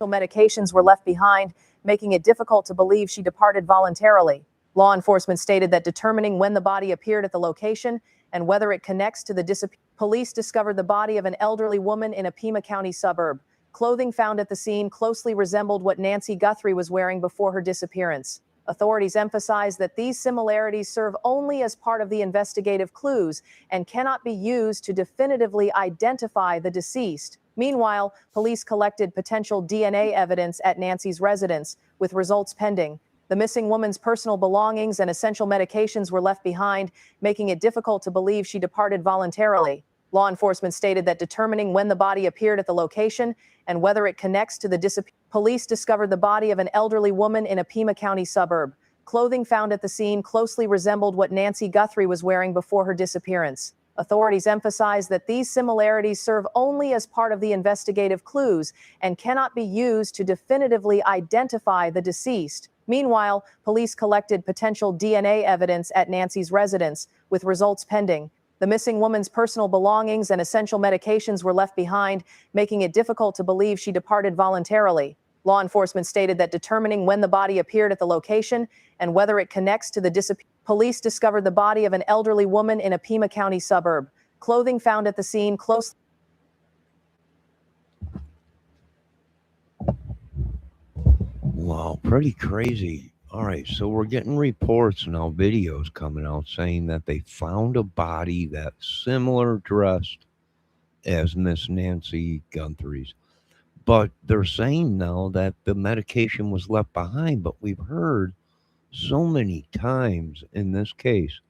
medications were left behind, making it difficult to believe she departed voluntarily. Law enforcement stated that determining when the body appeared at the location and whether it connects to the disappearance. Police discovered the body of an elderly woman in a Pima County suburb. Clothing found at the scene closely resembled what Nancy Guthrie was wearing before her disappearance. Authorities emphasize that these similarities serve only as part of the investigative clues and cannot be used to definitively identify the deceased. Meanwhile, police collected potential DNA evidence at Nancy's residence, with results pending. The missing woman's personal belongings and essential medications were left behind, making it difficult to believe she departed voluntarily. Law enforcement stated that determining when the body appeared at the location and whether it connects to the disappearance. Police discovered the body of an elderly woman in a Pima County suburb. Clothing found at the scene closely resembled what Nancy Guthrie was wearing before her disappearance. Authorities emphasize that these similarities serve only as part of the investigative clues and cannot be used to definitively identify the deceased. Meanwhile, police collected potential DNA evidence at Nancy's residence, with results pending. The missing woman's personal belongings and essential medications were left behind, making it difficult to believe she departed voluntarily. Law enforcement stated that determining when the body appeared at the location and whether it connects to the disappearance. Police discovered the body of an elderly woman in a Pima County suburb. Clothing found at the scene close. Wow, pretty crazy. All right, so we're getting reports now, videos coming out saying that they found a body that's similar dressed as Miss Nancy Guthrie's. But they're saying now that the medication was left behind, but we've heard so many times in this case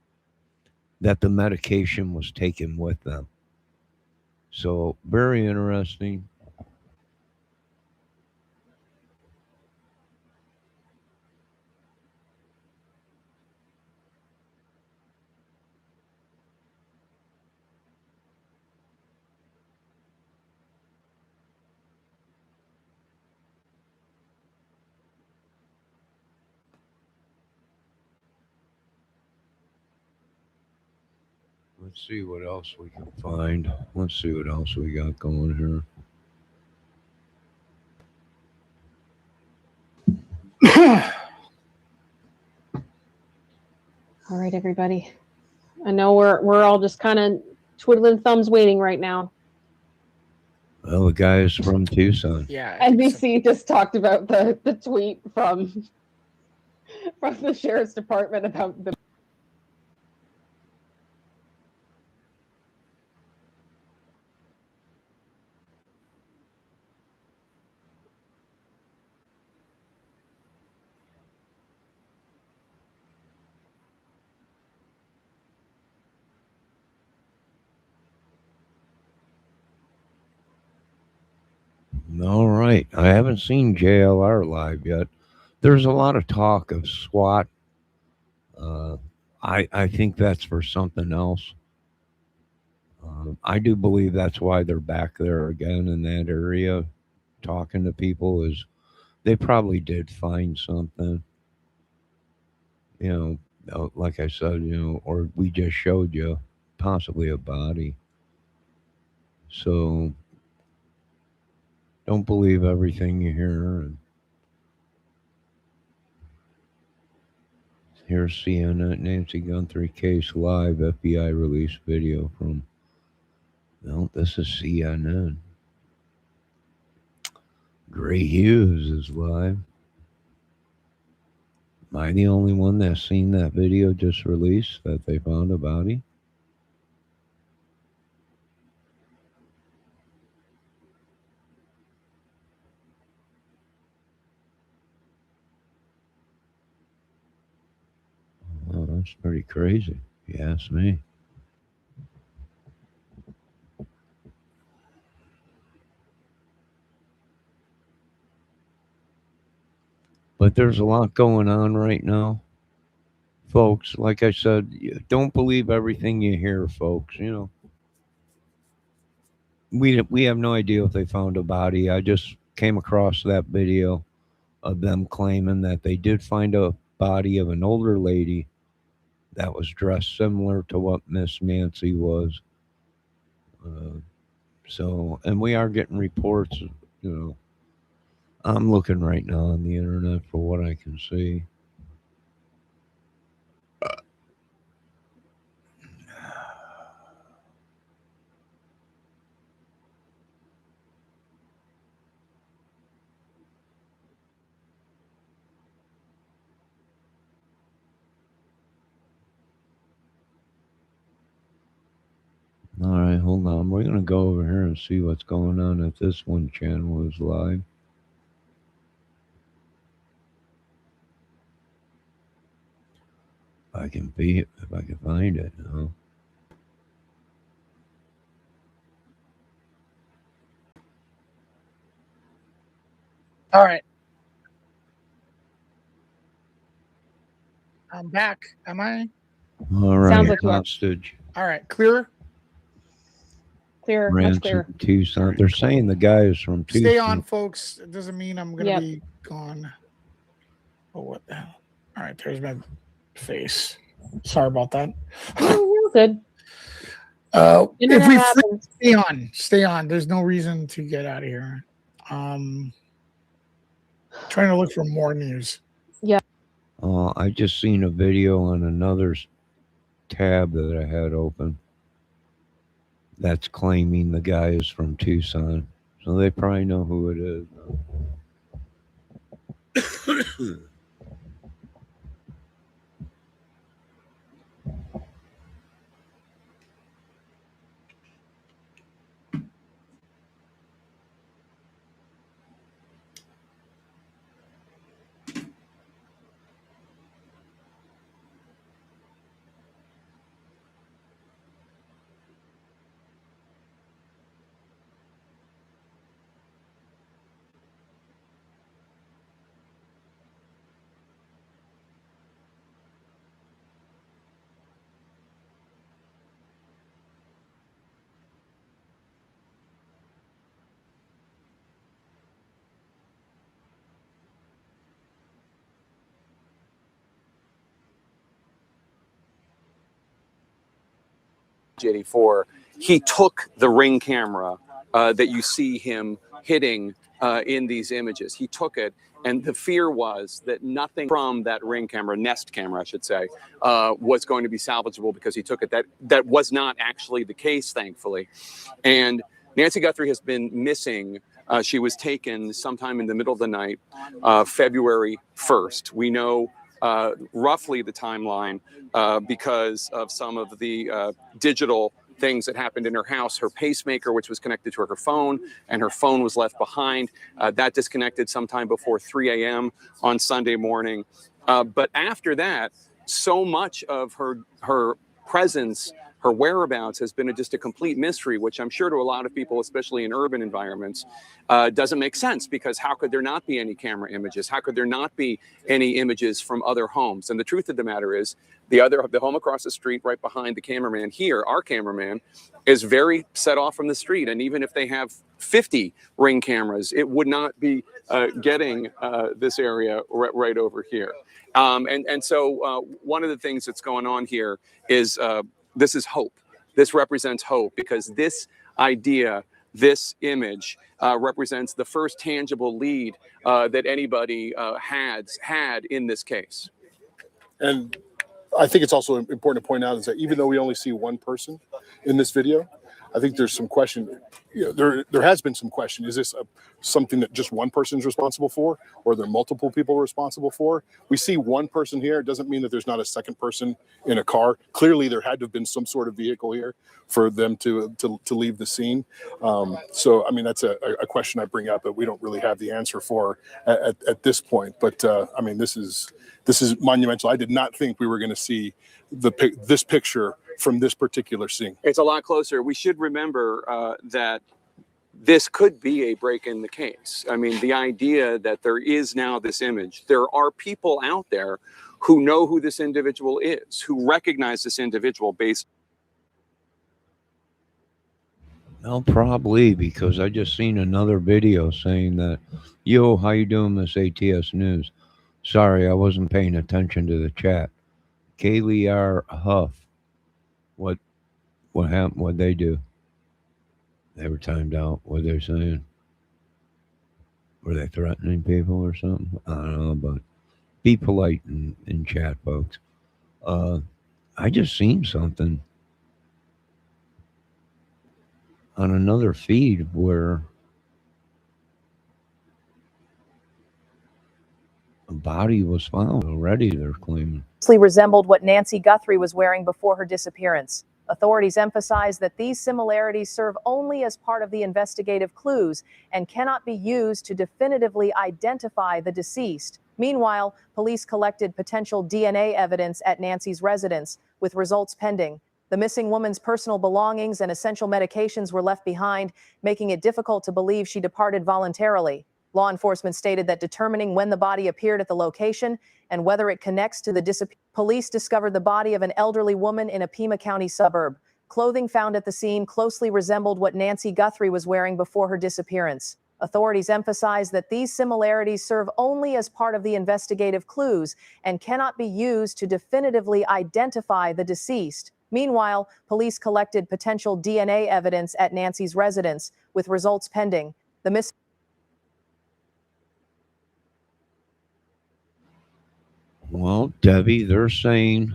that the medication was taken with them. So, very interesting. Let's see what else we can find. Let's see what else we got going here. All right, everybody. I know we're all just kind of twiddling thumbs waiting right now. Well, the guy is from Tucson. Yeah. NBC just talked about the tweet from the sheriff's department about the. All right. I haven't seen JLR live yet. There's a lot of talk of SWAT. I think that's for something else. I do believe that's why they're back there again in that area talking to people, is they probably did find something. Like I said, or we just showed you possibly a body. So don't believe everything you hear. And here's CNN Nancy Guthrie case live, FBI release video from. No, this is CNN. Gray Hughes is live. Am I the only one that's seen that video just released that they found a body? Oh, that's pretty crazy, if you ask me. But there's a lot going on right now, folks. Like I said, don't believe everything you hear, folks. We have no idea if they found a body. I just came across that video of them claiming that they did find a body of an older lady that was dressed similar to what Miss Nancy was. And we are getting reports, I'm looking right now on the internet for what I can see. All right, hold on. We're going to go over here and see what's going on if this one channel is live. If I can find it. All right. I'm back. Am I? All right, Sounds like you are. hostage. All right. Clear? Clear, much Ransom clearer. Tucson. They're saying the guy is from Tucson. Stay on, folks. It doesn't mean I'm going to Yep. be gone. Oh, what the hell? All right. There's my face. Sorry about that. Oh, you're good. If Internet we happens. stay on. There's no reason to get out of here. Trying to look for more news. I just seen a video on another tab that I had open that's claiming the guy is from Tucson. So they probably know who it is. '84, he took the Ring camera that you see him hitting in these images. He took it, and the fear was that nothing from that Ring camera, Nest camera, I should say, was going to be salvageable because he took it. That was not actually the case, thankfully. And Nancy Guthrie has been missing. She was taken sometime in the middle of the night, February 1st. We know roughly the timeline because of some of the digital things that happened in her house. Her pacemaker, which was connected to her phone, and her phone was left behind. That disconnected sometime before 3 a.m. on Sunday morning. But after that, so much of her presence, her whereabouts has been just a complete mystery, which I'm sure to a lot of people, especially in urban environments, doesn't make sense, because how could there not be any camera images? How could there not be any images from other homes? And the truth of the matter is, the home across the street right behind the cameraman here, our cameraman, is very set off from the street. And even if they have 50 Ring cameras, it would not be getting this area right over here. And so one of the things that's going on here is this is hope. This represents hope, because this idea, this image represents the first tangible lead that anybody had in this case. And I think it's also important to point out is that even though we only see one person in this video, I think there's some question. There has been some question. Is this something that just one person is responsible for, or are there multiple people responsible for? We see one person here. It doesn't mean that there's not a second person in a car. Clearly, there had to have been some sort of vehicle here for them to leave the scene. So, I mean, that's a question I bring up that we don't really have the answer for at this point. But I mean, this is monumental. I did not think we were going to see this picture from this particular scene. It's a lot closer. We should remember that this could be a break in the case. I mean, the idea that there is now this image, there are people out there who know who this individual is, who recognize this individual based. Well, probably, because I just seen another video saying that, yo, how you doing, Miss ATS News? Sorry, I wasn't paying attention to the chat. Kaylee R. Huff. What happened? What'd they do? They were timed out. What they're saying? Were they threatening people or something? I don't know, but be polite in chat, folks. I just seen something on another feed where a body was found already, they're claiming. Closely resembled what Nancy Guthrie was wearing before her disappearance. Authorities emphasize that these similarities serve only as part of the investigative clues and cannot be used to definitively identify the deceased. Meanwhile, police collected potential DNA evidence at Nancy's residence, with results pending. The missing woman's personal belongings and essential medications were left behind, making it difficult to believe she departed voluntarily. Law enforcement stated that determining when the body appeared at the location and whether it connects to the disappearance. Police discovered the body of an elderly woman in a Pima County suburb. Clothing found at the scene closely resembled what Nancy Guthrie was wearing before her disappearance. Authorities emphasize that these similarities serve only as part of the investigative clues and cannot be used to definitively identify the deceased. Meanwhile, police collected potential DNA evidence at Nancy's residence, with results pending. The Well, Debbie, they're saying,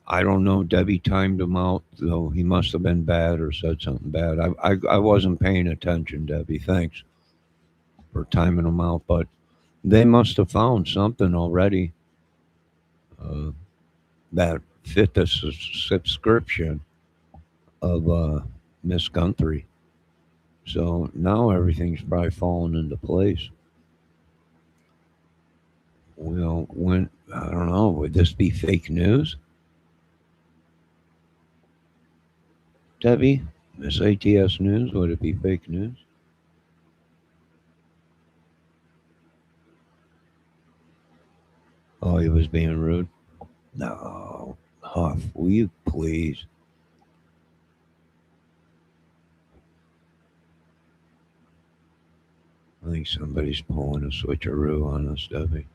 I don't know, Debbie timed him out, though he must have been bad or said something bad. I wasn't paying attention, Debbie. Thanks for timing him out, but they must have found something already that fit the subscription of Miss Guthrie. So now everything's probably falling into place. Well, when I don't know, would this be fake news? Debbie, Miss ATS News, would it be fake news? Oh, he was being rude? No. Huff, will you please? I think somebody's pulling a switcheroo on us, Debbie.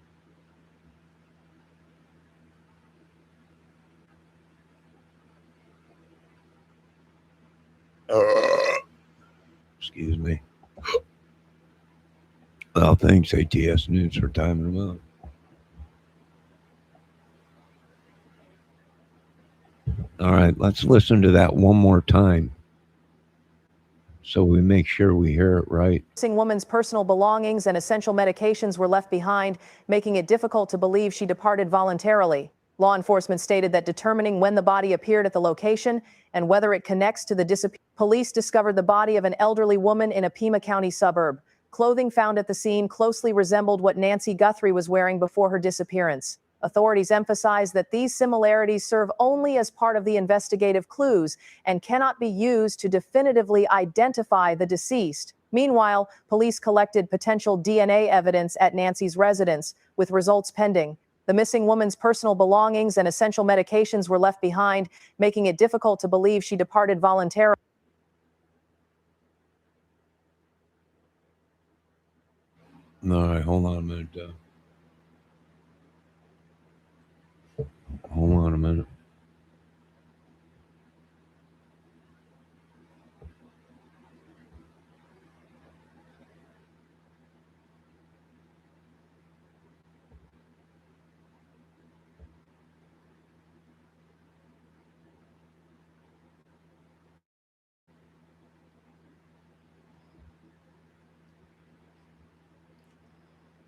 Excuse me. Well, thanks, ATS News, for timing them out. All right, let's listen to that one more time so we make sure we hear it right. missing woman's personal belongings and essential medications were left behind, making it difficult to believe she departed voluntarily. Law enforcement stated that determining when the body appeared at the location and whether it connects to the disappearance. Police discovered the body of an elderly woman in a Pima County suburb. Clothing found at the scene closely resembled what Nancy Guthrie was wearing before her disappearance. Authorities emphasize that these similarities serve only as part of the investigative clues and cannot be used to definitively identify the deceased. Meanwhile, police collected potential DNA evidence at Nancy's residence, with results pending. The missing woman's personal belongings and essential medications were left behind, making it difficult to believe she departed voluntarily. All right, hold on a minute. Hold on a minute.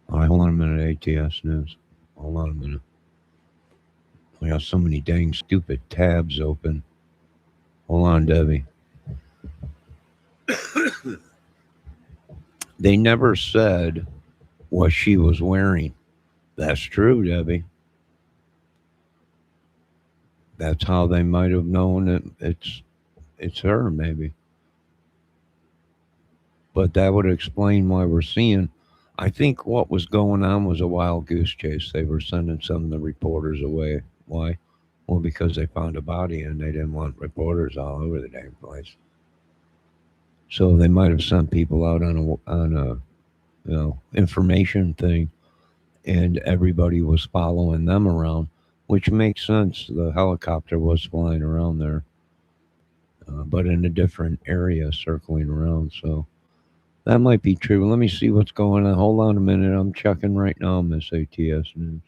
All right, hold on a minute, ATS News. Hold on a minute. We have so many dang stupid tabs open. Hold on, Debbie. They never said what she was wearing. That's true, Debbie. That's how they might have known that it's her, maybe. But that would explain why we're seeing. I think what was going on was a wild goose chase. They were sending some of the reporters away. Why? Well, because they found a body and they didn't want reporters all over the damn place. So they might have sent people out on a information thing, and everybody was following them around, which makes sense. The helicopter was flying around there, but in a different area, circling around. So That might be true. Let me see what's going on. Hold on a minute. I'm checking right now, Miss ATS News.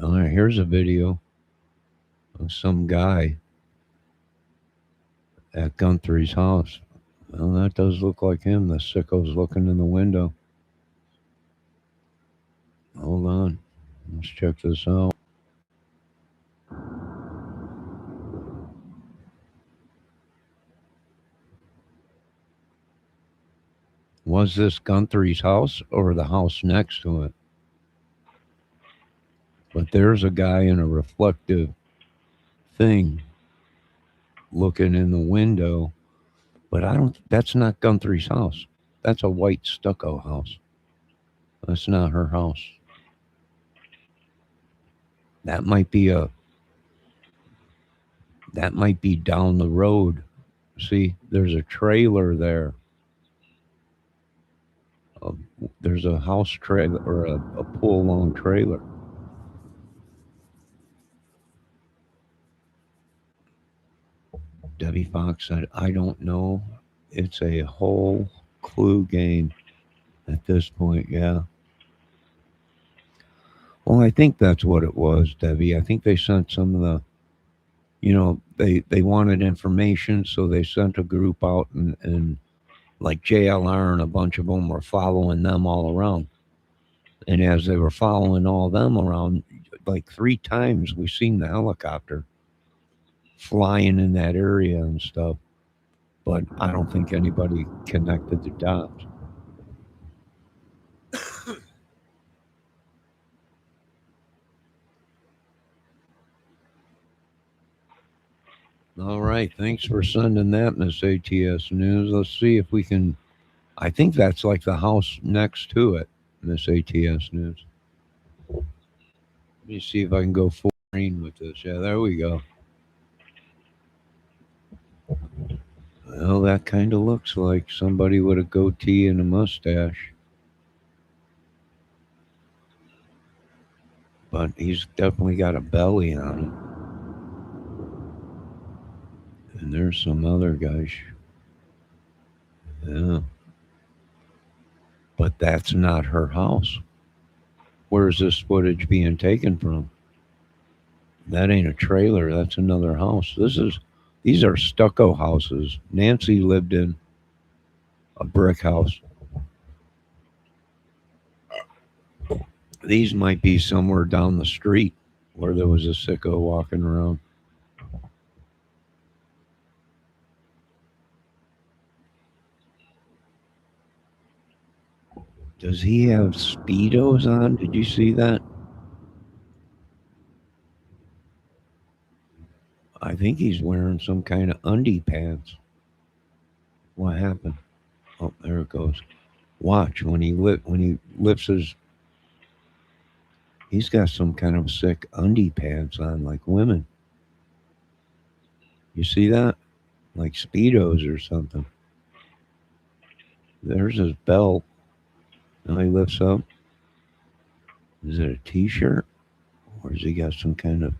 All right, here's a video of some guy at Guthrie's house. Well, that does look like him. The sicko's looking in the window. Hold on. Let's check this out. Was this Guthrie's house or the house next to it? But there's a guy in a reflective thing looking in the window. But that's not Guthrie's house. That's a white stucco house. That's not her house. That might be down the road. See, there's a trailer there. There's a house trailer or a pull-along trailer. Debbie Fox said, I don't know. It's a whole clue game at this point, yeah. Well, I think that's what it was, Debbie. I think they sent some of the, they wanted information, so they sent a group out and like JLR and a bunch of them were following them all around. And as they were following all them around, like 3 times we seen the helicopter flying in that area and stuff. But I don't think anybody connected the dots. All right. Thanks for sending that, Miss ATS News. Let's see if we can. I think that's like the house next to it, Miss ATS News. Let me see if I can go full screen with this. Yeah, there we go. Well, that kind of looks like somebody with a goatee and a mustache. But he's definitely got a belly on him. And there's some other guys. Yeah. But that's not her house. Where's this footage being taken from? That ain't a trailer. That's another house. These are stucco houses. Nancy lived in a brick house. These might be somewhere down the street where there was a sicko walking around. Does he have Speedos on? Did you see that? I think he's wearing some kind of undie pants. What happened? Oh, there it goes. Watch when he lifts his. He's got some kind of sick undie pants on, like women. You see that? Like Speedos or something. There's his belt. Now he lifts up. Is it a t-shirt? Or has he got some kind of...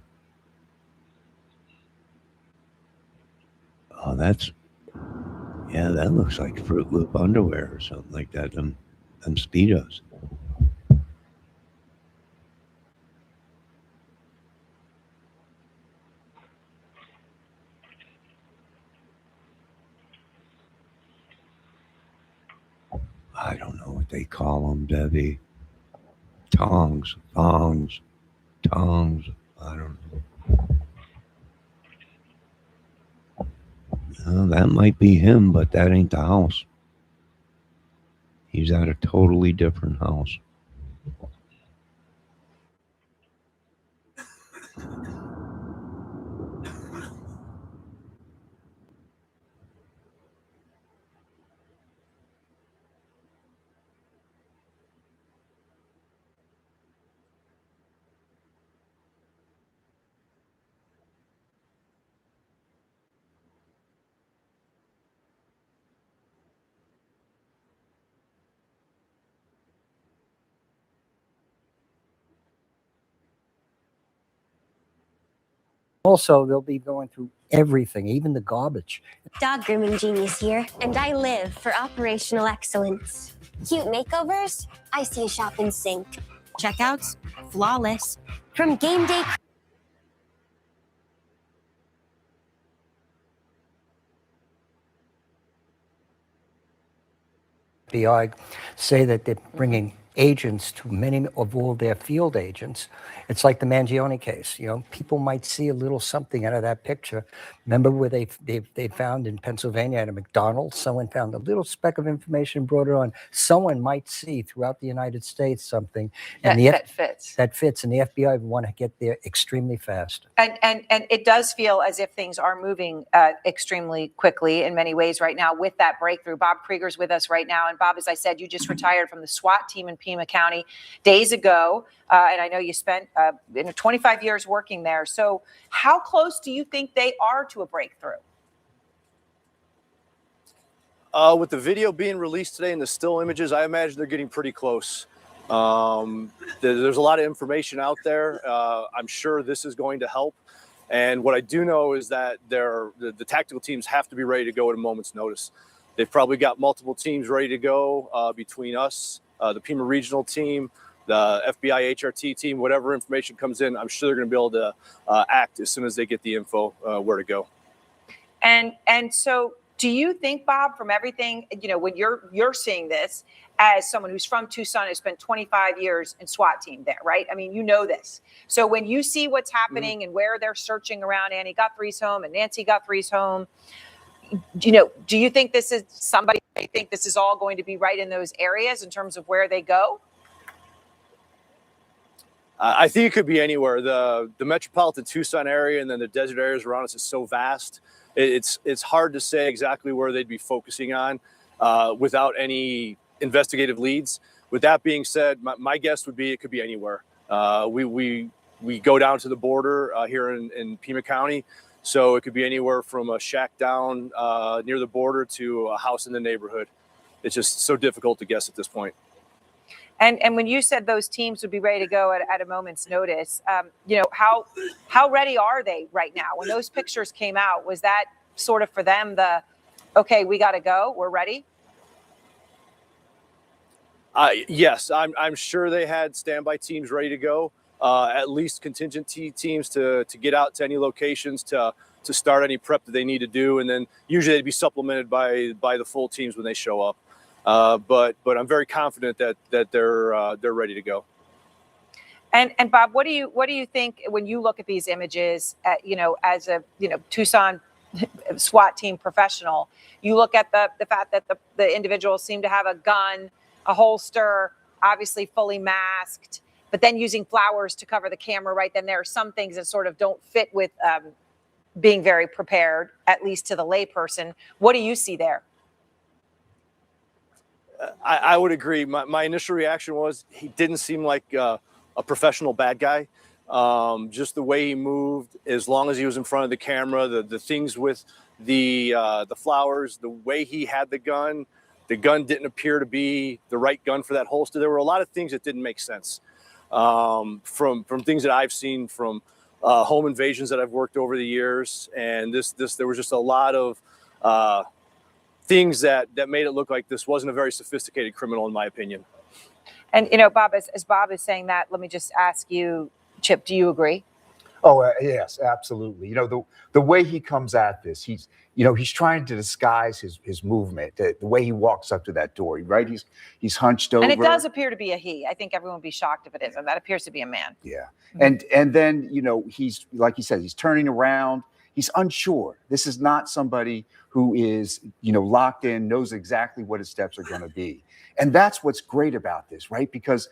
Oh, that's... Yeah, that looks like Fruit Loop underwear or something like that. Them Speedos. I don't know what they call them, Debbie. Tongs, thongs, tongs. I don't know. That might be him, but that ain't the house. He's at a totally different house. Also, they'll be going through everything, even the garbage. Dog grooming genius here, and I live for operational excellence. Cute makeovers? I see a shop in sync. Checkouts? Flawless. From game day. FBI say that they're bringing agents to many of all their field agents. It's like the Mangione case. You know, people might see a little something out of that picture. Remember where they found in Pennsylvania at a McDonald's, someone found a little speck of information, brought it on. Someone might see throughout the United States something, and that fits. That fits, and the FBI want to get there extremely fast. And it does feel as if things are moving extremely quickly in many ways right now with that breakthrough. Bob Krieger's with us right now. And Bob, as I said, you just retired from the SWAT team in Pima County days ago. And I know you spent 25 years working there. So how close do you think they are to a breakthrough? With the video being released today and the still images, I imagine they're getting pretty close. There's a lot of information out there. I'm sure this is going to help. And what I do know is that the tactical teams have to be ready to go at a moment's notice. They've probably got multiple teams ready to go between us, the Pima regional team, the FBI HRT team, whatever information comes in. I'm sure they're going to be able to act as soon as they get the info where to go. And so do you think, Bob, from everything, when you're seeing this as someone who's from Tucson, has spent 25 years in SWAT team there, right? I mean, you know this. So when you see what's happening and where they're searching around Annie Guthrie's home and Nancy Guthrie's home, do you think this is somebody, they think this is all going to be right in those areas in terms of where they go? I think it could be anywhere. The metropolitan Tucson area and then the desert areas around us is so vast. It's hard to say exactly where they'd be focusing on without any investigative leads. With that being said, my guess would be it could be anywhere. We go down to the border here in Pima County, so it could be anywhere from a shack down near the border to a house in the neighborhood. It's just so difficult to guess at this point. And when you said those teams would be ready to go at a moment's notice, how ready are they right now? When those pictures came out, was that sort of for them okay, we got to go, we're ready? Yes, I'm sure they had standby teams ready to go, at least contingency teams to get out to any locations to start any prep that they need to do, and then usually they'd be supplemented by the full teams when they show up. But I'm very confident that they're ready to go. And Bob, what do you think when you look at these images? As a Tucson SWAT team professional, you look at the fact that the individuals seem to have a gun, a holster, obviously fully masked, but then using flowers to cover the camera. Right then, there are some things that sort of don't fit with being very prepared, at least to the layperson. What do you see there? I would agree. My initial reaction was he didn't seem like a professional bad guy. Just the way he moved, as long as he was in front of the camera, the things with the flowers, the way he had the gun didn't appear to be the right gun for that holster. There were a lot of things that didn't make sense from things that I've seen from home invasions that I've worked over the years. And there was just a lot of things that made it look like this wasn't a very sophisticated criminal, in my opinion. And, Bob, as Bob is saying that, let me just ask you, Chip, do you agree? Oh, yes, absolutely. The way he comes at this, he's trying to disguise his movement, the way he walks up to that door, right? He's hunched over. And it does appear to be a he. I think everyone would be shocked if it isn't. That appears to be a man. Yeah. And then, he's, like he said, he's turning around. He's unsure. This is not somebody who is, locked in, knows exactly what his steps are going to be. And that's what's great about this, right? Because,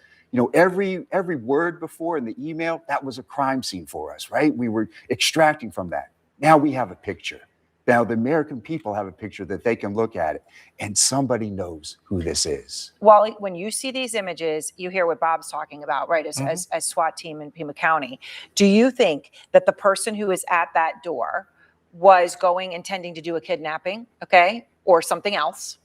every word before in the email, that was a crime scene for us, right? We were extracting from that. Now we have a picture. Now the American people have a picture that they can look at it, and somebody knows who this is. Wally, when you see these images, you hear what Bob's talking about, right? As SWAT team in Pima County. Do you think that the person who is at that door was intending to do a kidnapping, okay, or something else?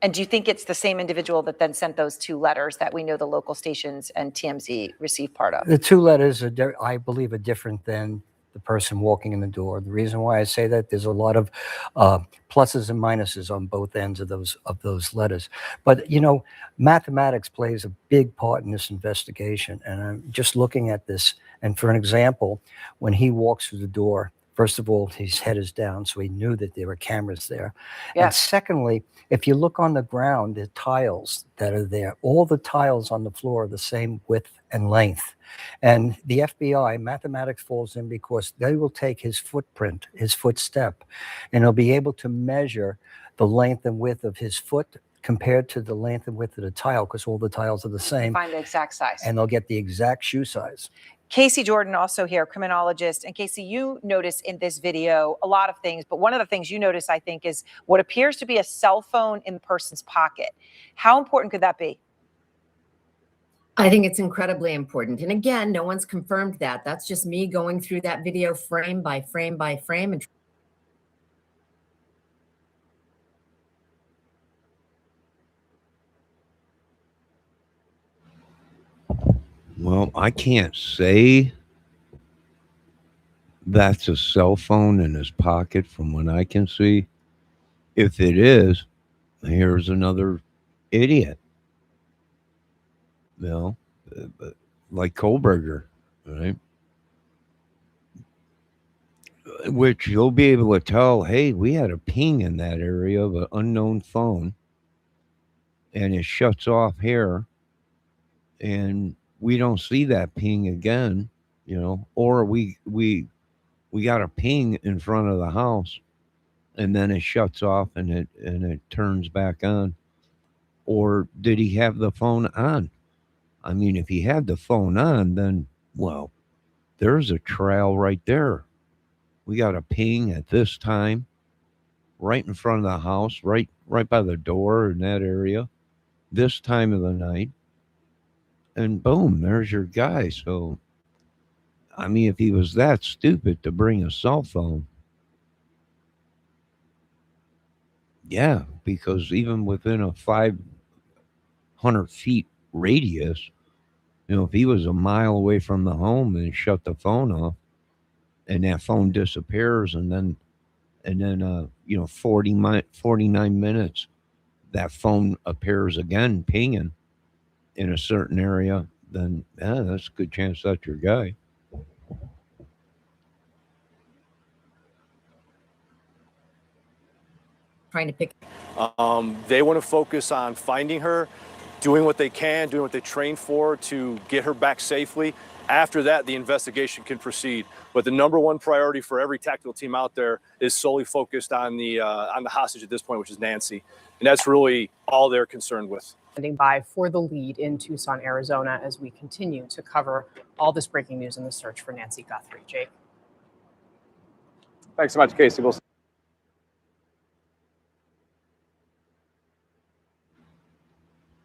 And do you think it's the same individual that then sent those two letters that we know the local stations and TMZ received part of? The two letters I believe are different than the person walking in the door. The reason why I say that, there's a lot of pluses and minuses on both ends of those letters. But you know, mathematics plays a big part in this investigation. And I'm just looking at this. And for an example, when he walks through the door, first of all, his head is down, so he knew that there were cameras there. Yeah. And secondly, if you look on the ground, the tiles that are there, all the tiles on the floor are the same width and length. And the FBI, mathematics falls in because they will take his footprint, his footstep, and they'll be able to measure the length and width of his foot compared to the length and width of the tile, because all the tiles are the same. Find the exact size. And they'll get the exact shoe size. Casey Jordan also here, criminologist. And Casey, you notice in this video a lot of things, but one of the things you notice, I think, is what appears to be a cell phone in the person's pocket. How important could that be? I think it's incredibly important. And again, no one's confirmed that. That's just me going through that video frame by frame by frame. And Well, I can't say that's a cell phone in his pocket from what I can see. If it is, here's another idiot. You know, like Kohlberger, right? Which you'll be able to tell, hey, we had a ping in that area of an unknown phone, and it shuts off here, and we don't see that ping again, you know, or we got a ping in front of the house, and then it shuts off and it turns back on. Or did he have the phone on? I mean, if he had the phone on, then, well, there's a trail right there. We got a ping at this time, right in front of the house, right by the door in that area, this time of the night. And boom, there's your guy. So, I mean, if he was that stupid to bring a cell phone, yeah, because even within a 500 feet radius, you know, if he was a mile away from the home and shut the phone off, and that phone disappears, and then you know, 49 minutes, that phone appears again pinging in a certain area, then yeah, that's a good chance that's your guy. trying to pick. They want to focus on finding her, doing what they can, doing what they train for to get her back safely. After that, the investigation can proceed. But the number one priority for every tactical team out there is solely focused on the hostage at this point, which is Nancy. And that's really all they're concerned with. Standing by for the lead in Tucson, Arizona, as we continue to cover all this breaking news in the search for Nancy Guthrie. Jake. Thanks so much, Casey. We'll see.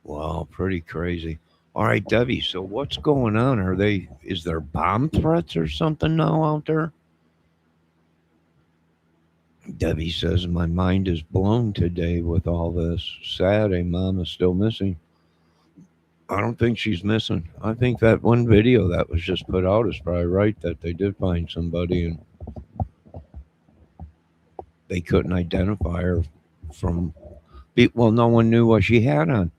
Wow, pretty crazy. All right, Debbie, so what's going on? Is there bomb threats or something now out there? Debbie says, my mind is blown today with all this. Sad, a mom is still missing. I don't think she's missing. I think that one video that was just put out is probably right, that they did find somebody and they couldn't identify her from, well, no one knew what she had on.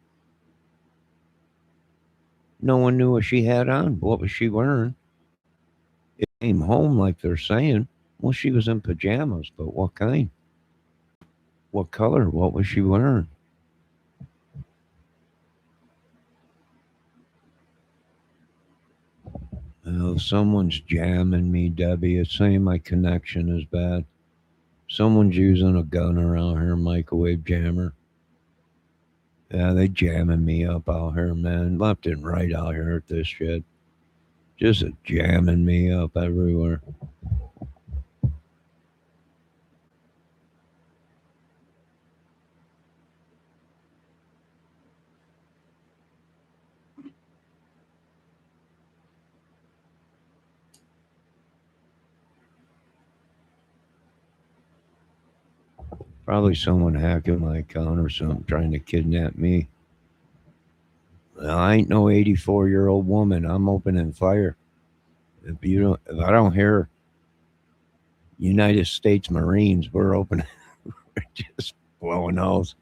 No one knew what she had on. What was she wearing? It came home like they're saying. Well, she was in pajamas, but what kind? What color? What was she wearing? Oh, someone's jamming me, Debbie. It's saying my connection is bad. Someone's using a gun around here, microwave jammer. Yeah, they jamming me up out here, man. Left and right out here at this shit. Just jamming me up everywhere. Probably someone hacking my account or something, trying to kidnap me. I ain't no 84-year-old woman. I'm opening fire. If I don't hear United States Marines. We're opening, we're just blowing holes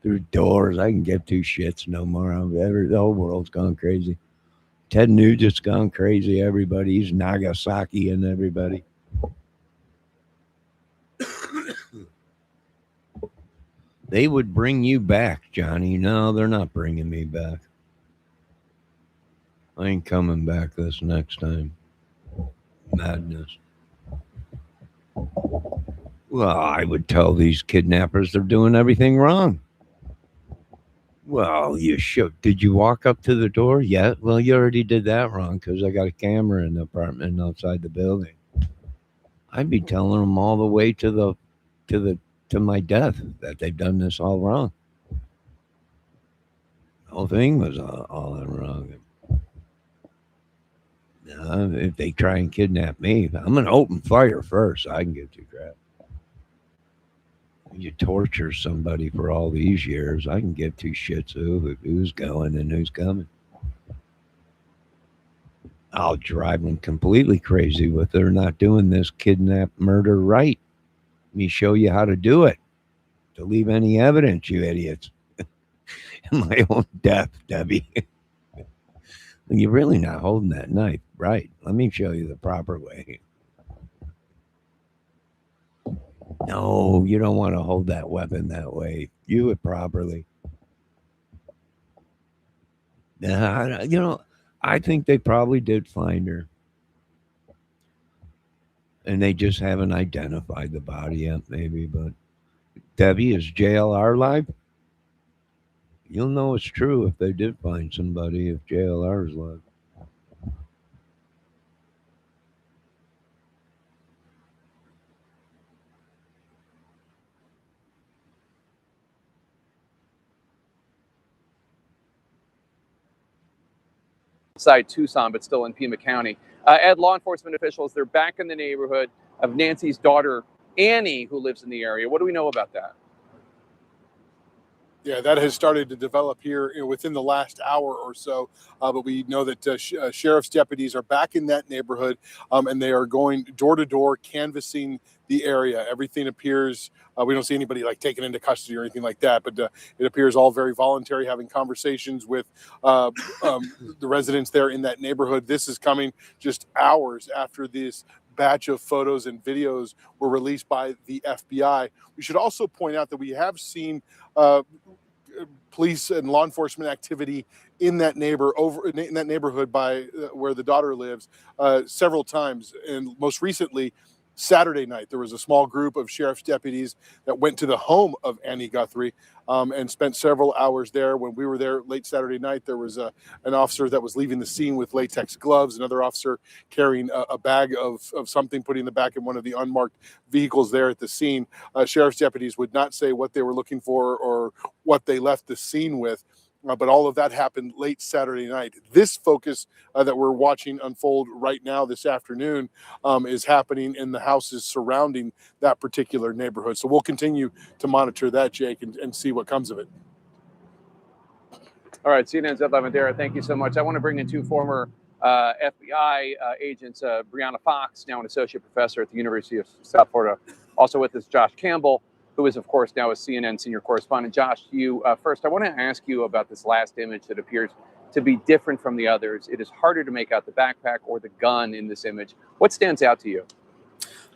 through doors. I can give two shits no more. The whole world's gone crazy. Ted Nugent's gone crazy. Everybody, he's Nagasaki and everybody. They would bring you back, Johnny. No, they're not bringing me back. I ain't coming back this next time. Madness. Well, I would tell these kidnappers they're doing everything wrong. Well, you should. Did you walk up to the door? Yeah. Well, you already did that wrong because I got a camera in the apartment outside the building. I'd be telling them all the way to my death that they've done this all wrong. The whole thing was all wrong. If they try and kidnap me, I'm going to open fire first. I can give two crap. You torture somebody for all these years, I can give two shits who's going and who's coming. I'll drive them completely crazy with they're not doing this kidnap murder right. Let me show you how to do it. To leave any evidence, you idiots. My own death, Debbie. You're really not holding that knife, right? Let me show you the proper way. No, you don't want to hold that weapon that way. Do it properly. I think they probably did find her. And they just haven't identified the body yet, maybe. But Debbie, is JLR live? You'll know it's true if they did find somebody, if JLR is live. Outside Tucson, but still in Pima County. Ed, law enforcement officials, they're back in the neighborhood of Nancy's daughter, Annie, who lives in the area. What do we know about that? Yeah, that has started to develop here within the last hour or so. But we know that sheriff's deputies are back in that neighborhood, and they are going door to door, canvassing the area. Everything appears, we don't see anybody like taken into custody or anything like that, but it appears all very voluntary, having conversations with the residents there in that neighborhood. This is coming just hours after this batch of photos and videos were released by the FBI. We should also point out that we have seen police and law enforcement activity in that neighborhood by where the daughter lives several times, and most recently Saturday night there was a small group of sheriff's deputies that went to the home of Annie Guthrie and spent several hours there. When we were there late Saturday night, there was an officer that was leaving the scene with latex gloves, another officer carrying a bag of something, putting the back in one of the unmarked vehicles there at the scene. Sheriff's deputies would not say what they were looking for or what they left the scene with. But all of that happened late Saturday night. This focus that we're watching unfold right now this afternoon is happening in the houses surrounding that particular neighborhood. So we'll continue to monitor that, Jake, and see what comes of it. All right, CNN's Ed Lavandera, thank you so much. I want to bring in two former FBI agents, Brianna Fox, now an associate professor at the University of South Florida. Also with us, Josh Campbell, who is, of course, now a CNN senior correspondent. Josh, you first, I want to ask you about this last image that appears to be different from the others. It is harder to make out the backpack or the gun in this image. What stands out to you?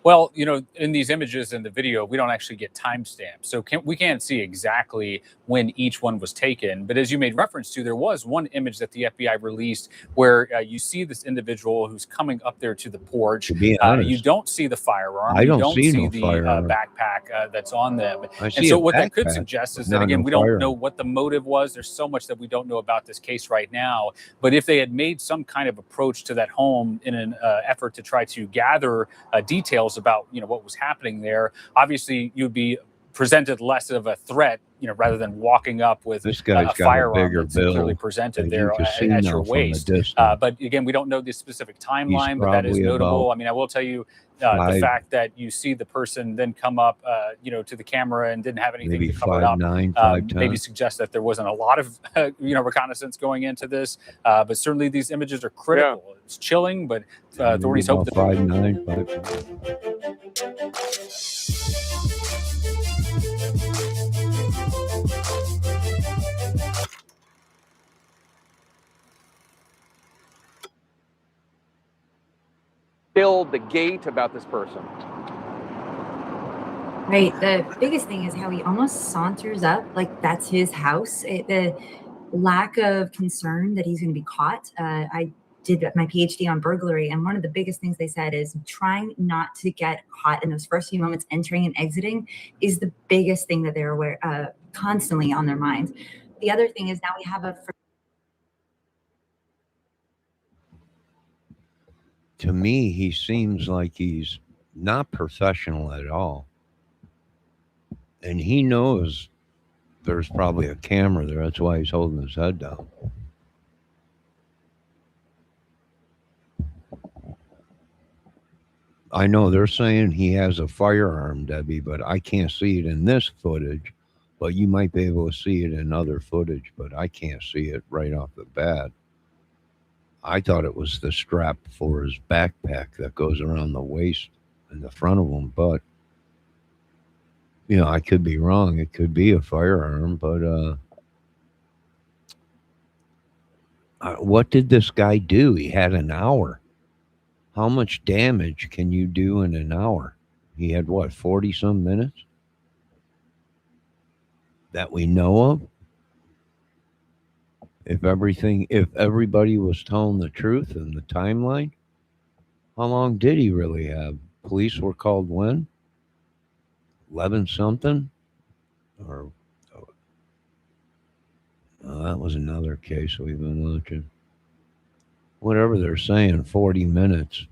Well, in these images in the video, we don't actually get timestamps. So we can't see exactly when each one was taken. But as you made reference to, there was one image that the FBI released where you see this individual who's coming up there to the porch. To be honest, you don't see the firearm. I don't see the no firearm. backpack that's on them. I see and so a what that could backpack, suggest is but that, not again, no we don't firearm. know what the motive was. There's so much that we don't know about this case right now. But if they had made some kind of approach to that home in an effort to try to gather details about, what was happening there, obviously you'd be presented less of a threat, rather than walking up with This guy's a got a firearm bigger that's bill clearly presented than there you can see at now your from a waist. distance. But again, we don't know the specific timeline, but that is probably notable. about I mean, I will tell you the 5', fact that you see the person then come up, to the camera and didn't have anything maybe to cover it up, 5'9", 5'10". maybe suggests that there wasn't a lot of, reconnaissance going into this. But certainly these images are critical. Yeah. It's chilling, but authorities hope that 5'9", 5'10". Build the gate about this person. Right. The biggest thing is how he almost saunters up like that's his house. The lack of concern that he's going to be caught. I did my PhD on burglary, and one of the biggest things they said is trying not to get caught in those first few moments entering and exiting is the biggest thing that they're aware constantly on their minds. The other thing is now we have a To me, he seems like he's not professional at all. And he knows there's probably a camera there. That's why he's holding his head down. I know they're saying he has a firearm, Debbie, but I can't see it in this footage. But you might be able to see it in other footage, but I can't see it right off the bat. I thought it was the strap for his backpack that goes around the waist in the front of him, but you know, I could be wrong. It could be a firearm, but what did this guy do? He had an hour. How much damage can you do in an hour? He had what, 40 some minutes that we know of? If everybody was telling the truth in the timeline, how long did he really have? Police were called when? 11 something? Or that was another case we've been watching. Whatever they're saying, 40 minutes,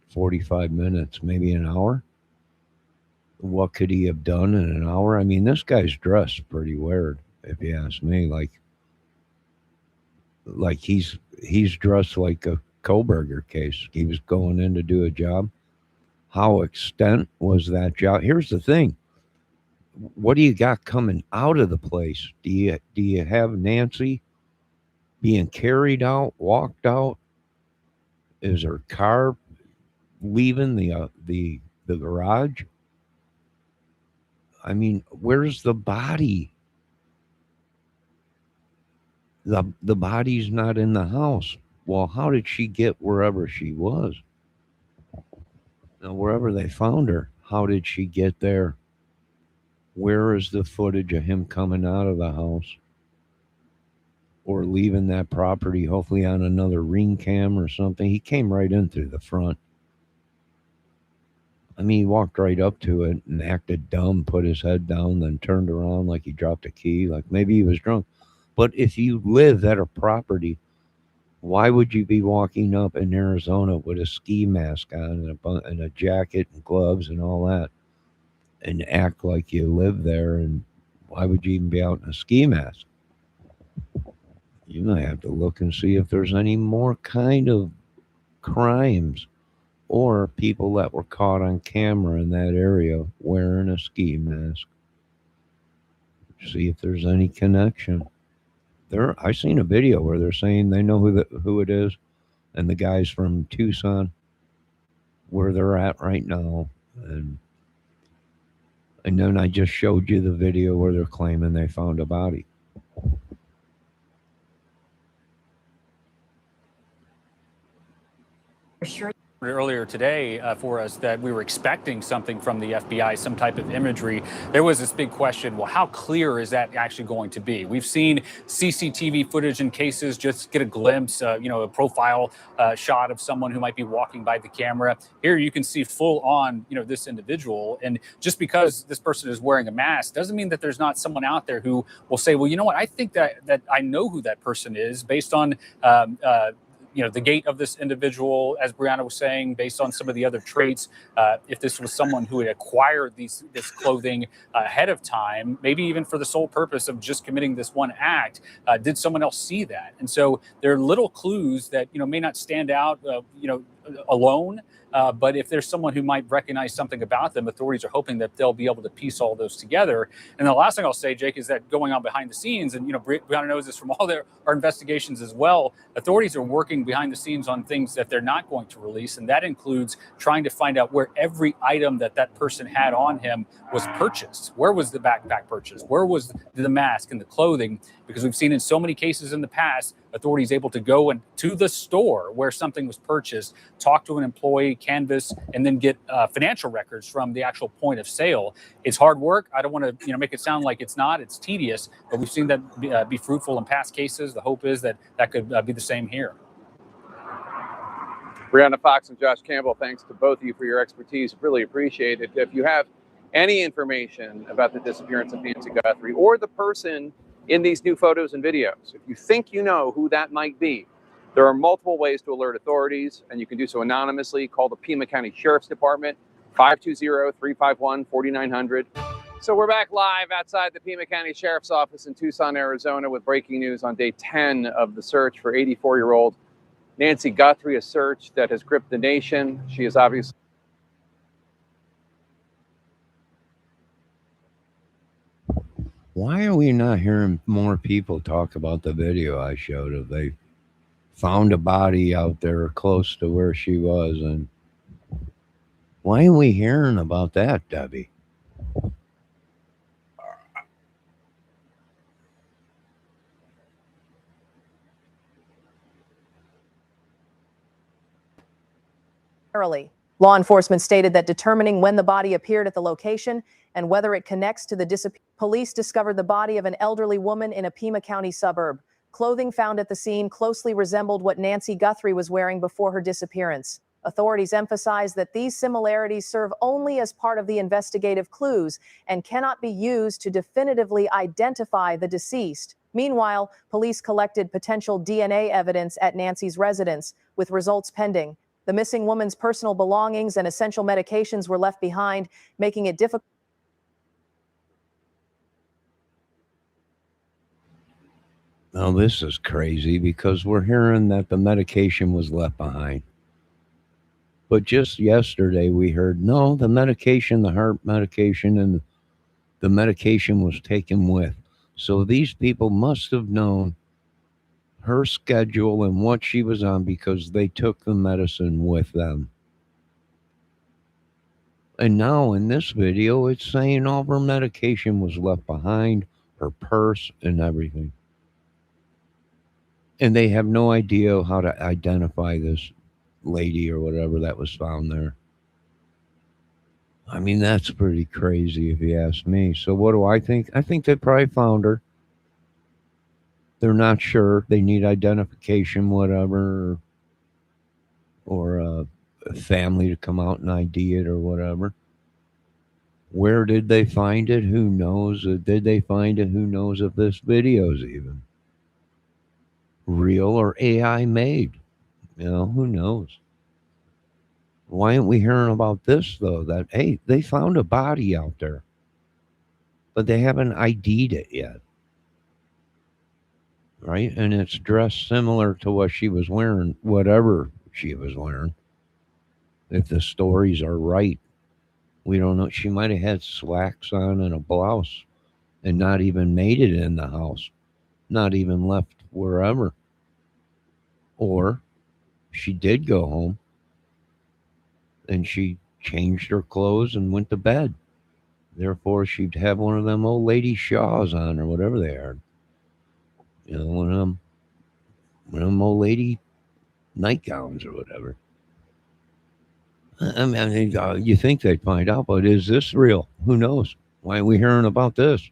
45 minutes, maybe an hour. What could he have done in an hour? I mean, this guy's dressed pretty weird, if you ask me. Like he's dressed like a Koberger case. He was going in to do a job. How extent was that job? Here's the thing. What do you got coming out of the place? Do you have Nancy being carried out, walked out? Is her car leaving the garage? I mean, where's the body? The body's not in the house. Well, how did she get wherever she was? Now, wherever they found her, how did she get there? Where is the footage of him coming out of the house or leaving that property, hopefully on another ring cam or something? He came right in through the front. I mean, he walked right up to it and acted dumb, put his head down, then turned around like he dropped a key, like maybe he was drunk. But if you live at a property, why would you be walking up in Arizona with a ski mask on and a jacket and gloves and all that and act like you live there? And why would you even be out in a ski mask? You might have to look and see if there's any more kind of crimes or people that were caught on camera in that area wearing a ski mask. See if there's any connection. I seen a video where they're saying they know who it is, and the guys from Tucson, where they're at right now, and then I just showed you the video where they're claiming they found a body. for sure. Earlier today for us that we were expecting something from the FBI, some type of imagery. There was this big question, well, how clear is that actually going to be? We've seen CCTV footage in cases just get a glimpse, a profile shot of someone who might be walking by the camera. Here you can see full on, this individual. And just because this person is wearing a mask doesn't mean that there's not someone out there who will say, well, you know what, I think that I know who that person is based on the gait of this individual, as Brianna was saying, based on some of the other traits. If this was someone who had acquired this clothing ahead of time, maybe even for the sole purpose of just committing this one act, did someone else see that? And so there are little clues that may not stand out, alone. But if there's someone who might recognize something about them, authorities are hoping that they'll be able to piece all those together. And the last thing I'll say, Jake, is that going on behind the scenes, and Brianna knows this from all our investigations as well, authorities are working behind the scenes on things that they're not going to release, and that includes trying to find out where every item that person had on him was purchased. Where was the backpack purchased? Where was the mask and the clothing? Because we've seen in so many cases in the past, authorities able to go to the store where something was purchased, talk to an employee, canvas, and then get financial records from the actual point of sale. It's hard work. I don't want to make it sound like it's not. It's tedious, but we've seen that be fruitful in past cases. The hope is that could be the same here. Brianna Fox and Josh Campbell, thanks to both of you for your expertise. Really appreciate it. If you have any information about the disappearance of Nancy Guthrie or the person in these new photos and videos, if you think you know who that might be, there are multiple ways to alert authorities, and you can do so anonymously. Call the Pima County Sheriff's Department, 520-351-4900. So we're back live outside the Pima County Sheriff's Office in Tucson, Arizona, with breaking news on day 10 of the search for 84-year-old Nancy Guthrie, a search that has gripped the nation. She is obviously... Why are we not hearing more people talk about the video I showed of they found a body out there close to where she was? And why are we hearing about that, Debbie? Law enforcement stated that determining when the body appeared at the location and whether it connects to the disappearance, police discovered the body of an elderly woman in a Pima County suburb. Clothing found at the scene closely resembled what Nancy Guthrie was wearing before her disappearance. Authorities emphasize that these similarities serve only as part of the investigative clues and cannot be used to definitively identify the deceased. Meanwhile, police collected potential DNA evidence at Nancy's residence, with results pending. The missing woman's personal belongings and essential medications were left behind, making it difficult. Now, this is crazy because we're hearing that the medication was left behind. But just yesterday we heard, no, the medication, the heart medication, and the medication was taken with. So these people must have known her schedule and what she was on because they took the medicine with them. And now in this video, it's saying all her medication was left behind, her purse and everything. And they have no idea how to identify this lady or whatever that was found there. I mean, that's pretty crazy if you ask me. So what do I think? I think they probably found her. They're not sure. They need identification, whatever, or a family to come out and ID it or whatever. Where did they find it? Who knows? Did they find it? Who knows if this video's even real or AI made? Who knows? Why aren't we hearing about this, though? That, hey, they found a body out there, but they haven't ID'd it yet. Right? And it's dressed similar to what she was wearing, whatever she was wearing. If the stories are right, we don't know. She might have had slacks on and a blouse and not even made it in the house, not even left wherever. Or she did go home and she changed her clothes and went to bed. Therefore, she'd have one of them old lady shawls on or whatever they are. One of them old lady nightgowns or whatever. I mean, you think they'd find out, but is this real? Who knows? Why are we hearing about this?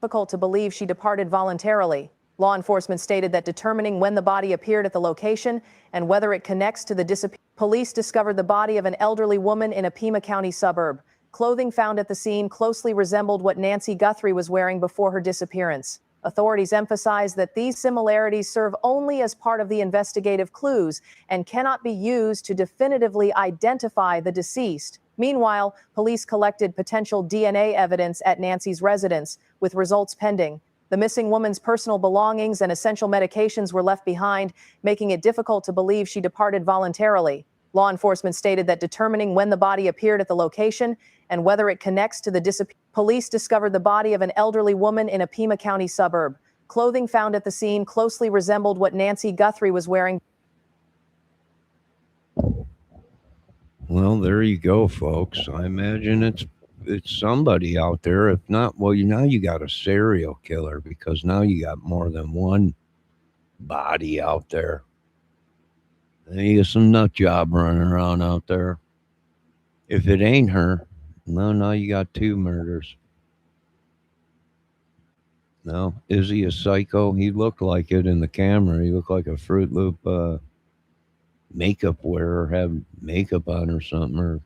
Difficult to believe she departed voluntarily. Law enforcement stated that determining when the body appeared at the location and whether it connects to the disappearance, police discovered the body of an elderly woman in a Pima County suburb. Clothing found at the scene closely resembled what Nancy Guthrie was wearing before her disappearance. Authorities emphasize that these similarities serve only as part of the investigative clues and cannot be used to definitively identify the deceased. Meanwhile, police collected potential DNA evidence at Nancy's residence, with results pending. The missing woman's personal belongings and essential medications were left behind, making it difficult to believe she departed voluntarily. Law enforcement stated that determining when the body appeared at the location and whether it connects to the disappearance. Police discovered the body of an elderly woman in a Pima County suburb. Clothing found at the scene closely resembled what Nancy Guthrie was wearing. Well, there you go, folks. I imagine it's somebody out there. If not, well, now you got a serial killer, because now you got more than one body out there. And you got some nut job running around out there. If it ain't her, no, now you got two murders. No, is he a psycho? He looked like it in the camera. He looked like a Fruit Loop makeup wearer, have makeup on or something, or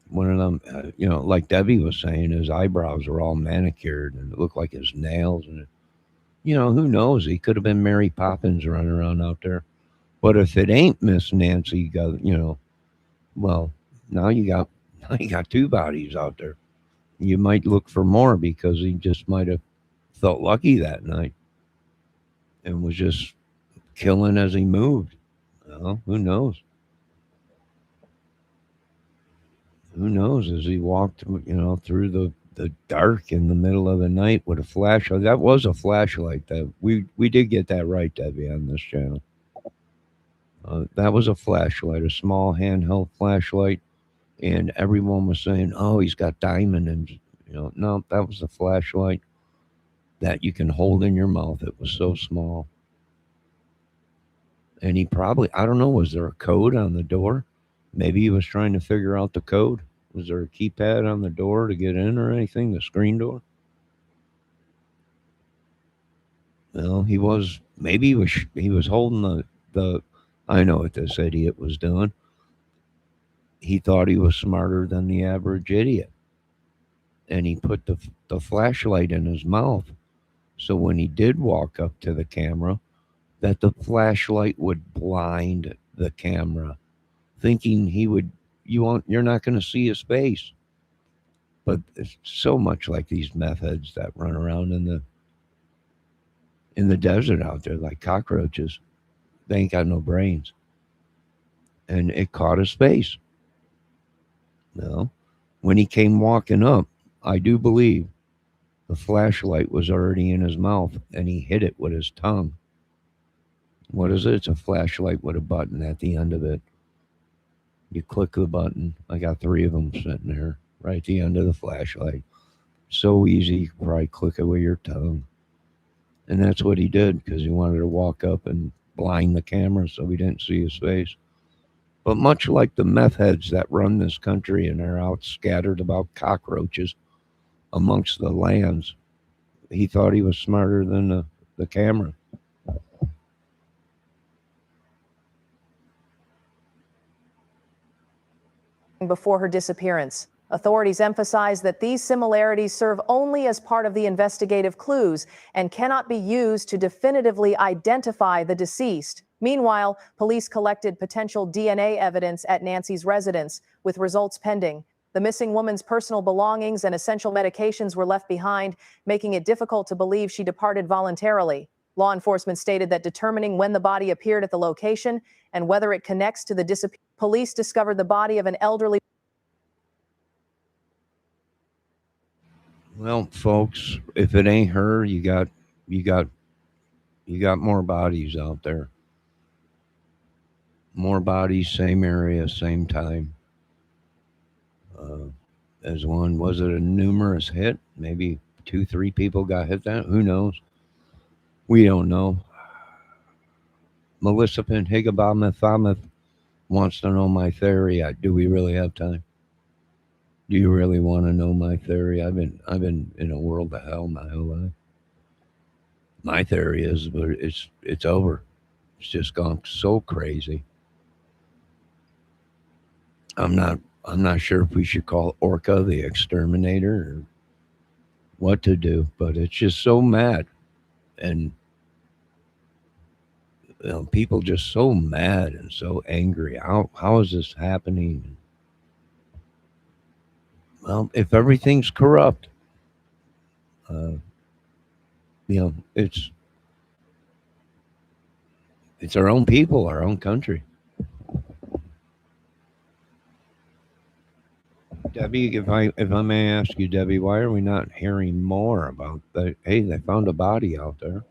one of them. Like Debbie was saying, his eyebrows were all manicured, and it looked like his nails. And who knows? He could have been Mary Poppins running around out there. But if it ain't Miss Nancy, well, now you got two bodies out there. You might look for more, because he just might have felt lucky that night and was just killing as he moved. Well, who knows? Who knows? As he walked, through the dark in the middle of the night with a flashlight. That was a flashlight. That we did get that right, Debbie, on this channel. That was a flashlight, a small handheld flashlight, and everyone was saying, "Oh, he's got diamond," and no, that was a flashlight that you can hold in your mouth. It was so small. And he probably, I don't know, was there a code on the door? Maybe he was trying to figure out the code. Was there a keypad on the door to get in or anything, the screen door? Well, maybe he was holding the I know what this idiot was doing. He thought he was smarter than the average idiot. And he put the flashlight in his mouth. So when he did walk up to the camera, that the flashlight would blind the camera, thinking you're not going to see his face. But it's so much like these meth heads that run around in the desert out there like cockroaches. They ain't got no brains. And it caught his face. No. When he came walking up, I do believe the flashlight was already in his mouth, and he hit it with his tongue. What is it? It's a flashlight with a button at the end of it. You click the button. I got 3 of them sitting there right at the end of the flashlight. So easy, you could probably click it with your tongue. And that's what he did, because he wanted to walk up and blind the camera so we didn't see his face. But much like the meth heads that run this country and are out scattered about cockroaches amongst the lands, he thought he was smarter than the camera. Before her disappearance. Authorities emphasize that these similarities serve only as part of the investigative clues and cannot be used to definitively identify the deceased. Meanwhile, police collected potential DNA evidence at Nancy's residence, with results pending. The missing woman's personal belongings and essential medications were left behind, making it difficult to believe she departed voluntarily. Law enforcement stated that determining when the body appeared at the location and whether it connects to the disappearance. Police discovered the body of an elderly. Well, folks, if it ain't her, you got more bodies out there. More bodies, same area, same time. As one, was it a numerous hit? Maybe 2-3 people got hit. That who knows? We don't know. Melissa Pinhigabamathamath wants to know my theory. Do we really have time? Do you really want to know my theory? I've been in a world of hell my whole life. My theory is, but it's over. It's just gone so crazy. I'm not sure if we should call Orca the exterminator or what to do, but it's just so mad, and people just so mad and so angry. How is this happening? Well, if everything's corrupt, it's our own people, our own country. Debbie, if I may ask you, Debbie, why are we not hearing more about the? Hey, they found a body out there,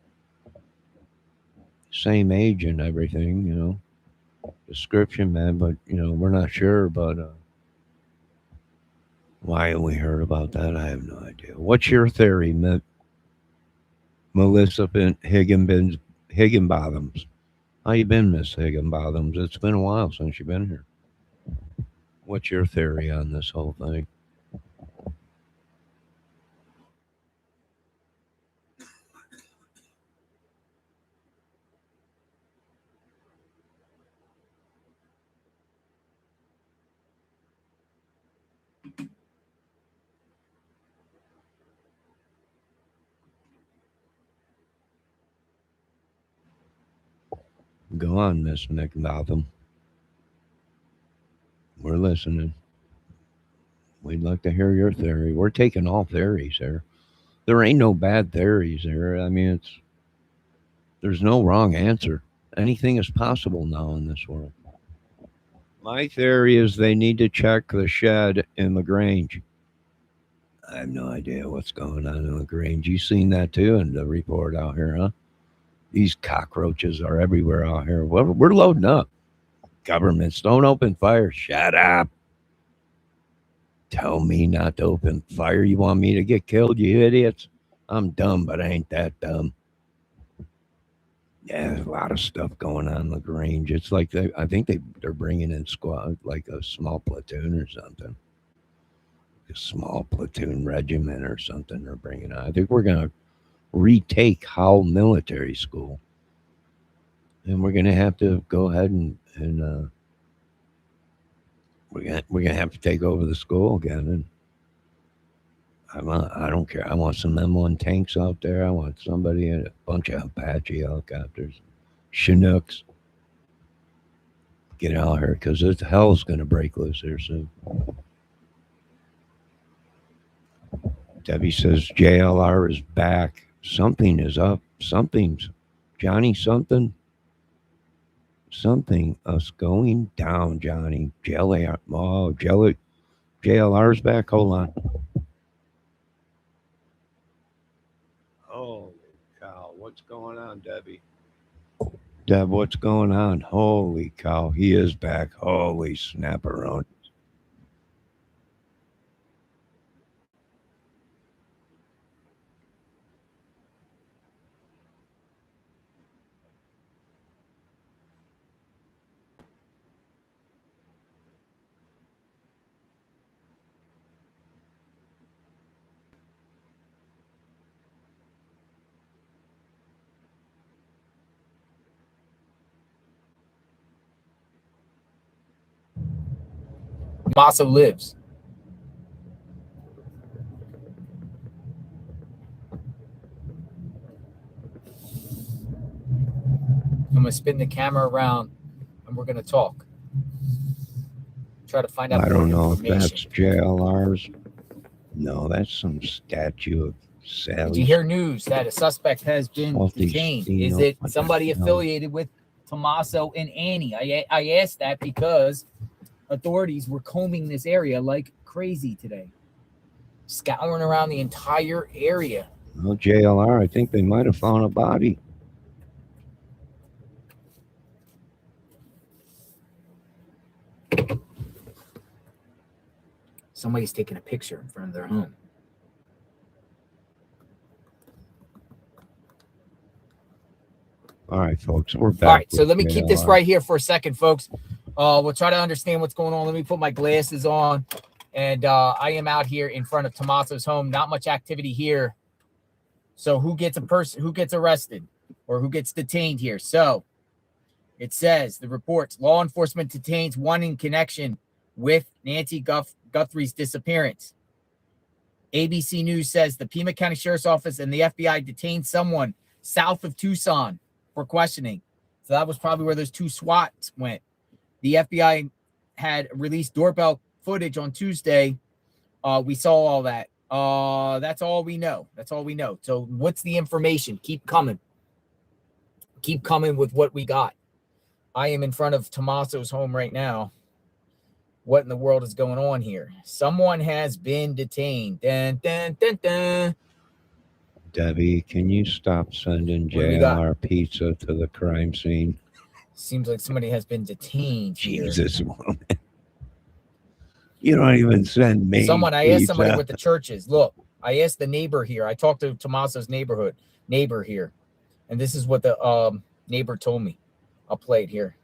same age and everything, description, man. But we're not sure. But why haven't we heard about that? I have no idea. What's your theory, Melissa Higginbottoms? How you been, Miss Higginbottoms? It's been a while since you've been here. What's your theory on this whole thing? Go on, Miss Higginbotham. We're listening. We'd like to hear your theory. We're taking all theories here. There ain't no bad theories here. I mean, there's no wrong answer. Anything is possible now in this world. My theory is they need to check the shed in LaGrange. I have no idea what's going on in LaGrange. You seen that too in the report out here, huh? These cockroaches are everywhere out here. We're loading up. Governments don't open fire. Shut up. Tell me not to open fire. You want me to get killed, you idiots? I'm dumb, but I ain't that dumb. Yeah, there's a lot of stuff going on in LaGrange. It's like I think they're bringing in squad, like a small platoon or something. A small platoon regiment or something they're bringing on. I think we're going to retake Howell Military School. And we're going to have to go ahead and we're gonna have to take over the school again. And I don't care. I want some M1 tanks out there. I want somebody in a bunch of Apache helicopters, Chinooks. Get out here because hell's gonna break loose here soon. Debbie says JLR is back. Something is up. Something's Johnny. Something us going down, Johnny. JLR's back. Hold on. Holy cow. What's going on, Debbie? Deb, what's going on? Holy cow. He is back. Holy snapperoni. Massa lives. I'm going to spin the camera around and we're going to talk. Try to find out I more don't know if information. that's JLR's. No, that's some statue of Sally. Did you hear news that a suspect has been detained? Is it somebody affiliated with Tommaso and Annie? I asked that because authorities were combing this area like crazy today, scouring around the entire area. Well, JLR, I think they might have found a body. Somebody's taking a picture in front of their home. All right, folks, we're back. All right, so let me keep this right here for a second, folks. We'll try to understand what's going on. Let me put my glasses on. And I am out here in front of Tommaso's home. Not much activity here. So who gets arrested or who gets detained here? So it says the reports, law enforcement detains one in connection with Nancy Guthrie's disappearance. ABC News says the Pima County Sheriff's Office and the FBI detained someone south of Tucson for questioning. So that was probably where those two SWATs went. The FBI had released doorbell footage on Tuesday We saw all that. That's all we know. That's all we know. So what's the information? Keep coming. Keep coming with what we got. I am in front of Tommaso's home right now. What in the world is going on here? Someone has been detained. Dun, dun, dun, dun. Debbie, can you stop sending What do we got? JLR pizza to the crime scene? Seems like somebody has been detained here. Jesus, woman. You don't even send me I asked somebody pizza. what the church is. Look, I asked the neighbor here. I talked to Tommaso's neighbor here. And this is what the neighbor told me. I'll play it here.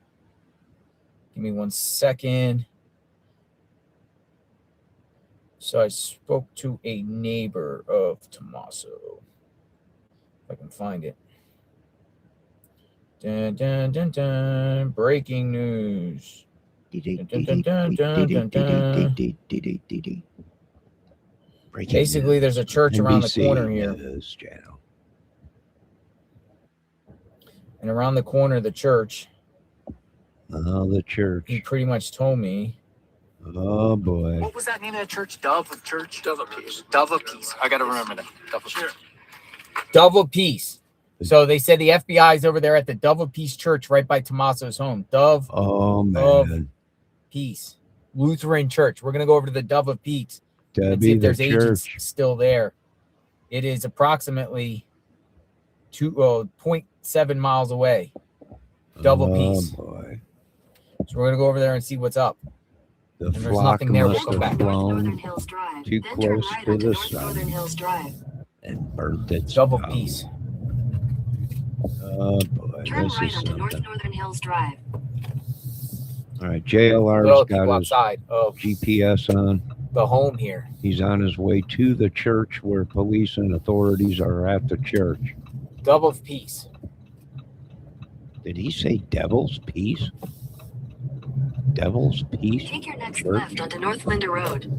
Give me 1 second. So I spoke to a neighbor of Tommaso. If I can find it. Dun, dun, dun, dun. Breaking news. Dun, dun, dun, dun, dun, dun, dun. Basically, there's a church around the corner here. And around the corner of the church. Oh, the church. He pretty much told me. Oh, boy. What was that name of that church? Dove of Church? Dove of Peace. Dove of Peace. I got to remember that. Dove of Peace. Dove of Peace. So they said the FBI is over there at the Dove of Peace Church right by Tommaso's home. Dove of Peace. Lutheran Church. We're going to go over to the Dove of Peace and see if there's agents still there. It is approximately 0.7 miles away. Dove of Peace. Boy. So we're going to go over there and see what's up. The and there's flock nothing there. must We'll come have back. flown too close to the sun and burnt its Dove of tongue. Peace. Oh, boy. Turn This right is onto something. Northern Hills Drive. All right, JLR's Well, got people his outside of GPS on. the home here. He's on his way to the church where police and authorities are at the church. Dove of Peace. Did he say Devil's Peace? Devil's Peace? Take your next Church? left onto North Linda Road.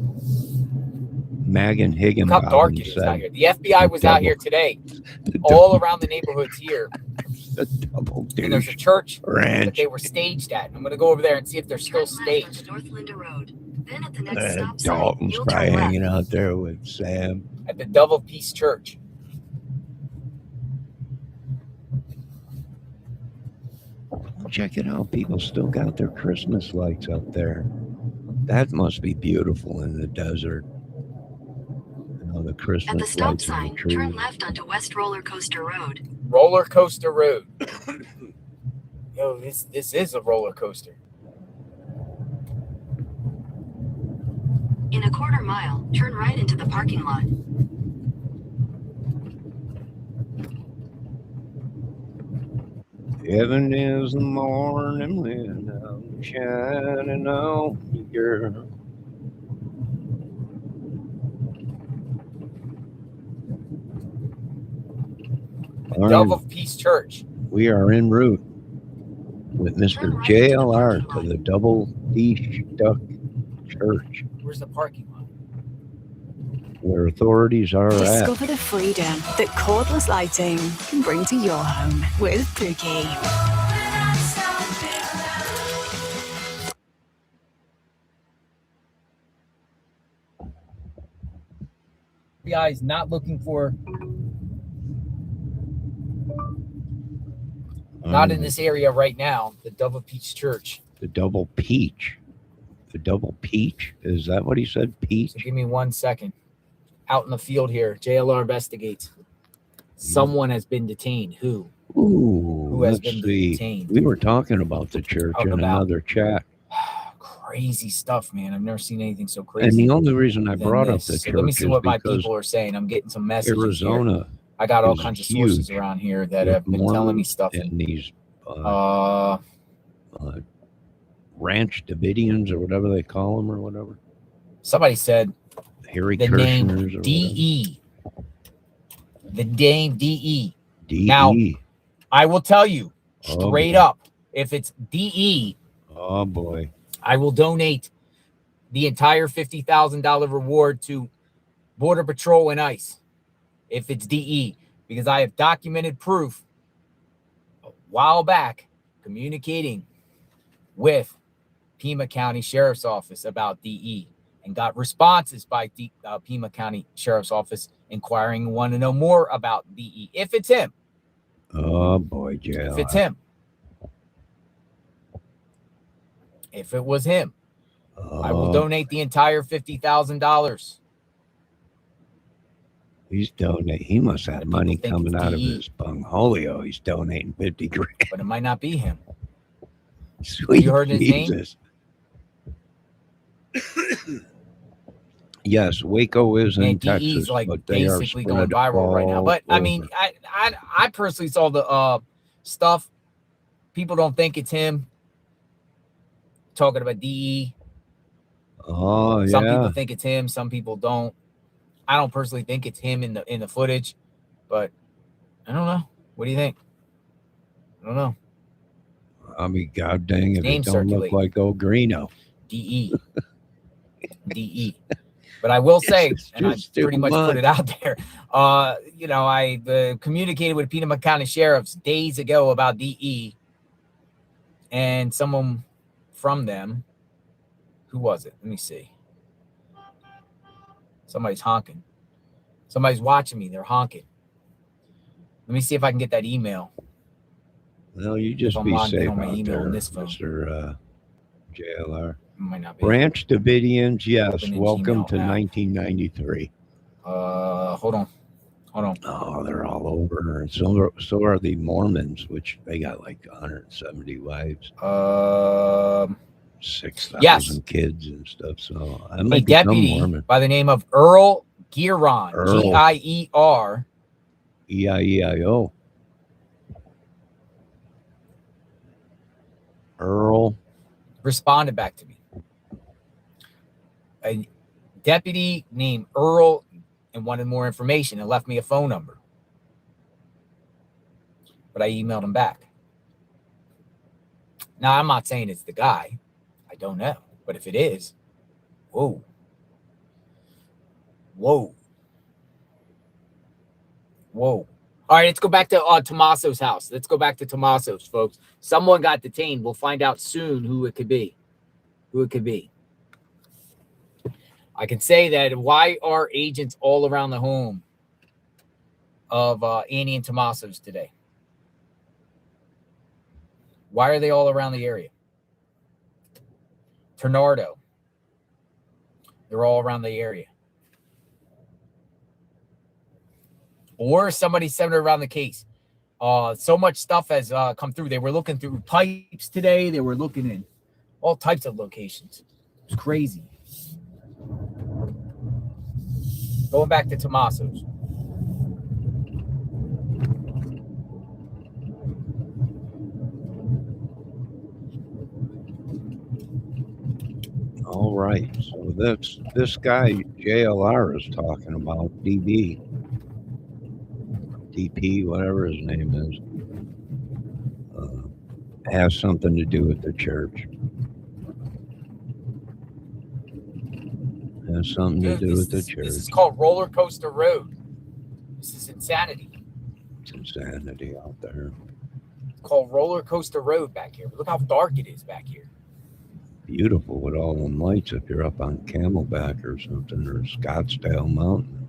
Megan Look how Higginbotham dark it is out said here. The FBI was out here today, all around the neighborhoods here. the Double And there's a Douche church that Ranch. they were staged at. I'm going to go over there and see if they're still Turn left staged. onto North Linda Road. Then at the next stop sign, Dalton's you'll probably turn hanging left. out there with Sam. At the Dove of Peace Church. Check it out. People still got their Christmas lights up there. That must be beautiful in the desert. You know, the At the Christmas stop lights on the sign, trees. turn left onto West Roller Coaster Road. Roller Coaster Road. Yo, this is a roller coaster. In a quarter mile, turn right into the parking lot. Heaven is the morning when I'm shining on you, girl. All Dove right, of Peace Church. we are en route with Mr. JLR to the Double D Duck Church, Where's the parking lot? where authorities are at. Discover the freedom that cordless lighting can bring to your home with Pookie. FBI is not looking for. Not in this area right now. The Dove of Peach Church. The Double Peach. The Double Peach? Is that what he said? Peach? So give me 1 second. Out in the field here. JLR investigates. Someone has been detained. Who? Ooh, Who has let's been see. detained? We were talking about the church Talking in about- another chat. Crazy stuff, man. I've never seen anything so And crazy. the only reason I than brought up this. the So church let me see is what my because people are saying. I'm getting some messages Arizona here. I got all is kinds of sources huge around here that with have been telling me Mormons stuff. and these ranch Davidians or whatever they call them or whatever. Somebody said Harry the Kirshner's name or whatever. DE. The name DE. DE. Now, I will tell you Oh, straight boy. up, if it's DE, Oh boy. I will donate the entire $50,000 reward to Border Patrol and ICE if it's DE, because I have documented proof a while back communicating with Pima County Sheriff's Office about DE. and got responses by the Pima County Sheriff's Office inquiring and want to know more about DE. If it's him. Oh boy, JLR. If it's him. If it was him, I will donate the entire $50,000. He's donating. He must have money coming out of his bungholio. He's donating 50 grand. But it might not be him. Sweet You heard his Jesus. Yes, Waco is in Texas, like but they are basically going spread viral right now. all But I over. mean, I personally saw the stuff. People don't think it's him. Talking about DE. Oh, Some yeah. people think it's him. Some people don't. I don't personally think it's him in the footage, but I don't know. What do you think? I don't know. I mean, god dang, if it Name don't look circulating. like old Greeno. DE. DE. But I will say, and I just too pretty much put much. it out there, you know, I communicated with Pima County Sheriffs days ago about DE, and someone from them, who was it? Let me see. Somebody's honking. Somebody's watching me. They're honking. Let me see if I can get that email. Well, you just If I'm be logged in safe on my out email on there, this phone. Mr. JLR. Might not be. Branch Davidians, yes. Open in Welcome Gmail to app. 1993. Hold on. Oh, they're all over. And so are the Mormons, which they got like 170 wives. 6,000 Yes. kids and stuff. So I A might become deputy Mormon. by the name of Earl Giron, Earl. G-I-E-R. E-I-E-I-O. Earl. Responded back to me. A deputy named Earl and wanted more information and left me a phone number. But I emailed him back. Now, I'm not saying it's the guy. I don't know. But if it is, whoa. All right, let's go back to Tommaso's house. Let's go back to Tommaso's, folks. Someone got detained. We'll find out soon who it could be. I can say that why are agents all around the home of Annie and Tommaso's today? Why are they all around the area? Tornado. They're all around the area. Or somebody centered around the case. So much stuff has come through. They were looking through pipes today. They were looking in all types of locations. It's crazy. Going back to Tommaso's. All right. So this guy JLR is talking about DP, whatever his name is, has something to do with the church. Has something to do with the church. This is called Roller Coaster Road. This is insanity. It's insanity out there. It's called Roller Coaster Road back here. Look how dark it is back here. Beautiful with all them lights if you're up on Camelback or something, or Scottsdale Mountain.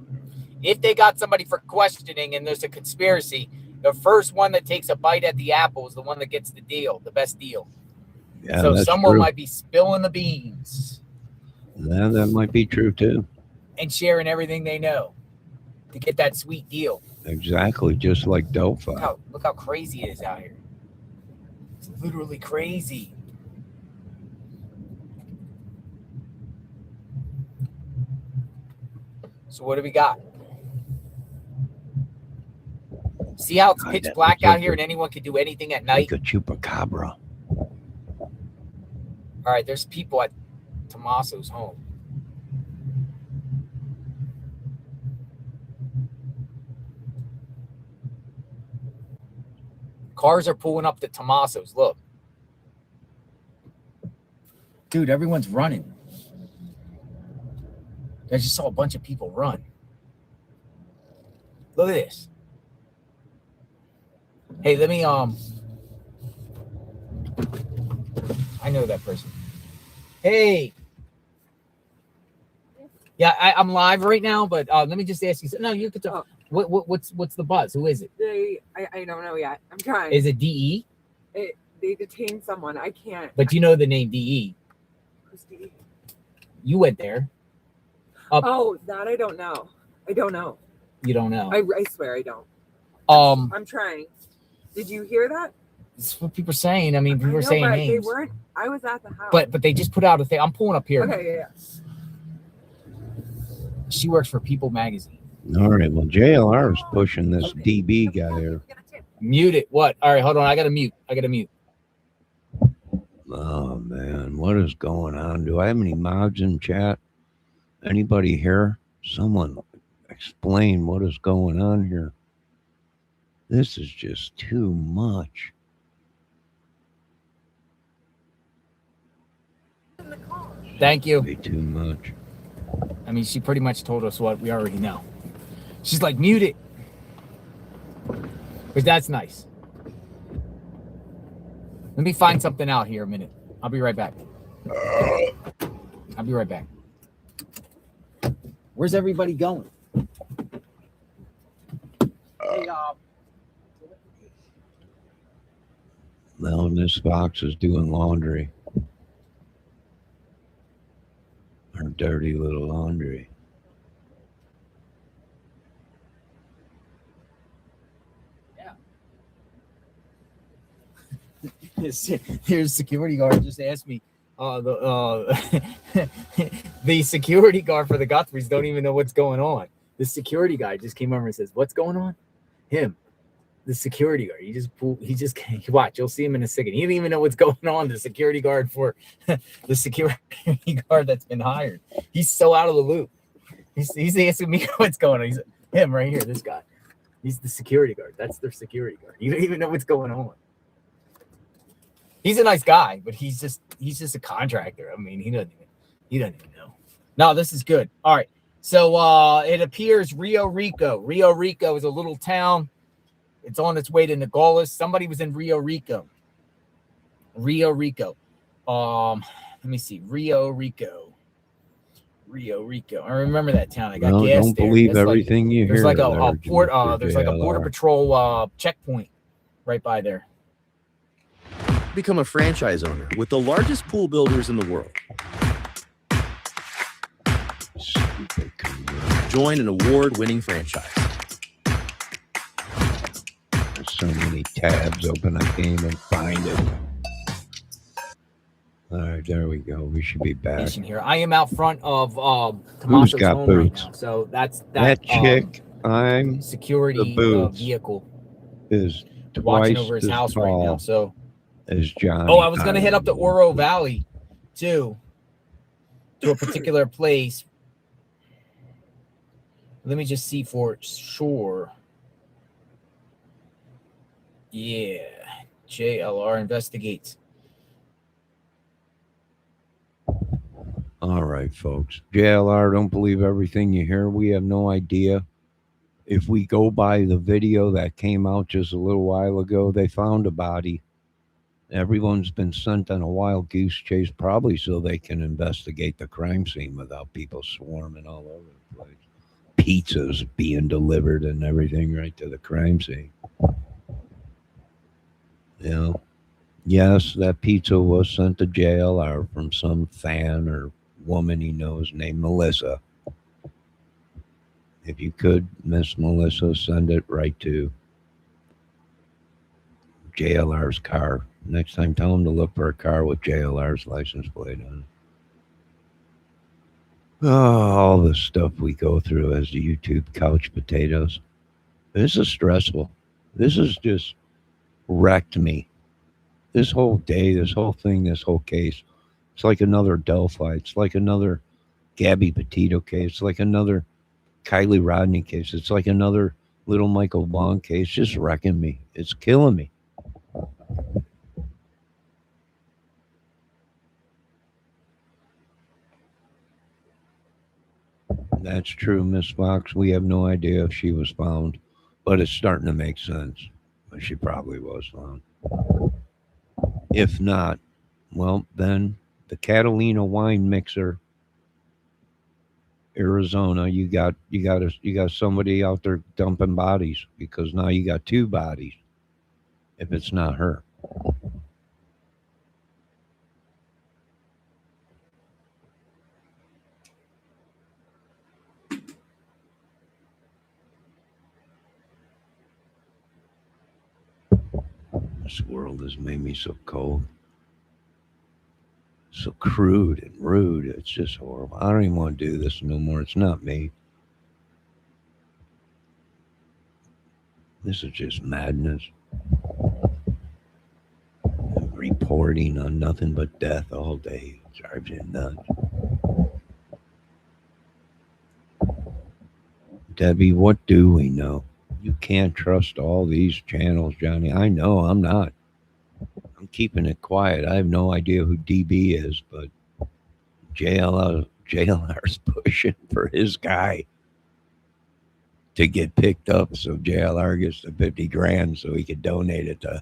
If they got somebody for questioning and there's a conspiracy, the first one that takes a bite at the apple is the one that gets the deal, the best deal. Yeah, so that's someone true. might be spilling the beans Yeah, that might be true too. and sharing everything they know to get that sweet deal. Exactly, just like Delphi. Look how crazy it is out here. It's literally crazy. So what do we got? See how it's God, pitch that black looks out like here a- and anyone can do anything at night? Like a chupacabra. All right, there's people at Tommaso's home. Cars are pulling up to Tommaso's. Look. Dude, everyone's running. I just saw a bunch of people run. Look at this. Hey, let me I know that person. Hey. Yeah, I'm live right now, but let me just ask you. No, you could talk. What's the buzz? Who is it? I don't know yet. I'm trying. Is it DE? They detained someone. I can't. But you know the name DE. Who's DE? You went there. Oh, that I don't know. I don't know. You don't know. I swear I don't. I'm trying. Did you hear that? It's what people are saying. I mean, people are saying but names. They weren't. I was at the house. But they just put out a thing. I'm pulling up here. Okay, yeah. She works for People Magazine. All right. Well, JLR is pushing this DB guy here. Mute it. What? All right, hold on. I got to mute. Oh, man. What is going on? Do I have any mods in chat? Anybody here? Someone explain what is going on here. This is just too much. Thank you. Way too much. I mean, she pretty much told us what we already know. She's like, mute it. But that's nice. Let me find something out here a minute. I'll be right back. Where's everybody going? Well, Miss Fox is doing laundry. Her dirty little laundry. Here's security guard just asked me. The security guard for the Guthries don't even know what's going on. The security guy just came over and says, "What's going on?" Him, the security guard. He just watch. You'll see him in a second. He didn't even know what's going on. The security guard for the security guard that's been hired. He's so out of the loop. He's asking me what's going on. He's him right here. This guy. He's the security guard. That's their security guard. You don't even know what's going on. He's a nice guy, but he's just a contractor. I mean, he doesn't even know. No, this is good. All right. So it appears Rio Rico. Rio Rico is a little town. It's on its way to Nogales. Somebody was in Rio Rico. Let me see. Rio Rico. I remember that town. I got gas don't there. believe That's everything you hear. There's like a there, port. Mr. There's like a border JLR. patrol checkpoint right by there. Become a franchise owner with the largest pool builders in the world. Join an award-winning franchise. There's so many tabs open, I can't even find it. All right, there we go. We should be back. Here, I am out front of Who's Tomaso's got home boots? right now. So that's That chick, I'm security the boots vehicle is watching twice over his as house right now. tall So as John. I was gonna head up to Oro Valley too, to a particular place. Let me just see for sure. Yeah, JLR investigates. All right, folks. JLR, don't believe everything you hear. We have no idea. If we go by the video that came out just a little while ago, they found a body. Everyone's been sent on a wild goose chase, probably so they can investigate the crime scene without people swarming all over the place. Pizzas being delivered and everything right to the crime scene. You know, yes, that pizza was sent to JLR from some fan or woman he knows named Melissa. If you could, Miss Melissa, send it right to JLR's car. Next time, tell them to look for a car with JLR's license plate on it. Oh, all the stuff we go through as the YouTube couch potatoes. This is stressful. This has just wrecked me. This whole day, this whole thing, this whole case. It's like another Delphi. It's like another Gabby Petito case. It's like another Kylie Rodney case. It's like another little Michael Vaughn case. Just wrecking me. It's killing me. That's true, Miss Fox. We have no idea if she was found, but it's starting to make sense. She probably was found. If not, well, then the Catalina wine mixer Arizona, you got somebody out there dumping bodies because now you got two bodies if it's not her. This world has made me so cold, so crude and rude. It's just horrible. I don't even want to do this no more. It's not me. This is just madness. Reporting on nothing but death all day. It drives you nuts. Debbie, what do we know? You can't trust all these channels, Johnny. I know I'm not. I'm keeping it quiet. I have no idea who DB is, but JLR's pushing for his guy to get picked up so JLR gets the 50 grand so he could donate it to.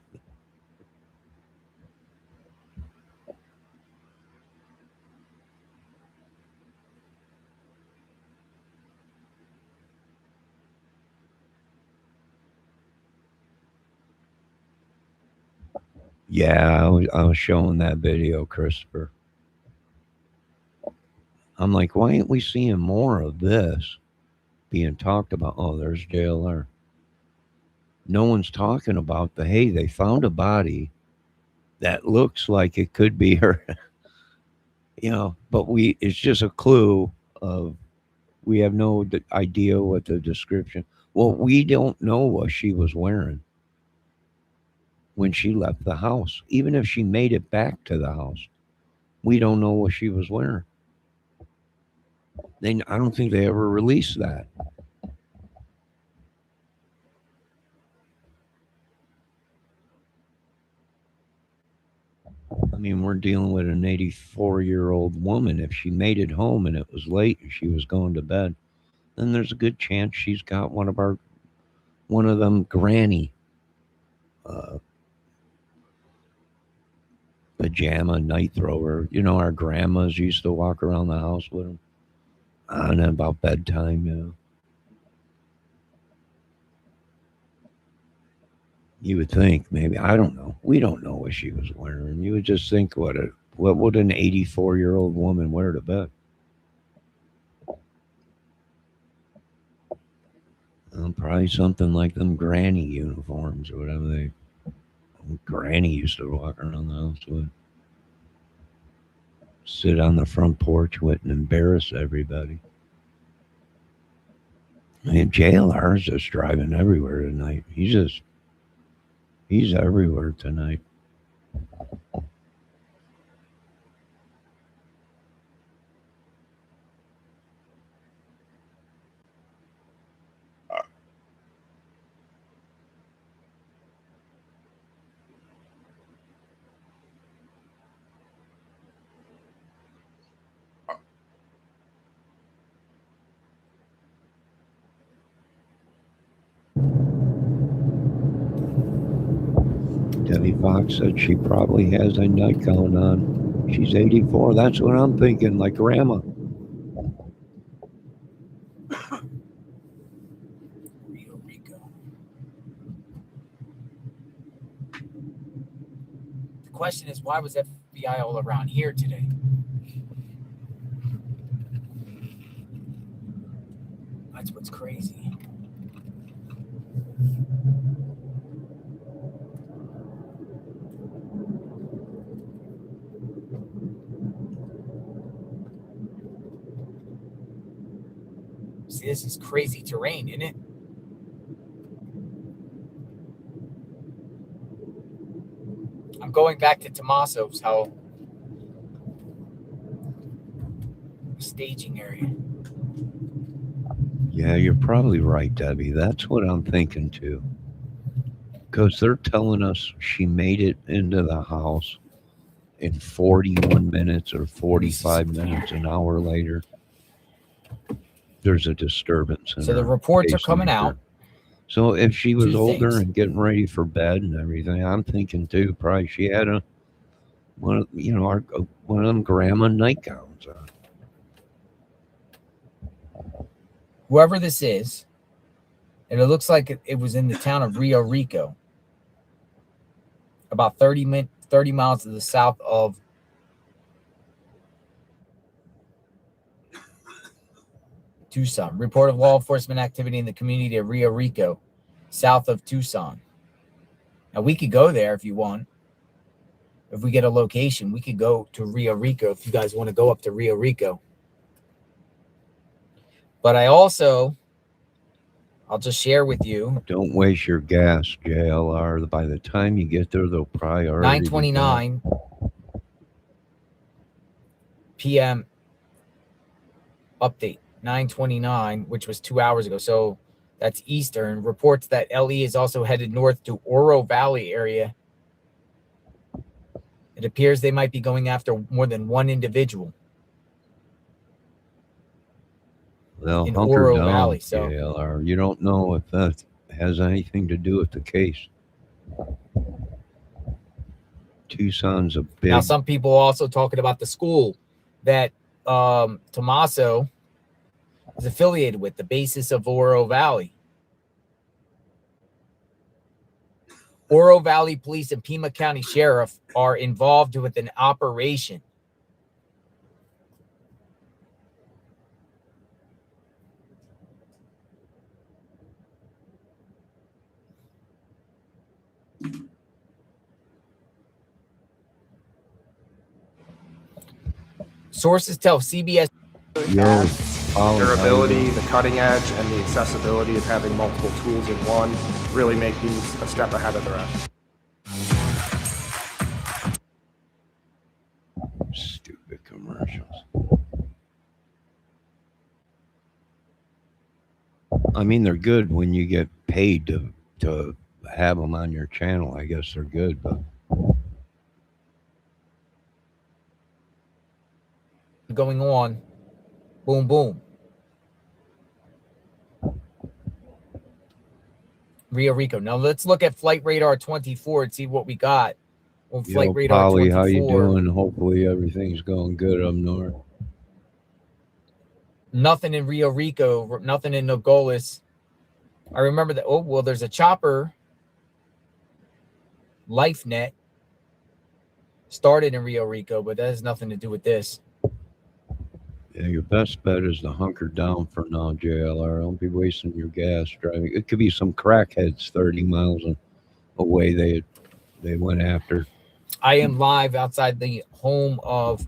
Yeah, I was showing that video, Christopher. I'm like, why ain't we seeing more of this being talked about? Oh, there's JLR. No one's talking about hey, they found a body that looks like it could be her. But it's just a clue of, we have no idea what the description. Well, we don't know what she was wearing when she left the house. Even if she made it back to the house, we don't know what she was wearing. I don't think they ever released that. I mean, we're dealing with an 84-year-old woman. If she made it home and it was late and she was going to bed, then there's a good chance she's got one of them granny pajama night thrower. Our grandmas used to walk around the house with them on about bedtime. You would think maybe, I don't know. We don't know what she was wearing. You would just think, what would an 84-year-old woman wear to bed? Probably something like them granny uniforms or whatever Granny used to walk around the house with. Sit on the front porch with and embarrass everybody. I mean, JLR's just driving everywhere tonight. He's everywhere tonight. Debbie Fox said she probably has a nightgown on. She's 84. That's what I'm thinking, like grandma. The question is, why was FBI all around here today? That's what's crazy. See, this is crazy terrain, isn't it? I'm going back to Tommaso's house. Staging area. Yeah, you're probably right, Debbie. That's what I'm thinking too. Because they're telling us she made it into the house in 41 minutes or 45 minutes, an hour later. There's a disturbance. So the reports are coming out. So if she was Two older things. and getting ready for bed and everything, I'm thinking too, probably she had one of them grandma nightgowns on. whoever this is, and it looks like it was in the town of Rio Rico, about 30 miles to the south of Tucson. Report of law enforcement activity in the community of Rio Rico, south of Tucson. Now, we could go there if you want. If we get a location, we could go to Rio Rico if you guys want to go up to Rio Rico. But I'll just share with you. Don't waste your gas, JLR. By the time you get there, they'll probably already be 9:29 p.m. update. 9:29, which was 2 hours ago. So that's Eastern. Reports that LE is also headed north to Oro Valley area. It appears they might be going after more than one individual. They'll in hunker Oro down, Valley. So JLR. You don't know if that has anything to do with the case. Tucson's a big. now some people also talking about the school that Tommaso is affiliated with, the basis of Oro Valley. Oro Valley Police and Pima County Sheriff are involved with an operation. Sources tell CBS. Durability, the cutting edge, and the accessibility of having multiple tools in one really make these a step ahead of the rest. Stupid commercials. I mean, they're good when you get paid to have them on your channel. I guess they're good, but going on. Boom, boom. Rio Rico. Now let's look at Flight Radar 24 and see what we got on Flight Radar Polly, 24. how you doing? Hopefully everything's going good up north. Nothing in Rio Rico, nothing in Nogales. I remember that. Oh, well, there's a chopper. LifeNet started in Rio Rico, but that has nothing to do with this. Yeah, your best bet is to hunker down for now, JLR. Don't be wasting your gas driving. It could be some crackheads 30 miles away they went after. I am live outside the home of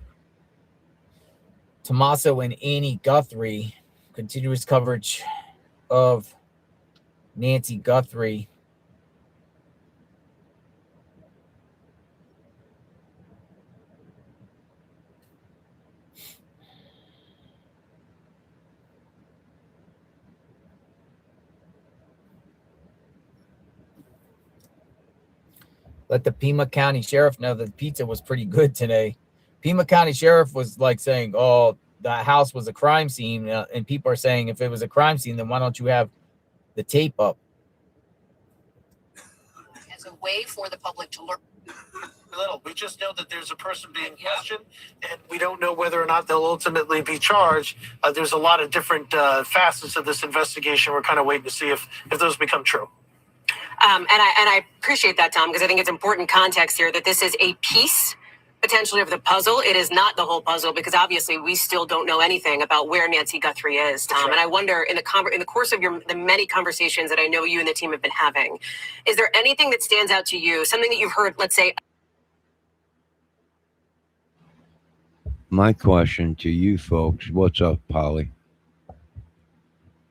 Tommaso and Annie Guthrie. Continuous coverage of Nancy Guthrie. Let the Pima County Sheriff know that the pizza was pretty good today. Pima County Sheriff was like saying, oh, the house was a crime scene. And people are saying, if it was a crime scene, then why don't you have the tape up? As a way for the public to learn. Little. We just know that there's a person being questioned, and we don't know whether or not they'll ultimately be charged. There's a lot of different facets of this investigation. We're kind of waiting to see if those become true. And I appreciate that, Tom, because I think it's important context here that this is a piece potentially of the puzzle. It is not the whole puzzle because obviously we still don't know anything about where Nancy Guthrie is, Tom. Right. And I wonder in the course of the many conversations that I know you and the team have been having, is there anything that stands out to you, something that you've heard, let's say? My question to you folks, what's up, Polly?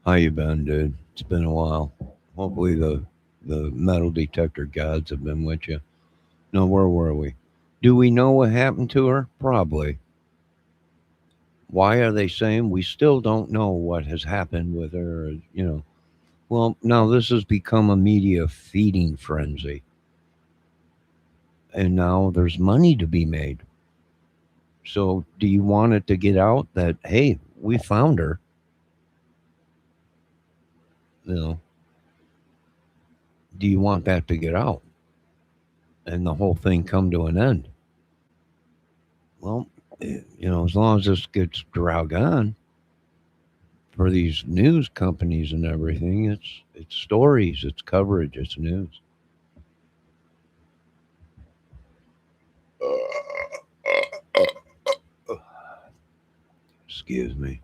How you been, dude? It's been a while. Hopefully the metal detector gods have been with you. No, where were we? Do we know what happened to her? Probably. Why are they saying we still don't know what has happened with her? You know, well, now this has become a media feeding frenzy. And now there's money to be made. So do you want it to get out that, hey, we found her? You know, do you want that to get out and the whole thing come to an end? Well, you know, as long as this gets dragged on for these news companies and everything. It's stories, it's coverage, it's news. Excuse me.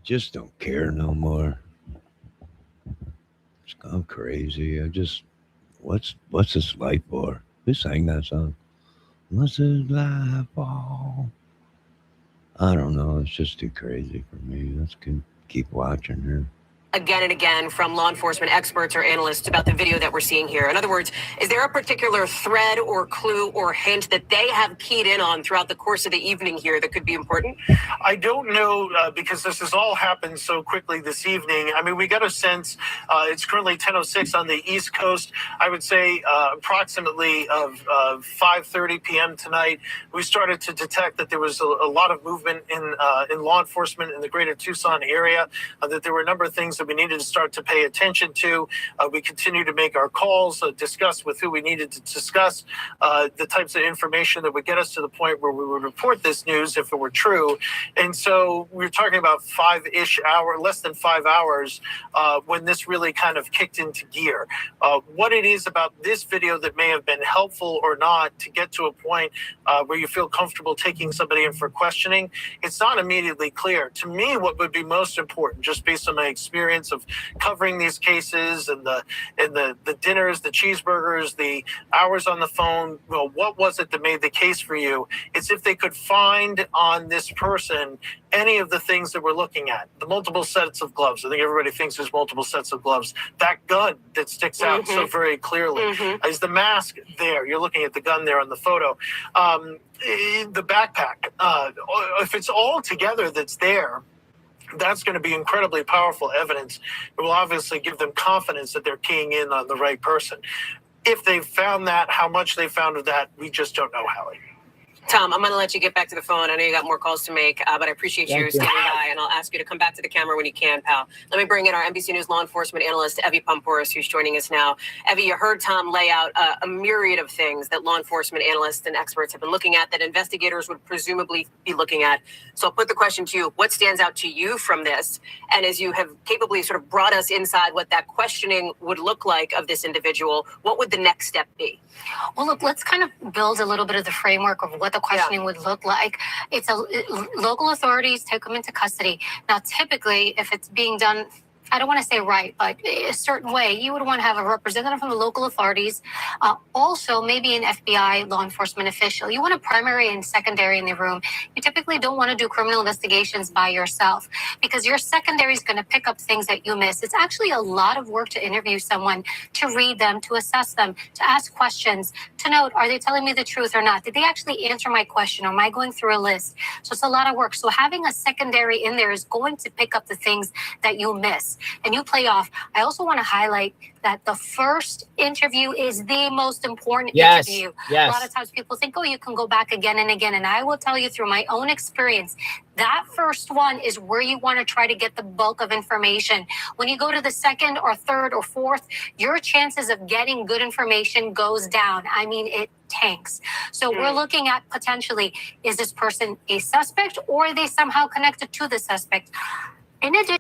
Just don't care no more. It's gone crazy. What's this life for? Who sang that song? What's this life for? I don't know. It's just too crazy for me. Let's keep watching her. Again and again from law enforcement experts or analysts about the video that we're seeing here. In other words, is there a particular thread or clue or hint that they have keyed in on throughout the course of the evening here that could be important? I don't know because this has all happened so quickly this evening. I mean, we got a sense it's currently 10:06 on the East Coast. I would say approximately of 5:30 p.m. tonight, we started to detect that there was a lot of movement in law enforcement in the greater Tucson area, that there were a number of things that we needed to start to pay attention to. We continue to make our calls, discuss with who we needed to discuss the types of information that would get us to the point where we would report this news if it were true. And so we're talking about less than 5 hours when this really kind of kicked into gear. What it is about this video that may have been helpful or not to get to a point where you feel comfortable taking somebody in for questioning, it's not immediately clear. To me, what would be most important, just based on my experience of covering these cases and the dinners, the cheeseburgers, the hours on the phone, well, what was it that made the case for you? It's if they could find on this person any of the things that we're looking at. The multiple sets of gloves. I think everybody thinks there's multiple sets of gloves. That gun that sticks out so very clearly. Is the mask there? You're looking at the gun there on the photo. The backpack. If it's all together that's there, that's going to be incredibly powerful evidence. It will obviously give them confidence that they're keying in on the right person. If they've found that, how much they found of that, we just don't know, Hallie. Tom, I'm going to let you get back to the phone. I know you got more calls to make, but I appreciate you standing by, and I'll ask you to come back to the camera when you can, pal. Let me bring in our NBC News law enforcement analyst, Evie Pompouras, who's joining us now. Evie, you heard Tom lay out a myriad of things that law enforcement analysts and experts have been looking at that investigators would presumably be looking at. So I'll put the question to you. What stands out to you from this? And as you have capably sort of brought us inside what that questioning would look like of this individual, what would the next step be? Well, look, let's kind of build a little bit of the framework of what the questioning would look like. Local authorities take them into custody. Now, typically, if it's being done, I don't want to say right, but a certain way, you would want to have a representative from the local authorities, also maybe an FBI law enforcement official. You want a primary and secondary in the room. You typically don't want to do criminal investigations by yourself because your secondary is going to pick up things that you miss. It's actually a lot of work to interview someone, to read them, to assess them, to ask questions, to note, are they telling me the truth or not? Did they actually answer my question? Or am I going through a list? So it's a lot of work. So having a secondary in there is going to pick up the things that you miss. And you play off. I also want to highlight that the first interview is the most important interview. A lot of times people think, oh, you can go back again and again. And I will tell you through my own experience, that first one is where you want to try to get the bulk of information. When you go to the second or third or fourth, your chances of getting good information goes down. I mean, it tanks. So we're looking at potentially, is this person a suspect or are they somehow connected to the suspect? In addition,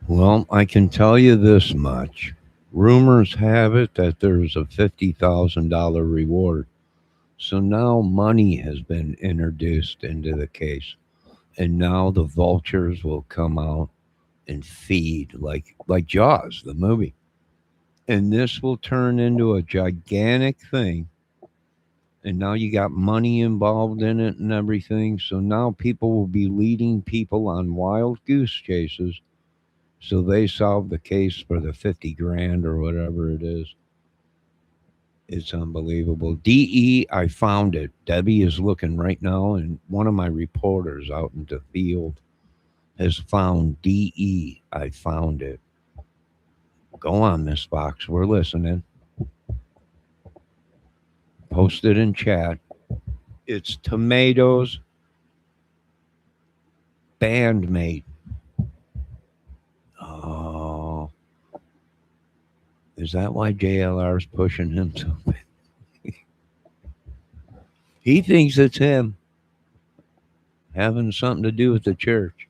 Well, I can tell you this much. Rumors have it that there's a $50,000 reward. So now money has been introduced into the case. And now the vultures will come out and feed like Jaws, the movie. And this will turn into a gigantic thing. And now you got money involved in it and everything. So now people will be leading people on wild goose chases. So they solved the case for the 50 grand or whatever it is. It's unbelievable. DE, I found it. Debbie is looking right now, and one of my reporters out in the field has found DE. I found it. Go on, Miss Fox. We're listening. Post it in chat. It's Tomatoes bandmate. Oh, is that why JLR is pushing him so bad? He thinks it's him. having something to do with the church.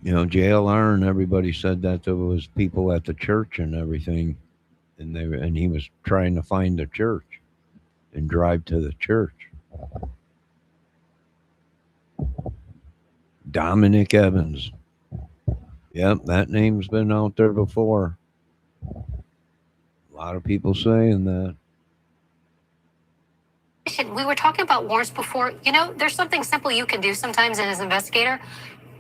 You know, JLR and everybody said that there was people at the church and everything, and he was trying to find the church and drive to the church. Dominic Evans. Yep, that name's been out there before. A lot of people saying that. We were talking about warrants before. You know, there's something simple you can do sometimes as an investigator.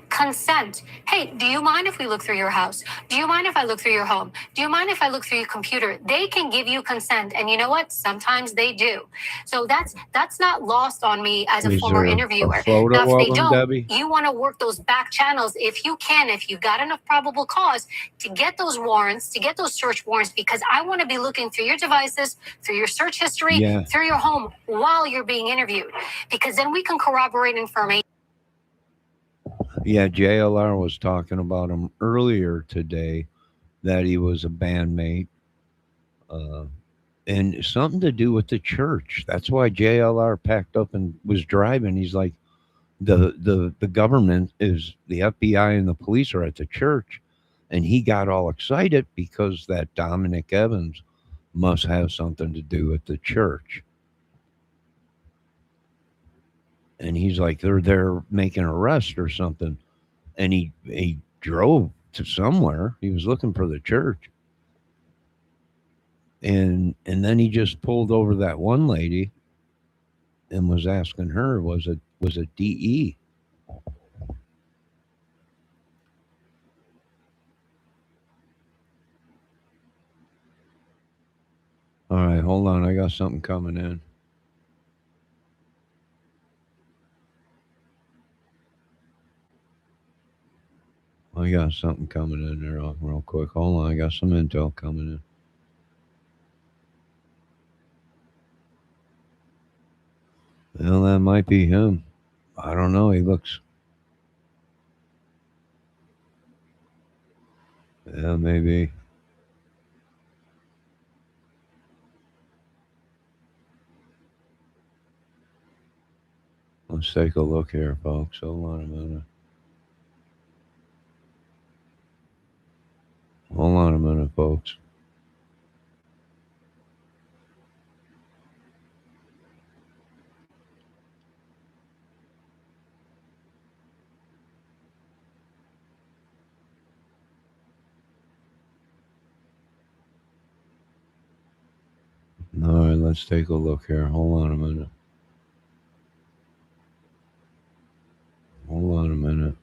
Consent. Hey, do you mind if we look through your house? Do you mind if I look through your home? Do you mind if I look through your computer? They can give you consent, and you know what? Sometimes they do. So that's not lost on me as a Is former there interviewer. a photo Now, if they of him, don't, Debbie? you want to work those back channels if you can, if you've got enough probable cause to get those warrants, to get those search warrants, because I want to be looking through your devices, through your search history, Yeah. through your home while you're being interviewed, because then we can corroborate information. Yeah, JLR was talking about him earlier today, that he was a bandmate, and something to do with the church. That's why JLR packed up and was driving. He's like, the government is the FBI and the police are at the church, and he got all excited because that Dominic Evans must have something to do with the church. And he's like, they're making an arrest or something. And he drove to somewhere. He was looking for the church. And then he just pulled over that one lady and was asking her, was it DE? All right, hold on. I got something coming in. I got something coming in there real quick. Hold on. I got some intel coming in. Well, that might be him. I don't know. He looks. Yeah, maybe. Let's take a look here, folks. Hold on a minute. Hold on a minute, folks. All right, let's take a look here. Hold on a minute. Hold on a minute.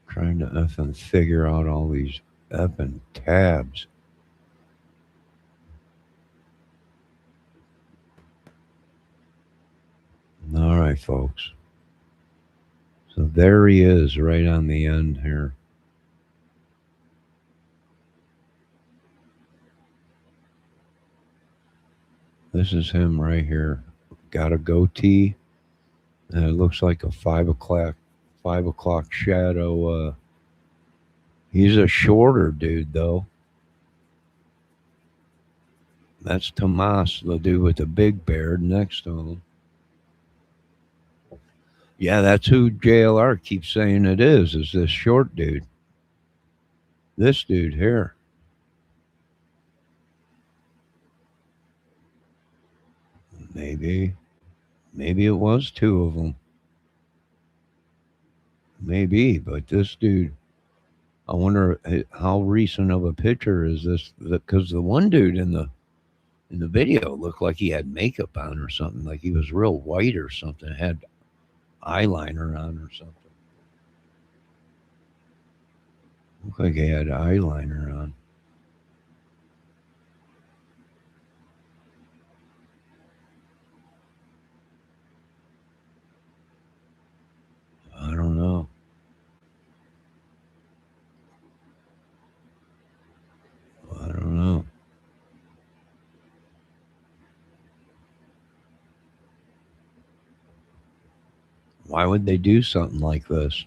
Trying to effing figure out all these effing tabs. All right, folks. So there he is right on the end here. This is him right here. Got a goatee. And it looks like a 5 o'clock shadow. He's a shorter dude, though. That's Tomas, the dude with the big beard next to him. Yeah, that's who JLR keeps saying it is this short dude. This dude here. Maybe it was two of them. Maybe, but this dude, I wonder how recent of a picture is this? Because the one dude in the video looked like he had makeup on or something, like he was real white or something, had eyeliner on or something. Looked like he had eyeliner on. I don't know. I don't know. Why would they do something like this?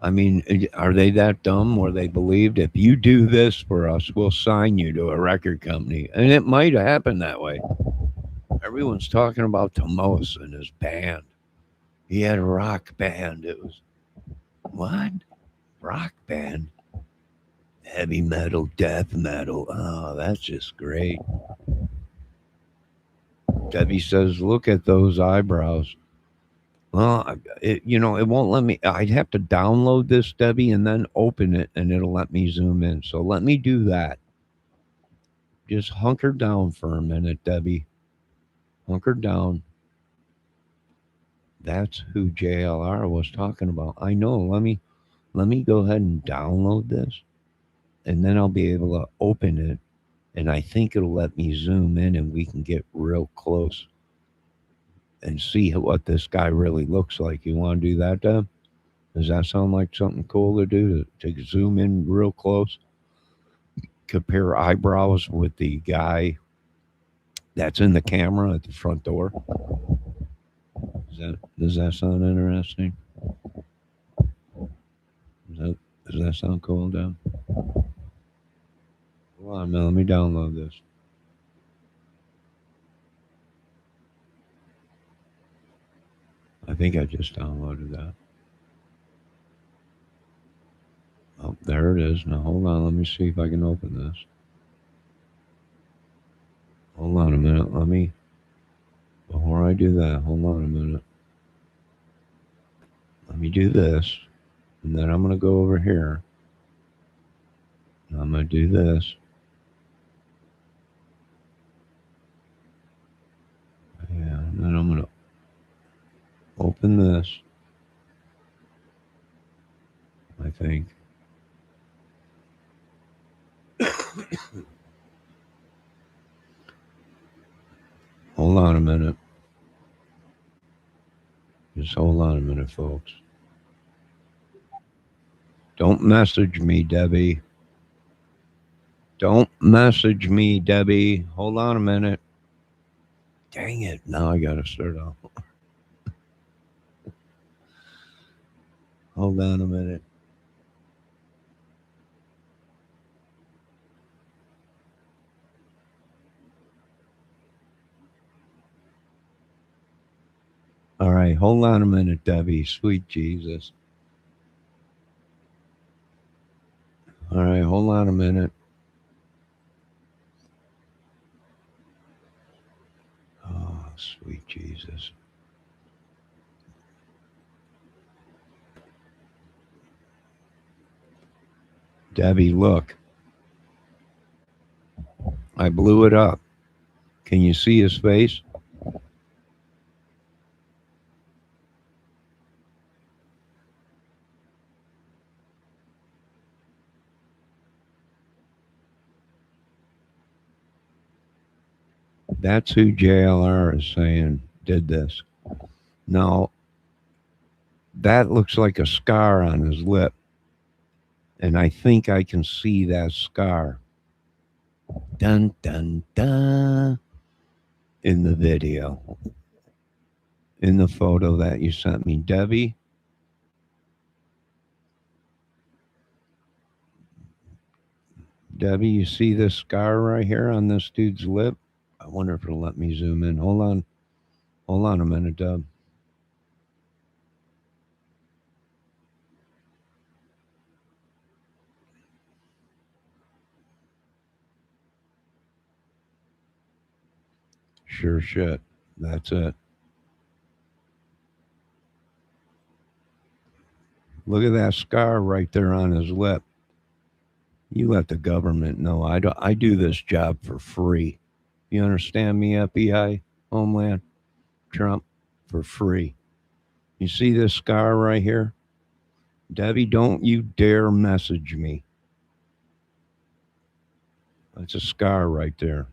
I mean, are they that dumb where they believed if you do this for us, we'll sign you to a record company? And it might have happened that way. Everyone's talking about Tomos and his band. He had a rock band. It was what? Rock band? Heavy metal, death metal. Oh, that's just great. Debbie says, look at those eyebrows. Well, it won't let me. I'd have to download this, Debbie, and then open it, and it'll let me zoom in. So let me do that. Just hunker down for a minute, Debbie. Hunker down. That's who JLR was talking about. I know. Let me go ahead and download this, and then I'll be able to open it, and I think it'll let me zoom in, and we can get real close and see what this guy really looks like. You want to do that, Deb? Does that sound like something cool to do, to zoom in real close? Compare eyebrows with the guy that's in the camera at the front door. Does that sound interesting? Does that sound cool, Deb? Hold on, man. Let me download this. I think I just downloaded that. Oh, there it is. Now, hold on. Let me see if I can open this. Hold on a minute. Before I do that, hold on a minute. Let me do this. And then I'm going to go over here. And I'm going to do this. Yeah, and then I'm going to open this. I think. Hold on a minute. Just hold on a minute, folks. Don't message me, Debbie. Don't message me, Debbie. Hold on a minute. Dang it. Now I got to start off. Hold on a minute. All right. Hold on a minute, Debbie. Sweet Jesus. All right. Hold on a minute. Oh, sweet Jesus. Debbie, look. I blew it up. Can you see his face? That's who JLR is saying did this. Now, that looks like a scar on his lip. And I think I can see that scar. Dun, dun, dun. In the video. In the photo that you sent me. Debbie? Debbie, you see this scar right here on this dude's lip? I wonder if it'll let me zoom in. Hold on. Hold on a minute, Deb. Sure shit. That's it. Look at that scar right there on his lip. You let the government know I do this job for free. You understand me, FBI, Homeland, Trump, for free. You see this scar right here? Debbie, don't you dare message me. That's a scar right there.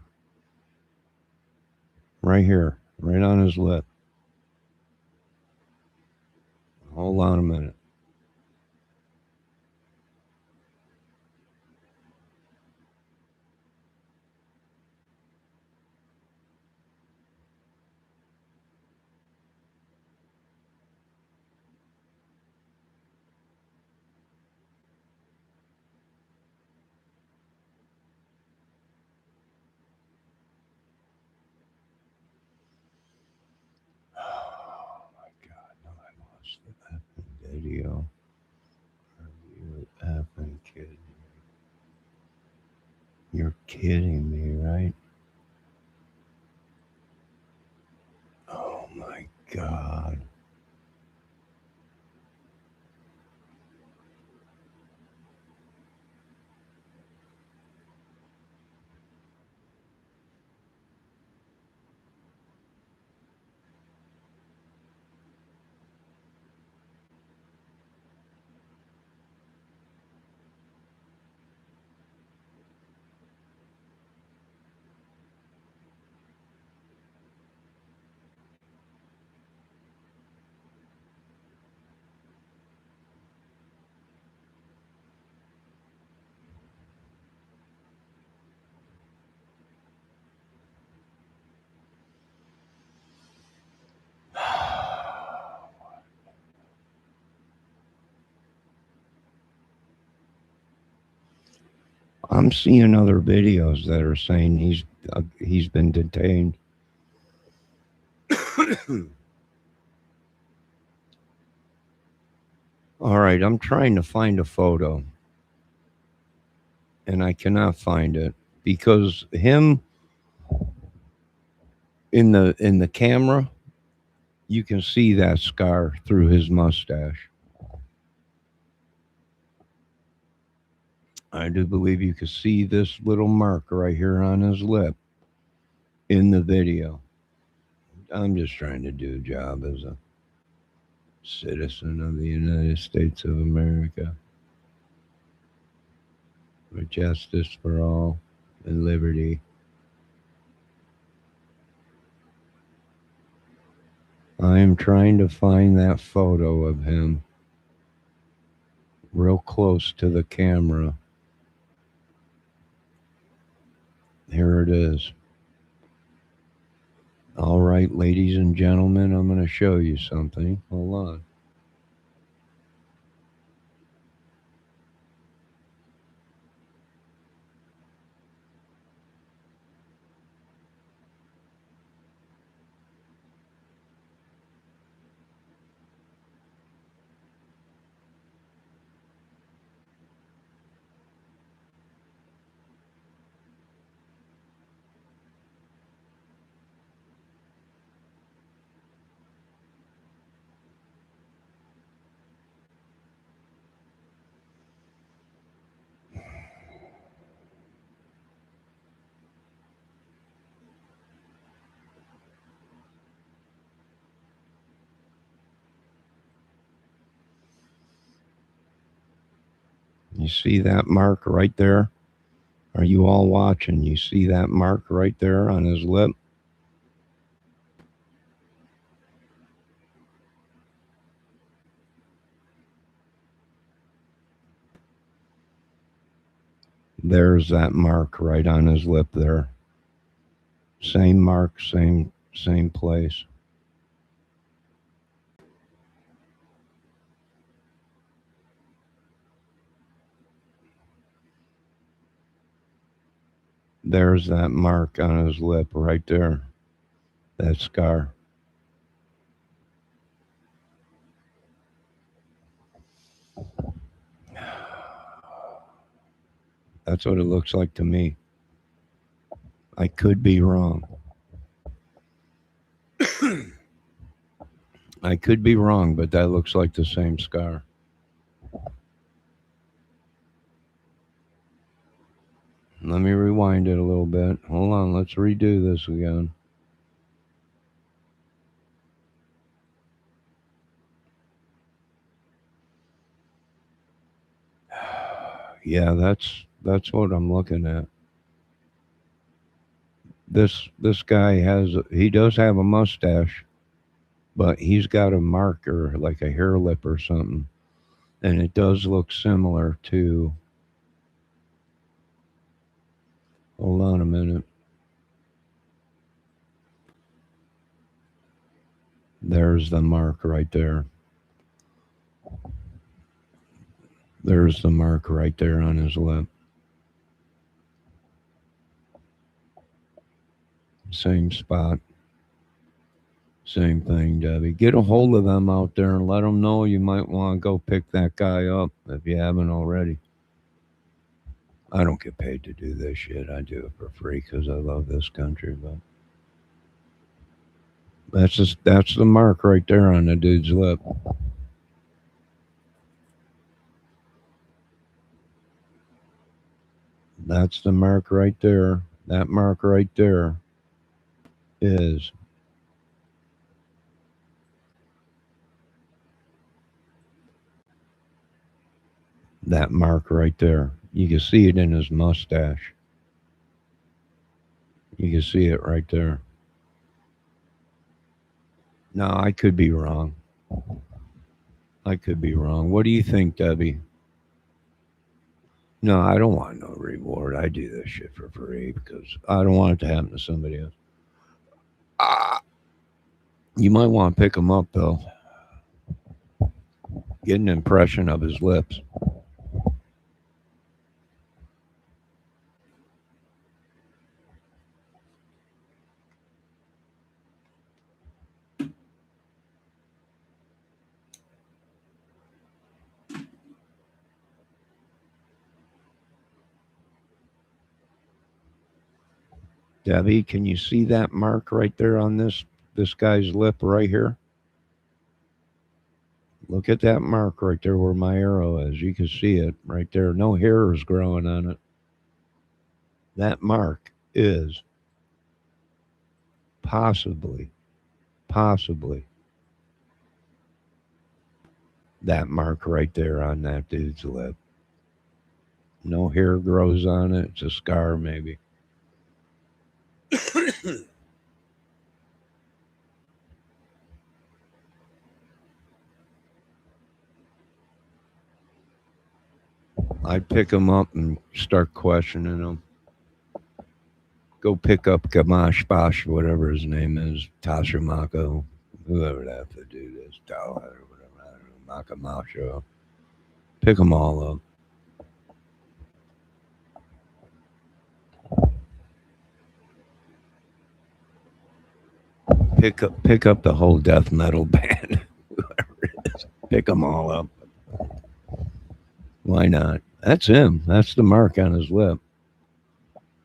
Right here, right on his lip. Hold on a minute. kidding me, right? Oh my God. I'm seeing other videos that are saying he's been detained. All right, I'm trying to find a photo, and I cannot find it because him in the camera, you can see that scar through his mustache. I do believe you can see this little mark right here on his lip in the video. I'm just trying to do a job as a citizen of the United States of America. With justice for all and liberty. I am trying to find that photo of him real close to the camera. Here it is. All right, ladies and gentlemen, I'm going to show you something. Hold on. You see that mark right there? Are you all watching? You see that mark right there on his lip? There's that mark right on his lip there. Same mark, same place. There's that mark on his lip right there. That scar. That's what it looks like to me. I could be wrong. I could be wrong, but that looks like the same scar. Let me rewind it a little bit. Hold on, let's redo this again. Yeah, that's what I'm looking at. This guy he does have a mustache, but he's got a marker like a hair lip or something. And it does look similar to, hold on a minute. There's the mark right there. There's the mark right there on his lip. Same spot. Same thing, Debbie. Get a hold of them out there and let them know you might want to go pick that guy up if you haven't already. I don't get paid to do this shit. I do it for free because I love this country. But that's the mark right there on the dude's lip. That's the mark right there. That mark right there is that mark right there. You can see it in his mustache. You can see it right there. No, I could be wrong. I could be wrong. What do you think, Debbie? No, I don't want no reward. I do this shit for free because I don't want it to happen to somebody else. You might want to pick him up, though. Get an impression of his lips. Debbie, can you see that mark right there on this guy's lip right here? Look at that mark right there where my arrow is. You can see it right there. No hair is growing on it. That mark is possibly that mark right there on that dude's lip. No hair grows on it. It's a scar, maybe. I'd pick him up and start questioning him. Go pick up Gamash Bosch, whatever his name is, Tashimako, whoever that the dude is, Dao, or whatever, I don't know, Makamasho. Pick them all up. Pick up the whole death metal band, whoever it is. Pick them all up. Why not? That's him. That's the mark on his lip.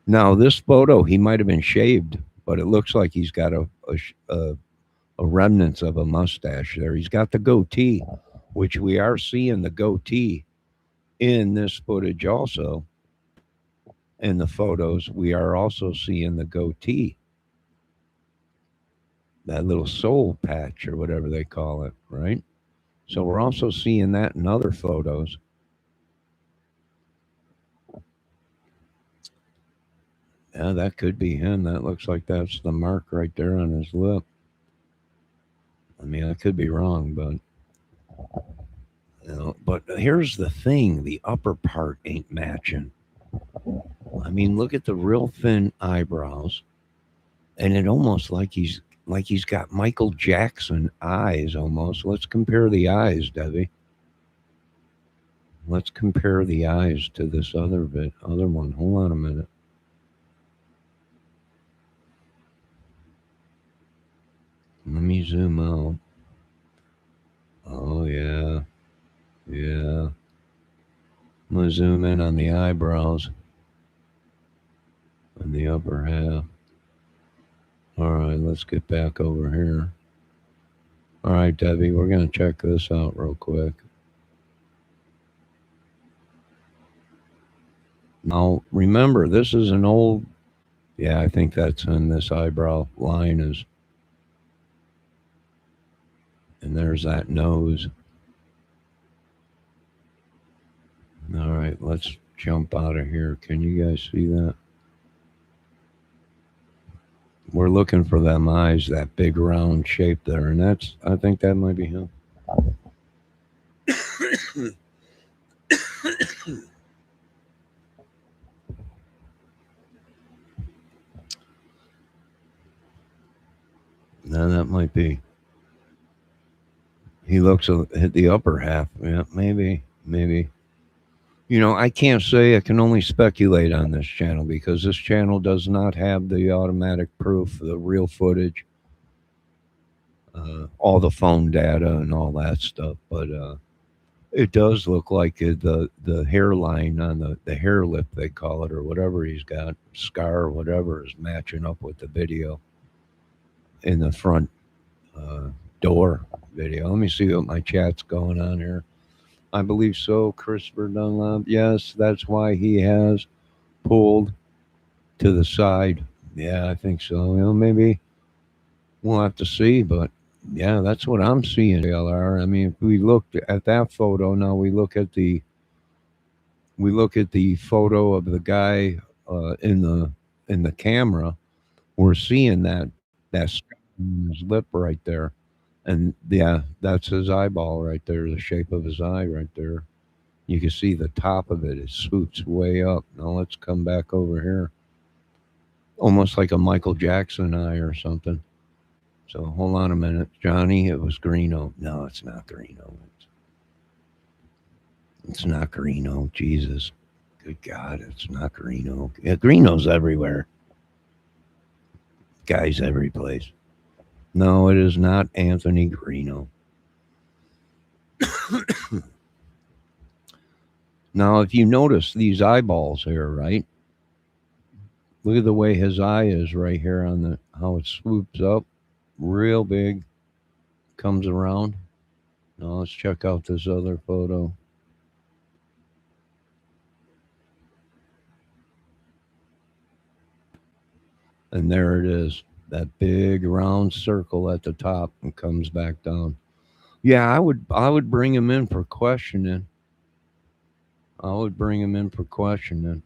Now, this photo, he might have been shaved, but it looks like he's got a remnants of a mustache there. He's got the goatee, which we are seeing the goatee in this footage also. In the photos, we are also seeing the goatee. That little soul patch or whatever they call it, right? So we're also seeing that in other photos. Yeah, that could be him. That looks like that's the mark right there on his lip. I mean, I could be wrong, but but here's the thing: the upper part ain't matching. I mean, look at the real thin eyebrows, and it almost like he's got Michael Jackson eyes almost. Let's compare the eyes, Debbie. Let's compare the eyes to this other one. Hold on a minute. Let me zoom out. Oh, yeah. Yeah. I'm going to zoom in on the eyebrows in the upper half. All right, let's get back over here. All right, Debbie, we're going to check this out real quick. Now, remember, this is an old... Yeah, I think that's in this eyebrow line is... And there's that nose. All right, let's jump out of here. Can you guys see that? We're looking for them eyes, that big round shape there. And I think that might be him. No, that might be. He looks at the upper half. Yeah, maybe. I can't say. I can only speculate on this channel because this channel does not have the automatic proof, the real footage, all the phone data and all that stuff. But It does look like the hairline on the hair lip, they call it, or whatever he's got, scar or whatever, is matching up with the video in the front uh, door video. Let me see what my chat's going on here. I believe so. Christopher Dunlap. Yes, that's why he has pulled to the side. Yeah, I think so. Maybe we'll have to see, but yeah, that's what I'm seeing, JLR. I mean, if we looked at that photo, now we look at the photo of the guy in the camera. We're seeing that scar on his lip right there, and yeah, that's his eyeball right there. The shape of his eye right there. You can see the top of it. It swoops way up. Now let's come back over here, almost like a Michael Jackson eye or something. So hold on a minute, Johnny. It was Greeno. No, it's not Greeno. It's not Greeno. Jesus. Good God, it's not Greeno. Yeah, Greeno's everywhere. Guy's every place. No, it is not Anthony Greeno. Now, if you notice these eyeballs here, right? Look at the way his eye is right here on how it swoops up. Real big. Comes around. Now let's check out this other photo. And there it is. That big round circle at the top and comes back down. Yeah, I would bring him in for questioning. I would bring him in for questioning.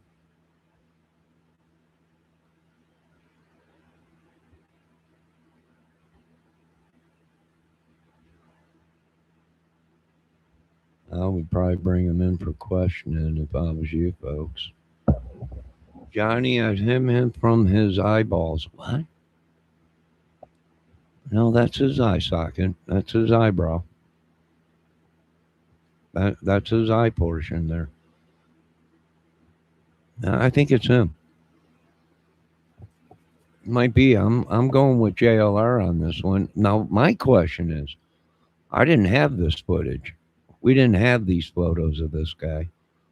I would probably bring him in for questioning if I was you folks. Johnny had him from his eyeballs. What? No, that's his eye socket. That's his eyebrow. That's his eye portion there. I think it's him. Might be. I'm going with JLR on this one. Now my question is, I didn't have this footage. We didn't have these photos of this guy.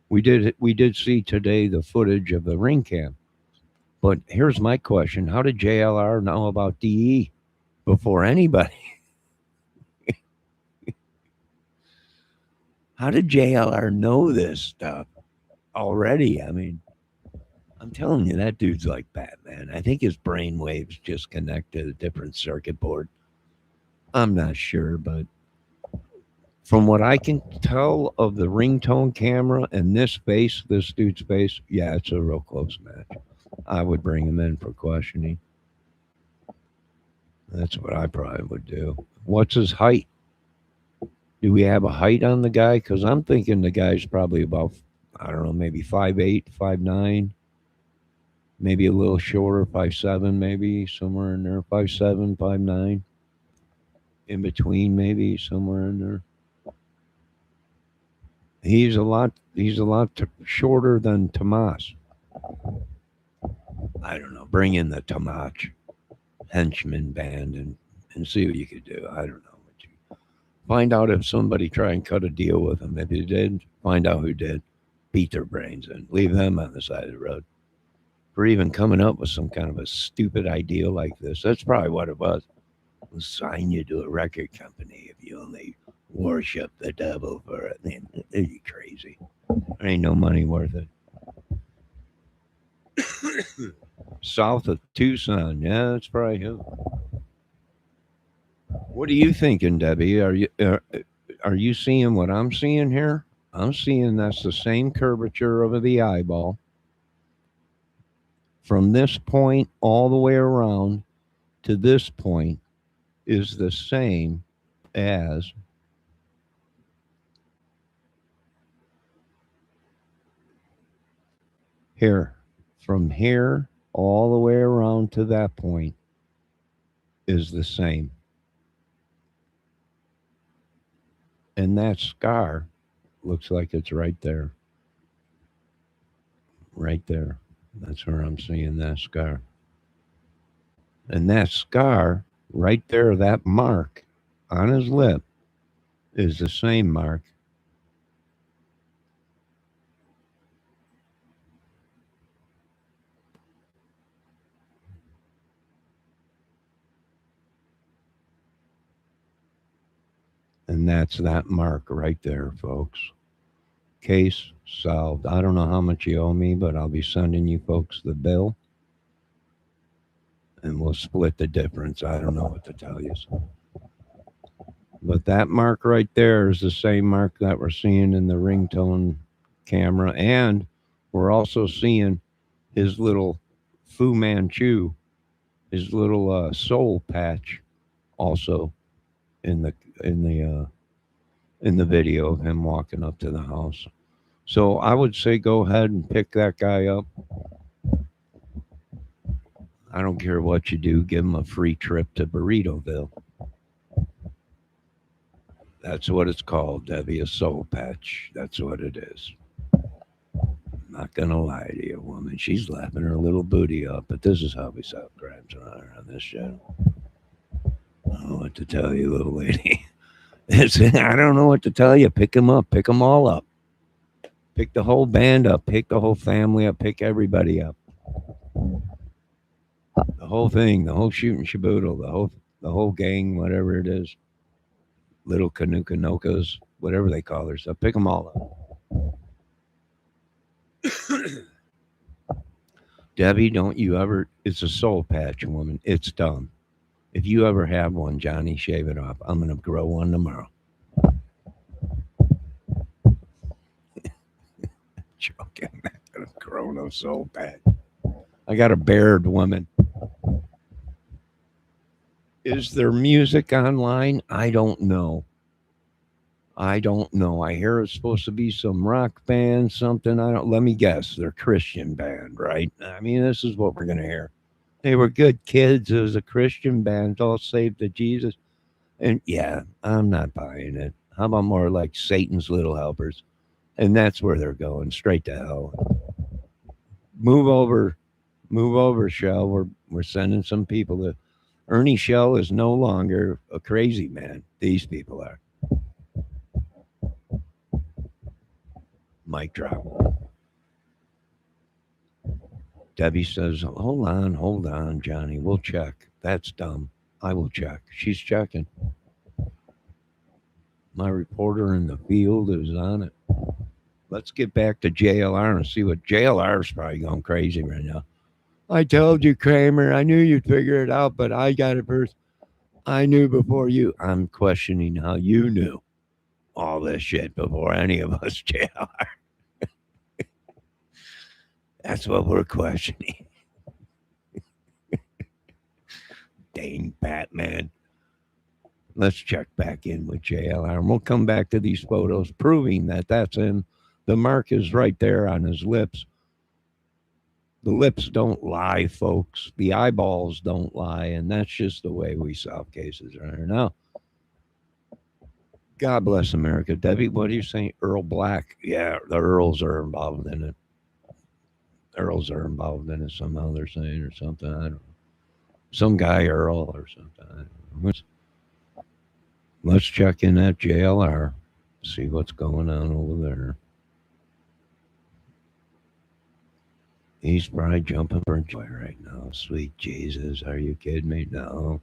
We did see today the footage of the ring cam. But here's my question. How did JLR know about DE before anybody? How did JLR know this stuff already? I mean, I'm telling you, that dude's like Batman. I think his brain waves just connect to a different circuit board. I'm not sure, but from what I can tell of the ringtone camera and this dude's face, yeah, it's a real close match. I would bring him in for questioning. That's what I probably would do. What's his height? Do we have a height on the guy? Because I'm thinking the guy's probably about, I don't know, maybe 5'8", 5'9", maybe a little shorter, 5'7", maybe somewhere in there, 5'7", 5'9", in between, maybe somewhere in there. He's a lot shorter than Tomas. I don't know. Bring in the Tomas henchman band and see what you could do. I don't know. Find out if somebody try and cut a deal with him. If you did, find out who did. Beat their brains in. Leave them on the side of the road. For even coming up with some kind of a stupid idea like this. That's probably what it was. We'll sign you to a record company if you only worship the devil for it. Man, are you crazy? There ain't no money worth it. South of Tucson. Yeah, that's probably who. What are you thinking, Debbie? Are you seeing what I'm seeing here? I'm seeing that's the same curvature over the eyeball. From this point all the way around to this point is the same as here. From here all the way around to that point is the same. And that scar looks like it's right there. Right there. That's where I'm seeing that scar. And that scar right there, that mark on his lip, is the same mark And that's that mark right there, folks. Case solved. I don't know how much you owe me, but I'll be sending you folks the bill. And we'll split the difference. I don't know what to tell you. But that mark right there is the same mark that we're seeing in the ringtone camera. And we're also seeing his little Fu Manchu, his little soul patch also in the video of him walking up to the house. So I would say go ahead and pick that guy up. I don't care what you do, give him a free trip to Burritoville. That's what it's called, Debbie, a soul patch. That's what it is. I'm not going to lie to you, woman. She's laughing her little booty up, but this is how we sell grabs on this channel. I don't know what to tell you, little lady. I don't know what to tell you. Pick them up. Pick them all up. Pick the whole band up. Pick the whole family up. Pick everybody up. The whole thing. The whole shooting shaboodle. The whole gang, whatever it is. Little Kanuka-nokas, whatever they call themselves. Pick them all up. Debbie, don't you ever... It's a soul patch, woman. It's dumb. If you ever have one, Johnny, shave it off. I'm going to grow one tomorrow. Joking. I'm not going to grow no soul patch. I got a bared woman. Is there music online? I don't know. I hear it's supposed to be some rock band, something. Let me guess. They're Christian band, right? I mean, this is what we're going to hear. They were good kids. It was a Christian band, all saved to Jesus. And yeah, I'm not buying it. How about more like Satan's Little Helpers? And that's where they're going, straight to hell. Move over, Shell. We're sending some people to... Ernie Shell is no longer a crazy man. These people are. Mic drop. Debbie says, hold on, Johnny. We'll check. That's dumb. I will check. She's checking. My reporter in the field is on it. Let's get back to JLR and see what JLR is probably going crazy right now. I told you, Kramer. I knew you'd figure it out, but I got it first. I knew before you. I'm questioning how you knew all this shit before any of us, JLR. That's what we're questioning. Dang Batman. Let's check back in with JLR. And we'll come back to these photos proving that that's him. The mark is right there on his lips. The lips don't lie, folks. The eyeballs don't lie. And that's just the way we solve cases right now. God bless America. Debbie, what are you saying? Earl Black. Yeah, the Earls are involved in it. Earls are involved in it somehow, they're saying, or something. I don't know. Some guy Earl or something. Let's check in at JLR. See what's going on over there. He's probably jumping for joy right now. Sweet Jesus. Are you kidding me? No.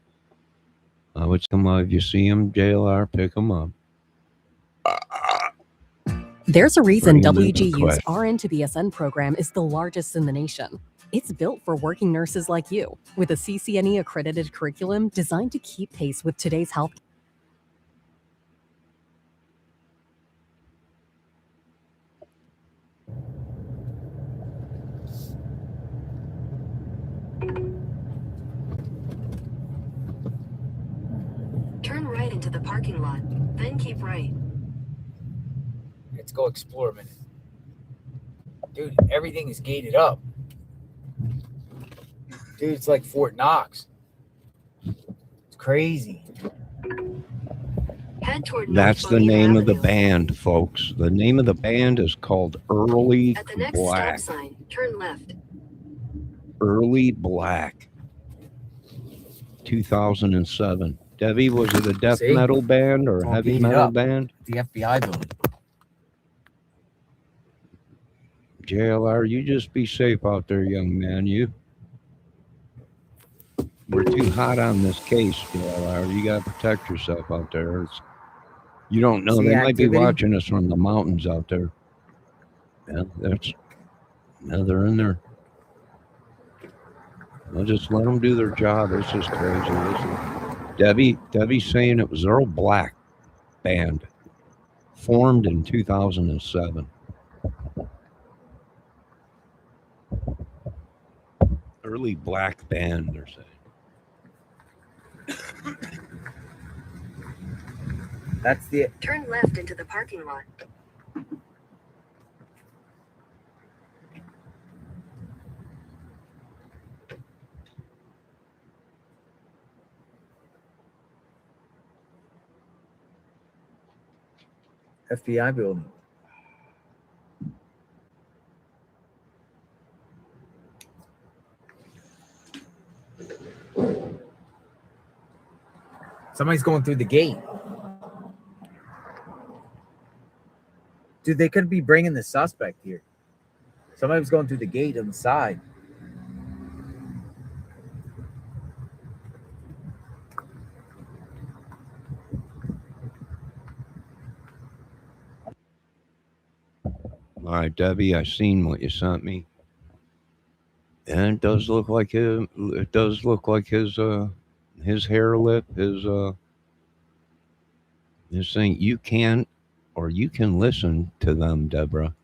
I would come out. If you see him, JLR, pick him up. There's a reason WGU's RN to BSN program is the largest in the nation. It's built for working nurses like you, with a CCNE accredited curriculum designed to keep pace with today's health. Turn right into the parking lot, then keep right. Let's go explore a minute. Dude, everything is gated up. Dude, it's like Fort Knox. It's crazy. Head toward That's the name of the band, folks. The name of the band is called Early At the next Black. stop sign, turn left. Early Black. 2007. Debbie, was it a death metal band or a heavy metal band? The FBI building. JLR, you just be safe out there, young man. We're too hot on this case, JLR. You got to protect yourself out there. You don't know. See They might be activity? watching us from the mountains out there. Yeah, they're in there. I'll just let them do their job. This is crazy. Debbie's saying it was Earl Black Band, formed in 2007. Early Black Band, they're saying. That's the Turn left into the parking lot. FBI building. Somebody's going through the gate. Dude, they could be bringing the suspect here. Somebody was going through the gate on the side. All right, Debbie, I seen what you sent me, and it does look like him. It does look like his hair lip, his thing. You can listen to them, Deborah.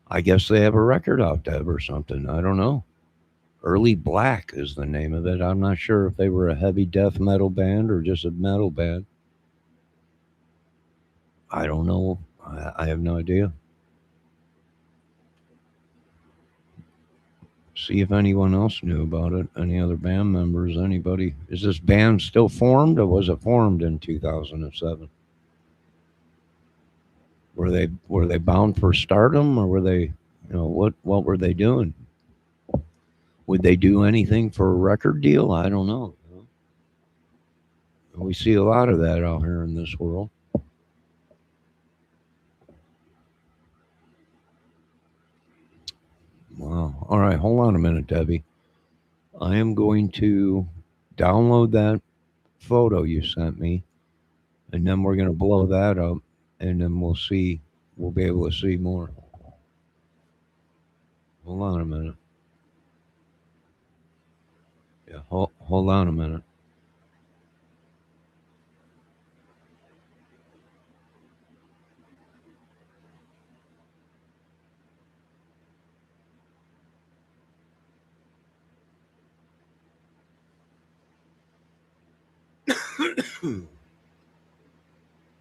I guess they have a record out, Deb, or something. I don't know. Early Black is the name of it. I'm not sure if they were a heavy death metal band or just a metal band. I don't know. I have no idea. See if anyone else knew about it. Any other band members? Anybody? Is this band still formed, or was it formed in 2007? Were they bound for stardom, or were they, what were they doing? Would they do anything for a record deal? I don't know. We see a lot of that out here in this world. Wow. All right, hold on a minute, Debbie. I am going to download that photo you sent me, and then we're going to blow that up, and then we'll be able to see more. Hold on a minute. Yeah, hold on a minute.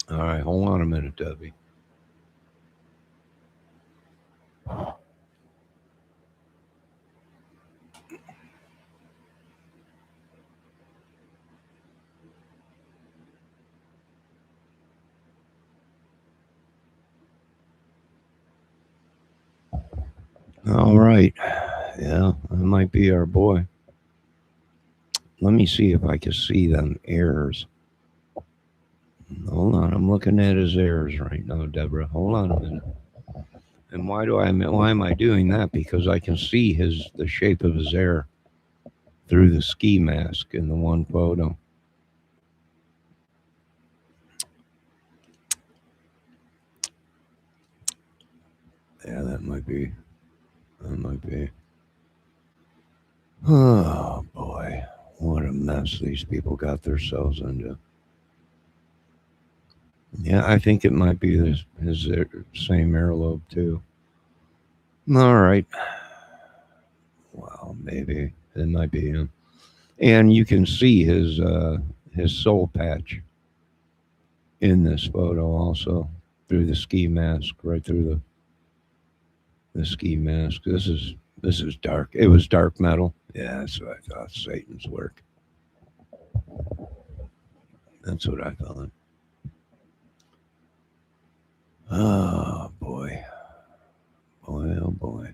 All right, hold on a minute, Debbie. All right. Yeah, that might be our boy. Let me see if I can see them errors. Hold on, I'm looking at his errors right now, Deborah. Hold on a minute. And why am I doing that? Because I can see the shape of his hair through the ski mask in the one photo. Yeah, that might be. Oh boy, what a mess these people got themselves into. Yeah, I think it might be his same earlobe too. All right. Well, maybe it might be him. And you can see his soul patch in this photo also through the ski mask, right through the ski mask. This is dark. It was dark metal. Yeah, that's what I thought. Satan's work. That's what I thought. Oh boy. Boy, oh boy.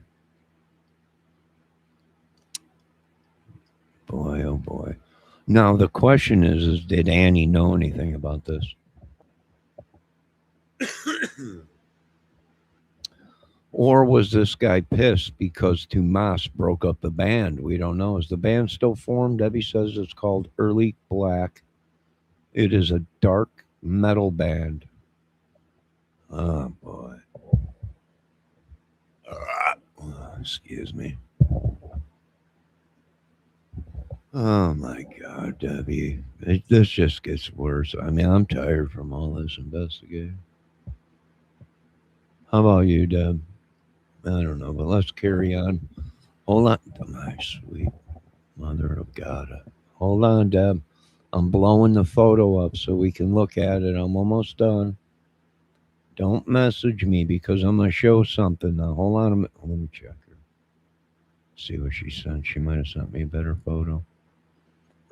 Boy, oh boy. Now the question is did Annie know anything about this? Or was this guy pissed because Tomas broke up the band? We don't know. Is the band still formed? Debbie says it's called Early Black. It is a dark metal band Oh, boy. Excuse me. Oh, my God, Debbie. This just gets worse. I mean, I'm tired from all this investigating. How about you, Deb? I don't know, but let's carry on. Hold on. My sweet mother of God. Hold on, Deb. I'm blowing the photo up so we can look at it. I'm almost done. Don't message me because I'm going to show something now. Hold on a minute. Let me check her. See what she sent. She might have sent me a better photo.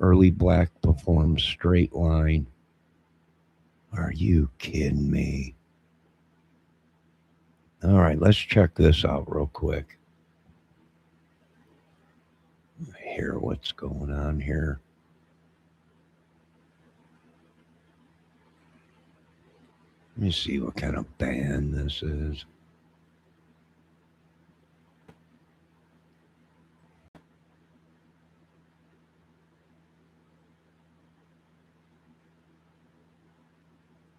Early Black performs Straight Line. Are you kidding me? All right, let's check this out real quick. Hear what's going on here. Let me see what kind of band this is.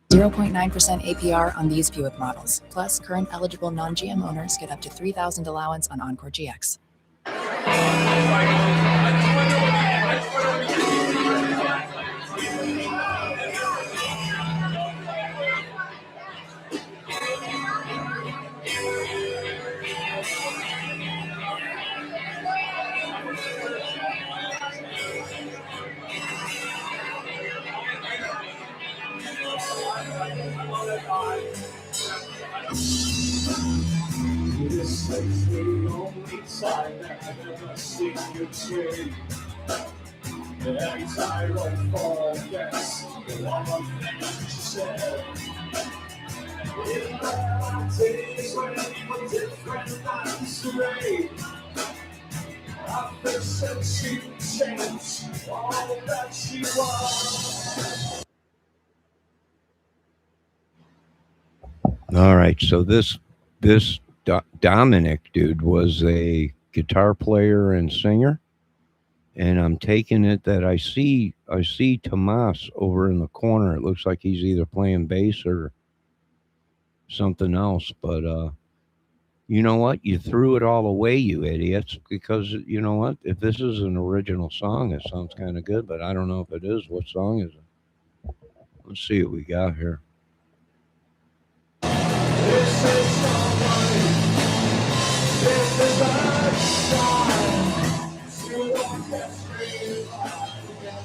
.9% APR on these Buick models. Plus, current eligible non-GM owners get up to $3,000 allowance on Encore GX. This is the only time that I've ever seen you trade. Every time I fall, yes, the one thing you said. In the days when we were different nights away, I first said she changed all that she was. All right, so this Dominic dude was a guitar player and singer, and I'm taking it that I see Tomas over in the corner. It looks like he's either playing bass or something else. But you know what? You threw it all away, you idiots, because you know what? If this is an original song, it sounds kind of good, but I don't know if it is. What song is it? Let's see what we got here. This is somebody. This is our time. You won't get free again.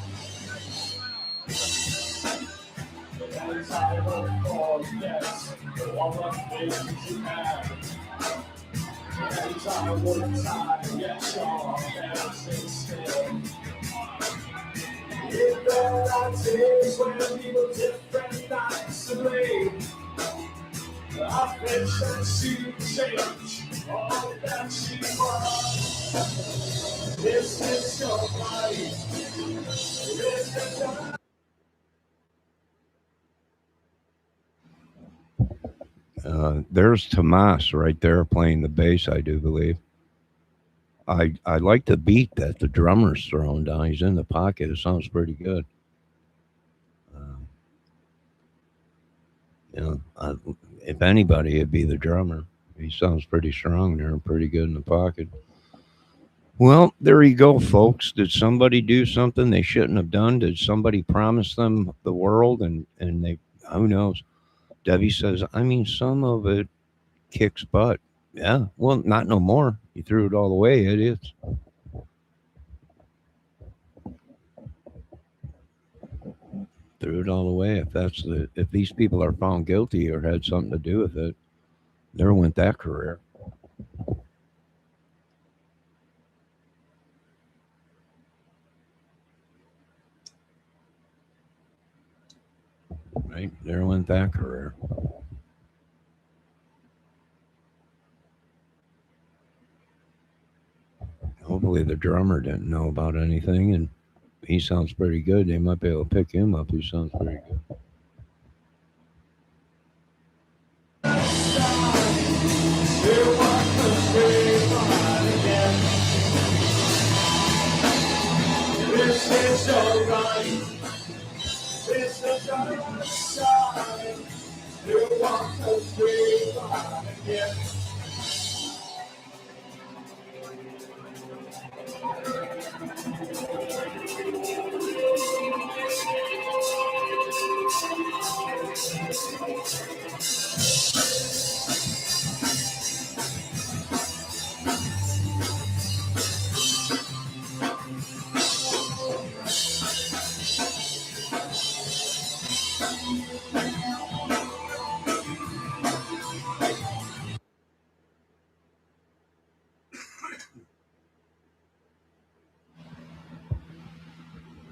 As I will forget all the things you had. As I will tie get your dancing still. If there are days when we were different nights away, I wish that she changed all that she was. This is your life. This is your There's Tomas right there playing the bass, I do believe. I like the beat that the drummer's throwing down. He's in the pocket. It sounds pretty good. If anybody, it'd be the drummer. He sounds pretty strong there and pretty good in the pocket. Well, there you go, folks. Did somebody do something they shouldn't have done? Did somebody promise them the world and they, who knows? Debbie says, I mean, some of it kicks butt. Yeah, well, not no more. You threw it all away, idiots. Threw it all away. If these people are found guilty or had something to do with it, there went that career. Right, there went that career. Hopefully the drummer didn't know about anything, and he sounds pretty good. They might be able to pick him up. He sounds pretty good. This is your right. This is your side. You want to breathe on again.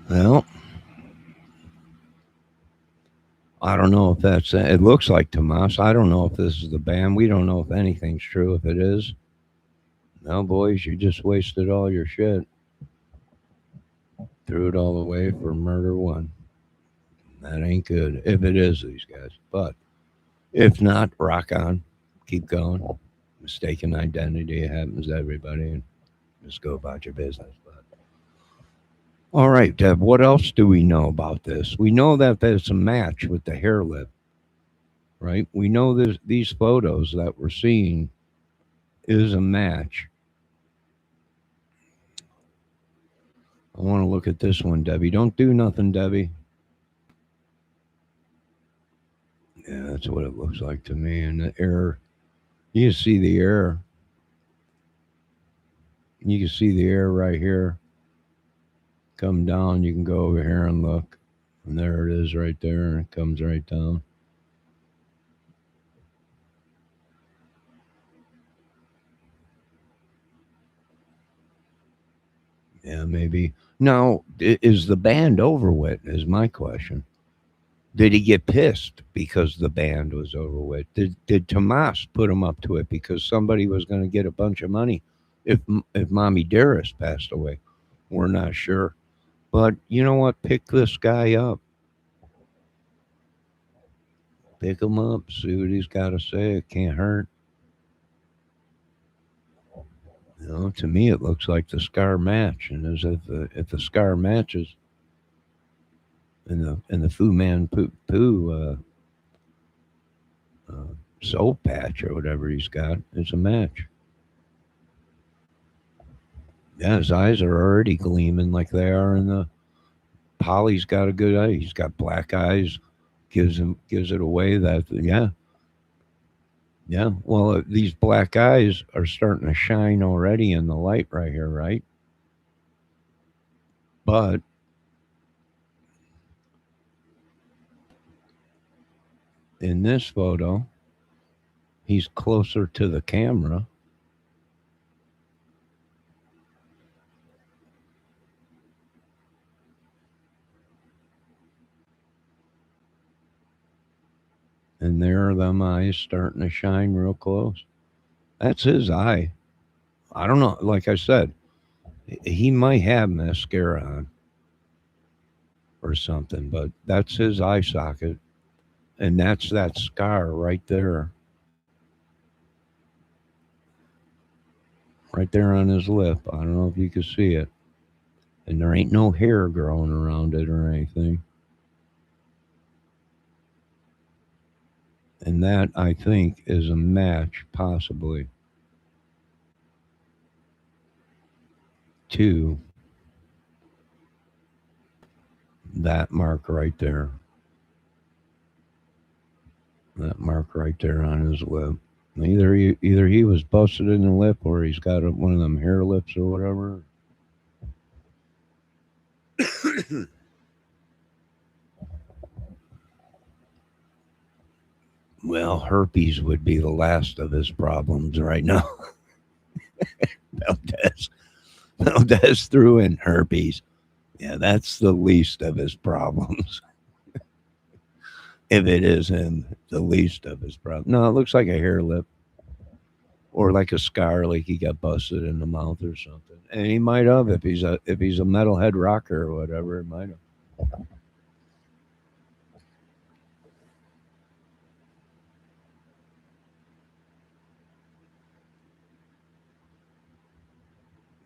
Well, I don't know if that's it. Looks like Tomas. I don't know if this is the band. We don't know if anything's true. If it is, no, boys, you just wasted all your shit. Threw it all away for murder one. That ain't good. If it is these guys, but if not, rock on. Keep going. Mistaken identity happens to everybody, and just go about your business. But all right, Deb. What else do we know about this? We know that there's a match with the hair lip, right? We know there's these photos that we're seeing is a match. I want to look at this one, Debbie. Don't do nothing, Debbie. Yeah, that's what it looks like to me. And the air, you can see the air. You can see the air right here. Come down, you can go over here and look. And there it is right there, and it comes right down. Yeah, maybe. Now, is the band over with, is my question. Did he get pissed because the band was over with? Did Tomas put him up to it because somebody was going to get a bunch of money if Mommy Dearest passed away? We're not sure. But you know what? Pick this guy up. Pick him up. See what he's got to say. It can't hurt. You know, to me, it looks like the Scar match, and as if the Scar matches in the Fu Man Poo soul patch or whatever he's got, it's a match. Yeah, his eyes are already gleaming like they are in the. Polly's got a good eye. He's got black eyes. Gives it away that yeah. Well, these black eyes are starting to shine already in the light right here, right? But in this photo, he's closer to the camera. And there are them eyes starting to shine real close. That's his eye. I don't know. Like I said, he might have mascara on or something, but that's his eye socket. And that's that scar right there. Right there on his lip. I don't know if you can see it. And there ain't no hair growing around it or anything. And that, I think, is a match, possibly, to that mark right there. That mark right there on his lip. Either he was busted in the lip or he's got one of them hair lips or whatever. Well, herpes would be the last of his problems right now. Valdez threw in herpes. Yeah, that's the least of his problems. If it is him, the least of his problems. No, it looks like a hair lip. Or like a scar, like he got busted in the mouth or something. And he might have, if he's a metalhead rocker or whatever, it might have.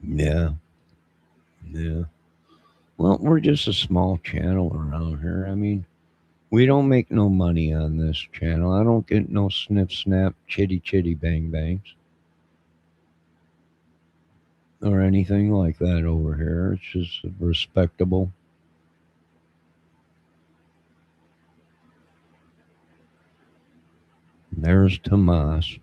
Yeah. Yeah. Well, we're just a small channel around here. I mean, We don't make no money on this channel. I don't get no snip snap, chitty chitty bang bangs. Or anything like that over here. It's just respectable. There's Tomas.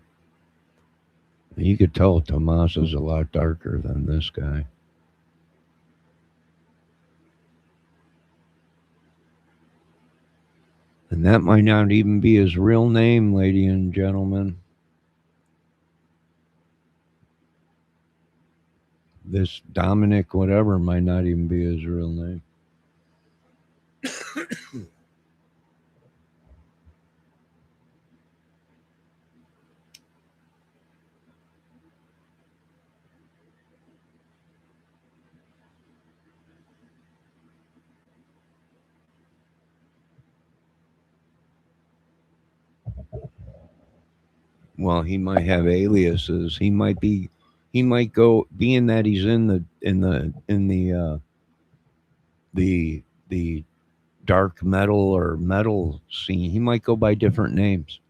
You could tell Tomas is a lot darker than this guy. And that might not even be his real name, ladies and gentlemen. This Dominic whatever might not even be his real name. Well, he might have aliases. He might go, being that he's in the dark metal or metal scene, he might go by different names.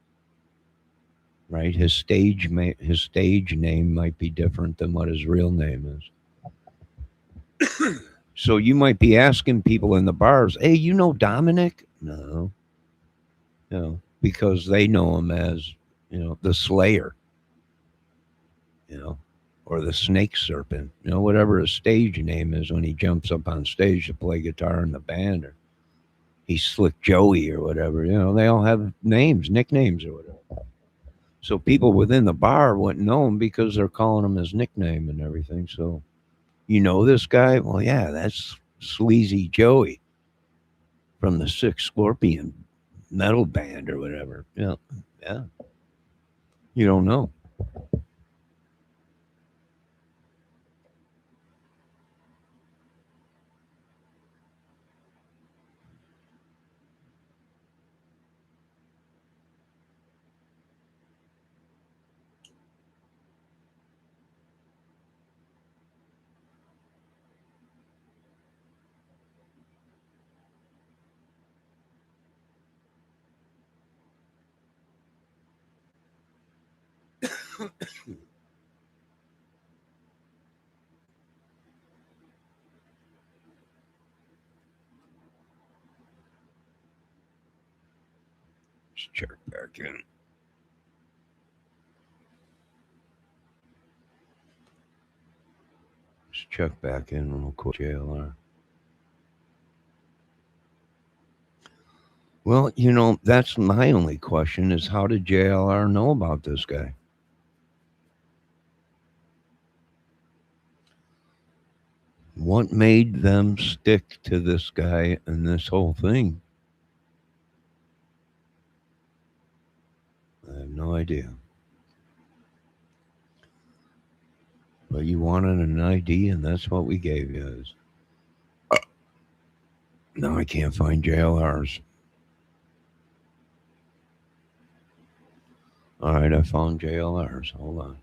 Right? His stage name might be different than what his real name is. So you might be asking people in the bars, "Hey, you know Dominic?" No, because they know him as, the Slayer, or the Snake Serpent, whatever his stage name is when he jumps up on stage to play guitar in the band, or he's Slick Joey or whatever. They all have names, nicknames or whatever. So people within the bar wouldn't know him because they're calling him his nickname and everything. So, this guy? Well, yeah, that's Sleazy Joey from the Six Scorpion metal band or whatever. Yeah. You don't know. Let's check back in. Let's check back in real quick, JLR. Well, that's my only question is, how did JLR know about this guy? What made them stick to this guy and this whole thing? I have no idea. But you wanted an ID, and that's what we gave you. Now I can't find JLR's. All right, I found JLR's. Hold on.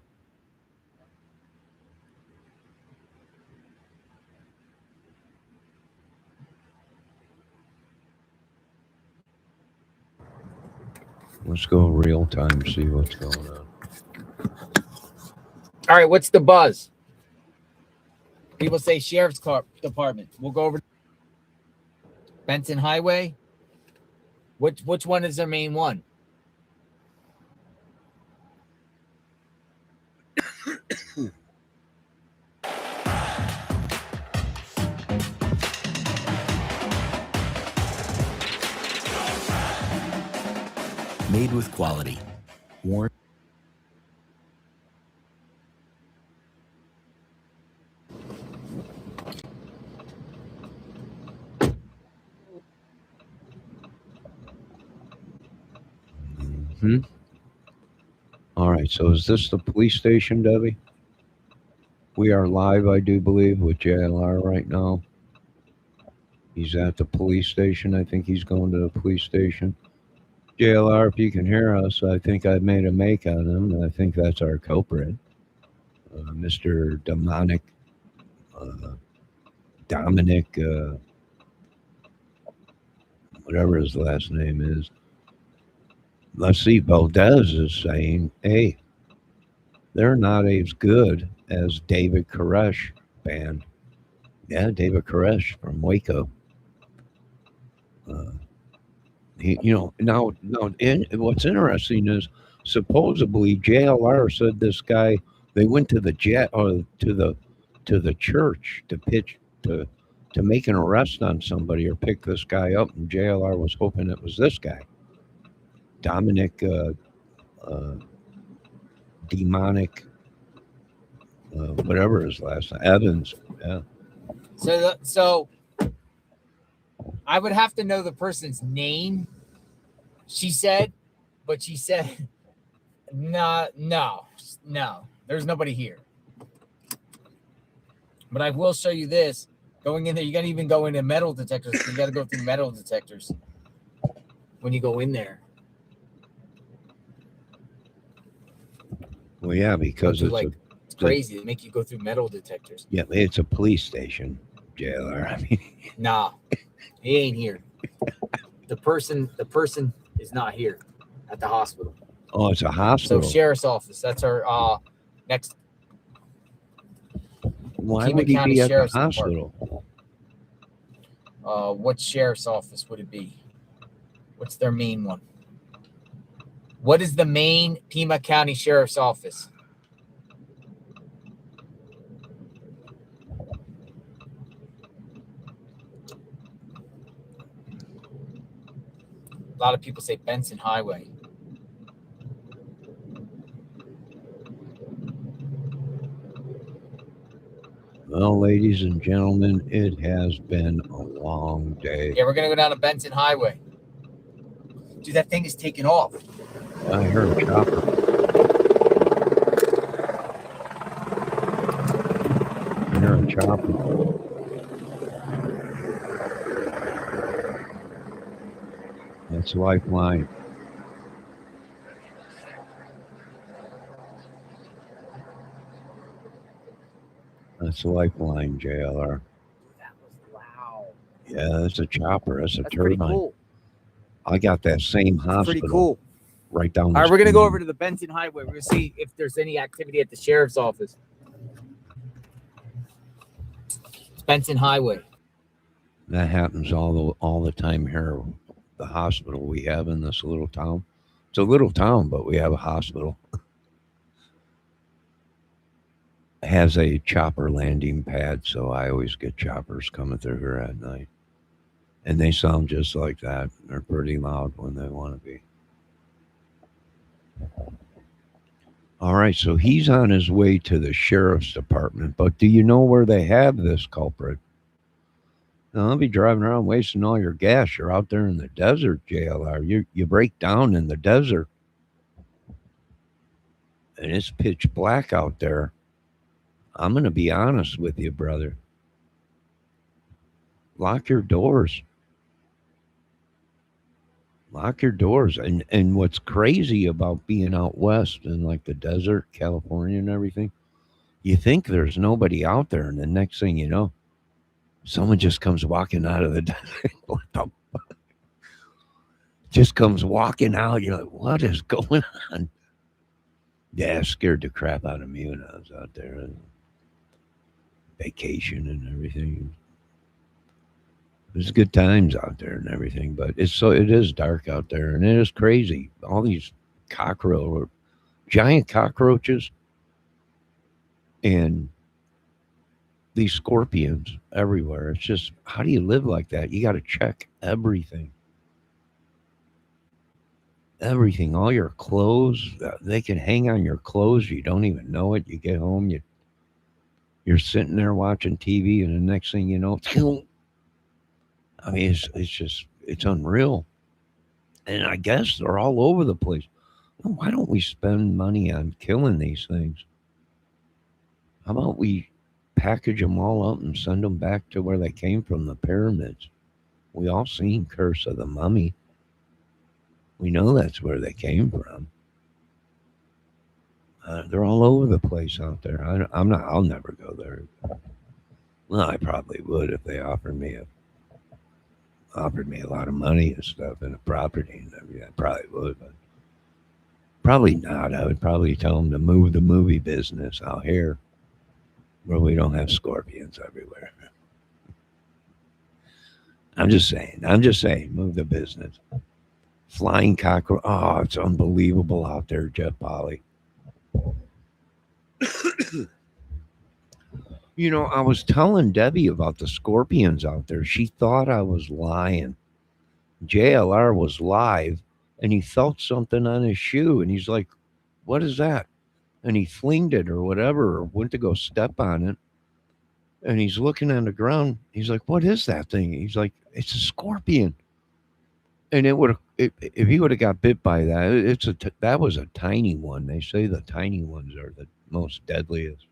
Let's go real time, see what's going on. All right, what's the buzz? People say Sheriff's Department. We'll go over Benson Highway. Which one is their main one? Made with quality. Worn. All right, so is this the police station, Debbie? We are live, I do believe, with JLR right now. He's at the police station. I think he's going to the police station. JLR, if you can hear us, I think I've made a make on him, and I think that's our culprit, Mr. Dominic. whatever his last name is. Let's see, Valdez is saying, hey, they're not as good as David Koresh band. Yeah, David Koresh from Waco. Now, what's interesting is supposedly JLR said this guy, they went to the jet or to the church to pitch to make an arrest on somebody or pick this guy up, and JLR was hoping it was this guy, Dominic demonic whatever his last name, Evans. Yeah. So I would have to know the person's name. She said, but she said, no, there's nobody here. But I will show you this. Going in there, you got to even go into metal detectors. You got to go through metal detectors when you go in there. Well, yeah, because it's crazy. They make you go through metal detectors. Yeah, it's a police station, JLR. I mean, nah, he ain't here. The person is not here at the hospital. Oh, it's a hospital. So sheriff's office. That's our next. Why would he be at the hospital? What sheriff's office would it be? What's their main one? What is the main Pima County Sheriff's Office? A lot of people say Benson Highway. Well, ladies and gentlemen, it has been a long day. Yeah, we're going to go down to Benson Highway. Dude, that thing is taking off. I heard a chopper. I heard a chopper. That's Lifeline. That's Lifeline, JLR. That was loud. Yeah, that's a chopper. That's Pretty turbine. cool. I got that same hospital. Pretty cool. Right down. All right, we're going to go over to the Benson Highway. We're going to see if there's any activity at the sheriff's office. It's Benson Highway. That happens all the time here. The hospital we have in this little town. It's a little town, but we have a hospital. It has a chopper landing pad, so I always get choppers coming through here at night. And they sound just like that. They're pretty loud when they want to be. All right, so he's on his way to the sheriff's department, but do you know where they have this culprit? Now, I'll be driving around wasting all your gas. You're out there in the desert, JLR. You break down in the desert. And it's pitch black out there. I'm going to be honest with you, brother. Lock your doors. Lock your doors. And what's crazy about being out west in like the desert, California and everything, you think there's nobody out there, and the next thing you know, someone just comes walking out of the desert. What the fuck? Just comes walking out. You're like, what is going on? Yeah, scared the crap out of me when I was out there. Vacation and everything. There's good times out there and everything, but it is dark out there, and it is crazy. All these giant cockroaches, and these scorpions everywhere. It's just, how do you live like that? You got to check everything. Everything, all your clothes, they can hang on your clothes. You don't even know it. You get home, you're sitting there watching TV, and the next thing you know, I mean, it's unreal. And I guess they're all over the place. Why don't we spend money on killing these things? How about we package them all up and send them back to where they came from, the pyramids? We all seen Curse of the Mummy. We know that's where they came from. They're all over the place out there. I'll never go there. Well, I probably would if they offered me offered me a lot of money and stuff and a property and everything, I probably would, but probably not. I would probably tell them to move the movie business out here where we don't have scorpions everywhere. I'm just saying. I'm just saying. Move the business. Flying cockroach. Oh, it's unbelievable out there, Jeff Polly. You know, I was telling Debbie about the scorpions out there. She thought I was lying. JLR was live and he felt something on his shoe and he's like, "What is that?" And he flinged it or whatever, or went to go step on it. And he's looking on the ground. He's like, "What is that thing?" He's like, "It's a scorpion." And it would have, if he would have got bit by that, that was a tiny one. They say the tiny ones are the most deadliest.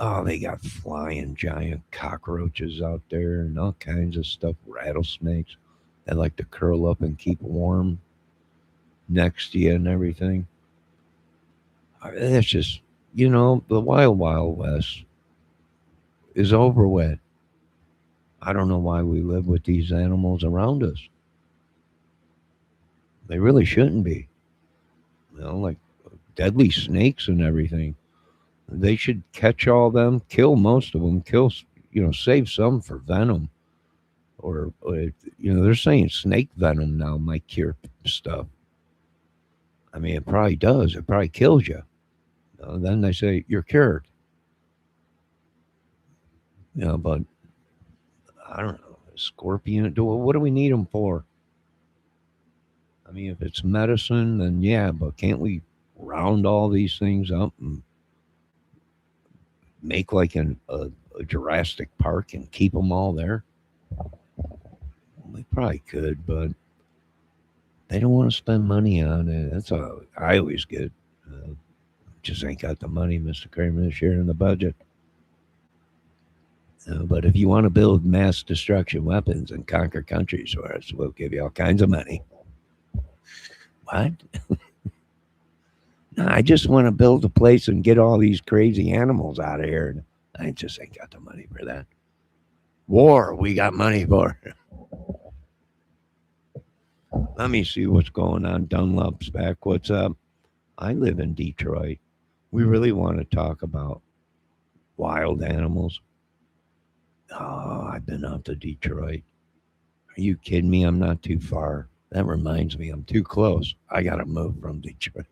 Oh, they got flying giant cockroaches out there and all kinds of stuff. Rattlesnakes that like to curl up and keep warm next to you and everything. It's just, the wild, wild west is over with. I don't know why we live with these animals around us. They really shouldn't be. Like deadly snakes and everything. They should catch all them, kill most of them, save some for venom. Or they're saying snake venom now might cure stuff. I mean, it probably does. It probably kills you. Then they say you're cured. But I don't know. Scorpion, what do we need them for? I mean, if it's medicine, then yeah, but can't we round all these things up and make like a Jurassic Park and keep them all there? We probably could, but they don't want to spend money on it. That's all I always get. Just ain't got the money, Mr. Kramer, this year in the budget. But if you want to build mass destruction weapons and conquer countries for us, we'll give you all kinds of money. What? No, I just want to build a place and get all these crazy animals out of here. I just ain't got the money for that. War, we got money for. Let me see what's going on. Dunlop's back. What's up? I live in Detroit. We really want to talk about wild animals. Oh, I've been out to Detroit. Are you kidding me? I'm not too far. That reminds me, I'm too close. I got to move from Detroit.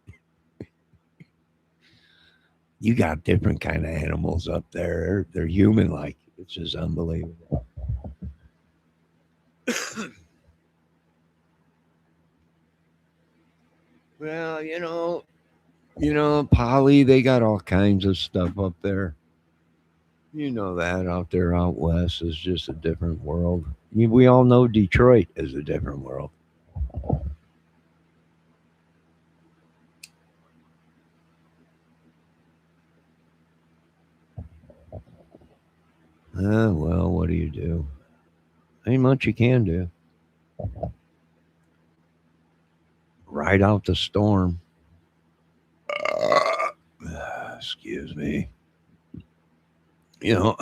You got different kind of animals up there. They're human-like. It's just unbelievable. Well, Polly, they got all kinds of stuff up there. You know that out there out west is just a different world. We all know Detroit is a different world. Well, what do you do? Ain't much you can do. Ride out the storm. Excuse me. You're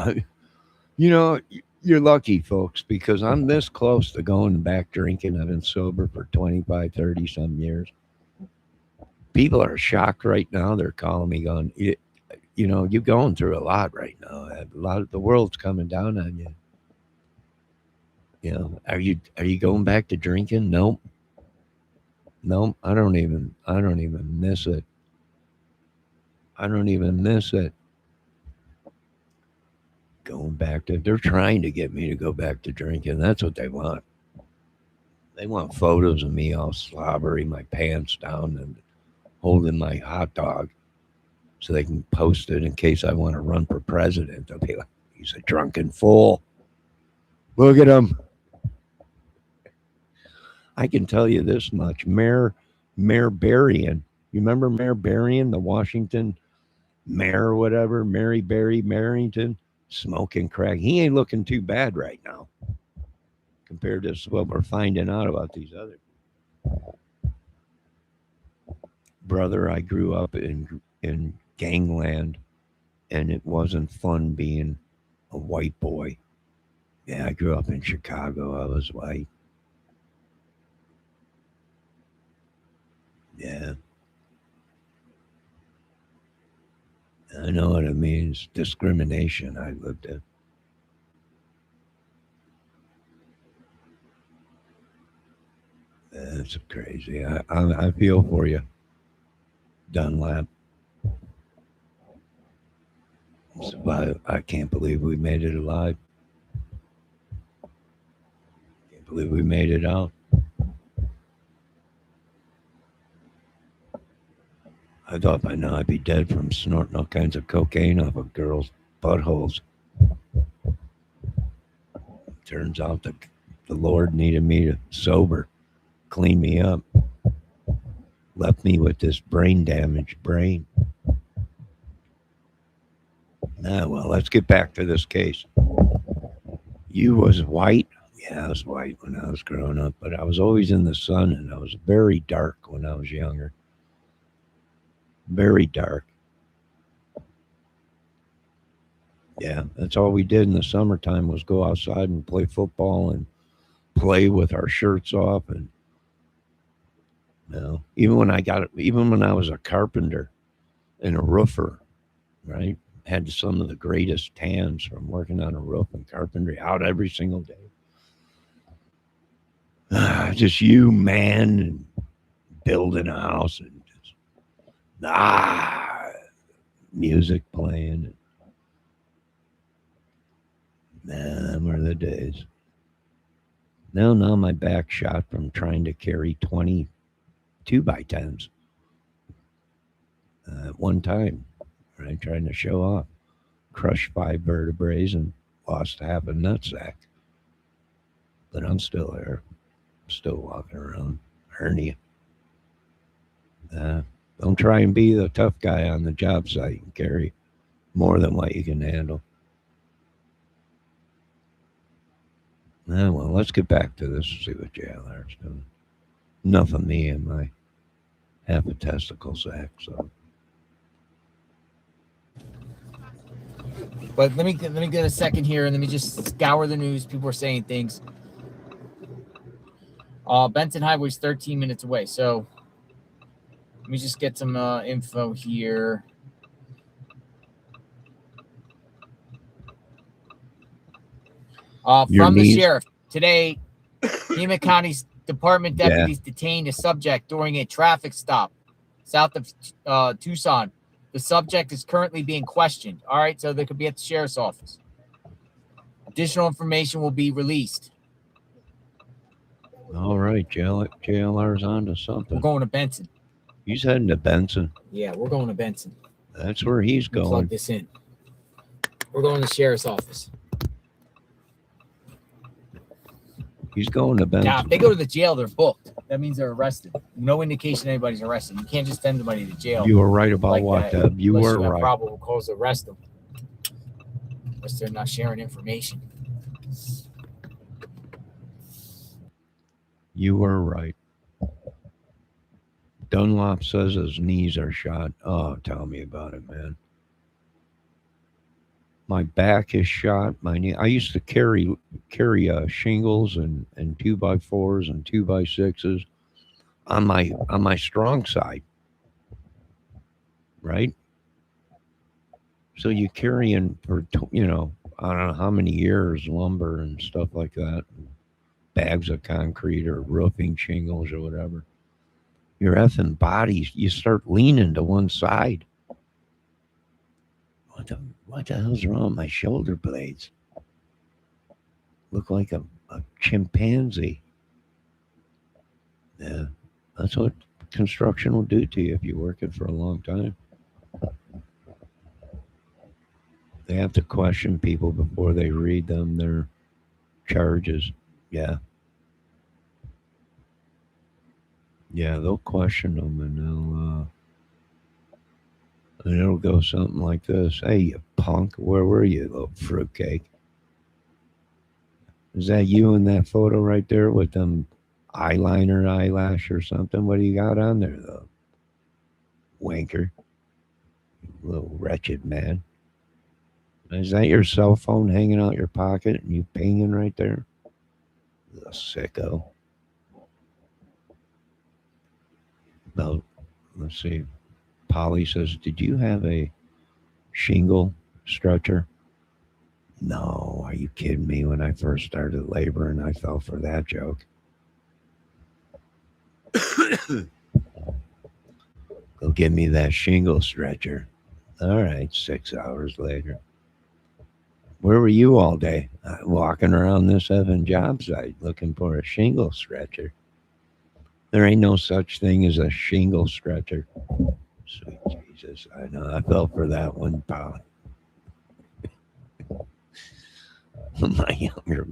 lucky, folks, because I'm this close to going back drinking. I've been sober for 25, 30 some years. People are shocked right now. They're calling me going, you're going through a lot right now. A lot of the world's coming down on you. Are you going back to drinking? Nope. I don't even miss it. I don't even miss it. Going back to, they're trying to get me to go back to drinking. That's what they want. They want photos of me all slobbery, my pants down and holding my hot dog so they can post it in case I want to run for president. They'll be like, he's a drunken fool. Look at him. I can tell you this much. Mayor Berrien. You remember Mayor Berrien, the Washington mayor or whatever, Mary Barry Marrington, smoking crack. He ain't looking too bad right now compared to what we're finding out about these others. Brother, I grew up in gangland, and it wasn't fun being a white boy. Yeah, I grew up in Chicago. I was white. Yeah. I know what it means. Discrimination I lived in. That's crazy. I feel for you, Dunlap. I can't believe we made it alive. Can't believe we made it out. I thought by now I'd be dead from snorting all kinds of cocaine off of girls' buttholes. Turns out the Lord needed me to sober, clean me up, left me with this brain-damaged brain. Now, well, let's get back to this case. You was white? Yeah, I was white when I was growing up, but I was always in the sun, and I was very dark when I was younger. Very dark. Yeah, that's all we did in the summertime was go outside and play football and play with our shirts off. And even when I was a carpenter and a roofer, right, had some of the greatest tans from working on a roof and carpentry out every single day. Just you, man, and building a house and just music playing. Them were the days. Now my back shot from trying to carry 20 2x10s at one time, right? Trying to show off. Crushed 5 vertebrae and lost half a nutsack. But I'm still there. Still walking around. Hernia. Don't try and be the tough guy on the job site and carry more than what you can handle. Well, let's get back to this and see what JLR's doing. Enough of me and my half a testicle sack, so. But let me get a second here and let me just scour the news. People are saying things. Benton Highway's 13 minutes away, so let me just get some info here. From the sheriff today, Pima County's department deputies detained a subject during a traffic stop south of Tucson. The subject is currently being questioned. All right, so they could be at the sheriff's office. Additional information will be released. All right, JLR's on to something. We're going to Benson. He's heading to Benson. Yeah, we're going to Benson. That's where he's going. Plug this in. We're going to the sheriff's office. He's going to Benson. Now, if they go to the jail, they're booked. That means they're arrested. No indication anybody's arrested. You can't just send somebody to jail. You were right about what, Deb. You were right. Probable cause to arrest them. Unless they're not sharing information. You were right. Dunlop says his knees are shot. Oh, tell me about it, man. My back is shot. My knee. I used to carry shingles and 2x4s and 2x6s on my strong side, right? So you carrying for I don't know how many years lumber and stuff like that, bags of concrete or roofing shingles or whatever. Your effing body, you start leaning to one side. What the hell's wrong with my shoulder blades? Look like a chimpanzee. Yeah, that's what construction will do to you if you work it for a long time. They have to question people before they read them their charges. Yeah. Yeah, they'll question them and it'll go something like this. Hey, you punk, where were you, little fruitcake? Is that you in that photo right there with them eyeliner, eyelash or something? What do you got on there, though? Wanker. Little wretched man. Is that your cell phone hanging out your pocket and you pinging right there? The sicko. Well, let's see. Polly says, did you have a shingle stretcher? No, are you kidding me? When I first started laboring, I fell for that joke. Go give me that shingle stretcher. All right, 6 hours later. Where were you all day? Walking around this effing job site looking for a shingle stretcher. There ain't no such thing as a shingle stretcher. Sweet Jesus, I know. I fell for that one, pal. My younger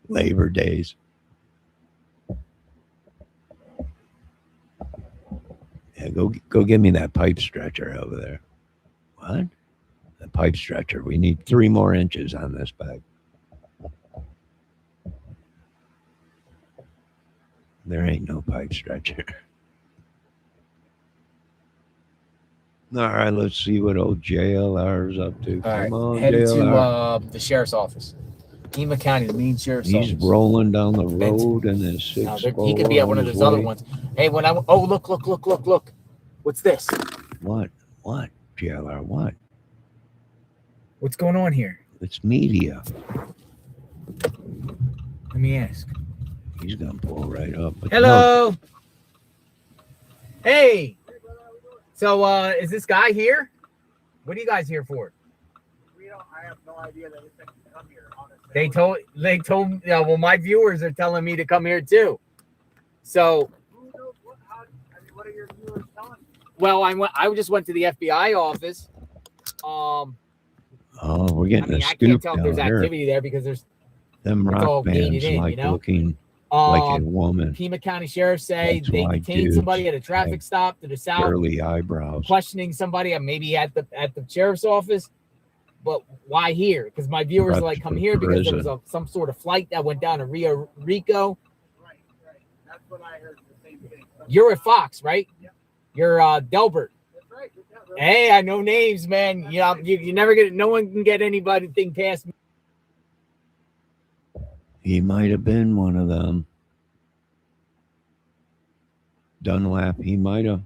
labor days. Yeah, go give me that pipe stretcher over there. What? The pipe stretcher. We need 3 more inches on this bag. There ain't no pipe stretcher. All right, let's see what old JLR's up to. Come on, headed JLR. to the sheriff's office. Pima County, the main sheriff's He's office. rolling down the road in his 6 He could be at one of those other ones. Hey, when I oh look. What's this? What? JLR, what? What's going on here? It's media. Let me ask. He's gonna pull right up. But Hello. No. Hey. So is this guy here? What are you guys here for? I have no idea that it's to come here, honestly. They told yeah, well, my viewers are telling me to come here too. So who knows what are your viewers telling you? Well, I just went to the FBI office. Oh, we're getting a I scoop can't tell if down there's here. activity there because there's Them it's all rock bands gated in, like you know? looking like a woman. Pima County Sheriff say That's they why detained dudes somebody at a traffic have stop to the south, curly eyebrows. questioning somebody maybe at the sheriff's office. But why here? Because my viewers are like, come here because there was some sort of flight that went down to Rio Rico. Right. That's what I heard. The same thing. You're at Fox, right? Yep. You're Delbert. That's right. Hey, I know names, man. You never get. No one can get anything past me. He might have been one of them. Dunlap, he might have.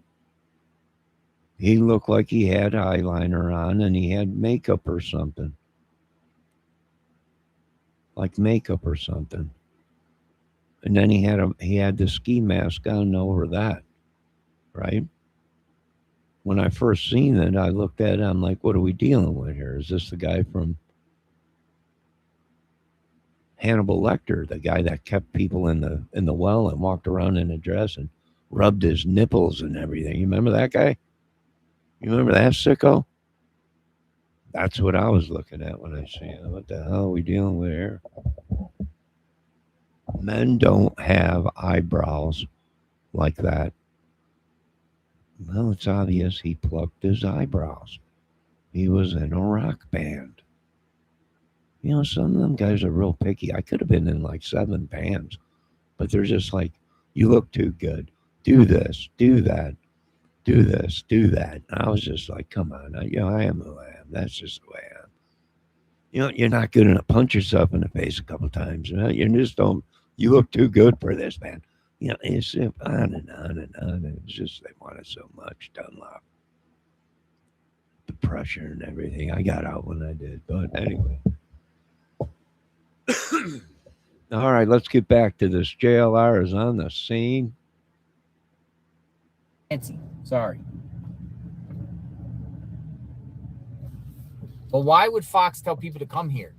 He looked like he had eyeliner on and he had makeup or something. Like makeup or something. And then he had the ski mask on over that. Right? When I first seen it, I looked at it, I'm like, what are we dealing with here? Is this the guy from Hannibal Lecter, the guy that kept people in the well and walked around in a dress and rubbed his nipples and everything? You remember that guy? You remember that sicko? That's what I was looking at when I seen it. What the hell are we dealing with here? Men don't have eyebrows like that. Well, it's obvious he plucked his eyebrows. He was in a rock band. You know, some of them guys are real picky. I could have been in like 7 bands, but they're just like, you look too good. Do this, do that, do this, do that. And I was just like, come on. I am who I am. That's just the way I am. You know, you're not good enough. Punch yourself in the face a couple times. You just don't. You look too good for this, man. You know, it's on and on and on. And it's just they wanted so much Dunlop. The pressure and everything. I got out when I did. But anyway. All right, let's get back to this. JLR is on the scene. Nancy, sorry. Well, why would Fox tell people to come here?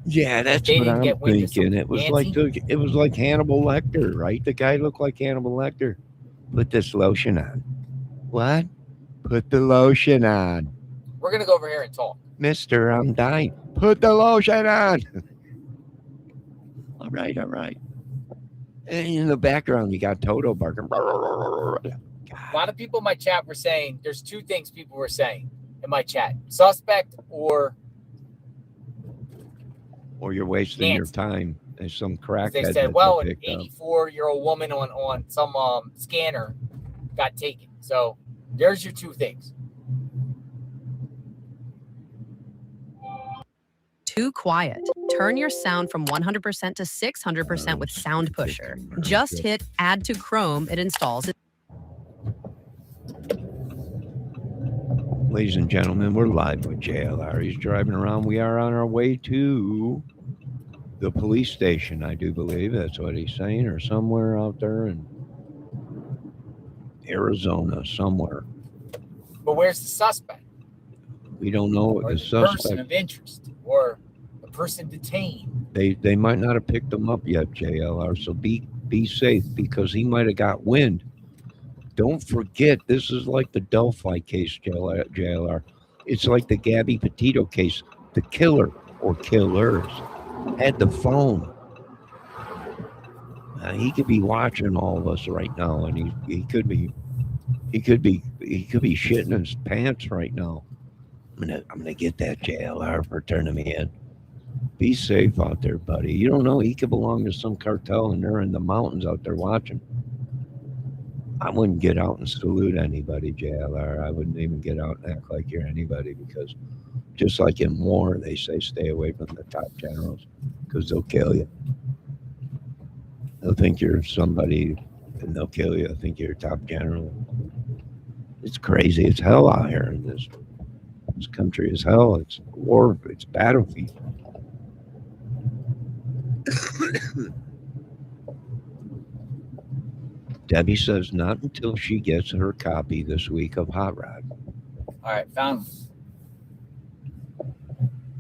Yeah, that's what I'm thinking. It was like Hannibal Lecter, right? The guy looked like Hannibal Lecter. Put this lotion on. What? Put the lotion on. We're gonna go over here and talk. Mister, I'm dying. Put the lotion on. All right. And in the background, you got Toto barking. A lot of people in my chat were saying there's 2 things people were saying in my chat: suspect or you're wasting your time. There's some crackhead. They said, well, an 84-year-old woman on some scanner got taken. So there's your 2 things. too quiet? Turn your sound from 100% to 600% with Sound Pusher. Just hit Add to Chrome. It installs it. Ladies and gentlemen, we're live with JLR. He's driving around. We are on our way to the police station, I do believe. That's what he's saying, or somewhere out there in Arizona, somewhere. But where's the suspect? We don't know what Or the person suspect. of interest, or the person detained? They might not have picked him up yet, JLR. So be safe, because he might have got wind. Don't forget, this is like the Delphi case, JLR. It's like the Gabby Petito case. The killer or killers had the phone. He could be watching all of us right now, and he could be shitting his pants right now. I'm gonna get that JLR for turning me in. Be safe out there, buddy. You don't know, he could belong to some cartel, and they're in the mountains out there watching. I wouldn't get out and salute anybody, JLR. I wouldn't even get out and act like you're anybody, because just like in war, they say stay away from the top generals, because they'll kill you. They'll think you're somebody, and they'll kill you. They'll think you're a top general. It's crazy. It's hell out here in this country. Is hell. It's war. It's battlefield. Debbie says not until she gets her copy this week of Hot Rod. All right, found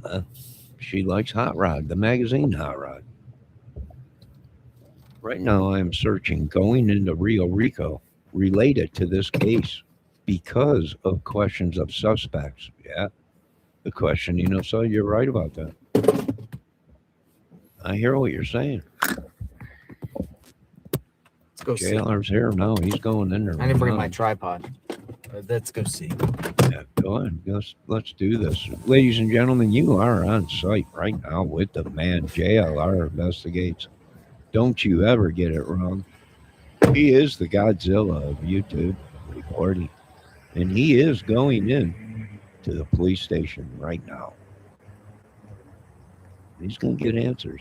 him. She likes Hot Rod, the magazine Hot Rod. Right now, I am searching going into Rio Rico related to this case because of questions of suspects. Yeah, the question, so you're right about that. I hear what you're saying. Let's go see. JLR's here now. He's going in there. I didn't bring my tripod. Let's go see. Yeah, go on. Let's do this. Ladies and gentlemen, you are on site right now with the man JLR Investigates. Don't you ever get it wrong. He is the Godzilla of YouTube reporting. And he is going in to the police station right now. He's going to get answers.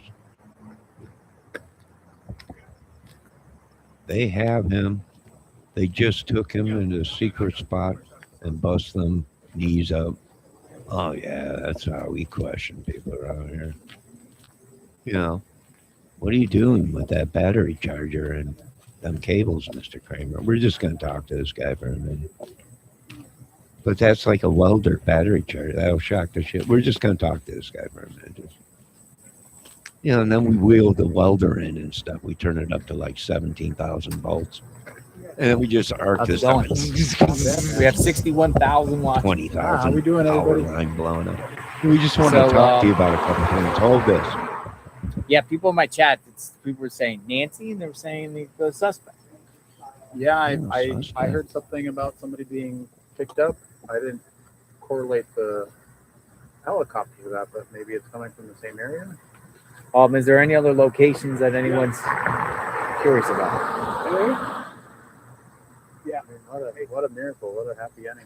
They have him. They just took him into a secret spot and bust them knees up. Oh, yeah, that's how we question people around here. What are you doing with that battery charger and them cables, Mr. Kramer? We're just going to talk to this guy for a minute. But that's like a welder battery charger. That'll shock the shit. We're just going to talk to this guy for a minute. And then we wheel the welder in and stuff. We turn it up to like 17,000 volts. And then we just arc this up. We have 61,000 watts. 20,000. How we doing, power everybody? line blowing up. We just want to talk to you about a couple things. Hold this. Yeah, people in my chat, people were saying Nancy, and they were saying the suspect. Yeah, I heard something about somebody being picked up. I didn't correlate the helicopter to that, but maybe it's coming from the same area. Is there any other locations that anyone's curious about? Yeah, I mean, what a miracle! What a happy ending!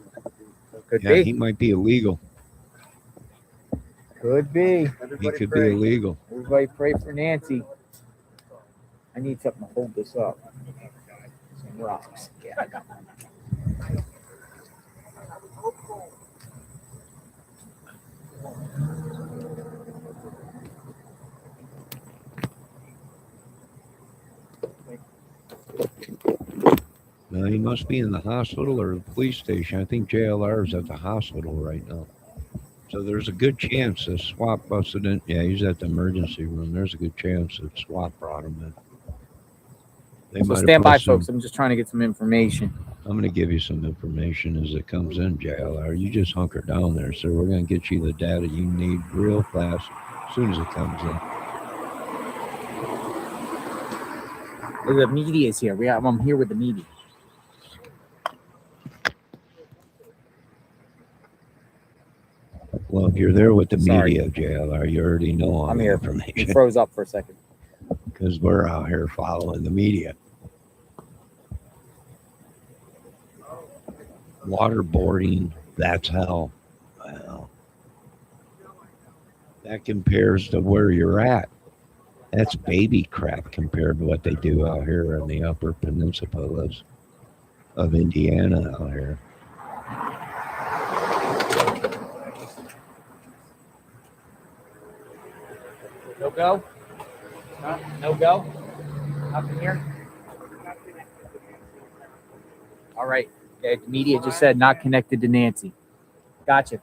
Could Yeah, be. he might be illegal. Could be. He could be illegal. Everybody pray for Nancy. I need something to hold this up. Some rocks. Yeah, I got one. No, he must be in the hospital or the police station. I think JLR is at the hospital right now. So there's a good chance that SWAT busted in. Yeah, he's at the emergency room. There's a good chance that SWAT brought him in. So stand by, folks. I'm just trying to get some information. I'm going to give you some information as it comes in, JLR. You just hunker down there, sir. We're going to get you the data you need real fast as soon as it comes in. The media is here. I'm here with the media. Well, if you're there with the media, JLR, you already know all I'm the here. information. You froze up for a second. Because we're out here following the media. Waterboarding, that's hell. Well, that compares to where you're at. That's baby crap compared to what they do out here in the upper peninsulas of Indiana out here. No go? No go? Nothing here? All right. Okay, the media just said not connected to Nancy. Gotcha.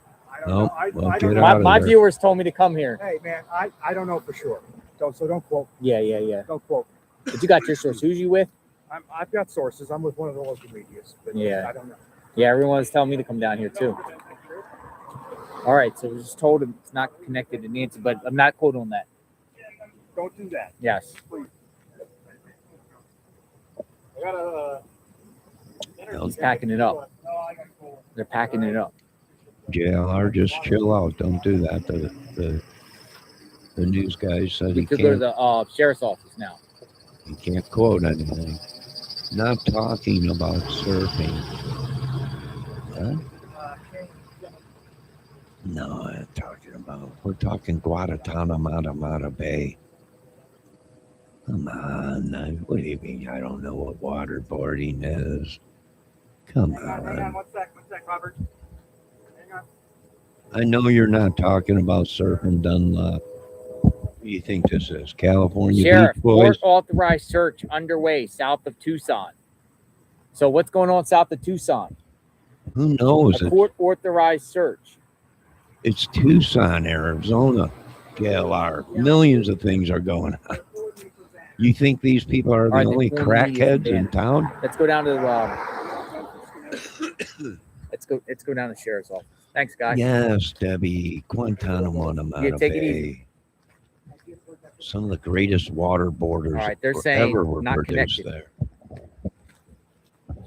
No, well, get don't out know. of My there. viewers told me to come here. Hey, man, I don't know for sure. Don't quote. Yeah. Don't quote. But you got your source. Who's you with? I've got sources. I'm with one of the local medias. But Yeah. I don't know. Yeah, everyone's telling me to come down here too. All right, so we're just told it's not connected to Nancy, but I'm not quoting on that. Don't do that. Yes. Please. I got a. He's packing it up. They're packing it up. JLR, just chill out. Don't do that. The news guy said We he could go to can't, the sheriff's office now. he can't quote anything. Not talking about surfing. Huh? No, I'm talking about. We're talking Guantanamo Bay. Come on. What do you mean? I don't know what waterboarding is. Come Hang on, on. one sec, Robert. Hang on. I know you're not talking about surfing Dunlop. What do you think this is? California Sheriff, Beach Boys? court authorized search underway south of Tucson. So what's going on south of Tucson? Who knows? A court authorized search. It's Tucson, Arizona. JLR. Millions of things are going on. You think these people are the All right, only then, Florida media crackheads in banned. town? Let's go down to let's go down to the sheriff's office. Thanks, guys. Yes, Debbie. Guantanamo Yeah, take it Bay. easy. Some of the greatest waterboarders All right, they're ever saying were not produced connected. there.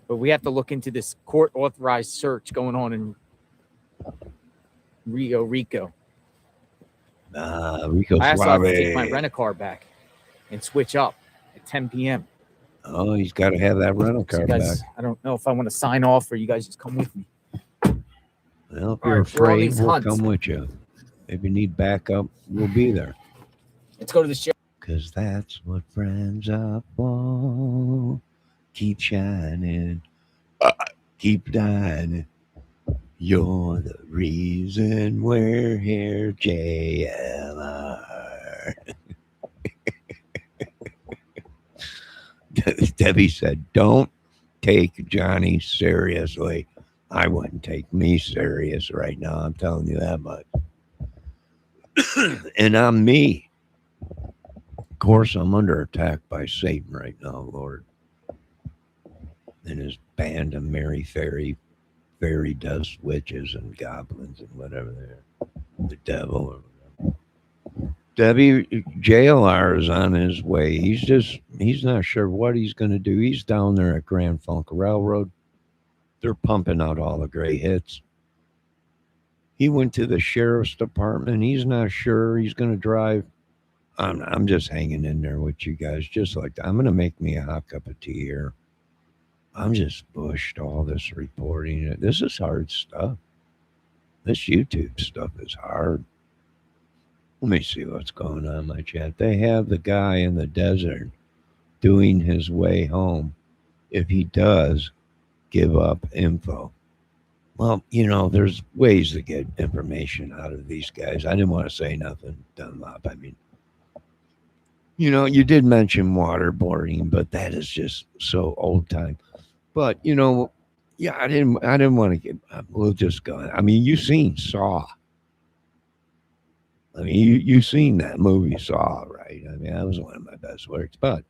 But we have to look into this court authorized search going on in Rico. Rico I also have to take my Suave. rent-a-car back and switch up at 10 p.m. Oh, he's got to have that rental So car you guys, back. I don't know if I want to sign off or you guys just come with me. Well, if All you're right, we're on afraid, these we'll hunts. come with you. If you need backup, we'll be there. Let's go to the sheriff. Because that's what friends are for. Keep shining. Keep dining. You're the reason we're here, JLR. Debbie said, don't take Johnny seriously. I wouldn't take me serious right now. I'm telling you that much. And I'm me. Of course, I'm under attack by Satan right now, Lord. And his band of merry fairy dust witches and goblins and whatever they're. The devil or whatever. Debbie, JLR is on his way. He's not sure what he's going to do. He's down there at Grand Funk Railroad. They're pumping out all the great hits. He went to the sheriff's department. He's not sure he's going to drive. I'm just hanging in there with you guys. Just like that. I'm going to make me a hot cup of tea here. I'm just bushed all this reporting. This is hard stuff. This YouTube stuff is hard. Let me see what's going on in my chat. They have the guy in the desert doing his way home. If he does give up info. Well, there's ways to get information out of these guys. I didn't want to say nothing, Dunlop. I mean, you did mention waterboarding, but that is just so old time. But, yeah, I didn't want to get, we'll just go. I mean, you've seen Saw. I mean, you've seen that movie Saw, right? I mean, that was one of my best works. But,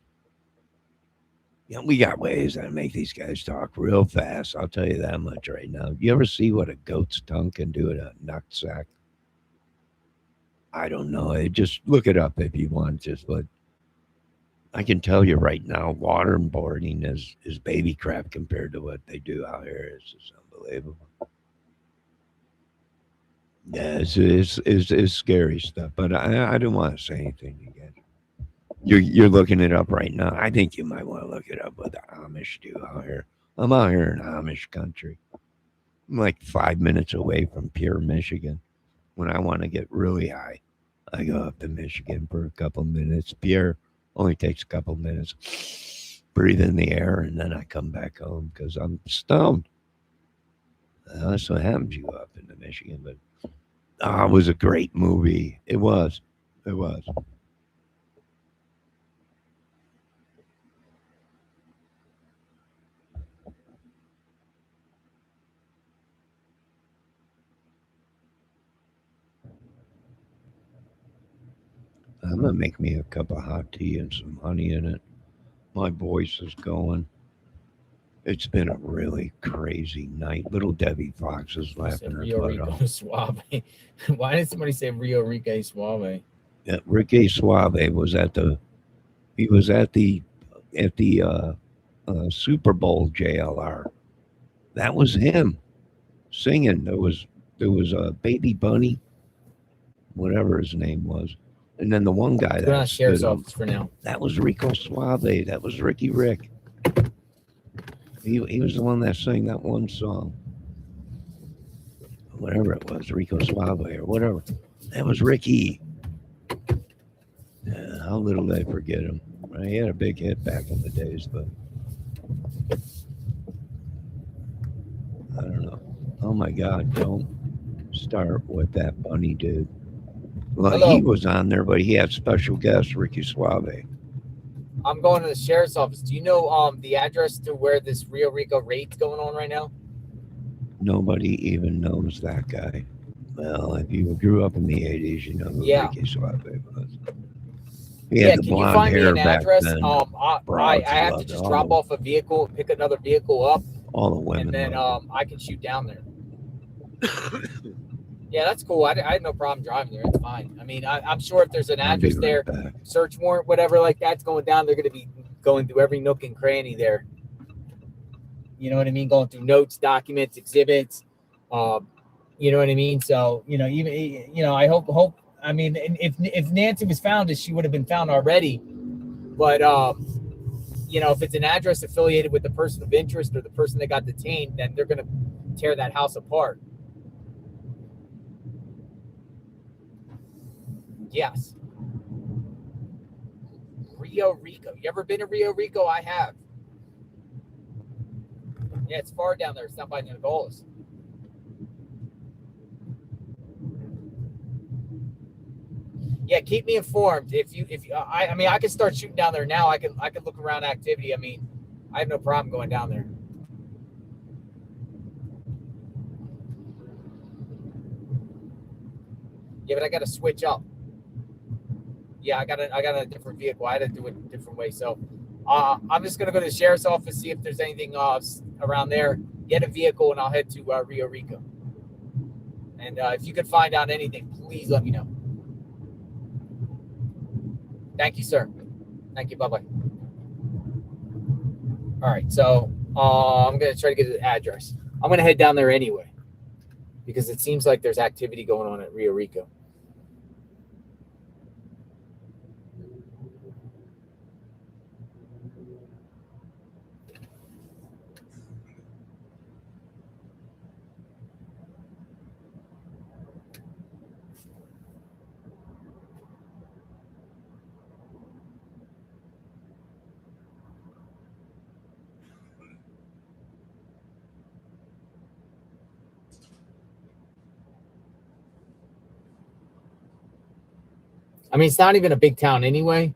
we got ways that make these guys talk real fast. I'll tell you that much right now. You ever see what a goat's tongue can do in a nutsack? I don't know. Just look it up if you want. But I can tell you right now, waterboarding is baby crap compared to what they do out here. It's just unbelievable. Yeah, it's scary stuff. But I don't want to say anything again. You're looking it up right now. I think you might want to look it up what the Amish do out here. I'm out here in Amish country. I'm like 5 minutes away from Pure, Michigan. when I want to get really high, I go up to Michigan for a couple minutes. Beer only takes a couple minutes. Breathe in the air, and then I come back home because I'm stoned. That's what happens. You go up into Michigan, but it was a great movie. It was. It was. I'm gonna make me a cup of hot tea and some honey in it. My voice is going. It's been a really crazy night. Little Debbie Fox is laughing her Rio butt Rico off. Suave. Why did somebody say Rio Rico Suave? Yeah, Ricky Suave was at the. He was at the Super Bowl JLR. That was him singing. There was a Baby Bunny, whatever his name was, and then the one guy Let's go down that to sheriff's stood up. office for now. That was Rico Suave. That was Ricky Rick. He was the one that sang that one song. Whatever it was, Rico Suave or whatever. That was Ricky. Yeah, how little did I forget him. He had a big hit back in the days, but I don't know. Oh my God, don't start with that bunny dude. Well, Hello. he was on there, but he had special guest Ricky Suave. I'm going to the sheriff's office. Do you know the address to where this Rio Rico raid's going on right now? Nobody even knows that guy. Well, if you grew up in the 80s, you know who Ricky Suave was. He had the Can you blonde find me hair an back address? then. I have to just drop off a vehicle, pick another vehicle up, all the women. and then I can shoot down there. Yeah, that's cool. I had no problem driving there. It's fine. I mean, I'm sure if there's an address there, search warrant, whatever like that's going down, they're going to be going through every nook and cranny there. You know what I mean? Going through notes, documents, exhibits. You know what I mean? So, even I hope. I mean, if Nancy was found, she would have been found already. But if it's an address affiliated with the person of interest or the person that got detained, then they're going to tear that house apart. Yes. Rio Rico. You ever been to Rio Rico? I have. Yeah, it's far down there. It's not by Nogales. Yeah, keep me informed. I can start shooting down there now. I can look around activity. I mean, I have no problem going down there. Yeah, but I got to switch up. Yeah, I got a different vehicle. I had to do it a different way. So, I'm just gonna go to the sheriff's office, see if there's anything around there. Get a vehicle, and I'll head to Rio Rico. And if you can find out anything, please let me know. Thank you, sir. Thank you. Bye-bye. All right. So I'm going to try to get the address. I'm going to head down there anyway because it seems like there's activity going on at Rio Rico. I mean, it's not even a big town anyway.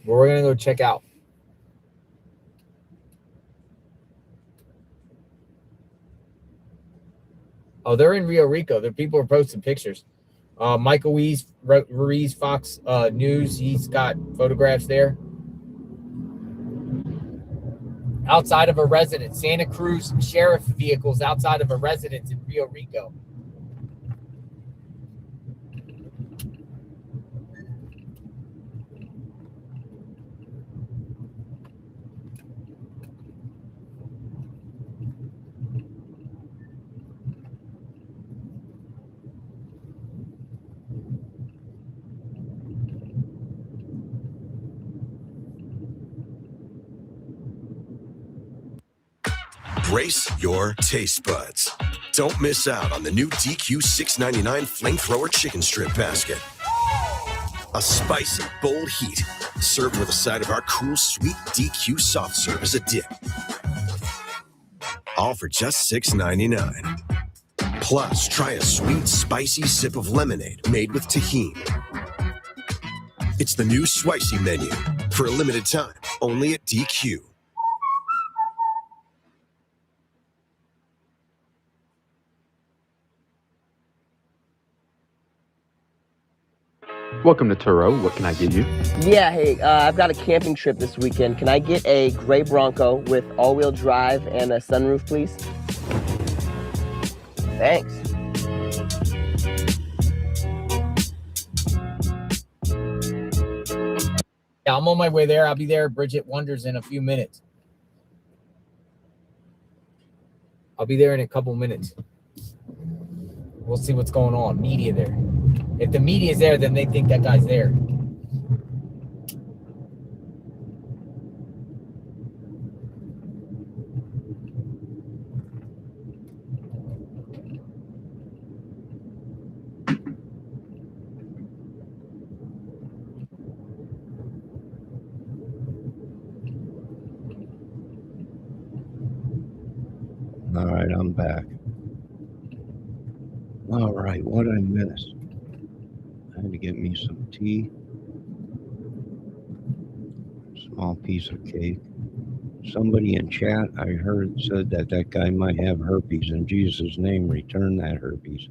But we're going to go check out. Oh, they're in Rio Rico. The people are posting pictures. Michael Ruiz, Fox News, he's got photographs there. Outside of a residence, Santa Cruz sheriff vehicles outside of a residence in Rio Rico. Brace your taste buds. Don't miss out on the new DQ $6.99 Flamethrower Chicken Strip Basket. A spicy, bold heat, served with a side of our cool, sweet DQ soft serve as a dip. All for just $6.99. Plus, try a sweet, spicy sip of lemonade made with tahini. It's the new Spicy menu for a limited time, only at DQ. Welcome to Turo. What can I get you? Yeah, hey, I've got a camping trip this weekend. Can I get a gray Bronco with all-wheel drive and a sunroof, please? Thanks. Yeah, I'm on my way there. I'll be there at Bridget Wonders in a few minutes. I'll be there in a couple minutes. We'll see what's going on. Media there. If the media's there, then they think that guy's there. All right, I'm back. All right, what I missed? I had to get me some tea, small piece of cake. Somebody in chat, I heard, said that that guy might have herpes. In Jesus' name, return that herpes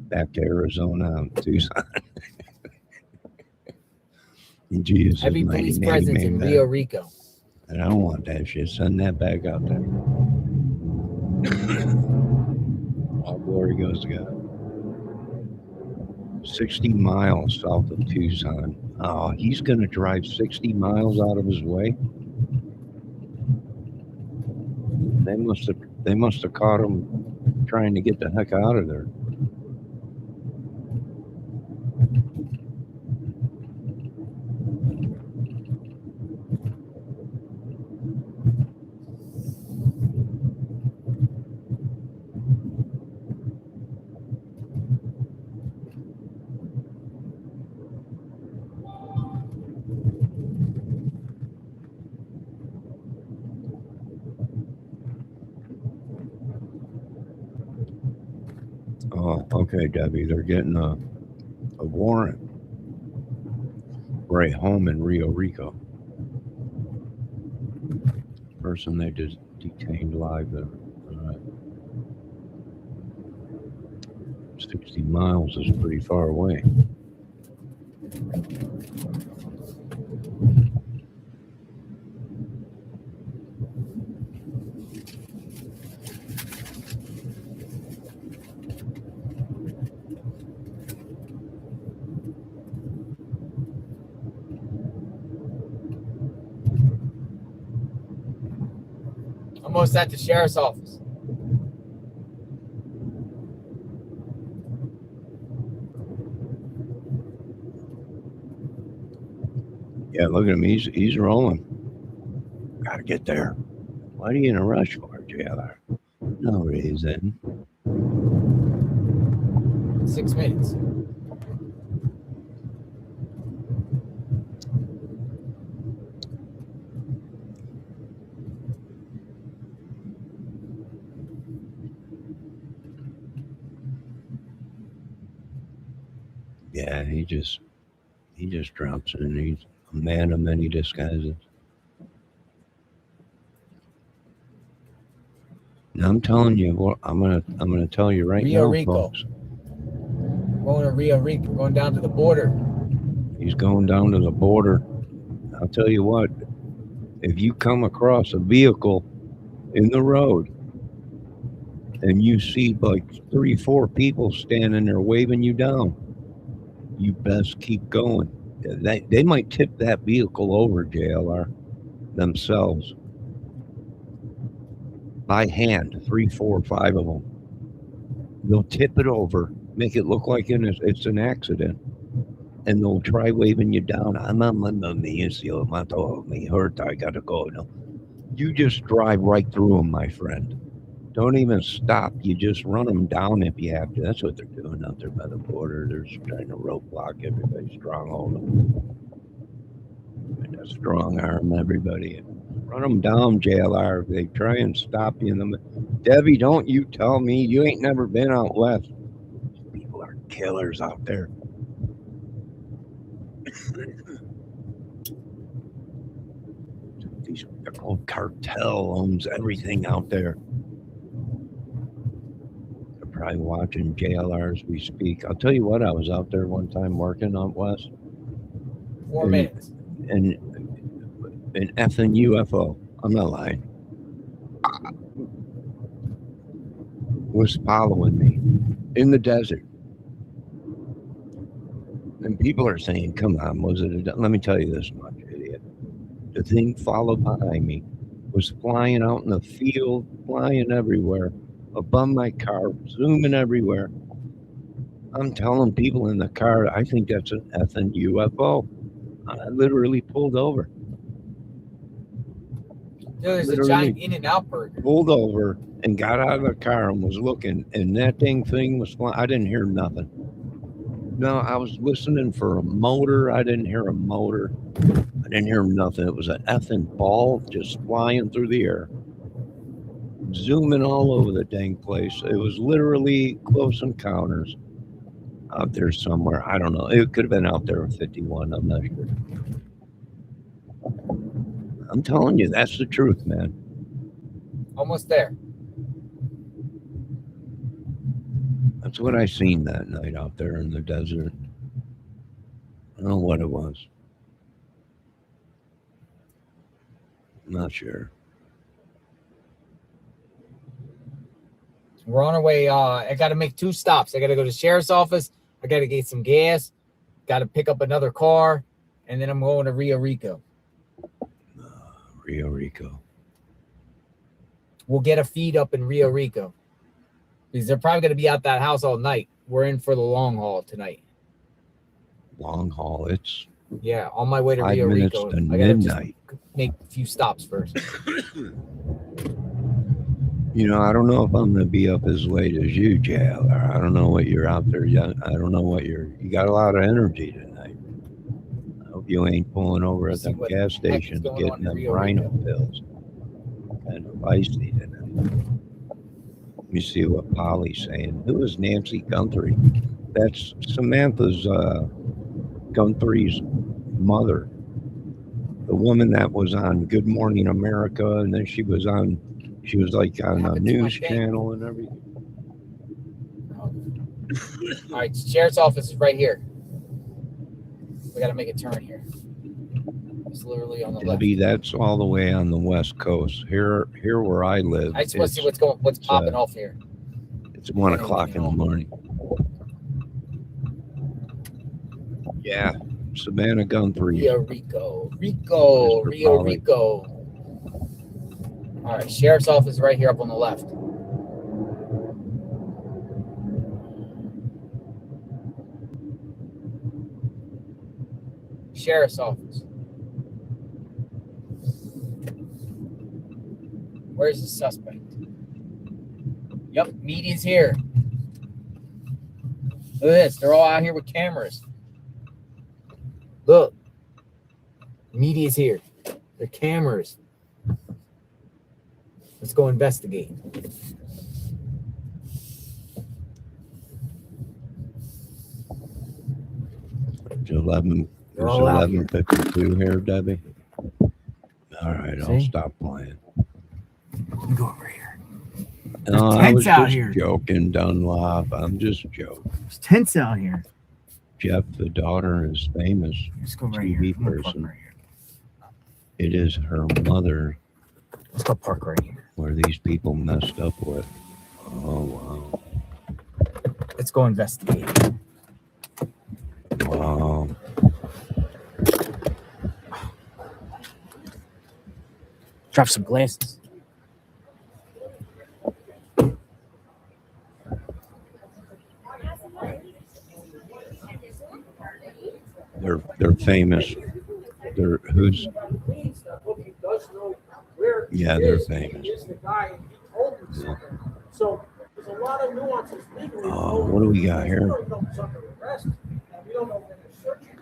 back to Arizona and Tucson. In Jesus' Heavy mighty police name, presence in amen. Rio Rico. And I don't want that shit. Send that back out there. All glory goes to God. 60 miles south of Tucson. Oh, he's going to drive 60 miles out of his way. They must have caught him trying to get the heck out of there. Oh, okay, Debbie. They're getting a warrant for a home in Rio Rico. Person they just detained live there. 60 miles is pretty far away. Almost at the sheriff's office. Yeah, look at him. He's rolling. Gotta get there. Why are you in a rush for, JLR? No reason. 6 minutes. Yeah, he just drops in. He's a man of many disguises. Now I'm telling you, what I'm gonna tell you right Rio now, Rico. folks. Going to Rio Rico. Going down to the border. He's going down to the border. I'll tell you what. If you come across a vehicle in the road and you see like 3-4 people standing there waving you down, you best keep going. They might tip that vehicle over, JLR, themselves. By hand, 3, 4, 5 of them. They'll tip it over, make it look like it's an accident, and they'll try waving you down. I gotta go. No. You just drive right through them, my friend. Don't even stop. You just run them down if you have to. That's what they're doing out there by the border. They're just trying to roadblock everybody, stronghold them. And a strong arm everybody. Run them down, JLR. If they try and stop you in the... Debbie, don't you tell me you ain't never been out west. People are killers out there. The whole cartel owns everything out there. They're probably watching JLR as we speak. I'll tell you what, I was out there one time working out west. 4 minutes. And an effing UFO. I'm not lying. Was following me in the desert. And people are saying, come on, was it let me tell you this much, idiot. The thing followed behind me, was flying out in the field, flying everywhere, above my car, zooming everywhere. I'm telling people in the car, I think that's an effing UFO. I literally pulled over. There's a giant In-N-Out burger. Pulled over and got out of the car and was looking, and that thing was flying. I didn't hear nothing. No, I was listening for a motor. I didn't hear a motor. I didn't hear nothing. It was an effing ball just flying through the air, zooming all over the dang place. It was literally close encounters out there somewhere. I don't know. It could have been out there in 51. I'm not sure. I'm telling you, that's the truth, man. Almost there. That's what I seen that night out there in the desert. I don't know what it was. I'm not sure. We're on our way. I got to make 2 stops. I got to go to the sheriff's office. I got to get some gas. Got to pick up another car. And then I'm going to Rio Rico. Rio Rico. We'll get a feed up in Rio Rico. Because they're probably going to be out that house all night. We're in for the long haul tonight. Long haul. It's on my way to 5 Rio minutes Rico. to I got to midnight. make a few stops first. You know, I don't know if I'm going to be up as late as you, JLR. I don't know what you're out there yet. I don't know what you got a lot of energy tonight. I hope you ain't pulling over at the gas station getting them rhino pills. Kind of feisty tonight. Let me see what Polly's saying. Who is Nancy Guthrie? That's Samantha's Guthrie's mother. The woman that was on Good Morning America, and then she was like on a news channel and everything. All right, sheriff's office is right here. We got to make a turn here. It's literally on the left. Debbie, that's all the way on the west coast. Here where I live. I just want to see what's popping off here. It's 1 o'clock in the morning. Yeah, Savannah Guthrie. Rio Rico. All right, sheriff's office right here up on the left. Sheriff's office. Where's the suspect? Yep, media's here. Look at this. They're all out here with cameras. Look. Media's here. They're cameras. Let's go investigate. It's 11:52 here, Debbie. All right, I'll stop playing. Go over here. No, I tents was out just here. joking, Dunlop. I'm just joking. There's tents out here. Jeff, the daughter, is famous TV person. It is her mother. Let's go park right here. Where these people messed up with. Oh, wow. Let's go investigate. Wow. Drop some glasses. They're famous. They're who's Yeah, they're famous. Is the guy, and he told me something. So there's a lot of nuances legally. Oh, what do we got here? We don't know who's under arrest, and we don't know when they're searching.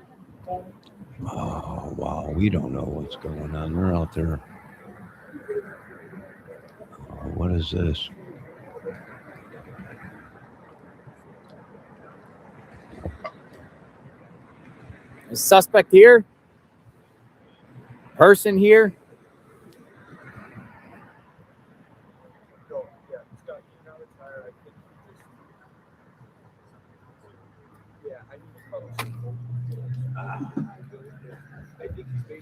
Oh, wow. We don't know what's going on. They're out there. Oh, what is this? A suspect here. Person here.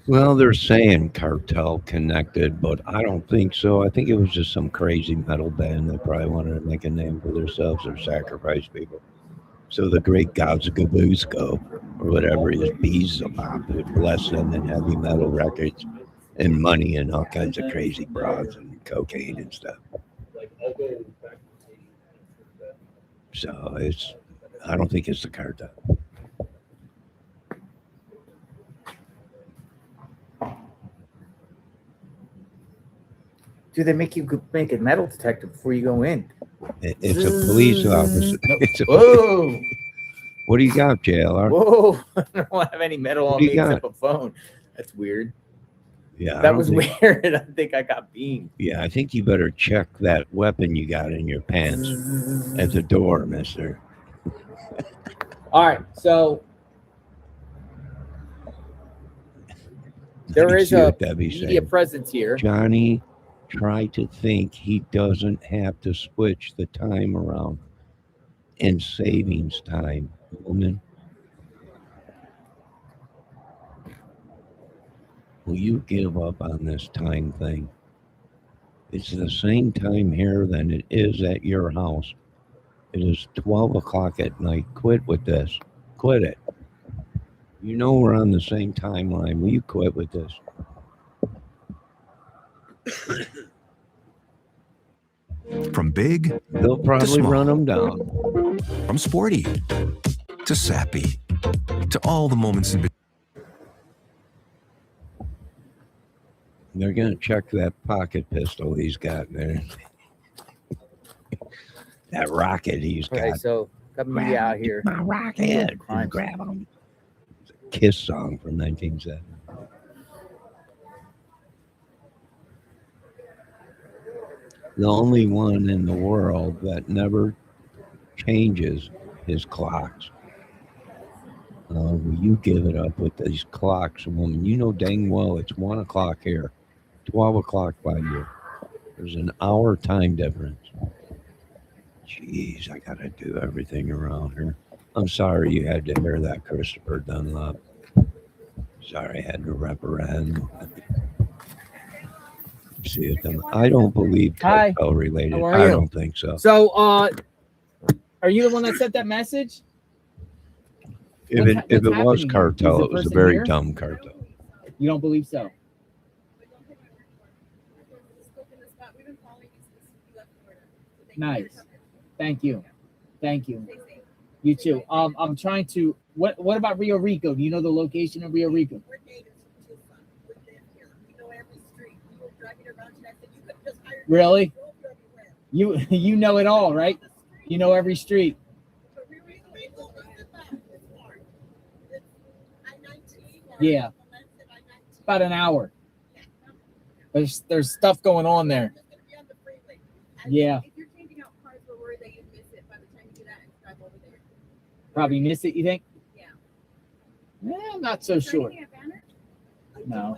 Well, they're saying cartel connected, but I don't think so. I think it was just some crazy metal band that probably wanted to make a name for themselves or sacrifice people. So the great gods of Gabusko, or whatever his bees about, would bless them in heavy metal records and money and all kinds of crazy broads and cocaine and stuff. So I don't think it's the cartel. Do they make you make a metal detector before you go in? It's a police officer. Whoa! What do you got, JLR? Whoa! I don't have any metal What on do me you got? except a phone. That's weird. Yeah, I That don't was think- weird. I think I got beamed. Yeah, I think you better check that weapon you got in your pants at the door, mister. All right, so there is See a what Debbie's media saying. presence here. Johnny, try to think he doesn't have to switch the time around in savings time, woman. Will you give up on this time thing? It's the same time here than it is at your house. It is 12 o'clock at night. Quit with this. Quit it. You know we're on the same timeline. Will you quit with this? From big They'll to probably small. run them down. From sporty to sappy to all the moments in between. They're going to check that pocket pistol he's got there. That rocket he's got. Okay, so got media out here. My rocket. Crime Grab him. It's a Kiss song from 1970. The only one in the world that never changes his clocks. Will you give it up with these clocks, woman? You know dang well it's 1 o'clock here, 12 o'clock by you. There's an hour time difference. Jeez, I gotta do everything around here. I'm sorry you had to hear that, Christopher Dunlop. Sorry I had to reprimand. See it. I don't believe Hi. cartel related. How are I you? don't think so. So, are you the one that sent that message? If What's it was happening here? cartel, Is the it was a person very here? dumb cartel. You don't believe so? Nice. Thank you. Thank you. You too. I'm trying to. What about Rio Rico? Do you know the location of Rio Rico? Really? You know it all, right? You know every street. Yeah. About an hour. There's stuff going on there. Yeah. Probably miss it, you think? Yeah. I'm not so sure. No.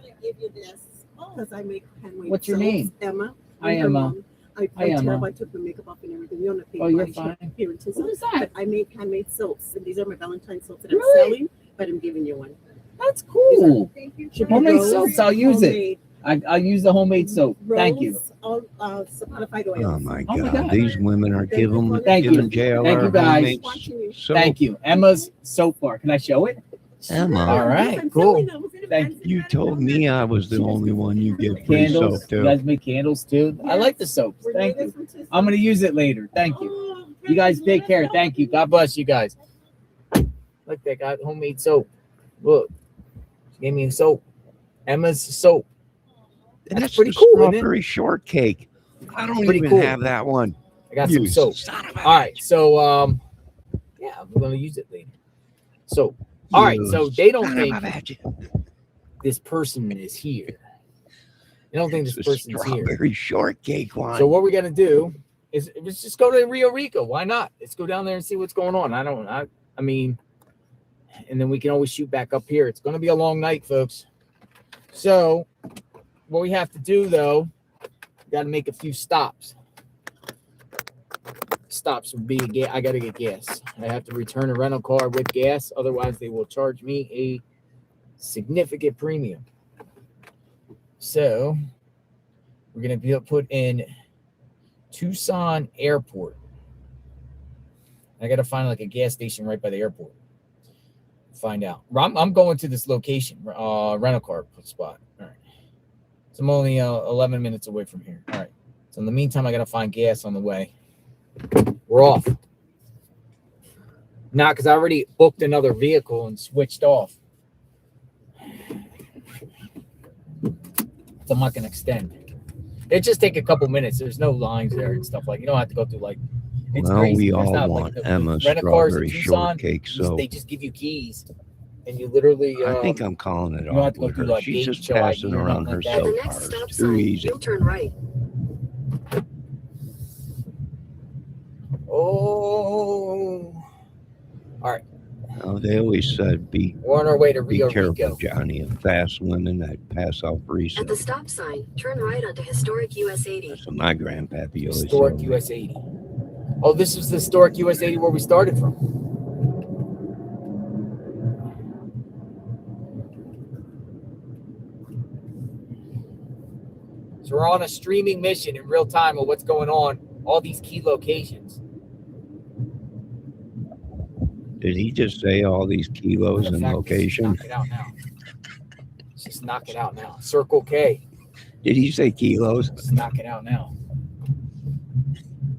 Because I make handmade What's your soaps. name? Emma. Hi, I'm her Emma. mom. I Hi, Emma. terrible. I took the makeup off and everything. You're on a Oh, you're body fine. here in Tucson. What is that? But I make handmade soaps, and these are my Valentine soaps that Really? I'm selling. But I'm giving you one. That's cool. Thank you. Homemade Rose, soaps. I'll use homemade. it. I'll use the homemade soap. Thank you. Rose, all solidified oils. Oh my Oh my God. God. These women are giving Thank you. JLR Thank you, guys. homemade soap. Thank you. Emma's soap bar. Can I show it? Emma. All right. Cool. Thank you. You told me I was the only one you give free Candles. soap You to. guys make candles too. I like the soaps. Thank you. I'm gonna use it later. Thank you. You guys take care. Thank you. God bless you guys. Look, they got homemade soap. Look, she gave me soap. Emma's soap. That's pretty the cool, isn't it? strawberry shortcake. I don't Pretty even cool. have that one. I got You some soap. son of a All right, so yeah, we're gonna use it later. So, all right, so they don't son think of a bitch. this person is here. They don't think this It's a person's here. strawberry shortcake one. So what we're gonna do is let's just go to Rio Rico. Why not? Let's go down there and see what's going on. I mean, and then we can always shoot back up here. It's gonna be a long night, folks. So what we have to do though, we got to make a few stops. Stops would be I got to get gas. I have to return a rental car with gas. Otherwise, they will charge me a significant premium. So we're going to put in Tucson Airport. I got to find like a gas station right by the airport. Find out. I'm going to this location, rental car spot. All right. So I'm only 11 minutes away from here. All right. So in the meantime, I got to find gas on the way. We're off. Nah, because I already booked another vehicle and switched off. So I'm not going to extend. It just take a couple minutes. There's no lines there and stuff like. You don't have to go through like. It's well, crazy. we There's all not, want like, Emma rental cars in strawberry Tucson, shortcake. So they just give you keys, and you literally. I think I'm calling it you don't have off to go with through her. like She's gate just show ID passing or around nothing like her that. At the soap next bars. stop Too sign, easy. you'll turn right. Oh. All right. Oh, they always said We're on our way to be Rio careful, Rico. Johnny, of fast women that pass out free. At the stop sign, turn right onto historic US 80. So my grandpappy always Historic told me. US 80. Oh, this is the historic US 80 where we started from. So we're on a streaming mission in real time of what's going on, all these key locations. Did he just say all these kilos and location? Knock it out now. Let's just knock it out now. Circle K. Did he say kilos? Let's knock it out now.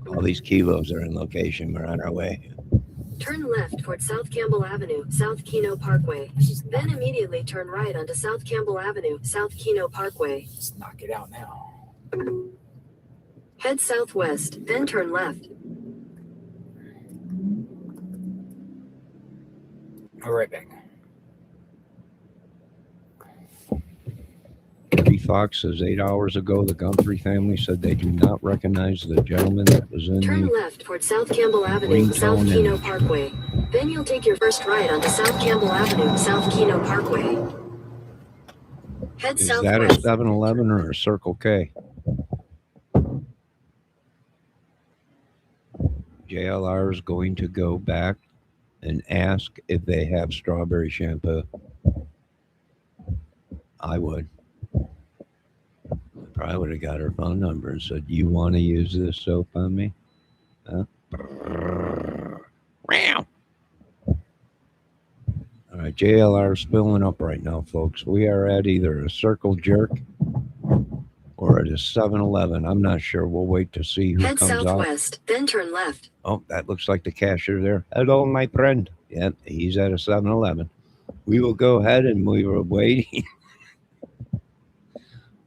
All these kilos are in location. We're on our way. Turn left toward South Campbell Avenue, South Keno Parkway. Then immediately turn right onto South Campbell Avenue, South Keno Parkway. Let's knock it out now. Head southwest, then turn left. All right, back. Eddie Fox says 8 hours ago, the Guthrie family said they do not recognize the gentleman that was in Turn the left toward South Campbell Avenue, South ringtone Keno image. Parkway. Then you'll take your first right onto South Campbell Avenue, South Keno Parkway. Head Is that a southwest. 7-Eleven or a Circle K? JLR is going to go back and ask if they have strawberry shampoo. I would. Probably would have got her phone number and said, "Do you want to use this soap on me?" Huh? All right, JLR is filling up right now, folks. We are at either a Circle Jerk or at a 7-Eleven. I'm not sure. We'll wait to see who Head comes out. southwest, then turn left. Oh, that looks like the cashier there. Hello, my friend. Yep, he's at a 7-Eleven. We will go ahead and we were waiting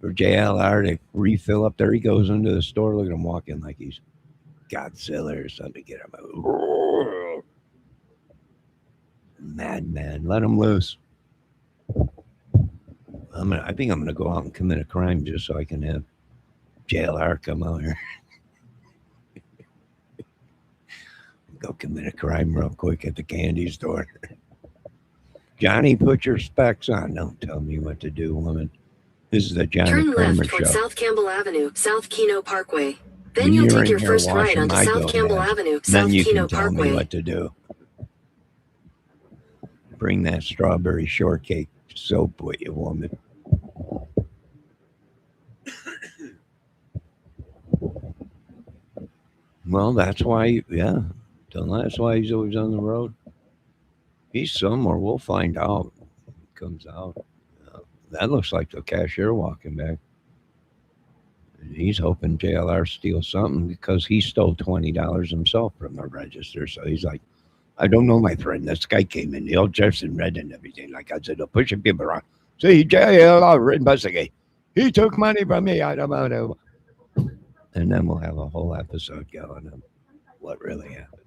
for JLR to refill up. There he goes into the store. Look at him walking like he's Godzilla or something. Get him out. Madman. Let him loose. I think I'm gonna go out and commit a crime just so I can have JLR come out here. Go commit a crime real quick at the candy store. Johnny, put your specs on. Don't tell me what to do, woman. This is the Johnny Turn Kramer left toward show. South Campbell Avenue, South Keno Parkway. Then When you'll you're take in your here first right washing onto my South Campbell gonads, Avenue, then South you Keno can tell me Parkway. what to do. Bring that strawberry shortcake soap with you, woman. Well, that's why, yeah. That's why he's always on the road. He's somewhere. We'll find out. He comes out. That looks like the cashier walking back. He's hoping JLR steals something because he stole $20 himself from the register. So he's like, I don't know, my friend. This guy came in, the old dressed in red and everything. Like I said, they're pushing people around. See, JLR, investigate. He took money from me. I don't know. And then we'll have a whole episode going on what really happened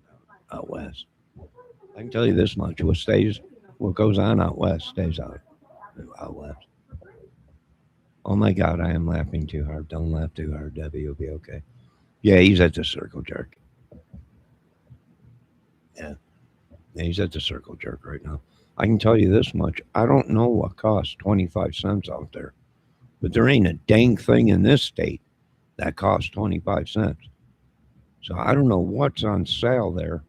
out west. I can tell you this much: what goes on out west stays out west. Oh my God, I am laughing too hard. Don't laugh too hard, Debbie. You'll be okay. Yeah, he's at the Circle Jerk. Yeah, he's at the Circle Jerk right now. I can tell you this much: I don't know what costs 25 cents out there, but there ain't a dang thing in this state that costs 25 cents. So I don't know what's on sale there.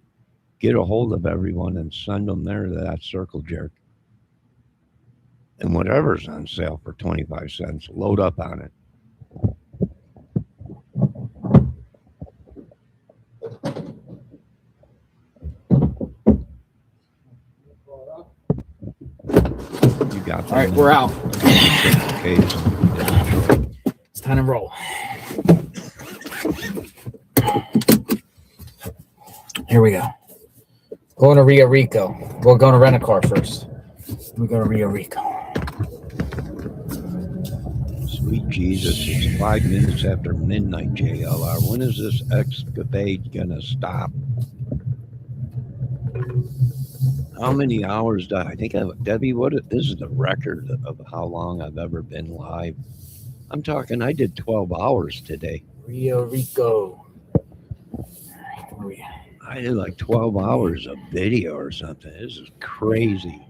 Get a hold of everyone and send them there to that Circle Jerk. And whatever's on sale for 25 cents, load up on it. You got that. All right, we're out. It's time to roll. Here we go. Going to Rio Rico. We're going to rent a car first. We go to Rio Rico. Sweet Jesus, it's 5 minutes after midnight, JLR. When is this escapade gonna stop? How many hours do I think Debbie, this is the record of how long I've ever been live. I'm talking, I did 12 hours today. Rio Rico. I did like 12 hours of video or something. This is crazy.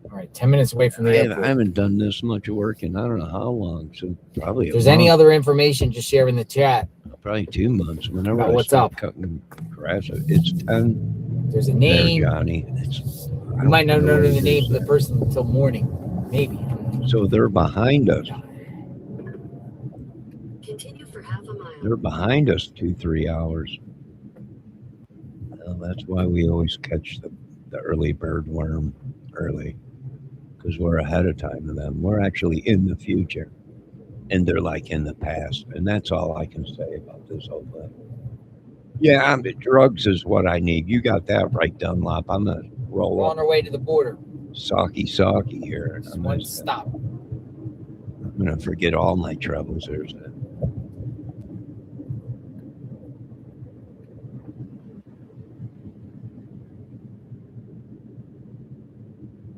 All right, 10 minutes away from the airport. I haven't done this much work in I don't know how long. So probably if there's any other information, just share in the chat. Probably 2 months. Whenever about I what's start up. Cutting grass, it's 10. There's a name. There, Johnny. You might not know the name of the person until morning, maybe. So they're behind us. Continue for half a mile. They're behind us 2-3 hours. Well, that's why we always catch the early bird worm early, because we're ahead of time to them. We're actually in the future, and they're like in the past. And that's all I can say about this whole thing. Yeah, drugs is what I need. You got that right, Dunlop. I'm gonna roll We're up. on our way to the border. Socky here. And I'm One stop. I'm gonna forget all my troubles. There's that.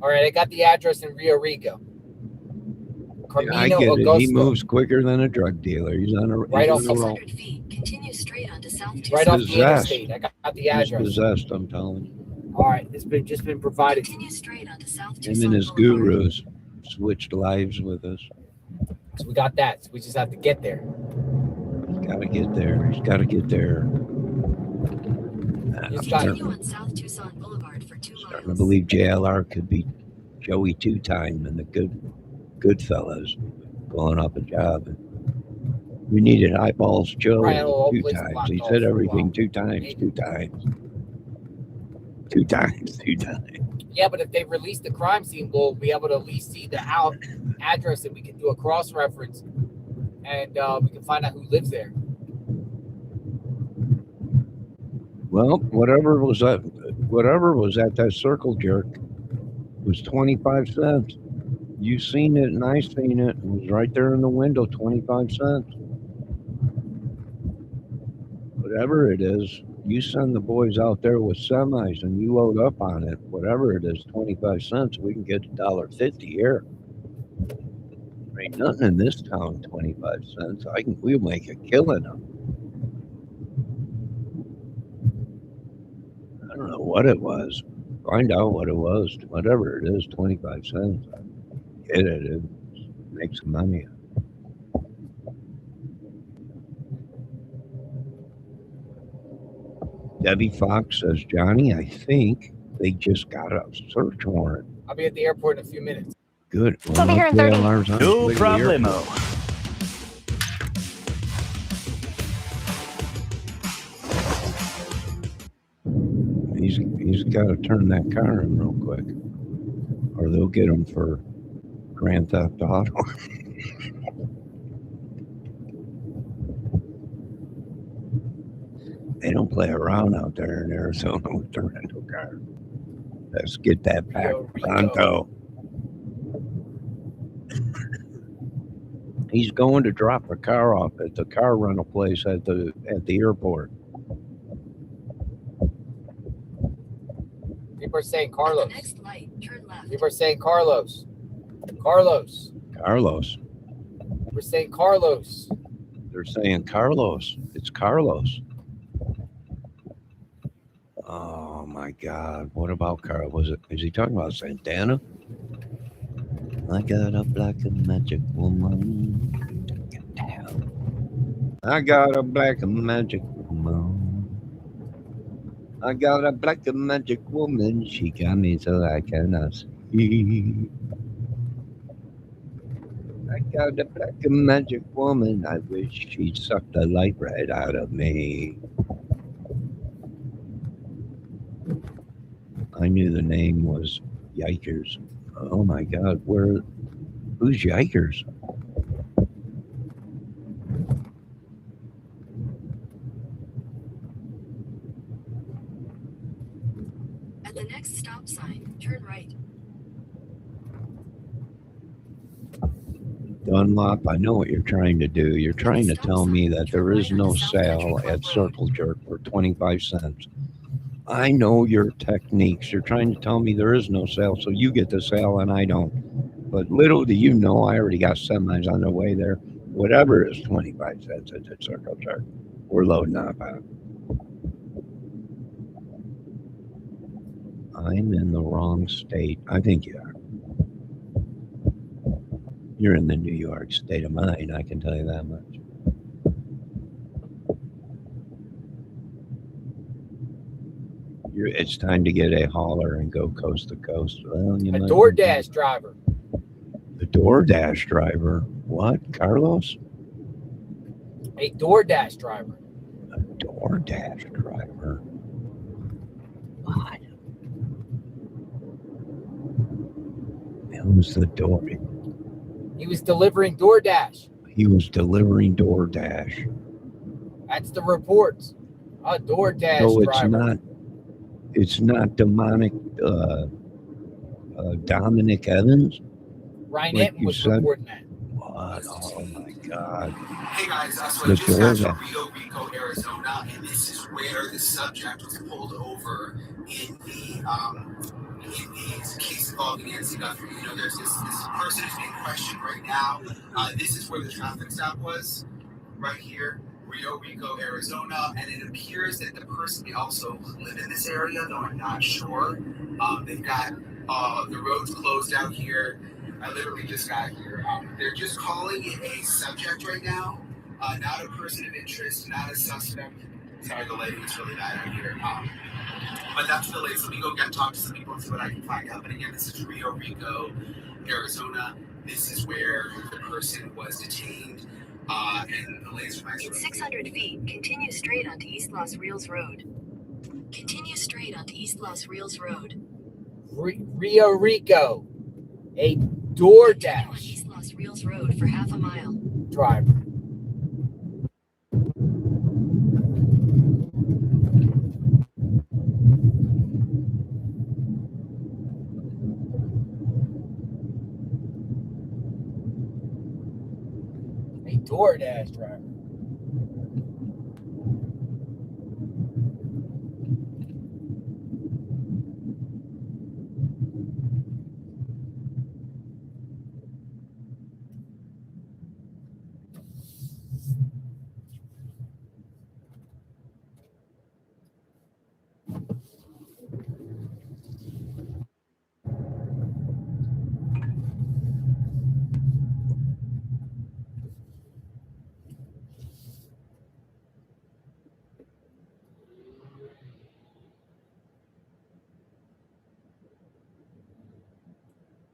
All right, I got the address in Rio Rico. Yeah, I get it. He moves quicker than a drug dealer. He's on a right off 600 feet. Continue straight onto South Tucson. right off the interstate. I got the address. He's possessed, I'm telling you. All right, it's just been provided. Continue straight onto South Him Tucson and his Boulevard. gurus switched lives with us. So we got that. So we just have to get there. He's got to get there. He's got to get there. Continue on South Tucson Boulevard for 2 miles. I believe JLR could be Joey two-time and the good fellas going up a job. And we needed eyeballs Joe Right, 2 times. He said everything 2 times, 2 times. 2 times, 2 times. Yeah, but if they release the crime scene, we'll be able to at least see the address, and we can do a cross-reference, and we can find out who lives there. Well, whatever was at that Circle Jerk was 25 cents. You seen it and I seen it. It was right there in the window, 25 cents. Whatever it is, you send the boys out there with semis and you load up on it. Whatever it is, 25 cents. We can get $1.50 here. There ain't nothing in this town 25 cents. We'll make a killing of it. I don't know what it was. Find out what it was. Whatever it is, 25 cents. Get it. Make some money. Debbie Fox says, Johnny, I think they just got a search warrant. I'll be at the airport in a few minutes. Good. It's over here in 30. No problemo. He's got to turn that car in real quick, or they'll get him for Grand Theft Auto. They don't play around out there in Arizona with the rental car. Let's get that back pronto. He's going to drop a car off at the car rental place at the airport. People are saying Carlos. Next light, turn left. People are saying Carlos. Carlos. Carlos. We're saying Carlos. They're saying Carlos. It's Carlos. Oh my God! What about Carlos? Is he talking about Santana? I got a black and magic woman. I got a black and magic woman. I got a black and magic woman. She got me so I cannot see. I got a black and magic woman. I wish she'd suck the life right out of me. I knew the name was Yikers. Oh my God, who's Yikers? At the next stop sign, turn right. Dunlop, I know what you're trying to do. You're trying to tell me that there is no sale at Circle Jerk for 25 cents. I know your techniques. You're trying to tell me there is no sale, so you get the sale and I don't. But little do you know, I already got semis on the way there. Whatever is 25 cents at the Circle Jerk, we're loading up out. I'm in the wrong state. I think you are. You're in the New York state of mind, I can tell you that much. It's time to get a hauler and go coast to coast. Well, you a DoorDash driver. The DoorDash driver? What? Carlos? A DoorDash driver. A DoorDash driver? What? Who's the door? He was delivering DoorDash. He was delivering DoorDash. That's the reports. A DoorDash so driver. It's not demonic Dominic Evans? Ryan Hinton was reporting that. What? Oh my God. Hey guys, so I just got to Rio Rico, Arizona, and this is where the subject was pulled over in the case involving Nancy Guthrie. You know, there's this person who's being questioned right now. This is where the traffic stop was, right here. Rio Rico, Arizona, and it appears that the person may also live in this area, though I'm not sure. They've got the roads closed out here. I literally just got here. They're just calling it a subject right now, not a person of interest, not a suspect. Sorry, the lighting is really bad out here. But that's the latest. Let me go talk to some people and see what I can find out. But again, this is Rio Rico, Arizona. This is where the person was detained. And the latest in 600 feet, continue straight onto East Los Rios Road. Continue straight onto East Los Rios Road. Rio Rico, a DoorDash. East Los Rios Road for half a mile. Driver. DoorDash driver.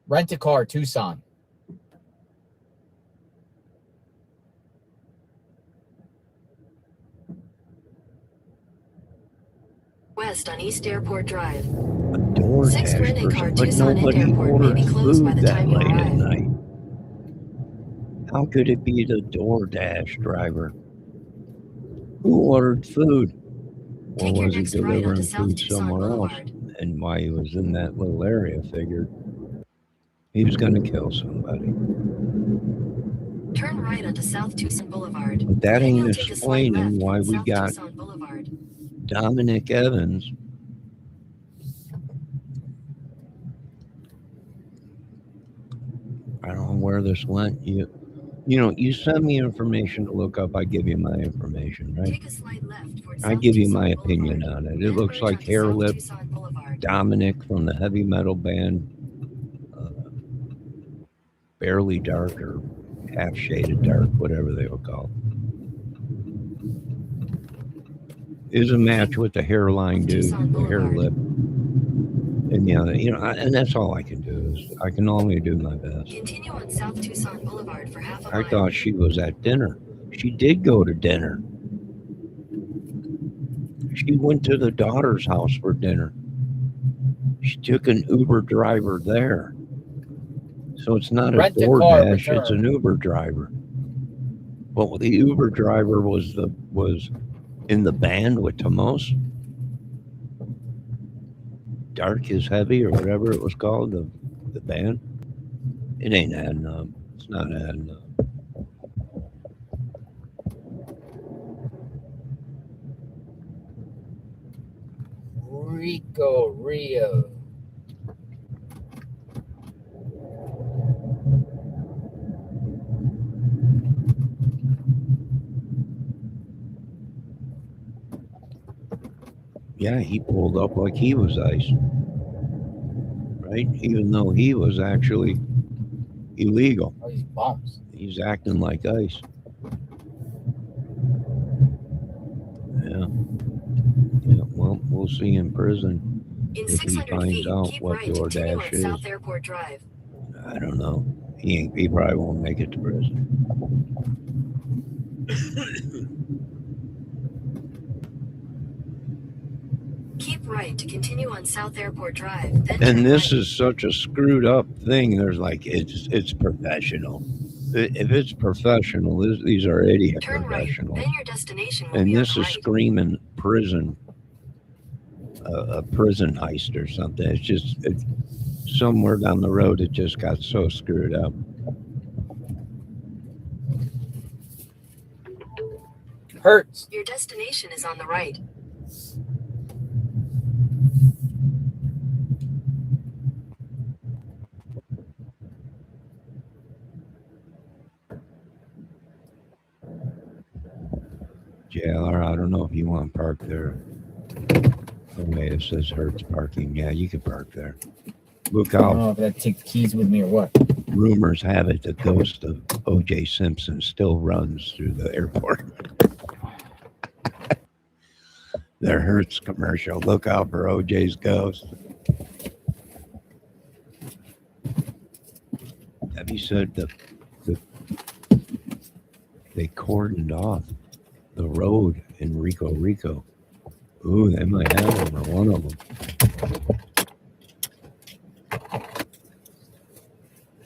Rent a car, Tucson. West on East Airport Drive. DoorDash 6 rent a car, but Tucson End Airport may be closed by the time you late at arrive. night. How could it be the DoorDash driver? Who ordered food? Or was he delivering food somewhere else? And while he was in that little area, figured he was going to kill somebody. Turn Turn right onto South Tucson Boulevard. But that Then ain't you'll take a slight explaining left why on we South got Tucson Boulevard. Dominic Evans. I don't know where this went. You send me information to look up. I give you my information, right? Take a slight left towards I South give you Tucson my opinion on it. It Then looks merge like onto hair South lip Tucson Boulevard. Dominic from the heavy metal band, Barely Dark or Half Shaded Dark, whatever they were called. Is a match with the hairline dude, the hair lip, and the other. And that's all I can do. Is I can only do my best. Continue on South Tucson Boulevard for half a I mile. thought she was at dinner. She did go to dinner. She went to the daughter's house for dinner. She took an Uber driver there. So it's not a DoorDash, it's an Uber driver. Well, the Uber driver was in the band with Tomos. Dark is Heavy or whatever it was called, the band. It ain't adding up. It's not adding up. Rico Rio. Yeah, he pulled up like he was ice. Right? Even though he was actually illegal. Oh, these bumps. He's acting like ice. Yeah. Well, we'll see in prison if he finds out what DoorDash is. South Airport Drive. I don't know. He probably won't make it to prison. Keep right to continue on South Airport Drive. Then And this is such a screwed up thing. There's like it's professional. If it's professional, these are idiot professionals. Then your destination will And be this on the is right. screaming prison, a prison heist or something. It's somewhere down the road. It just got so screwed up. Hurts. Your destination is on the right. JLR, I don't know if you want to park there. Okay, it says Hertz parking. Yeah, you can park there. Look I don't know out. if I have to take the keys with me or what. Rumors have it the ghost of O.J. Simpson still runs through the airport. The Hertz commercial. Look out for O.J.'s ghost. Debbie said they cordoned off the road in Rico. Ooh, they might have them or one of them.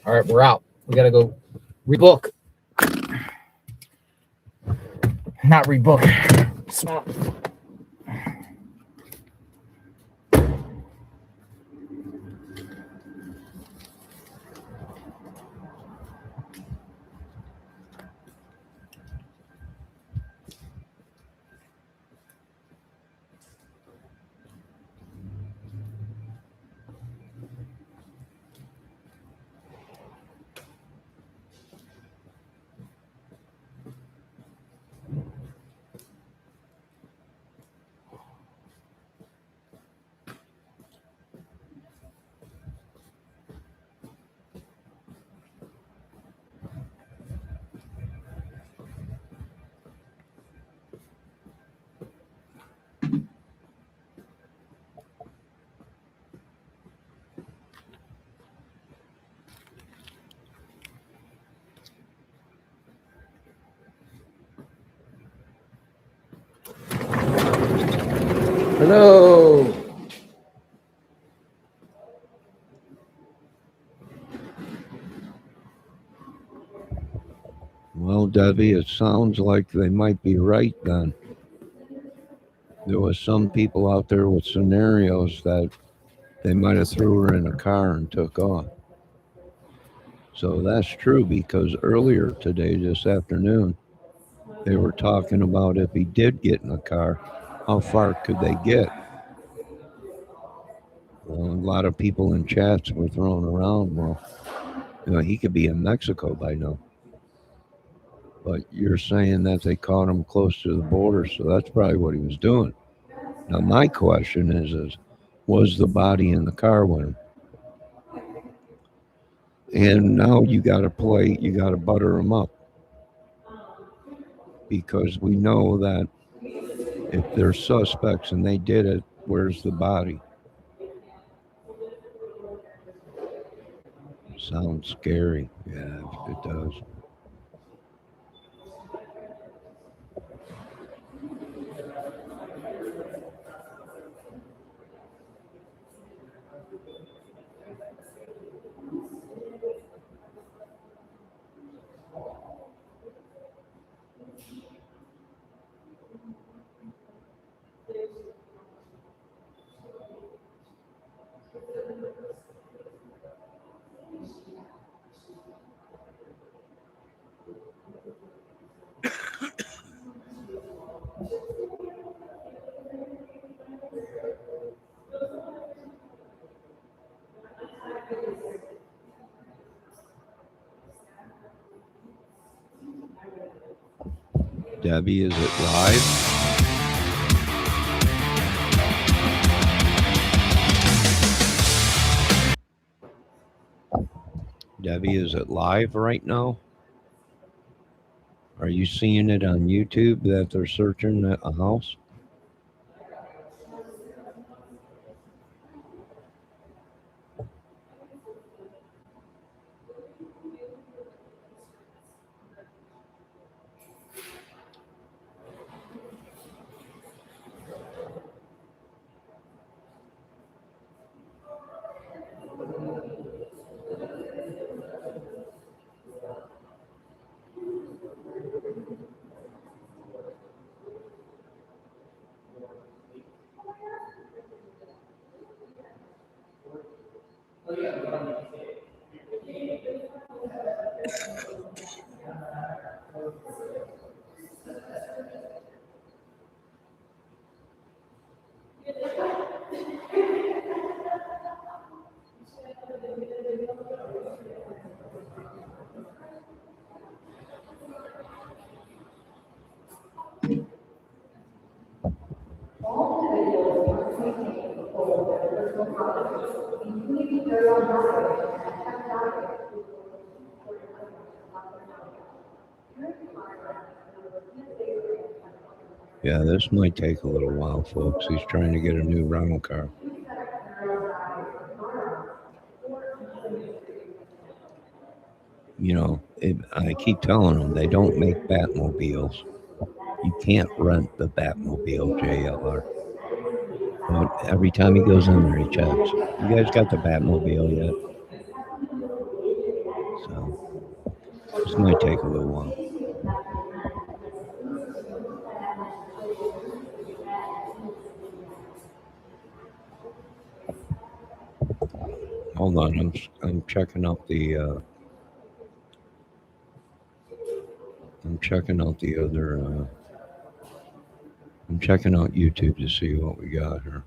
All right, we're out. We gotta go rebook. Not rebook. Small. Hello. Well, Debbie, it sounds like they might be right then. There was some people out there with scenarios that they might have threw her in a car and took off. So that's true because earlier today, this afternoon, they were talking about if he did get in a car, how far could they get? Well, a lot of people in chats were throwing around, well, he could be in Mexico by now. But you're saying that they caught him close to the border, so that's probably what he was doing. Now, my question is was the body in the car with him? And now you got to butter him up. Because we know that if they're suspects and they did it, where's the body? Sounds scary. Yeah, it does. Debbie, is it live? Debbie, is it live right now? Are you seeing it on YouTube that they're searching a house? Yeah, this might take a little while, folks. He's trying to get a new rental car. I keep telling them they don't make Batmobiles. You can't rent the Batmobile, JLR. But every time he goes in there, he checks. You guys got the Batmobile yet? So this might take a little while. Hold on, I'm checking out the I'm checking out the other I'm checking out YouTube to see what we got here.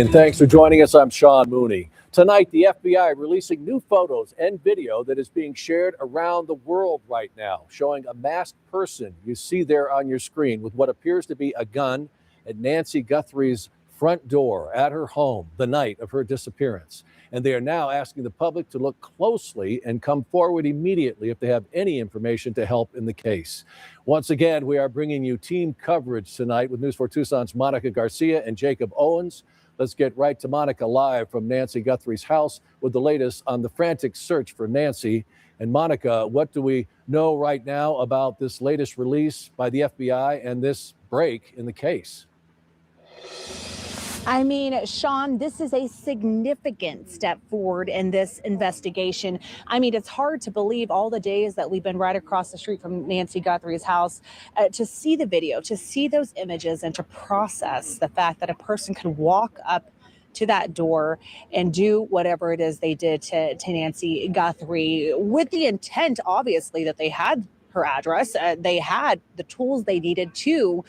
And thanks for joining us. I'm Sean Mooney. Tonight, the FBI releasing new photos and video that is being shared around the world right now, showing a masked person you see there on your screen with what appears to be a gun at Nancy Guthrie's front door at her home the night of her disappearance. And they are now asking the public to look closely and come forward immediately if they have any information to help in the case. Once again, we are bringing you team coverage tonight with News 4 Tucson's Monica Garcia and Jacob Owens. Let's get right to Monica live from Nancy Guthrie's house with the latest on the frantic search for Nancy. And Monica, what do we know right now about this latest release by the FBI and this break in the case? I mean, Sean, this is a significant step forward in this investigation. I mean, it's hard to believe all the days that we've been right across the street from Nancy Guthrie's house to see the video, to see those images, and to process the fact that a person could walk up to that door and do whatever it is they did to Nancy Guthrie with the intent, obviously, that they had her address. They had the tools they needed to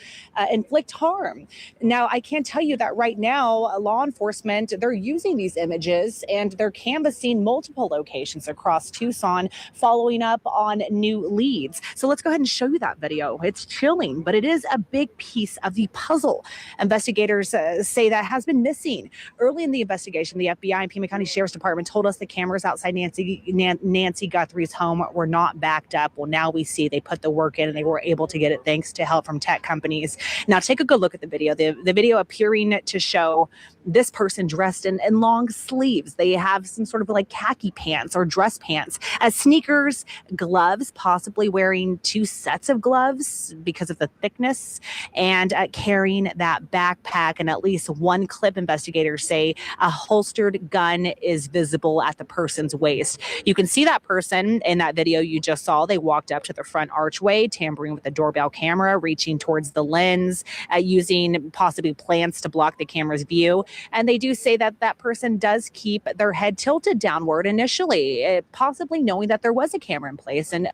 inflict harm. Now, I can tell you that right now, law enforcement, they're using these images and they're canvassing multiple locations across Tucson, following up on new leads. So let's go ahead and show you that video. It's chilling, but it is a big piece of the puzzle. Investigators say that has been missing. Early in the investigation, the FBI and Pima County Sheriff's Department told us the cameras outside Nancy Guthrie's home were not backed up. Well, now we see they put the work in and they were able to get it thanks to help from tech companies. Now take a good look at the video. The video appearing to show this person dressed in long sleeves. They have some sort of like khaki pants or dress pants, sneakers, gloves, possibly wearing 2 sets of gloves because of the thickness, and carrying that backpack. And at least one clip, investigators say a holstered gun is visible at the person's waist. You can see that person in that video you just saw. They walked up to the front archway, tampering with the doorbell camera, reaching towards the lens, using possibly plants to block the camera's view. And they do say that that person does keep their head tilted downward initially, possibly knowing that there was a camera in place. And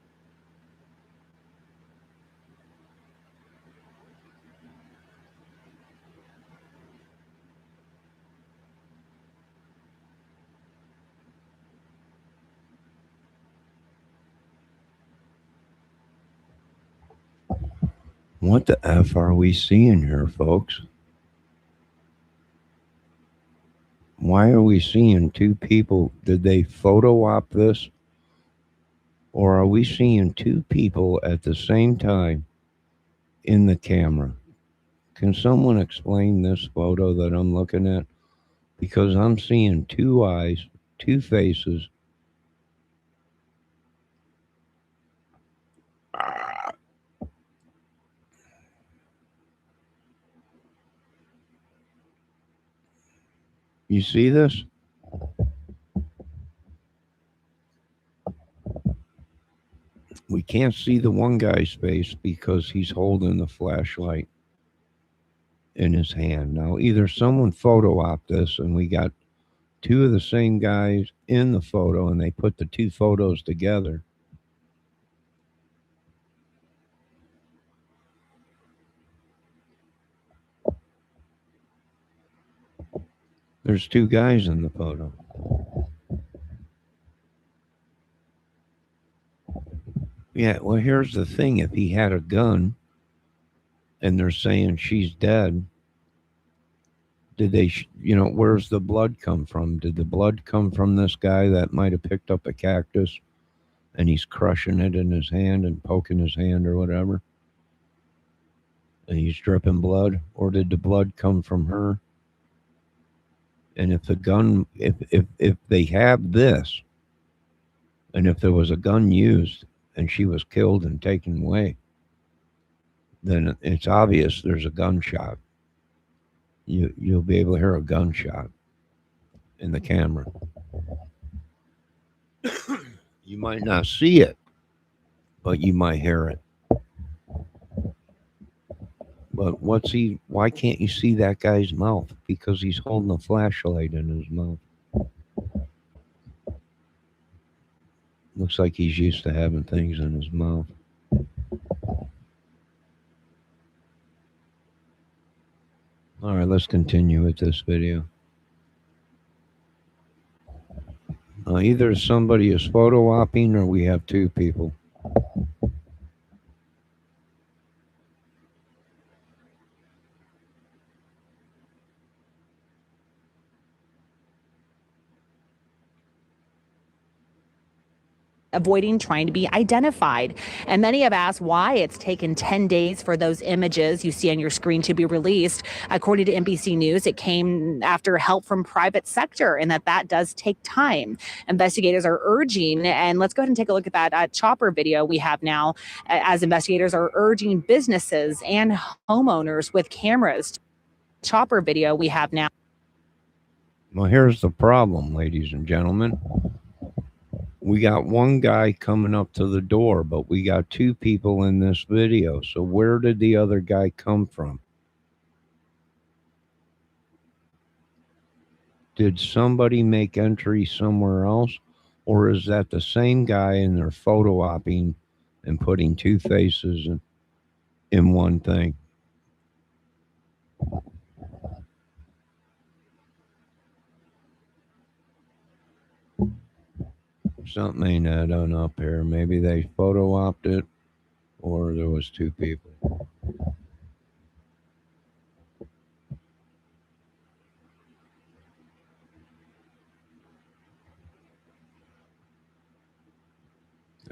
What the F are we seeing here, folks? Why are we seeing 2 people? Did they photo op this? Or are we seeing 2 people at the same time in the camera? Can someone explain this photo that I'm looking at? Because I'm seeing 2 eyes, 2 faces. You see this? We can't see the one guy's face because he's holding the flashlight in his hand. Now, either someone photo op this and we got 2 of the same guys in the photo and they put the 2 photos together. There's 2 guys in the photo. Yeah, well, here's the thing. If he had a gun and they're saying she's dead, did they, where's the blood come from? Did the blood come from this guy that might have picked up a cactus and he's crushing it in his hand and poking his hand or whatever? And he's dripping blood? Or did the blood come from her? And if the gun, if they have this, and if there was a gun used and she was killed and taken away, then it's obvious there's a gunshot. You'll be able to hear a gunshot in the camera. You might not see it, but you might hear it. But why can't you see that guy's mouth? Because he's holding a flashlight in his mouth. Looks like he's used to having things in his mouth. All right, let's continue with this video. Either somebody is photo opping or we have two people. avoiding trying to be identified. And many have asked why it's taken 10 days for those images you see on your screen to be released. According to NBC News, it came after help from private sector and that does take time. Investigators are urging, and let's go ahead and take a look at that chopper video we have now, as investigators are urging businesses and homeowners with cameras. Chopper video we have now. Well, here's the problem, ladies and gentlemen. We got one guy coming up to the door, but we got two people in this video. So where did the other guy come from? Did somebody make entry somewhere else? Or is that the same guy and they're photo opping and putting two faces in one thing? Something ain't adding up here. Maybe they photo opped it, or there was two people.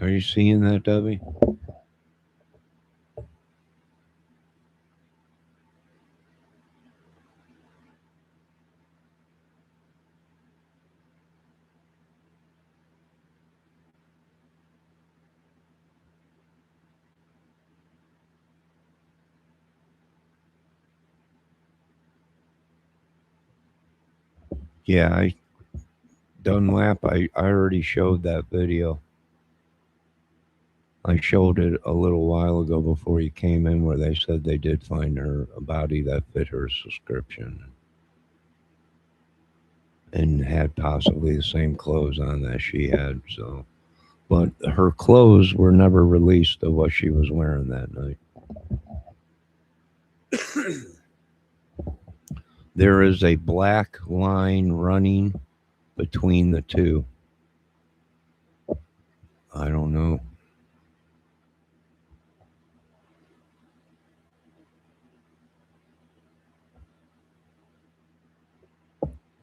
Are you seeing that, Debbie? Yeah, Dunlap, I already showed that video. I showed it a little while ago before you came in, where they said they did find her a body that fit her description and had possibly the same clothes on that she had. So, but her clothes were never released of what she was wearing that night. There is a black line running between the two. I don't know.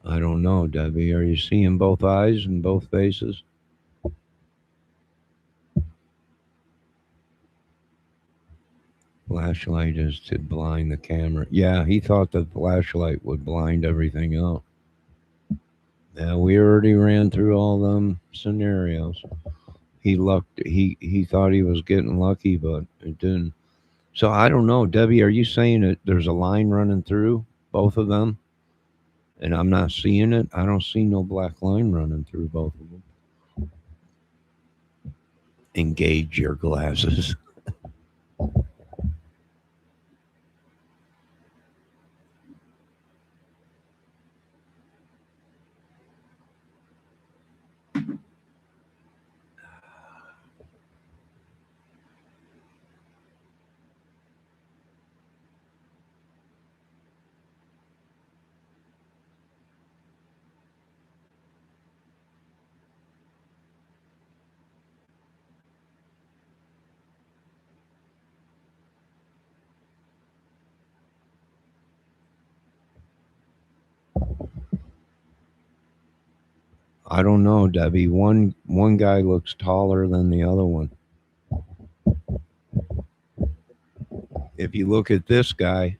I don't know, Debbie. Are you seeing both eyes and both faces? Flashlight is to blind the camera. Yeah, he thought the flashlight would blind everything out. Yeah, we already ran through all them scenarios. He thought he was getting lucky, but it didn't. So I don't know, Debbie. Are you saying that there's a line running through both of them, and I'm not seeing it? I don't see no black line running through both of them. Engage your glasses. I don't know, Debbie. One guy looks taller than the other one. If you look at this guy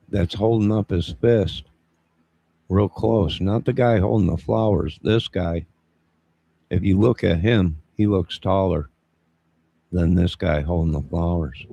that's holding up his fist real close, not the guy holding the flowers, this guy, if you look at him, he looks taller than this guy holding the flowers.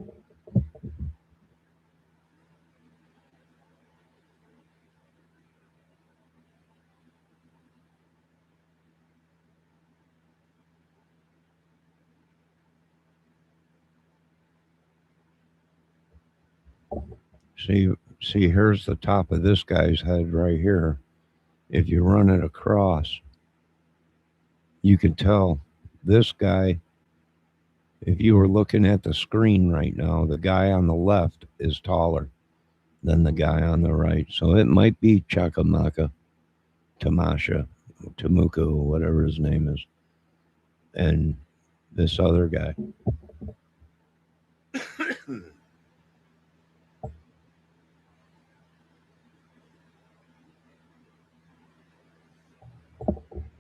See, here's the top of this guy's head right here. If you run it across, you can tell this guy, if you were looking at the screen right now, the guy on the left is taller than the guy on the right. So it might be Chakamaka. Tamuka, whatever his name is, and this other guy.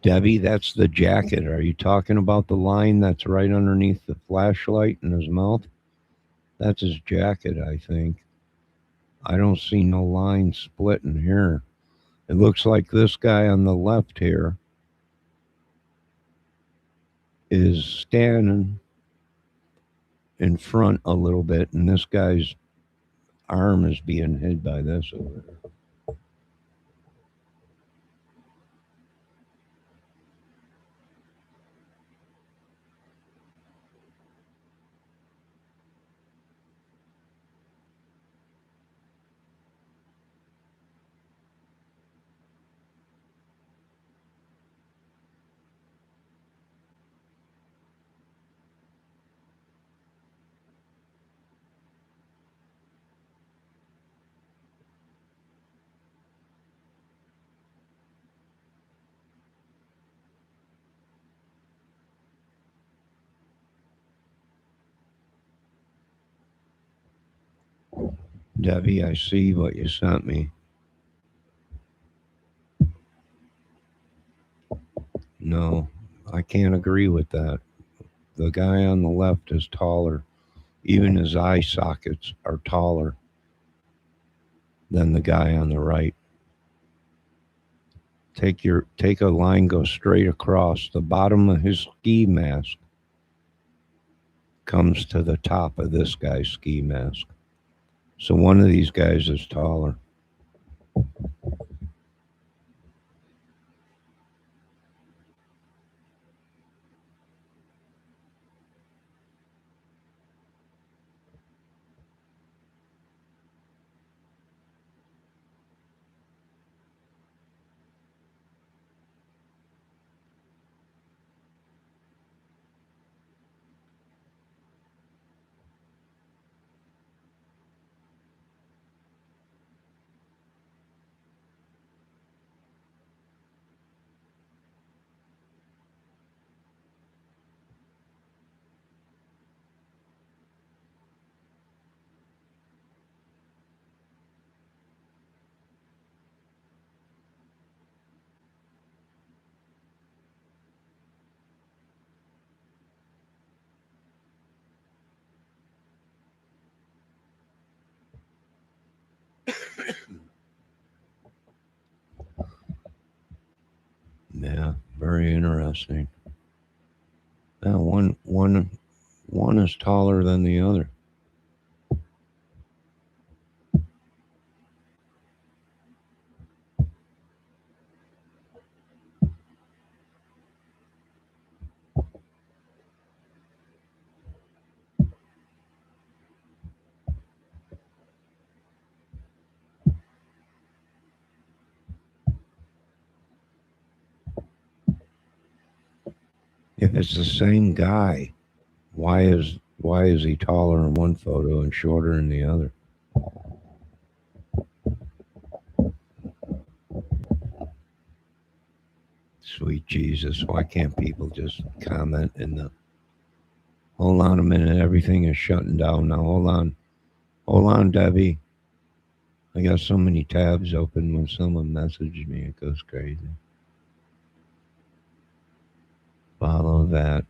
Debbie, that's the jacket. Are you talking about the line that's right underneath the flashlight in his mouth? That's his jacket, I think. I don't see no line splitting here. It looks like this guy on the left here is standing in front a little bit, and this guy's arm is being hid by this over there. Debbie, I see what you sent me. No, I can't agree with that. The guy on the left is taller. Even his eye sockets are taller than the guy on the right. Take a line, go straight across. The bottom of his ski mask comes to the top of this guy's ski mask. So one of these guys is taller. Yeah, very interesting. Now one is taller than the other. If it's the same guy, why is he taller in one photo and shorter in the other? Sweet Jesus, why can't people just comment in the... Hold on a minute, everything is shutting down now. Hold on, Debbie. I got so many tabs open. When someone messages me, it goes crazy. Follow that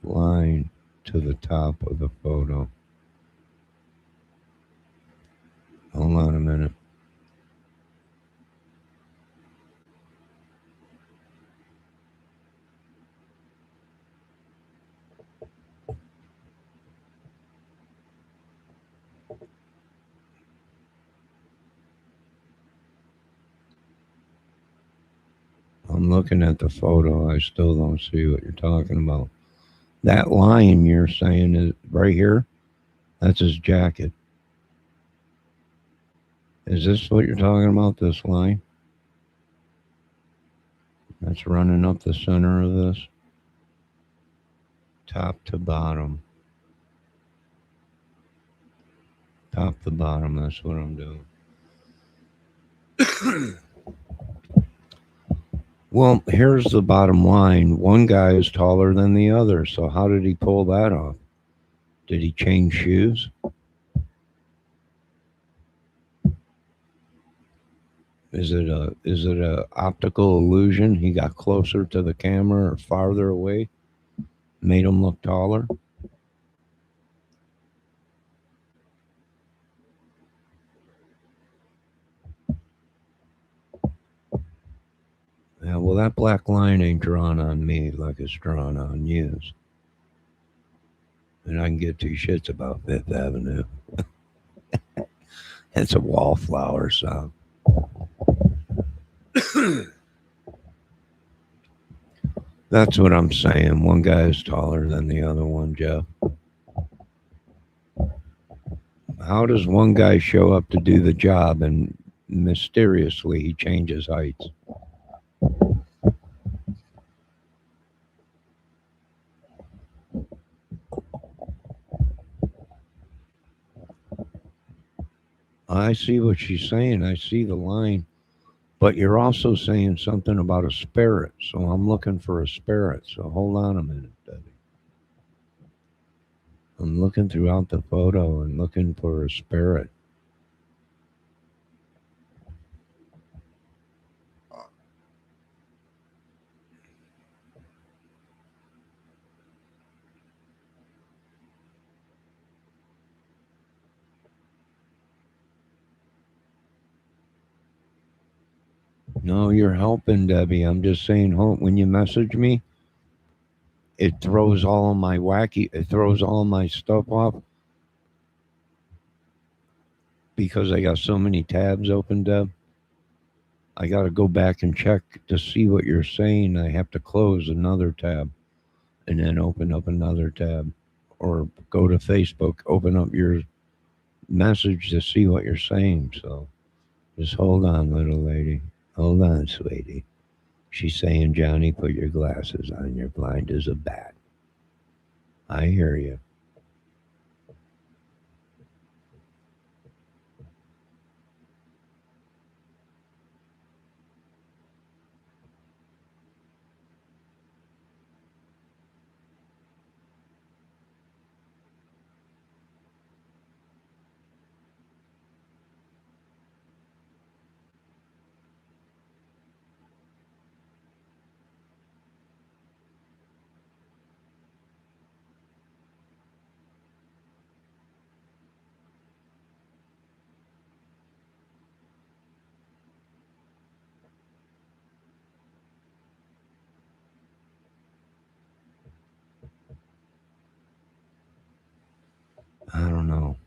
line to the top of the photo. Hold on a minute. I'm looking at the photo. I still don't see what you're talking about. That line you're saying is right here. That's his jacket. Is this what you're talking about, this line? That's running up the center of this. Top to bottom. Top to bottom, that's what I'm doing. Well, here's the bottom line. One guy is taller than the other. So how did he pull that off? Did he change shoes? Is it a optical illusion? He got closer to the camera or farther away, made him look taller. Yeah, well, that black line ain't drawn on me like it's drawn on you. And I can get two shits about Fifth Avenue. It's a wallflower song. That's what I'm saying. One guy is taller than the other one, Jeff. How does one guy show up to do the job and mysteriously he changes heights? I see what she's saying. I see the line. But you're also saying something about a spirit. So I'm looking for a spirit. So hold on a minute, Debbie. I'm looking throughout the photo and looking for a spirit. No, you're helping, Debbie. I'm just saying, when you message me, it throws all of my it throws all my stuff off because I got so many tabs open, Deb. I got to go back and check to see what you're saying. I have to close another tab and then open up another tab or go to Facebook, open up your message to see what you're saying. So just hold on, little lady. Hold on, sweetie. She's saying, Johnny, put your glasses on. You're blind as a bat. I hear you. I don't know.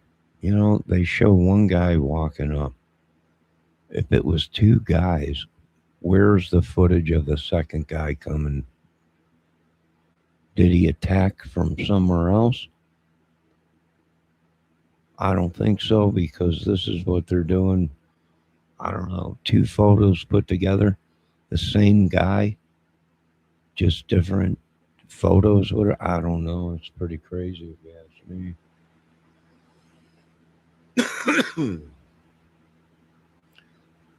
They show one guy walking up. If it was two guys, where's the footage of the second guy coming? Did he attack from somewhere else? I don't think so, because this is what they're doing. I don't know. Two photos put together, the same guy, just different photos. I don't know. It's pretty crazy if you ask me.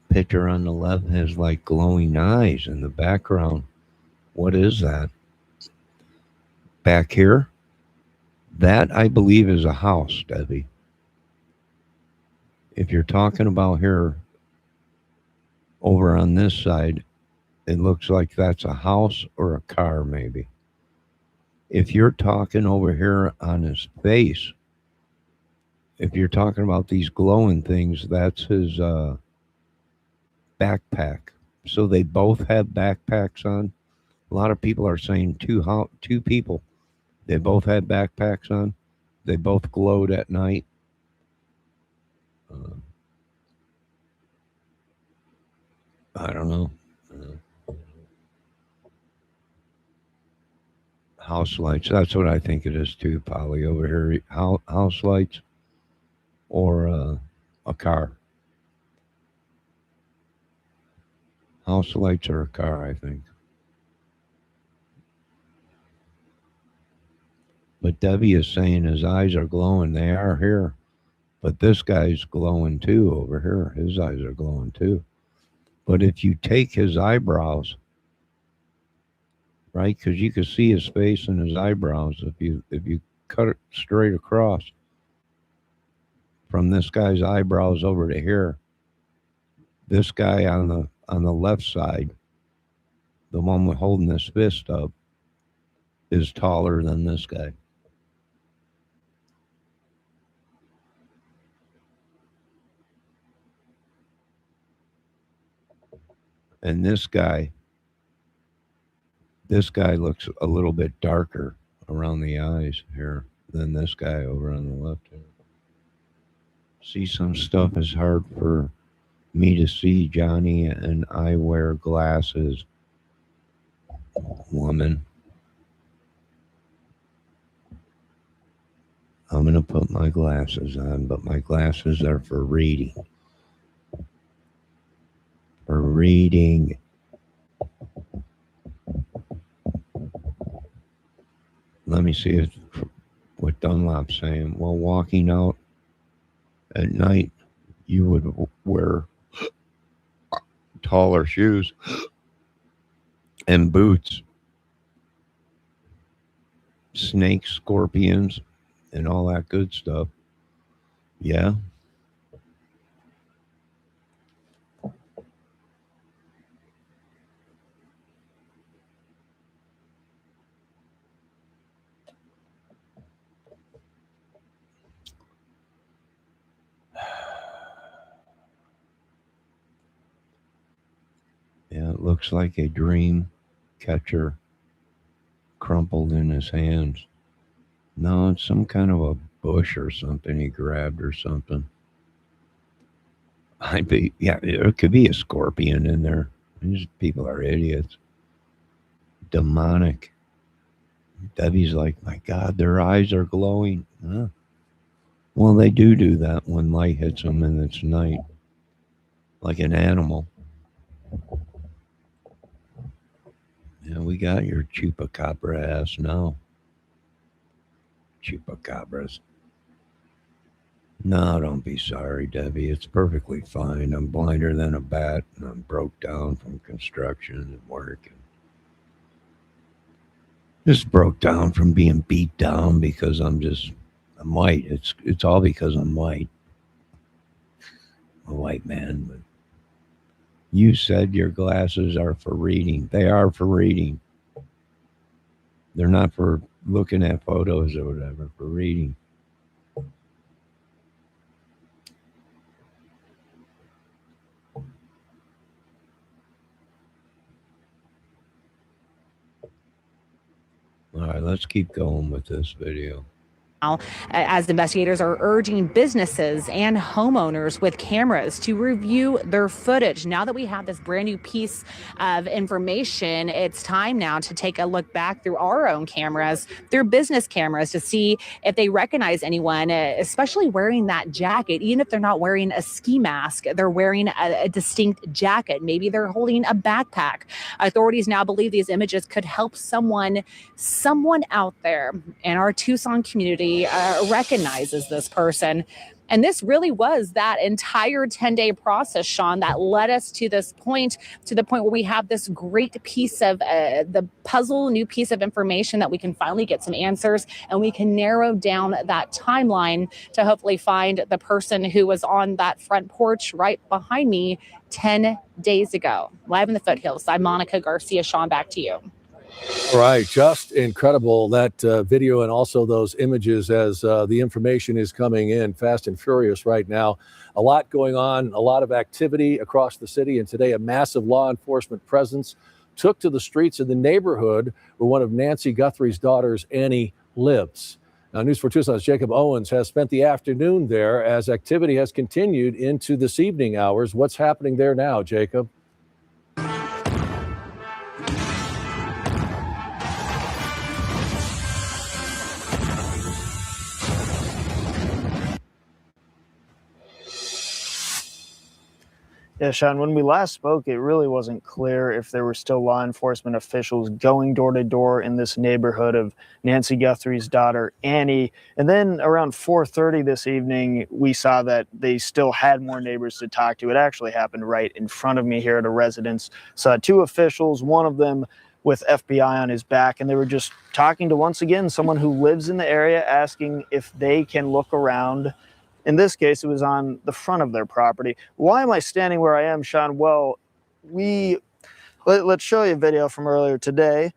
Picture on the left has like glowing eyes in the background. What is that? Back here? That, I believe, is a house, Debbie. If you're talking about here, over on this side, it looks like that's a house or a car, maybe. If you're talking over here on his face, if you're talking about these glowing things, that's his backpack. So they both have backpacks on. A lot of people are saying two people. They both had backpacks on. They both glowed at night. I don't know. House lights. That's what I think it is too, Polly. Over here, house lights or a car. House lights or a car, I think. But Debbie is saying his eyes are glowing. They are here. But this guy's glowing too over here. His eyes are glowing too. But if you take his eyebrows right? Because you could see his face and his eyebrows if you cut it straight across from this guy's eyebrows over to here. This guy on the left side, the one with holding his fist up, is taller than this guy. And this guy looks a little bit darker around the eyes here than this guy over on the left here. See, some stuff is hard for me to see, Johnny, and I wear glasses, woman. I'm going to put my glasses on, but my glasses are for reading. For reading. Let me see what Dunlop's saying. While walking out at night, you would wear taller shoes and boots. Snakes, scorpions, and all that good stuff. Yeah. Yeah, it looks like a dream catcher crumpled in his hands. No, it's some kind of a bush or something he grabbed or something. It could be a scorpion in there. These people are idiots. Demonic. Debbie's like, my God, their eyes are glowing. Huh. Well, they do that when light hits them and it's night. Like an animal. Yeah, we got your chupacabra ass now. Chupacabras. No, don't be sorry, Debbie. It's perfectly fine. I'm blinder than a bat, and I'm broke down from construction and work. Just broke down from being beat down because I'm white. It's all because I'm white. I'm a white man. But you said your glasses are for reading. They are for reading. They're not for looking at photos or whatever, for reading. All right, let's keep going with this video. As investigators are urging businesses and homeowners with cameras to review their footage. Now that we have this brand new piece of information, it's time now to take a look back through our own cameras, through business cameras, to see if they recognize anyone, especially wearing that jacket. Even if they're not wearing a ski mask, they're wearing a distinct jacket. Maybe they're holding a backpack. Authorities now believe these images could help someone out there in our Tucson community recognizes this person. And this really was that entire 10-day process, Sean, that led us to this point, to the point where we have this great piece of the puzzle, new piece of information that we can finally get some answers, and we can narrow down that timeline to hopefully find the person who was on that front porch right behind me 10 days ago. Live in the foothills. I'm Monica Garcia. Sean, back to you. All right, just incredible, that video and also those images as the information is coming in fast and furious right now. A lot going on, a lot of activity across the city, and today a massive law enforcement presence took to the streets in the neighborhood where one of Nancy Guthrie's daughters, Annie, lives. Now, News 4 Tucson's Jacob Owens has spent the afternoon there as activity has continued into this evening hours. What's happening there now, Jacob? Yeah, Sean, when we last spoke, it really wasn't clear if there were still law enforcement officials going door to door in this neighborhood of Nancy Guthrie's daughter, Annie. And then around 4:30 this evening, we saw that they still had more neighbors to talk to. It actually happened right in front of me here at a residence. Saw two officials, one of them with FBI on his back, and they were just talking to, once again, someone who lives in the area, asking if they can look around. In this case, it was on the front of their property. Why am I standing where I am, Sean? Well, let's show you a video from earlier today.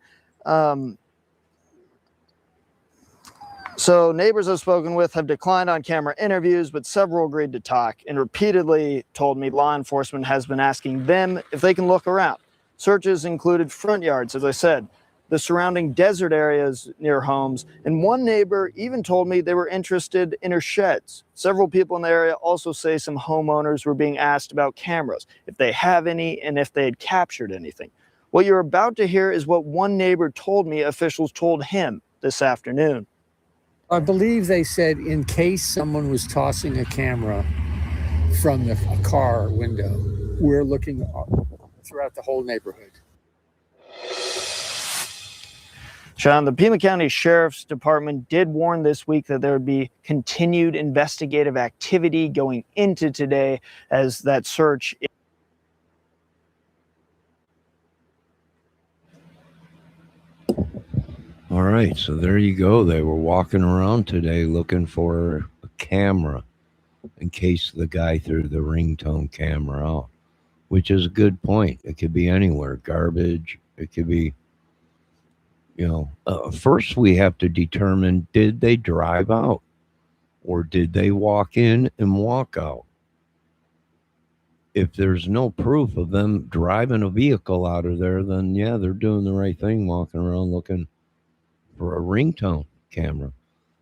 So neighbors I've spoken with have declined on-camera interviews, but several agreed to talk and repeatedly told me law enforcement has been asking them if they can look around. Searches included front yards, as I said, the surrounding desert areas near homes, and one neighbor even told me they were interested in her sheds. Several people in the area also say some homeowners were being asked about cameras, if they have any, and if they had captured anything. What you're about to hear is what one neighbor told me officials told him this afternoon. I believe they said in case someone was tossing a camera from a car window, we're looking throughout the whole neighborhood. Sean, the Pima County Sheriff's Department did warn this week that there would be continued investigative activity going into today as that search. All right, so there you go. They were walking around today looking for a camera in case the guy threw the ringtone camera out, which is a good point. It could be anywhere, garbage. It could be, first we have to determine, did they drive out or did they walk in and walk out? If there's no proof of them driving a vehicle out of there, then yeah, they're doing the right thing, walking around looking for a ringtone camera.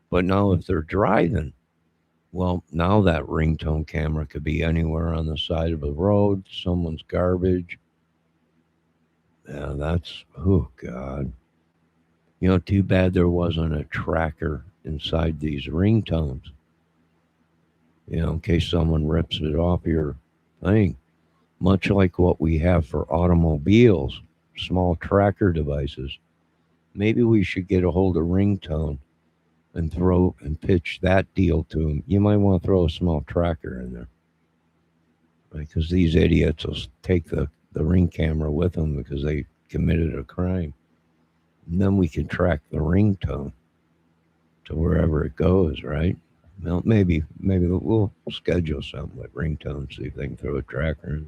But now if they're driving, well, now that ringtone camera could be anywhere on the side of a road, someone's garbage. Yeah, that's, oh God. Too bad there wasn't a tracker inside these ringtones. In case someone rips it off your thing. Much like what we have for automobiles, small tracker devices. Maybe we should get a hold of ringtone and throw and pitch that deal to them. You might want to throw a small tracker in there. Because these idiots will take the ring camera with them because they committed a crime. And then we can track the ringtone to wherever it goes, right? Well, maybe we'll schedule something with ringtone, see if they can throw a tracker in.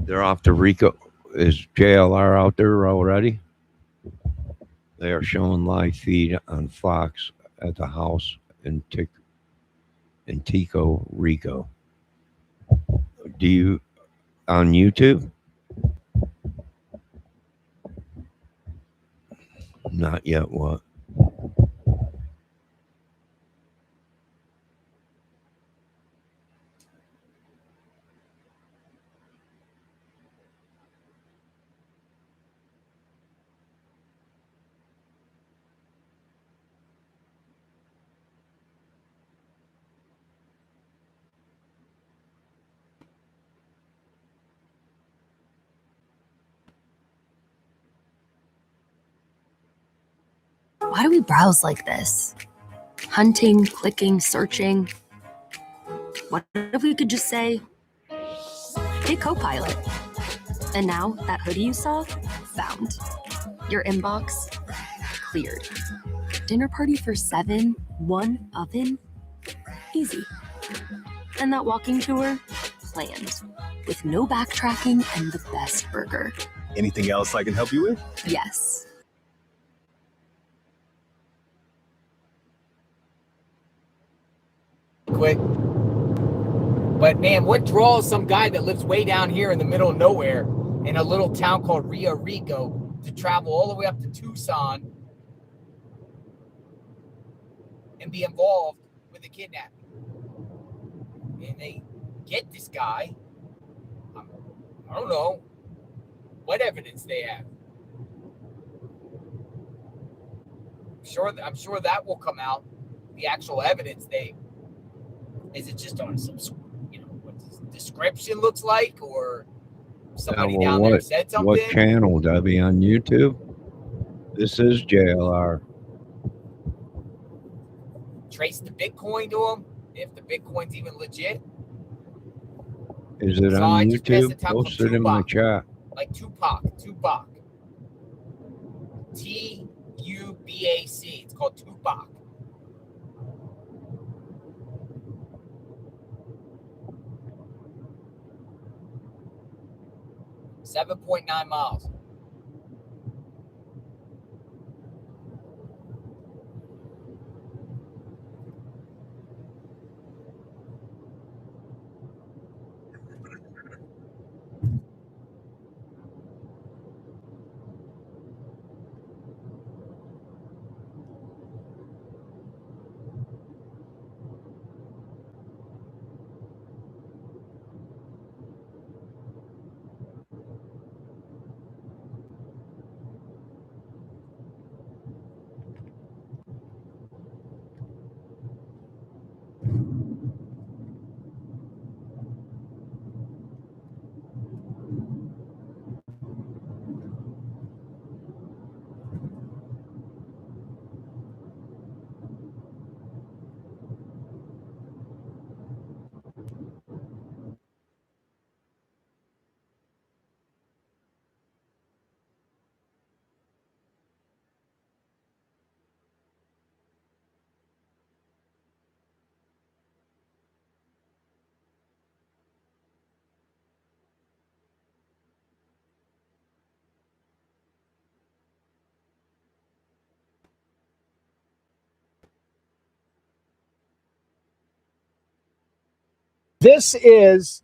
They're off to Rico. Is JLR out there already? They are showing live feed on Fox at the house in Tico, Rico. Do you on YouTube? Not yet. What? Why do we browse like this? Hunting, clicking, searching. What if we could just say, hey, Copilot. And now that hoodie you saw, found. Your inbox, cleared. Dinner party for 7, one oven, easy. And that walking tour, planned. With no backtracking and the best burger. Anything else I can help you with? Yes. Quick. But man, what draws some guy that lives way down here in the middle of nowhere in a little town called Rio Rico to travel all the way up to Tucson and be involved with the kidnapping? And they get this guy. I don't know what evidence they have. I'm sure that will come out. The actual evidence is it just on some, what the description looks like, or somebody down there said something? What channel? Would that be on YouTube? This is JLR. Trace the Bitcoin to him, if the Bitcoin's even legit. Is it on YouTube? Post it in my chat. like Tupac. Tubac. It's called Tupac. .9 miles. This is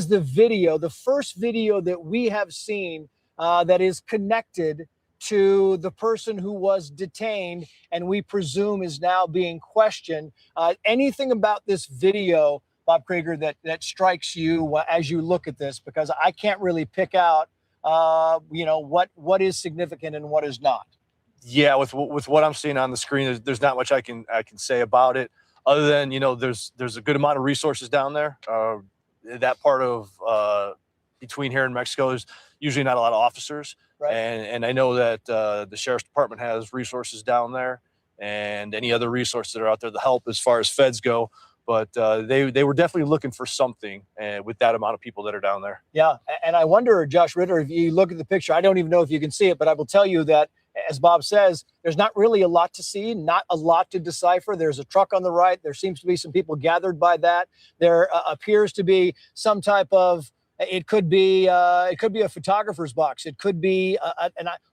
the video, the first video that we have seen that is connected to the person who was detained and we presume is now being questioned. Anything about this video, Bob Krieger, that strikes you as you look at this? Because I can't really pick out, what is significant and what is not. Yeah, with what I'm seeing on the screen, there's not much I can say about it, other than there's a good amount of resources down there. That part of between here and Mexico, there's usually not a lot of officers, right. And I know that the sheriff's department has resources down there, and any other resources that are out there to help as far as feds go. But they were definitely looking for something with that amount of people that are down there. Yeah, and I wonder, Josh Ritter, if you look at the picture, I don't even know if you can see it, but I will tell you that, as Bob says, there's not really a lot to see, not a lot to decipher. There's a truck on the right. There seems to be some people gathered by that. There appears to be some type of, it could be a photographer's box. It could be,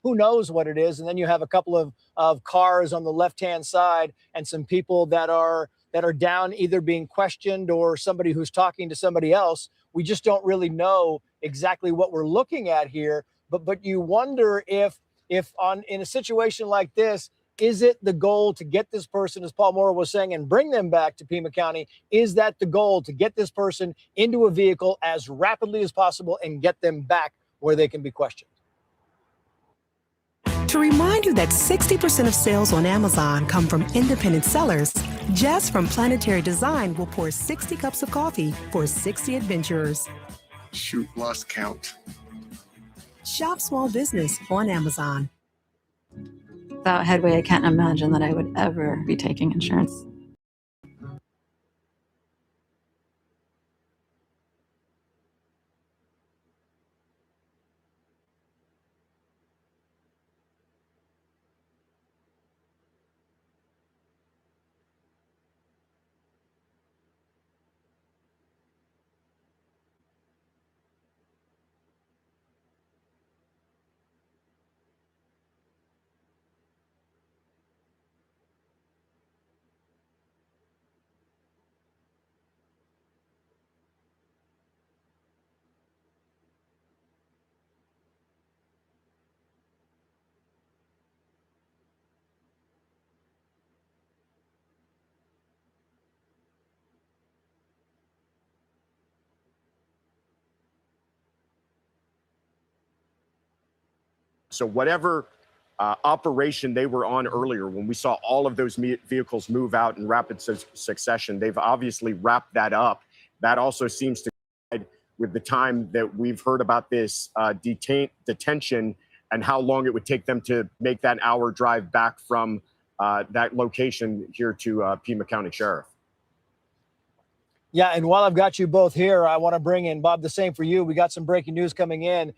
who knows what it is. And then you have a couple of cars on the left-hand side and some people that are down, either being questioned or somebody who's talking to somebody else. We just don't really know exactly what we're looking at here. But you wonder if in a situation like this, is it the goal to get this person, as Paul Moore was saying, and bring them back to Pima County? Is that the goal, to get this person into a vehicle as rapidly as possible and get them back where they can be questioned? To remind you that 60% of sales on Amazon come from independent sellers, Jess from Planetary Design will pour 60 cups of coffee for 60 adventurers. Shoot, lost count. Shop small business on Amazon. Without Headway, I can't imagine that I would ever be taking insurance. So whatever operation they were on earlier, when we saw all of those vehicles move out in rapid succession, they've obviously wrapped that up. That also seems to coincide with the time that we've heard about this detention and how long it would take them to make that hour drive back from that location here to Pima County Sheriff. Yeah, and while I've got you both here, I want to bring in, Bob, the same for you. We got some breaking news coming in.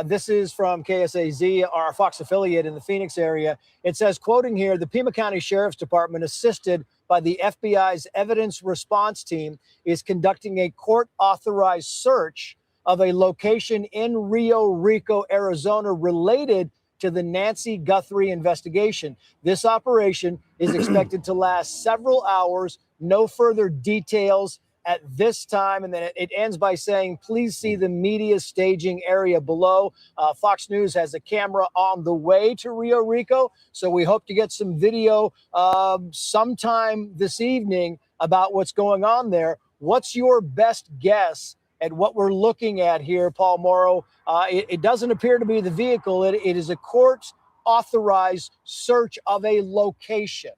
This is from KSAZ, our Fox affiliate in the Phoenix area. It says, quoting here, the Pima County Sheriff's Department, assisted by the FBI's evidence response team, is conducting a court-authorized search of a location in Rio Rico, Arizona, related to the Nancy Guthrie investigation. This operation is expected to last several hours. No further details at this time. And then it ends by saying, please see the media staging area below. Fox News has a camera on the way to Rio Rico, so we hope to get some video sometime this evening about what's going on there. What's your best guess at what we're looking at here, Paul Morrow? It doesn't appear to be the vehicle. It is a court-authorized search of a location.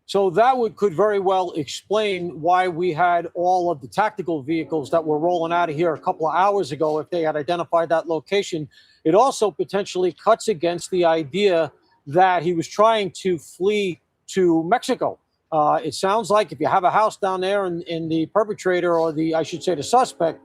So that could very well explain why we had all of the tactical vehicles that were rolling out of here a couple of hours ago if they had identified that location. It also potentially cuts against the idea that he was trying to flee to Mexico. It sounds like if you have a house down there and the perpetrator, or I should say the suspect,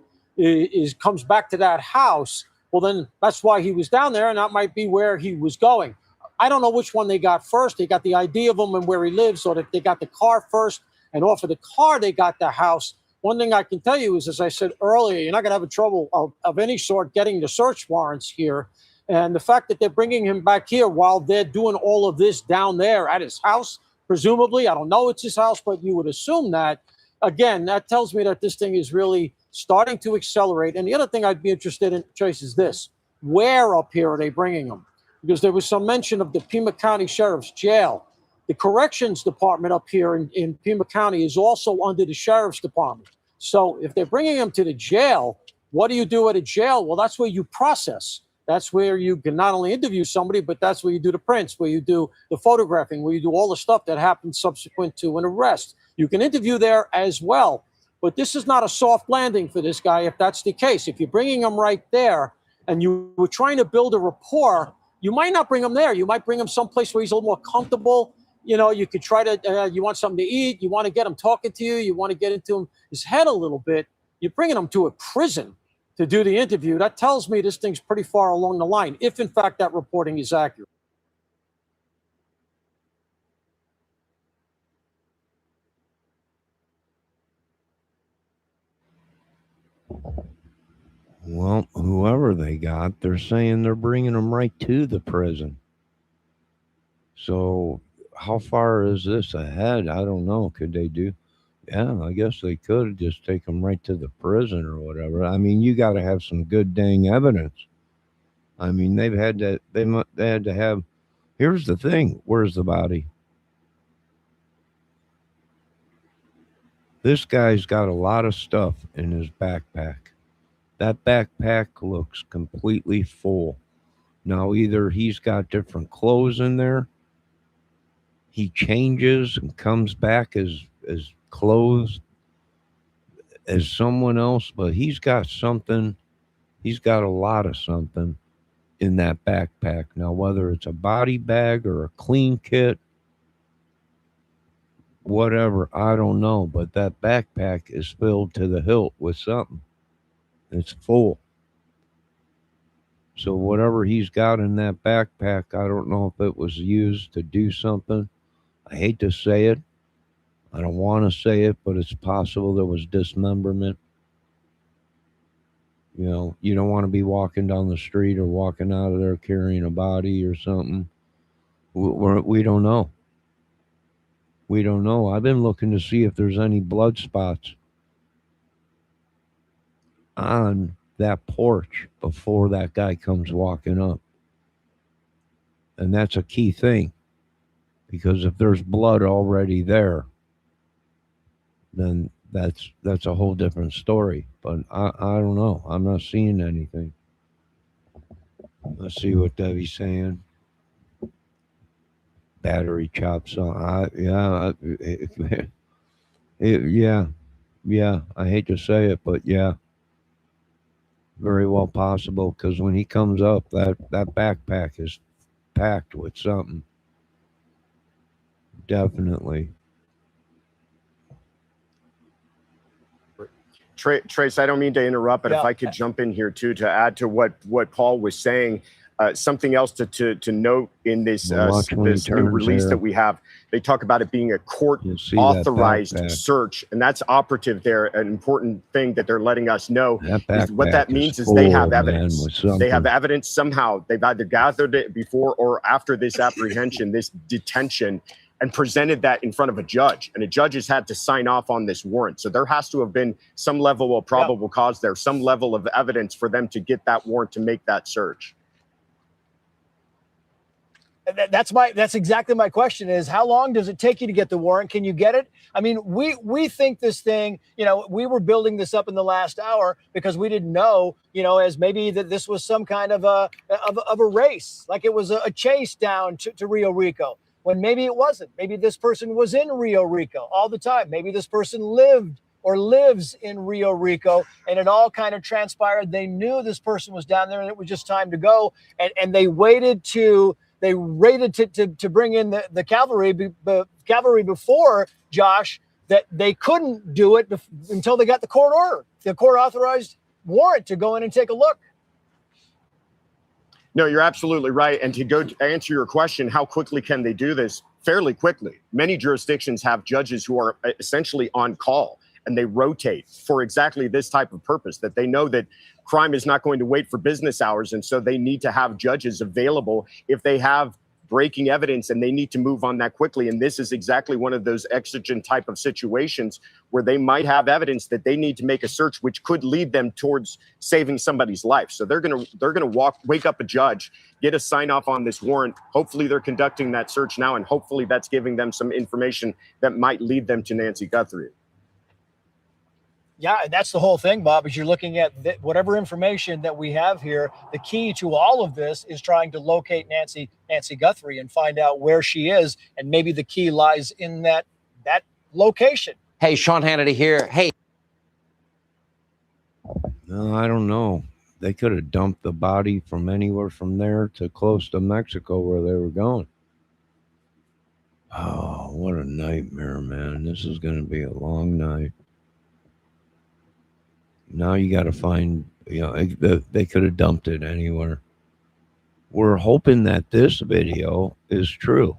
comes back to that house, well, then that's why he was down there, and that might be where he was going. I don't know which one they got first. They got the ID of him and where he lives, or that they got the car first, and off of the car they got the house. One thing I can tell you is, as I said earlier, you're not going to have a trouble of any sort getting the search warrants here. And the fact that they're bringing him back here while they're doing all of this down there at his house, presumably, I don't know it's his house, but you would assume that. Again, that tells me that this thing is really starting to accelerate. And the other thing I'd be interested in, Chase, is this. Where up here are they bringing him? Because there was some mention of the Pima County Sheriff's Jail. The Corrections Department up here in Pima County is also under the Sheriff's Department. So if they're bringing him to the jail, what do you do at a jail? Well, that's where you process. That's where you can not only interview somebody, but that's where you do the prints, where you do the photographing, where you do all the stuff that happens subsequent to an arrest. You can interview there as well. But this is not a soft landing for this guy if that's the case. If you're bringing him right there and you were trying to build a rapport, you might not bring him there. You might bring him someplace where he's a little more comfortable. You know, you could try to, you want something to eat. You want to get him talking to you. You want to get into his head a little bit. You're bringing him to a prison to do the interview. That tells me this thing's pretty far along the line, if in fact that reporting is accurate. Well, whoever they got, they're saying they're bringing them right to the prison. So how far is this ahead? I don't know. Could they do? Yeah, I guess they could just take them right to the prison or whatever. I mean, you got to have some good dang evidence. I mean, they've had to. They had to have. Here's the thing. Where's the body? This guy's got a lot of stuff in his backpack. That backpack looks completely full. Now, either he's got different clothes in there, he changes and comes back as clothes as someone else, but he's got something. He's got a lot of something in that backpack. Now, whether it's a body bag or a clean kit, whatever, I don't know, but that backpack is filled to the hilt with something. It's full. So whatever he's got in that backpack, I don't know if it was used to do something. I hate to say it. I don't want to say it, but it's possible there was dismemberment. You know, you don't want to be walking down the street or walking out of there carrying a body or something. We don't know. We don't know. I've been looking to see if there's any blood spots on that porch before that guy comes walking up. And that's a key thing, because if there's blood already there, then that's a whole different story. But I don't know. I'm not seeing anything. Let's see what Debbie's saying. Battery chops on. Yeah. I hate to say it, but yeah, very well possible, because when he comes up, that backpack is packed with something. Definitely. Trace, I don't mean to interrupt, but Yeah. if I could jump in here too to add to what Paul was saying, something else to note in this Watch when he this new turns release there. that we have. They talk about it being a You'll see that court-authorized backpack. search, and that's operative there. An important thing that they're letting us know That is what that backpack means is is they have full, man, evidence. with They have something. evidence somehow. They've either gathered it before or after this apprehension, this detention, and presented that in front of a judge. And a judge has had to sign off on this warrant. So there has to have been some level of probable cause there, some level of evidence for them to get that warrant to make that search. That's exactly my question is, how long does it take you to get the warrant? Can you get it? I mean, we think this thing, we were building this up in the last hour because we didn't know, as maybe that this was some kind of a race, like it was a chase down to Rio Rico, when maybe it wasn't. Maybe this person was in Rio Rico all the time. Maybe this person lived or lives in Rio Rico, and it all kind of transpired. They knew this person was down there and it was just time to go. And they waited to bring in the cavalry before, Josh, that they couldn't do it until they got the court order, the court authorized warrant to go in and take a look. No, you're absolutely right. And to answer your question, how quickly can they do this? Fairly quickly. Many jurisdictions have judges who are essentially on call, and they rotate for exactly this type of purpose, that they know that crime is not going to wait for business hours. And so they need to have judges available if they have breaking evidence and they need to move on that quickly. And this is exactly one of those exigent type of situations where they might have evidence that they need to make a search, which could lead them towards saving somebody's life. So they're going to wake up a judge, get a sign off on this warrant. Hopefully they're conducting that search now, and hopefully that's giving them some information that might lead them to Nancy Guthrie. Yeah, and that's the whole thing, Bob, is you're looking at whatever information that we have here. The key to all of this is trying to locate Nancy Guthrie and find out where she is. And maybe the key lies in that location. Hey, Sean Hannity here. Hey. No, I don't know. They could have dumped the body from anywhere from there to close to Mexico where they were going. Oh, what a nightmare, man. This is going to be a long night. Now you got to find, they could have dumped it anywhere. We're hoping that this video is true.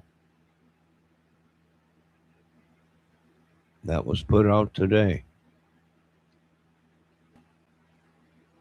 That was put out today.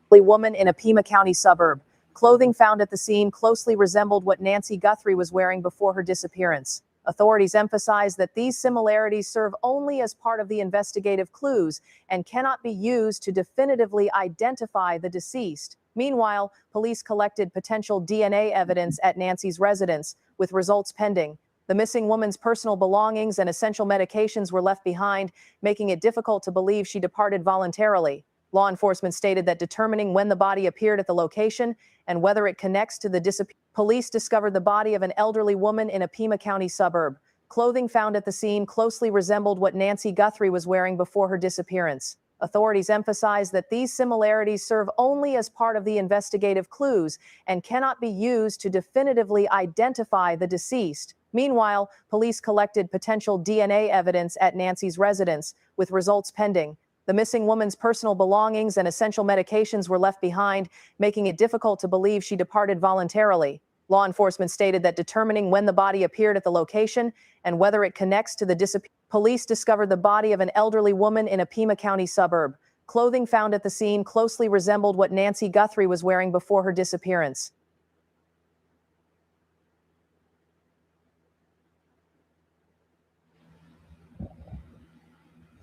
Woman in a Pima County suburb. Clothing found at the scene closely resembled what Nancy Guthrie was wearing before her disappearance. Authorities emphasize that these similarities serve only as part of the investigative clues and cannot be used to definitively identify the deceased. Meanwhile, police collected potential DNA evidence at Nancy's residence, with results pending. The missing woman's personal belongings and essential medications were left behind, making it difficult to believe she departed voluntarily. Law enforcement stated that determining when the body appeared at the location and whether it connects to the disappearance. Police discovered the body of an elderly woman in a Pima County suburb. Clothing found at the scene closely resembled what Nancy Guthrie was wearing before her disappearance. Authorities emphasize that these similarities serve only as part of the investigative clues and cannot be used to definitively identify the deceased. Meanwhile, police collected potential DNA evidence at Nancy's residence, with results pending. The missing woman's personal belongings and essential medications were left behind, making it difficult to believe she departed voluntarily. Law enforcement stated that determining when the body appeared at the location and whether it connects to the disappearance. Police discovered the body of an elderly woman in a Pima County suburb. Clothing found at the scene closely resembled what Nancy Guthrie was wearing before her disappearance.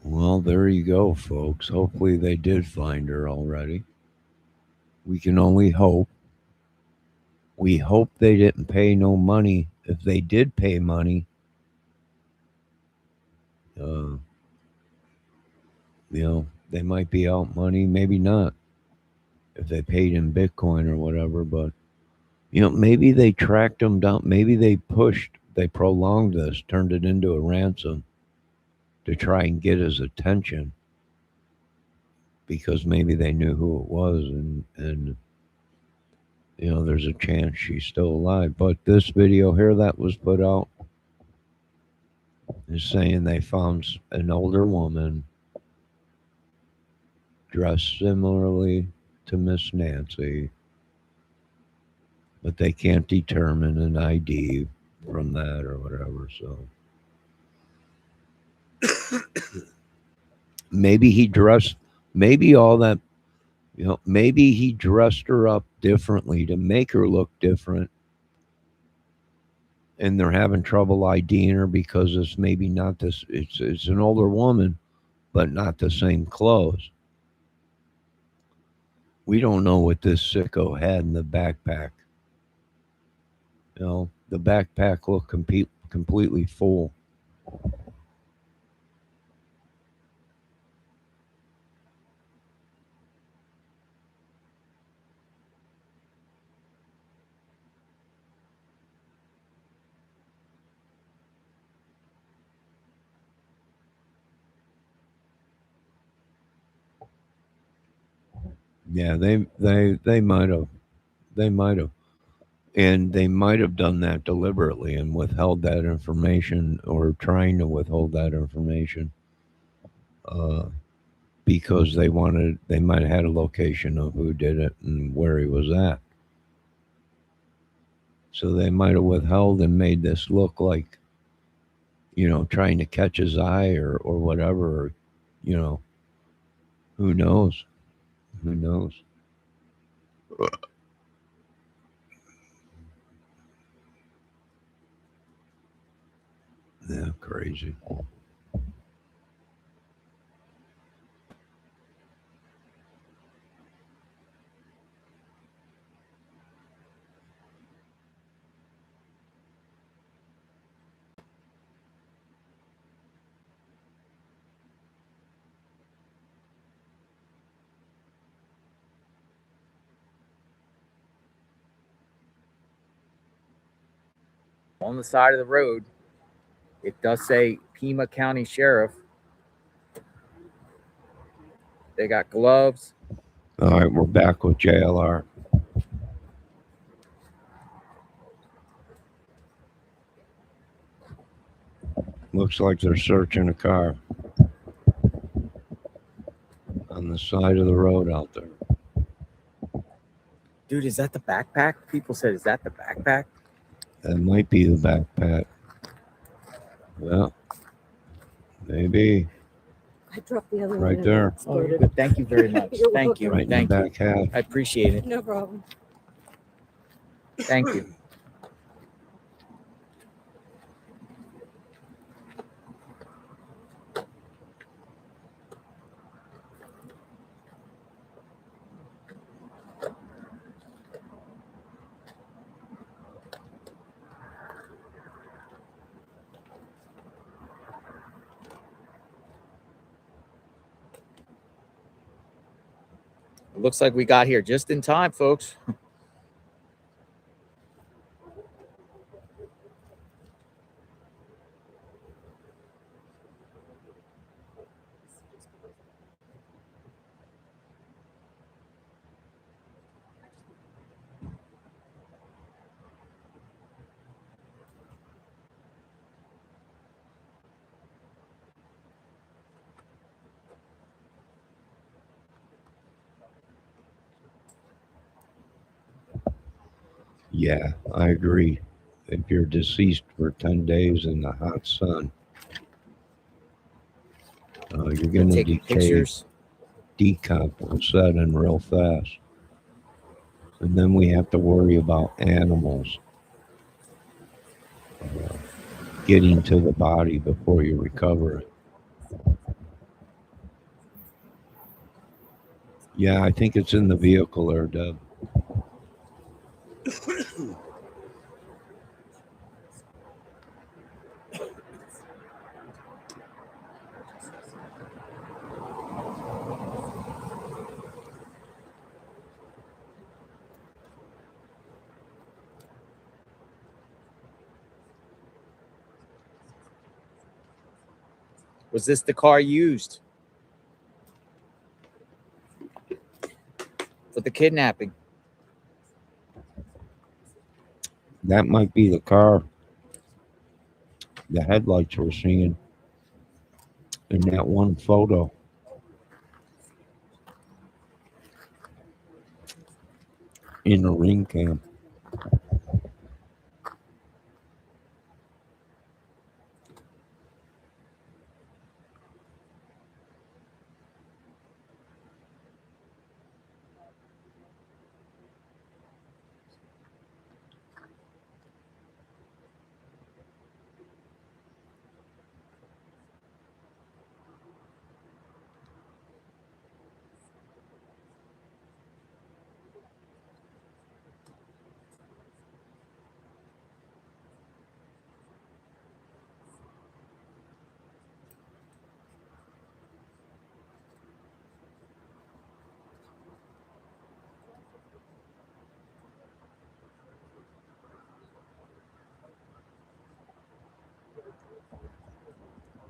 Well, there you go, folks. Hopefully they did find her already. We can only hope. We hope they didn't pay no money. If they did pay money, they might be out money, maybe not. If they paid in Bitcoin or whatever, but maybe they tracked them down. Maybe they prolonged this, turned it into a ransom to try and get his attention, because maybe they knew who it was, and there's a chance she's still alive. But this video here that was put out is saying they found an older woman dressed similarly to Miss Nancy, but they can't determine an ID from that or whatever. So maybe he dressed, maybe all that, maybe he dressed her up differently to make her look different. And they're having trouble IDing her because it's maybe not this, it's an older woman, but not the same clothes. We don't know what this sicko had in the backpack. The backpack looked completely full. Yeah, they might have, and they might have done that deliberately and withheld that information, or trying to withhold that information, because they might have had a location of who did it and where he was at. So they might have withheld and made this look like, trying to catch his eye or whatever, or, who knows? Who knows? Yeah, crazy. On the side of the road, it does say Pima County Sheriff. They got gloves. All right, we're back with JLR. Looks like they're searching a car on the side of the road out there. Dude, is that the backpack? People said, is that the backpack? That might be the backpack. Well, maybe. I dropped the other Right one. there. Oh, you're good. Thank you very much. You're Thank you. welcome. Right in the back half. I appreciate it. No problem. Thank you. It looks like we got here just in time, folks. Yeah, I agree. If you're deceased for 10 days in the hot sun, you're going to Taking decay, pictures. decomp, and set in real fast. And then we have to worry about animals getting to the body before you recover it. Yeah, I think it's in the vehicle there, Deb. Was this the car used for the kidnapping? That might be the car. The headlights we're seeing in that one photo. in a ring cam.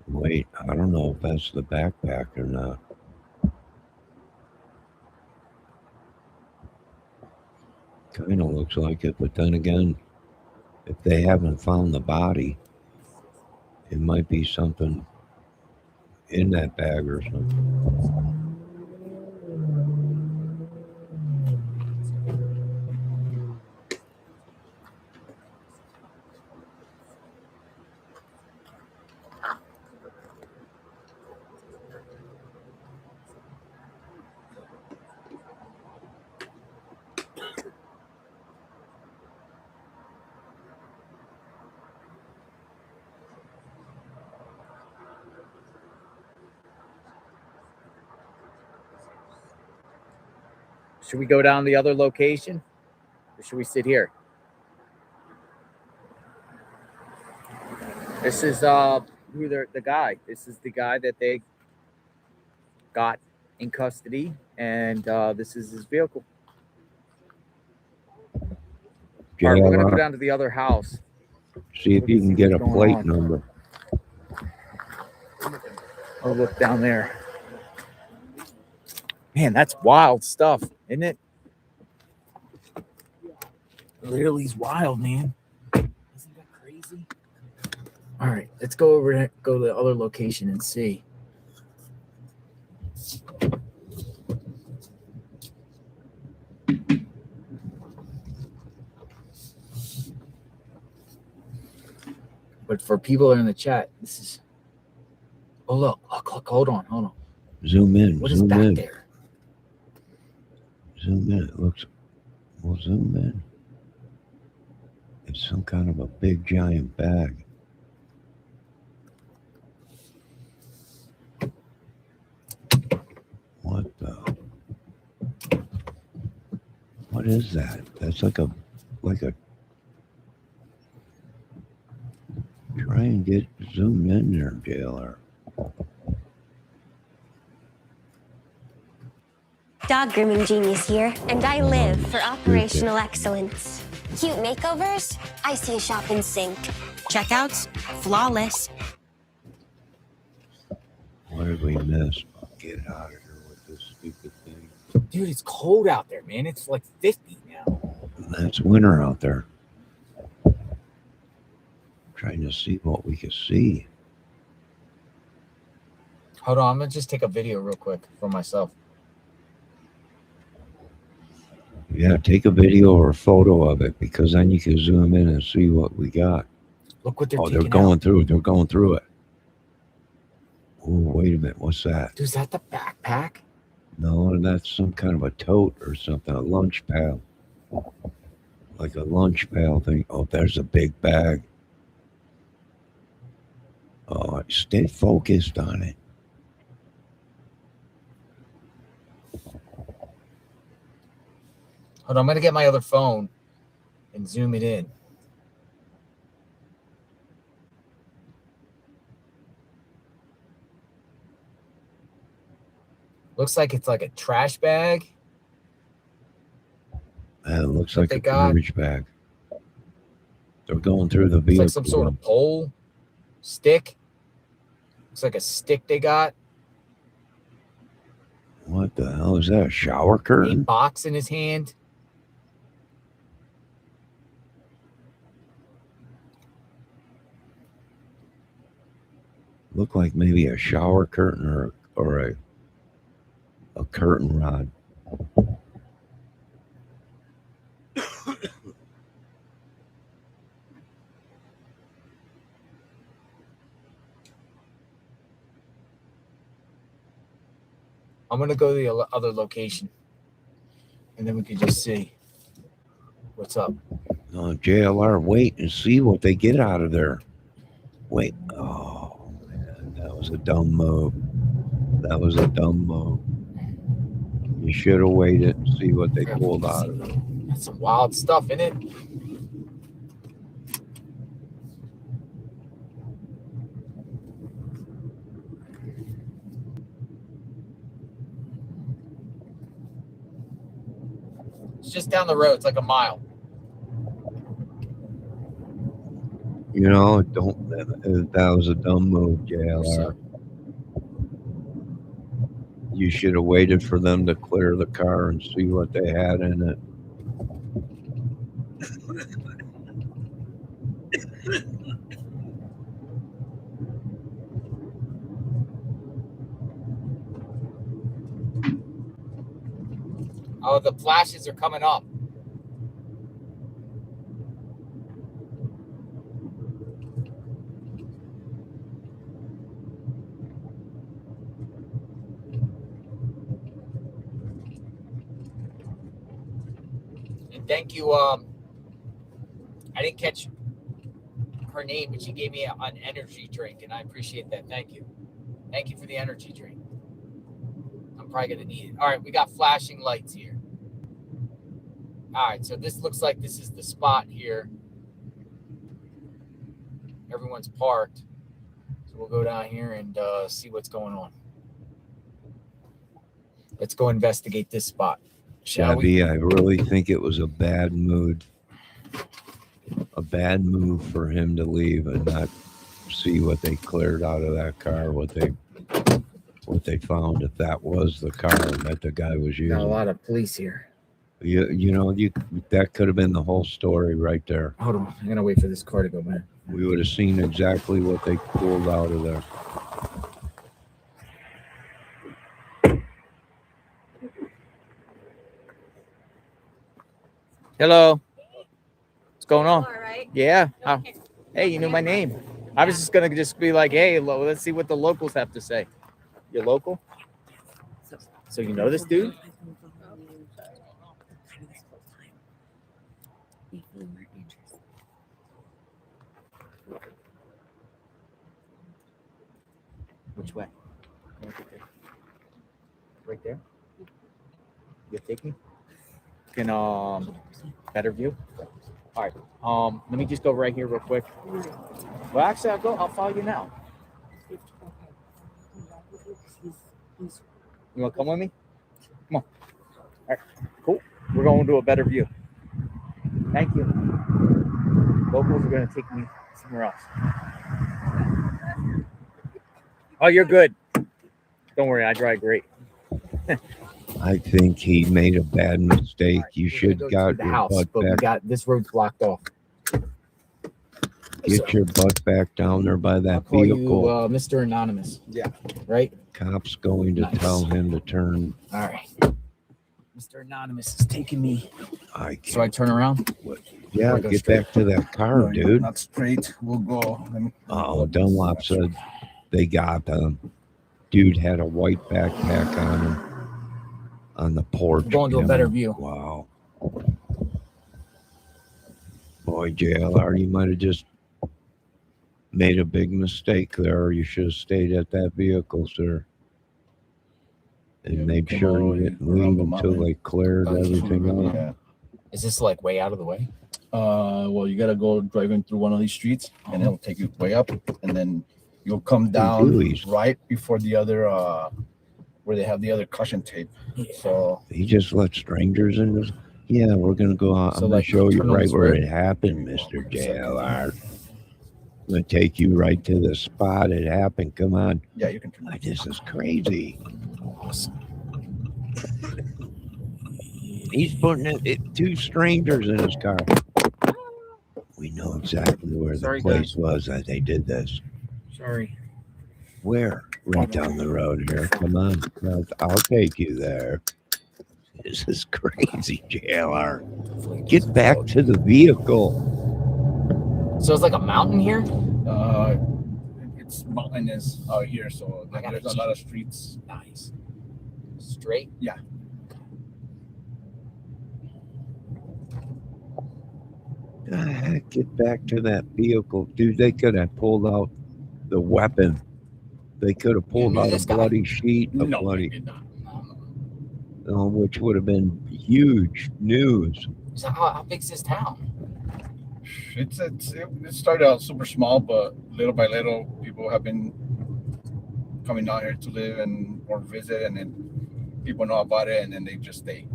Wait, I don't know if that's the backpack or not. Kind of looks like it, but then again, if they haven't found the body, it might be something in that bag or something. Should we go down the other location, or should we sit here? This is who the guy. This is the guy that they got in custody, and this is his vehicle. All right, we're gonna go down to the other house. See if you can get a plate number. I'll look down there. Man, that's wild stuff, isn't it? Literally's wild, man. Isn't that crazy? All right, let's go over and go to the other location and see. But for people in the chat, this is. Oh look! Hold on. Zoom in. What is Zoom back in. there? Zoom in. It looks. Well, zoom in. It's some kind of a big giant bag. What the? What is that? That's like a. Try and get zoomed in there, jailer. Dog grooming genius here, and I live for operational excellence. Cute makeovers? I see a shop in sync. Checkouts? Flawless. What did we miss? Get out of here with this stupid thing. Dude, it's cold out there, man. It's like 50 now. That's winter out there. Trying to see what we can see. Hold on, I'm gonna just take a video real quick for myself. Yeah, take a video or a photo of it, because then you can zoom in and see what we got. Look what they're Oh, taking they're going out. through. They're going through it. Oh, wait a minute. What's that? Dude, is that the backpack? No, that's some kind of a tote or something. A lunch pail. Like a lunch pail thing. Oh, there's a big bag. Oh, stay focused on it. Hold on, I'm gonna get my other phone and zoom it in. Looks like it's like a trash bag. It looks like they a got. garbage bag. They're going through the It's vehicle. like some sort of pole, stick. Looks like a stick they got. What the hell is that? A shower A curtain? box in his hand. Look like maybe a shower curtain or a curtain rod. I'm gonna go to the other location, and then we can just see what's up. JLR, wait and see what they get out of there. Wait. Oh, man, that was a dumb move. That was a dumb move. You should have waited and see what they pulled out of it. That's some wild stuff, isn't it? It's just down the road. It's like a mile. You know, don't. That was a dumb move, JLR. You should have waited for them to clear the car and see what they had in it. Oh, the flashes are coming up. And thank you. I didn't catch her name, but she gave me an energy drink, and I appreciate that. Thank you. Thank you for the energy drink. I'm probably going to need it. All right, we got flashing lights here. All right, so this looks like this is the spot here. Everyone's parked. So we'll go down here and see what's going on. Let's go investigate this spot. Shabby, I really think it was a bad move for him to leave and not see what they cleared out of that car, what they found, if that was the car that the guy was using. Got a lot of police here. That could have been the whole story right there. Hold on, I'm gonna wait for this car to go by. We would have seen exactly what they pulled out of there. Hello. What's going on? All right. Yeah. Hey, you knew my name. I was just gonna be like, hey, let's see what the locals have to say. You're local? So you know this dude? Which way? Right there? You take me? Can better view? All right. Let me just go right here real quick. Well, actually, I'll follow you now. You want to come with me? Come on. All right. Cool. We're going to a better view. Thank you. Locals are going to take me somewhere else. Oh, you're good. Don't worry. I drive great. I think he made a bad mistake. You should got the your house, butt but we back. got this road's blocked off. Get your butt back down there by that Call vehicle. you Mr. Anonymous. Yeah. Right? Cop's going to tell him to turn. All right. Mr. Anonymous is taking me. So I turn around? Yeah, get back to that car, dude. Not straight. We'll go. Oh, Dunlop said they got them. Dude had a white backpack on him on the porch. Going to a better view. Wow. Boy, JLR, you might have just made a big mistake there. You should have stayed at that vehicle, sir. And made sure you didn't leave until they cleared everything out. Is this like way out of the way? Well, you gotta go driving through one of these streets, and it'll take you way up, and then you'll come down right before the other, where they have the other caution tape. So He just let strangers in this. Yeah, we're gonna go out. So, I'm like, gonna show you turn on right this where way. it happened, Mr. JLR. I'm gonna take you right to the spot it happened. Come on. yeah, you can turn. This is crazy. He's putting two strangers in his car. We know exactly where Sorry, the place was that they did this. Sorry. Where? Right down the road here. Come on. I'll take you there. This is crazy, JLR. Get back to the vehicle. So it's like a mountain here? It's mountainous out here, so there's a lot of streets. Nice. Straight? Yeah. Get back to that vehicle. Dude, they could have pulled out the weapon. They could have pulled out a bloody sheet, which would have been huge news. So how big's this town? It started out super small, but little by little, people have been coming down here to live and or visit, and then people know about it, and then they just stay.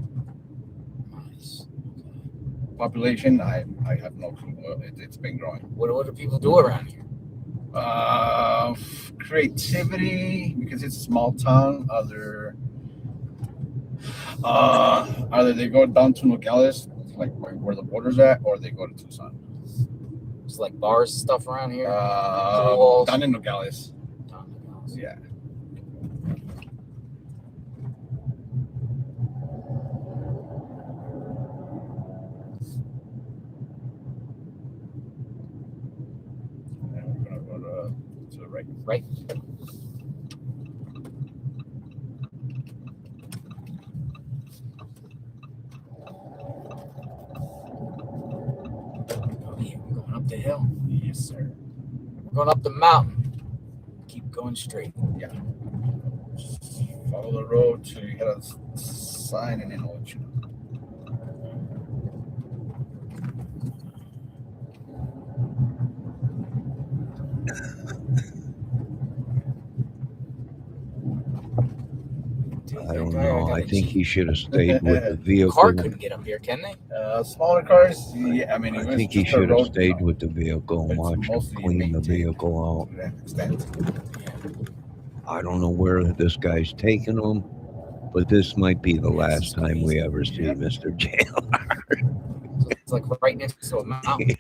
Nice. Population, I have no clue. It's been growing. What do people do around here? Creativity, because it's a small town. Either they go down to Nogales, like where the border's at, or they go to Tucson. It's like bars and stuff around here. Down in Nogales. Yeah. We're gonna go to the right. Right. We're going up the hill. Yes, sir. We're going up the mountain. Keep going straight. Yeah. Just follow the road till you hit a sign, and then I'll let you know. I don't know. I think he should have stayed with the vehicle. Car couldn't get up here, can they? Smaller cars, yeah. I mean, I think he should have stayed with the vehicle and watched him clean the vehicle out. I don't know where this guy's taking him, but this might be the last time we ever see Mr. JLR. So it's like right next to a mountain.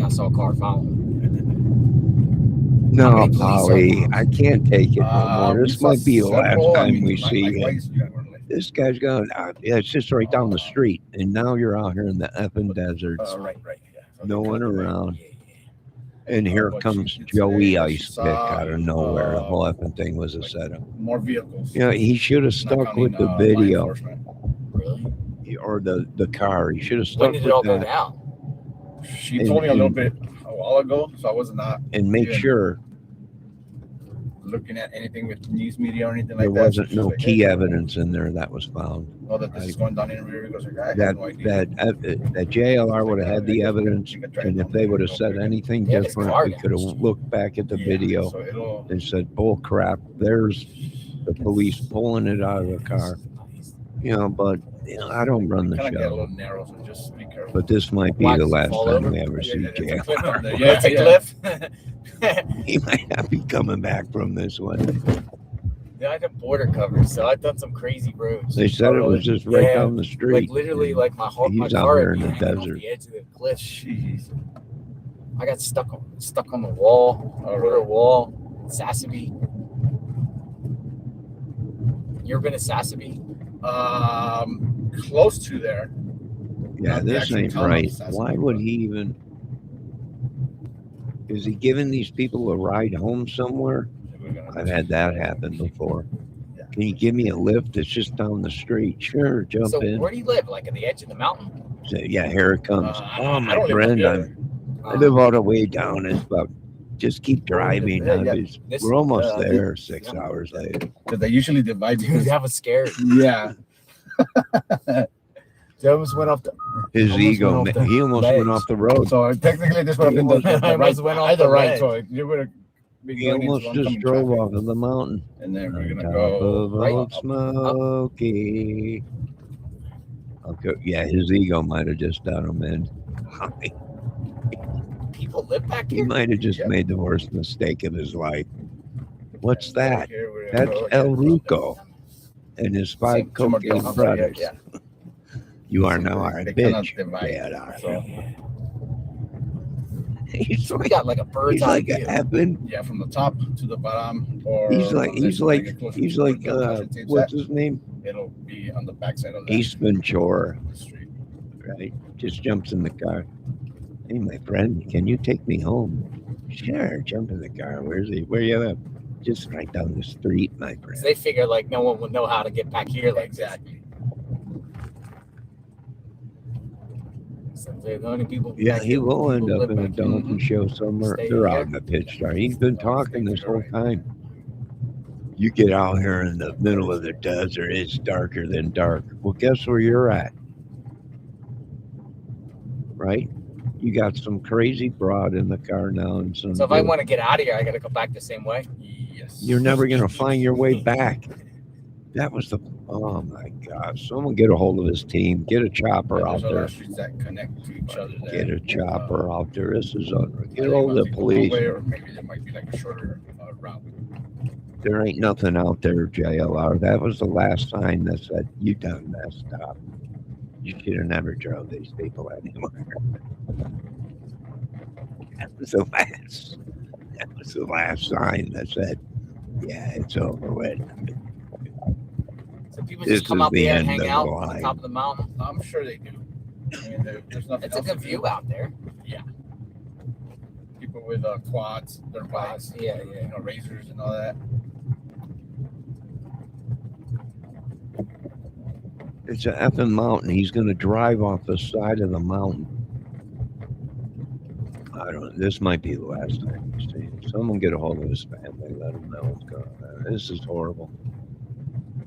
I saw a car following. No, Polly, I can't take it no more. This might be the last time we see him. This guy's going, yeah, it's just right down the street. And now you're out here in the effing deserts. Right. Yeah. No one around. And here comes Joey Ice Pick out of nowhere. The whole effing thing was a setup. More vehicles. Yeah, he should have stuck with the video. Really? Or the car. He should have stuck When with did it all go that. down? She told me a little bit a while ago, so I was not. And make sure looking at anything with news media or anything there like that. wasn't no key evidence in there that was found. Know that this is going down in rear because I That had no idea. that JLR would have had the evidence, and if they would have said anything different, we could have looked back at the video and said, "Bull crap! There's the police pulling it out of the car." But I don't run the Kind of get a show. little narrow, so just be careful. But this might be the last time we ever see JLR. Yeah, It's a cliff. He might not be coming back from this one. Yeah, I had border coverage, so I've done some crazy roads. They said it was just right down the street. Like literally, like my He's out car there in the would be hanging off desert. the edge of the cliff. Jeez. I got stuck on the wall, border wall, Sassabee. You ever been to Sassabee? Close to there. Yeah, Not the this actual ain't town of right. Sassabee. Why would he even? Is he giving these people a ride home somewhere? I've had that happen before. Can you give me a lift? It's just down the street. Sure, jump So in. where do you live? Like at the edge of the mountain? So, yeah, here it comes. Oh, my don't live friend, up I live all the way down. It's about just keep driving. Yeah. We're almost there. 6 hours later. Because they usually divide you. That was scary. Yeah. They almost went off the. His almost ego, went off the he almost went ledge. off the road. So technically, this would have been the I right, almost went off either the right. ledge. So you would have been He going into almost oncoming just drove traffic. off of the mountain. And then we're On gonna top go of right Old up. Smoky. Okay, yeah, his ego might have just done him in. People live back He here. might have just made the worst mistake of his life. What's that? Here we're gonna That's go El again. Ruco and his five Somewhere cocaine down. brothers. Yeah. You are now our They cannot bitch. divide. Yeah, So, he's We like, got like a bird's he's eye like view. a heaven. yeah, from the top to the bottom, or He's like, unless he's you like, get closer he's to like, where the caution tape's what's at, his name? it'll be on the backside of that East Ventura, street. right? Just jumps in the car. Hey, my friend, can you take me home? Sure, jump in the car. Where's he? Where you live? Just right down the street, my friend. So they figure like no one would know how to get back here like exactly. So they're the only people. Yeah, back he here, will end people up live in a back here. donkey show somewhere. Stay They're here. out in the pitch star. He's been talking this whole time. You get out here in the middle of the desert, it's darker than dark. Well, guess where you're at? Right? You got some crazy broad in the car now and some. So if I want to get out of here, I got to go back the same way. Yes. You're never going to find your way back. That was the. Oh my gosh! Someone get a hold of his team. Get a chopper out there. Streets that connect to each other. Get a chopper out there. This is get a hold of the police. Or maybe there might be like a shorter route. There ain't nothing out there, JLR. That was the last sign that said, you done messed up. You should have never drove these people anymore. That was the last sign that said, yeah, it's over with. So people just come out there and hang out on top of the mountain. I'm sure they do. I mean, there's nothing. It's a good view out there. Yeah. People with quads, their bikes, yeah, you know, razors and all that. It's an effing mountain. He's going to drive off the side of the mountain. I don't. This might be the last time you see him. Someone get a hold of his family. Let him know what's going on. This is horrible.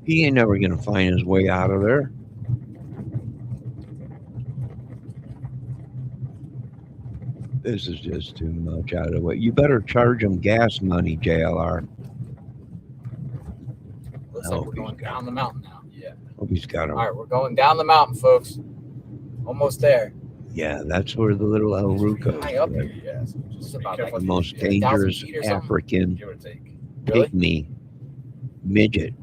He ain't never going to find his way out of there. This is just too much out of the way. You better charge him gas money, JLR. Looks like we're going down the mountain now. Yeah. Hope he's got him. All right, we're going down the mountain, folks. Almost there. Yeah, that's where the little El Ruco High up is. here. Yeah, so just about like The most 1,000 dangerous feet or something? African give or take. Really? pygmy midget.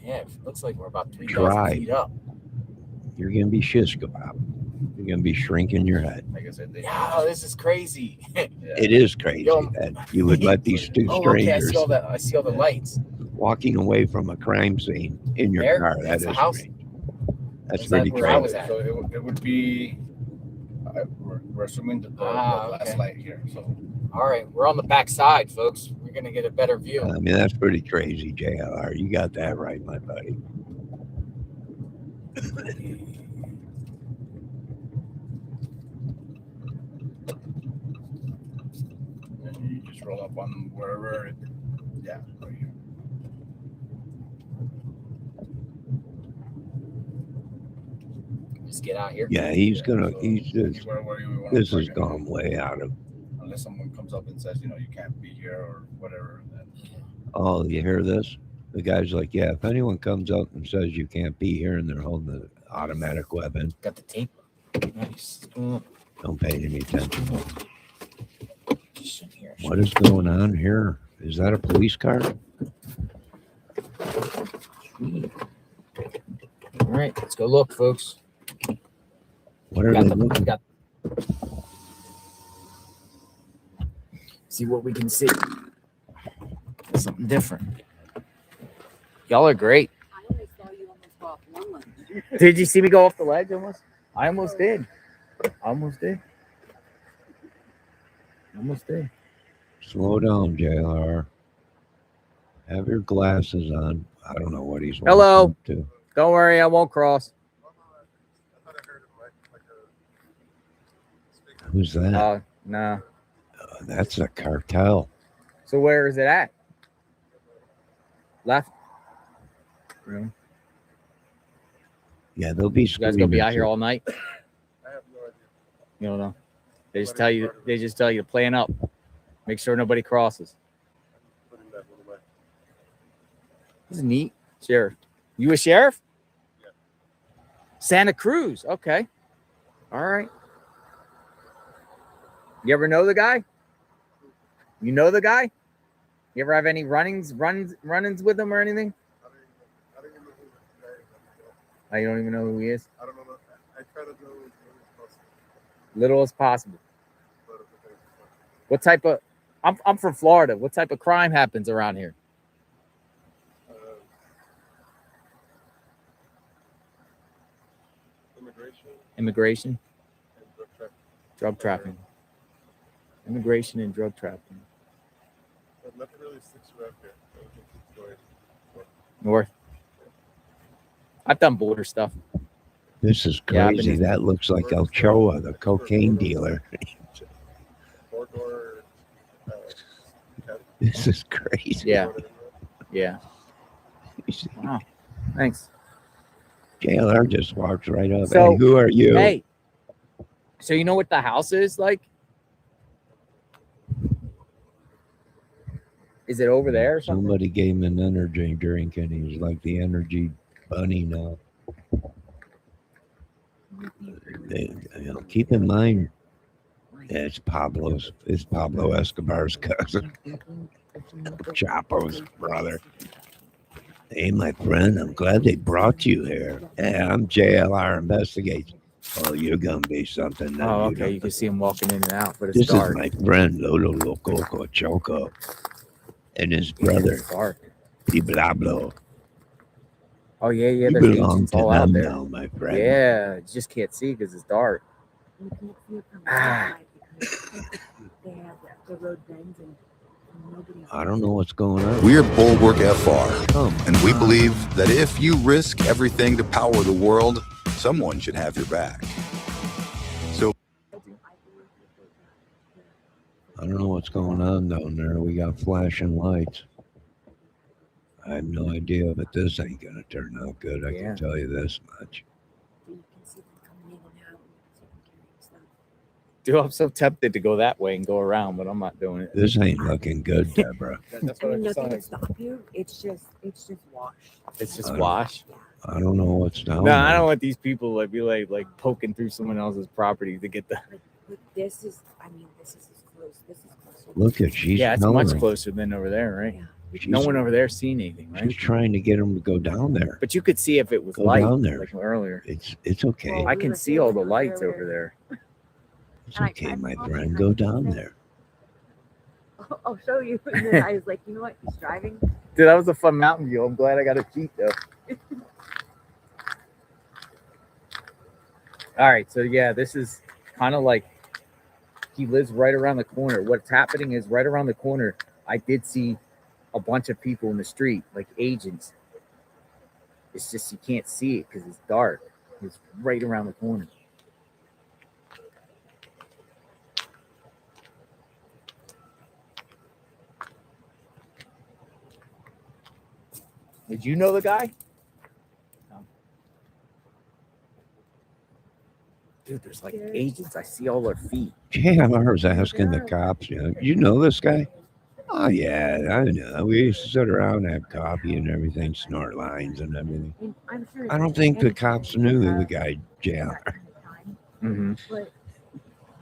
Yeah, it looks like we're about 3,000 Dry. feet up. You're going to be shish kebab. You're going to be shrinking your head. Like I said, Yeah, this is crazy. It is crazy that you would let these two Oh, okay. I strangers see all that. I see all the lights. walking away from a crime scene in your There? car. That That's is a house. strange. That's Is that pretty where I was crazy. at? So it would be. We're assuming the last okay. light here. So All right, we're on the back side, folks. We're going to get a better view. I mean, that's pretty crazy, JLR. You got that right, my buddy. and you just roll up on wherever. Yeah, right here. Just get out here. Yeah, he's gonna. So He's just. where you wanna This has park it. gone way out of. Unless someone comes up and says, you know, you can't be here or whatever. Then Oh, you hear this? The guy's like, yeah. If anyone comes up and says you can't be here, and they're holding an automatic weapon, Got the tape. Nice. don't pay any attention. Just in here. What is going on here? Is that a police car? All right, let's go look, folks. What are Got they the, looking? got, see what we can see. Something different. Y'all are great. Did you see me go off the ledge almost? I almost did. Almost did. Almost did. Slow down, JLR. Have your glasses on. I don't know what he's Hello. walking to. Don't worry, I won't cross. Who's that? No. That's a cartel. So where is it at? Left. Really? Yeah, they'll be. You guys gonna be out here screaming all night? You don't know. They just tell you. They just tell you to plan up. Make sure nobody crosses. This is neat, sheriff. You a sheriff? Santa Cruz. Okay. All right. You ever know the guy? You know the guy? You ever have any run-ins with him or anything? Oh, you don't even know who he is? I don't know. I try to know as Little as possible. What type of? I'm from Florida. What type of crime happens around here? immigration Immigration, and drug trafficking. drug trafficking. Immigration and drug trafficking. But nothing really sticks around here. So we can keep going North. I've done border stuff. This is Yeah, I've crazy. been- That looks like Ochoa, the cocaine dealer. Corridor. This is crazy. Yeah. Yeah. Wow. Thanks. JLR just walks right up. So, hey, who are you? Hey. So you know what the house is like? Is it over there or something? Somebody gave him an energy drink, and he's like the energy bunny now. Keep in mind, it's Pablo Escobar's cousin, Chapo's brother. Hey, my friend, I'm glad they brought you here. Hey, I'm JLR Investigates. Oh, you're gonna be something. That Oh, you okay. don't- You can see him walking in and out, but it's This dark. is my friend Lolo Loco Choco and his brother, It's dark. Diablo. Oh yeah, yeah. You There's belong agents to all out them there. now, my friend. Yeah, you just can't see because it's dark. I don't know what's going on. We're Bulwark FR, and we believe that if you risk everything to power the world, someone should have your back. So I don't know what's going on down there. We got flashing lights. I have no idea, but this ain't gonna turn out good. I can tell you this much. Dude, I'm so tempted to go that way and go around, but I'm not doing it. This ain't looking good, Deborah. That's I what mean, I nothing saw. can stop you. It's just wash. It's just I don't- wash. I don't know what's down No, there. I don't want these people like be like poking through someone else's property to get the. But this is, I mean, this is as close. This is close. Look at she's Yeah, it's telling much her. closer than over there, right? She's- No one over there seen anything, right? She's trying to get him to go down there. But you could see if it was Go light down there. like earlier. It's okay. I can see all the lights over there. It's okay, my friend. Go down there. I'll show you. And then I was like, you know what? He's driving. Dude, that was a fun mountain view. I'm glad I got a Jeep though. All right, so yeah, this is kind of like he lives right around the corner. What's happening is right around the corner, I did see a bunch of people in the street, like agents. It's just you can't see it because it's dark. It's right around the corner. Did you know the guy? No. Dude, there's like agents. I see all their feet. JLR was asking the cops, you know this guy? Oh, yeah, I know. We used to sit around and have coffee and everything, snort lines and everything. I'm sure. I don't think the cops knew the guy, JLR. Mm-hmm. But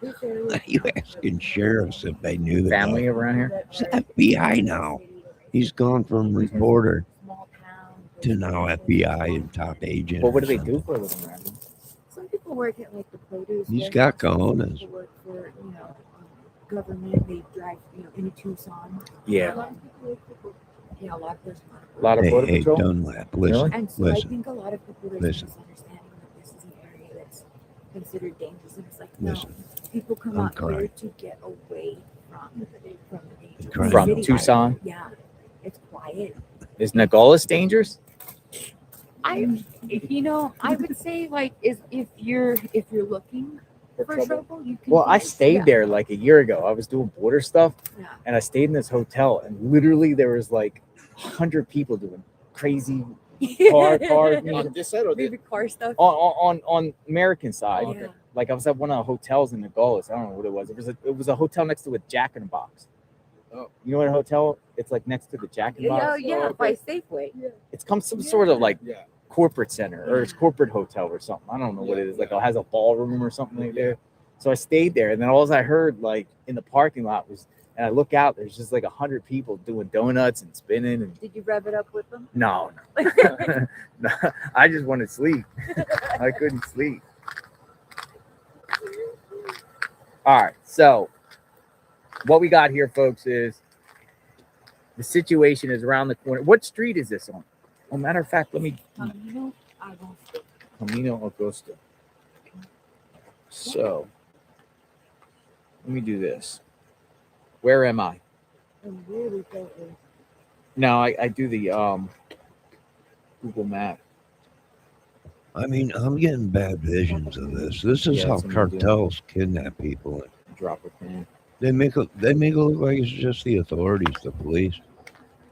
this Why area, are you asking sheriffs if they knew the Family guy? around here? It's FBI now. He's gone from reporter to now FBI and top agent. Well, what do they do for a living, Randy? some people work at like the produce. He's warehouse, got some cojones. people work for, government. They drive, in Tucson. Yeah. A lot of people, yeah, a lot of there's A lot of Hey, border hey, patrol? Dunlap, listen, And so I listen. think a lot of people there's listen. a misunderstanding that this is an area that's considered dangerous, and it's like no, Listen. people come I'm out here crying. to get away from the danger. crying. From City Tucson? life. Yeah, it's quiet. Is Nogales dangerous? I would say like if you're looking for trouble, you can. Well, I be- stayed yeah. there. there like a year ago. I was doing border stuff, Yeah. and I stayed in this hotel, and literally there was like 100 people doing crazy cars. On this side or maybe car stuff. on American side. Oh, okay. Like I was at one of the hotels in Nogales. I don't know what it was. It was a hotel next to a Jack in the Box. Oh. You know what a hotel? It's like next to the Jack in the Box. Yeah, by Safeway. Yeah. It's come some sort of like corporate center or it's corporate hotel or something. I don't know what it is. Like it has a ballroom or something like that. So I stayed there, and then all I heard like in the parking lot was, and I look out, there's just like 100 people doing donuts and spinning. And Did you rev it up with them? no, no, I just wanted to sleep. I couldn't sleep. All right, so what we got here, folks, is the situation is around the corner. What street is this on? Oh, matter of fact, let me Camino Augusta. So let me do this. Where am I? I'm really filthy. No, I do the Google Map. I mean, I'm getting bad visions of this. This is Yeah, how that's what I'm doing. cartels kidnap people. Drop a pin. They make it look like it's just the authorities, the police.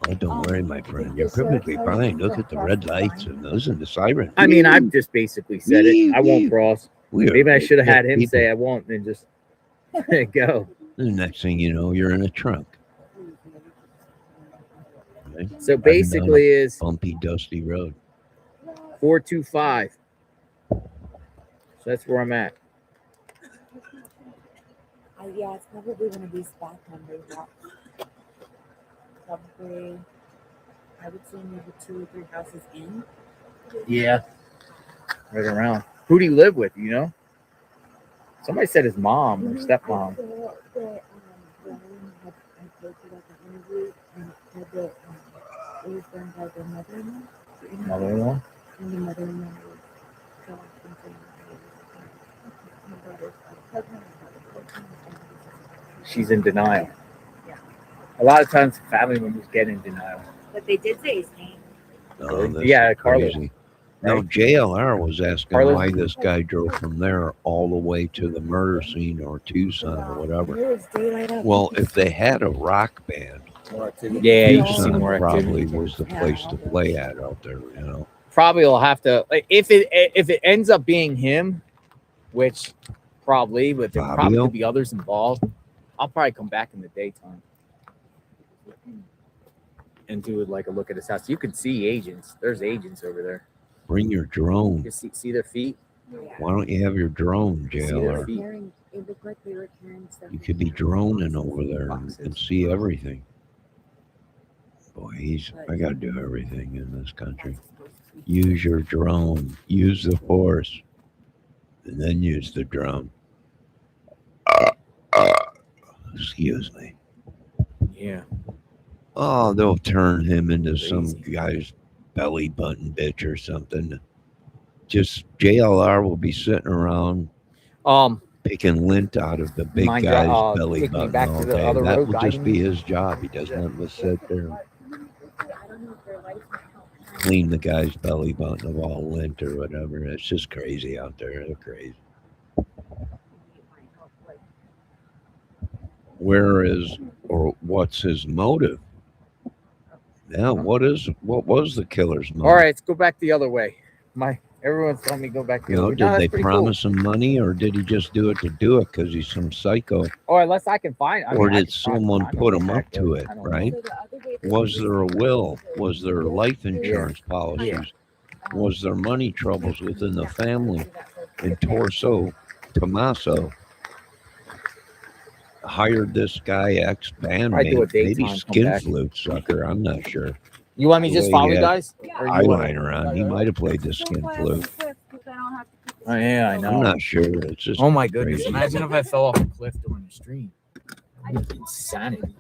Oh, don't worry, my friend. You're perfectly fine. Look at the red lights and listen to sirens. I mean, I've just basically said it. I won't cross. Maybe I should have had him say I won't and just go. The next thing you know, you're in a trunk. Right? So Driving down basically a is bumpy, dusty road. 425. So that's where I'm at. Yeah, it's probably one of these back numbers. Probably, I would say maybe 2 or 3 houses in. Yeah. Right around. Who do you live with, you know? Somebody said his mom or stepmom. It was done by the mother-in-law. Mother-in-law? And the mother-in-law was She's in denial. A lot of times family members get in denial. But they did say his name. Oh, this Yeah, is Carlos. crazy. Now, JLR was asking Carlos? why this guy drove from there all the way to the murder scene or Tucson or whatever. It was daylight up. Well, if they had a rock band, Yeah, you should see Tucson more probably activity. was the place to play at out there, you know. Probably will have to, like, if it ends up being him, which probably, but there probably Fabio? could be others involved. I'll probably come back in the daytime and do like a look at his house. You can see agents. There's agents over there. Bring your drone. You see their feet. Why don't you have your drone, JLR? It looked like they were carrying stuff. You could be droning over there and see everything. Boy, I got to do everything in this country. Use your drone. Use the force. And then use the drone. Excuse me. Yeah. Oh, they'll turn him into some guy's belly button bitch or something. Just JLR will be sitting around picking lint out of the big guy's belly take me button back all to the day. other That road, will just guiding be me. his job. He doesn't have to sit there and clean the guy's belly button of all lint or whatever. It's just crazy out there. They're crazy. Where is or what's his motive? Yeah, what was the killer's motive? All right, let's go back the other way. Everyone's telling me go back the You other know, way. did No, they that's pretty promise him money, or did he just do it to do it because he's some psycho? Or unless I can find. Or did someone put him up to it, right? Was there a will? Was there life insurance policies? Was there money troubles within the family? And Tommaso hired this guy, Probably do a ex-bandmate, maybe daytime skin comeback. flute sucker, I'm not sure. You want me to The just way follow he you had guys? Or you want- eyeliner on, he might have played the skin flute. Oh yeah, I know. I'm not sure. It's just Oh my goodness! crazy. Imagine if I fell off a cliff during the stream. Insanity.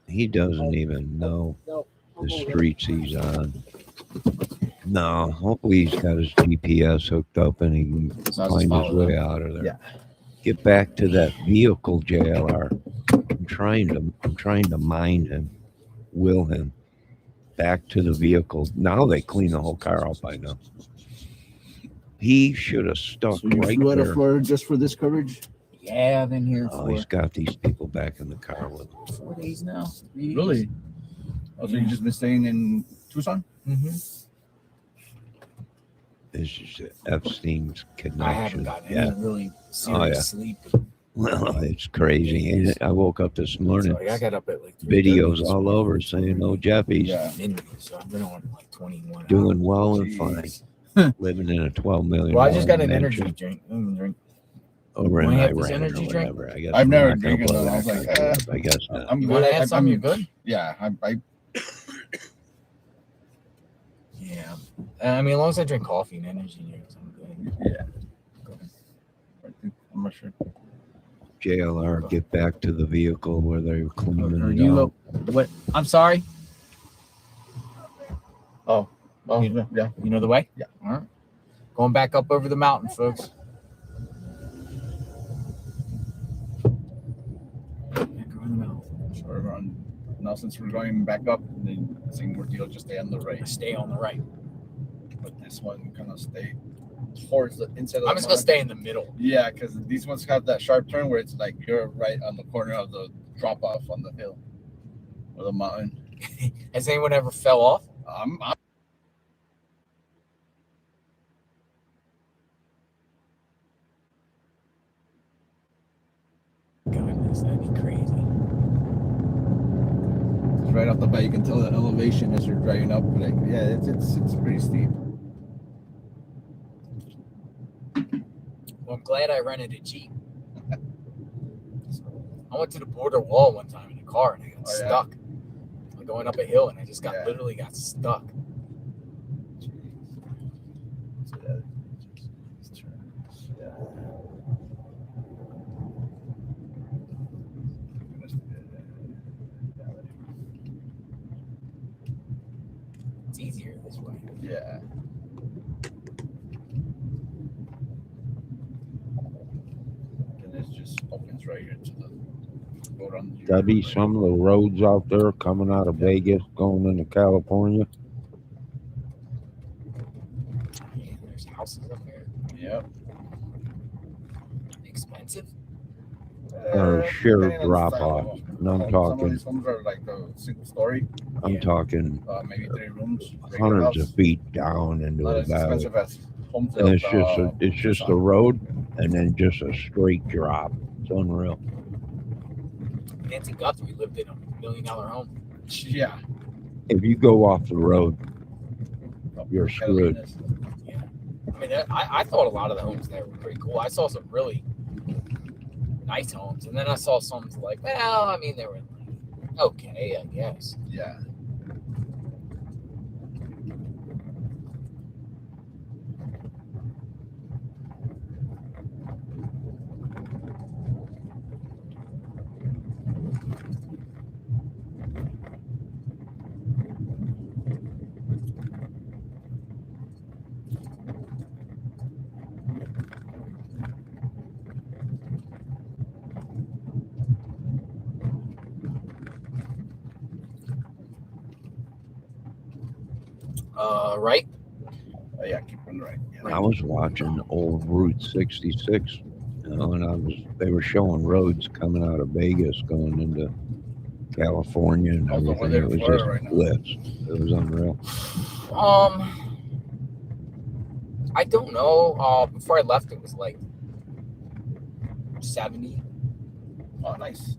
He doesn't even know the streets he's on. No, hopefully he's got his GPS hooked up and he can find his way out of there. Yeah. Get back to that vehicle, JLR. I'm trying to mine him, will him back to the vehicle. Now they clean the whole car out by now. He should have stuck So you right flew out of there. Florida just for this coverage? Yeah, I've been here Oh, he's got these people back in the car with him. 4 days now. 3 days. Really? Oh, so you just been staying in Tucson? Mm-hmm. This is Epstein's I connection. haven't gotten Yeah. any really serious yeah. sleep. Well, it's crazy. And I woke up this morning. Sorry, I got up at like 3:30 Videos this all morning. over saying, "Oh, Jeffy's Midnight, so I've been on like 21 doing hours. well and fine, living in a $12 million. Well, I just got an mansion energy drink. over in Wanna have this Iran or energy drink? whatever. I guess I've I'm never not gonna drinking blow it. I was that like, guy up. I guess not. I'm You good. wanna have some? You're good? Yeah, I Yeah. I mean, as long as I drink coffee and energy drinks, I'm good. yeah. I'm not sure. JLR, get back to the vehicle where they're cleaning Are it you out. what? I'm sorry. Oh, yeah. You know the way? Yeah. All right. Going back up over the mountain, folks. Now since we're going back up, the same deal, just stay on the right. Stay on the right. But this one kind of stay towards the inside of the I'm just going to stay in the middle. Yeah, because these ones have that sharp turn where it's like you're right on the corner of the drop off on the hill or the mountain. Has anyone ever fell off? Goodness, that'd be crazy. Right off the bat, you can tell the elevation as you're driving up. Like, yeah, it's pretty steep. Well, I'm glad I rented a Jeep. I went to the border wall one time in a car and I got stuck. Like going up a hill and I just got literally got stuck. It's easier this way. Yeah. And it just opens right here to the road on the Debbie, some of the roads out there coming out of Vegas, going into California. Yeah, there's houses up there. Yep. Expensive? Or sheer drop off. And I'm Some of talking, these homes are like a single story. I'm talking Maybe 3 rooms. hundreds of feet down into Not a as valley. expensive as homes And built, it's just a road and then just a straight drop. It's unreal. Nancy Guthrie lived in a $1 million home. Yeah. If you go off the road, you're screwed. Yeah. I mean, I thought a lot of the homes there were pretty cool. I saw some really nice homes. And then I saw some like, well, I mean, they were like, okay, I guess. Yeah. Right? Oh, yeah, keep on right. I was watching old Route 66, you know, and they were showing roads coming out of Vegas going into California and everything. It was just blitzed. It was unreal. I don't know. Before I left, it was like 70. Oh, nice.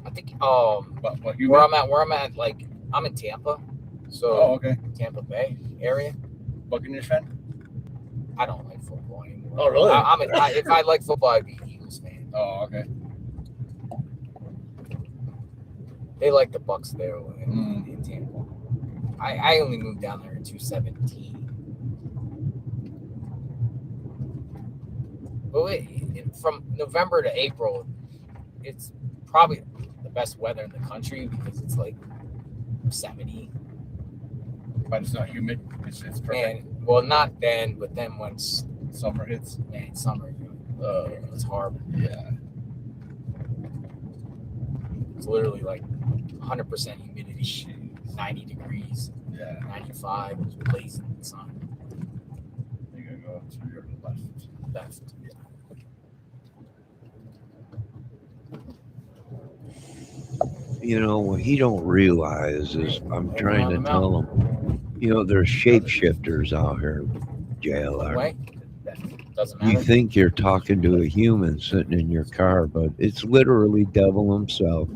I think where I'm at, like I'm in Tampa, so okay. Tampa Bay area. Buccaneers fan? I don't like football anymore. Oh, really? If I like football, I'd be an Eagles fan. Oh, okay. They like the Bucks there in Tampa. I only moved down there in 2017. But from November to April, it's probably the best weather in the country because it's like 70. But it's not humid. It's perfect. Man, well, not then, but then once summer hits, man, summer, it's horrible. Yeah. It's literally like 100% humidity, 90 degrees, 95, it's blazing sun. You gotta go to your left. Left. You know, what he don't realize is I'm trying to tell him, you know, there's shapeshifters out here, JLR. Doesn't matter. You think you're talking to a human sitting in your car, but it's literally devil himself,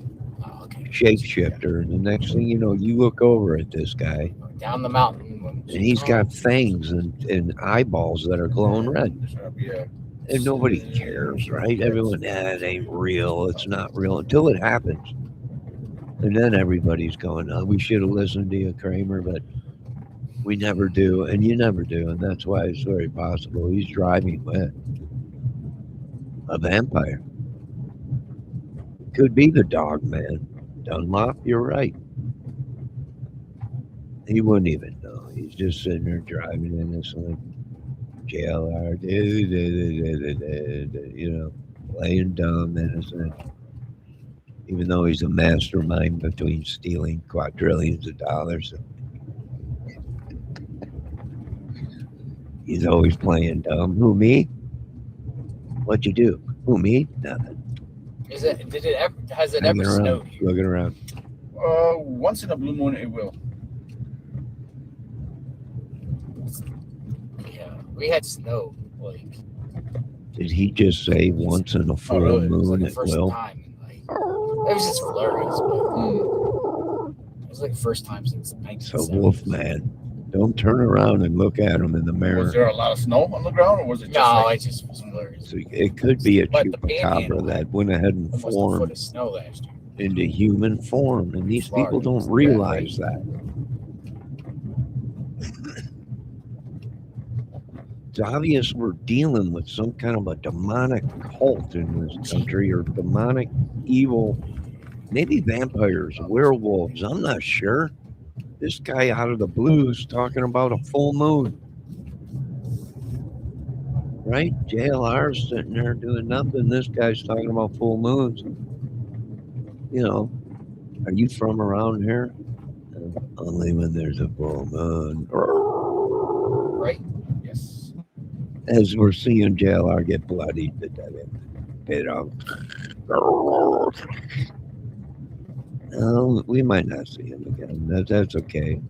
shapeshifter. And the next thing you know, you look over at this guy, down the mountain, and he's got fangs and eyeballs that are glowing red. And nobody cares, right? Everyone, it ain't real. It's not real until it happens. And then everybody's going, oh, we should have listened to you, Kramer, but we never do. And you never do. And that's why it's very possible he's driving with a vampire. Could be the dog man. Dunlop, you're right. He wouldn't even know. He's just sitting there driving innocently. JLR, you know, playing dumb, innocent. Even though he's a mastermind between stealing quadrillions of dollars. He's always playing dumb. Who, me? What'd you do? Who, me? Nothing. Has it Hanging ever around, snowed here? looking around. Once in a blue moon, it will. Yeah, we had snow. Like, Did he just say once in a full really? it was like moon the it first will? time. It was just flurries, but it was like the first time since 1970. So, Wolfman, don't turn around and look at him in the mirror. Was there a lot of snow on the ground, or was it just No, like, it just was flurries. So it could be a But the chupacabra panhandle that went ahead and almost a foot formed of snow last year. into human form, and these people Florida. don't realize that. It's obvious we're dealing with some kind of a demonic cult in this country, or demonic evil, maybe vampires, werewolves. I'm not sure. This guy out of the blues talking about a full moon. Right? JLR's sitting there doing nothing. This guy's talking about full moons. You know, are you from around here? Only when there's a full moon. Right? Yes. As we're seeing JLR get bloodied to death. We might not see him again. That's okay.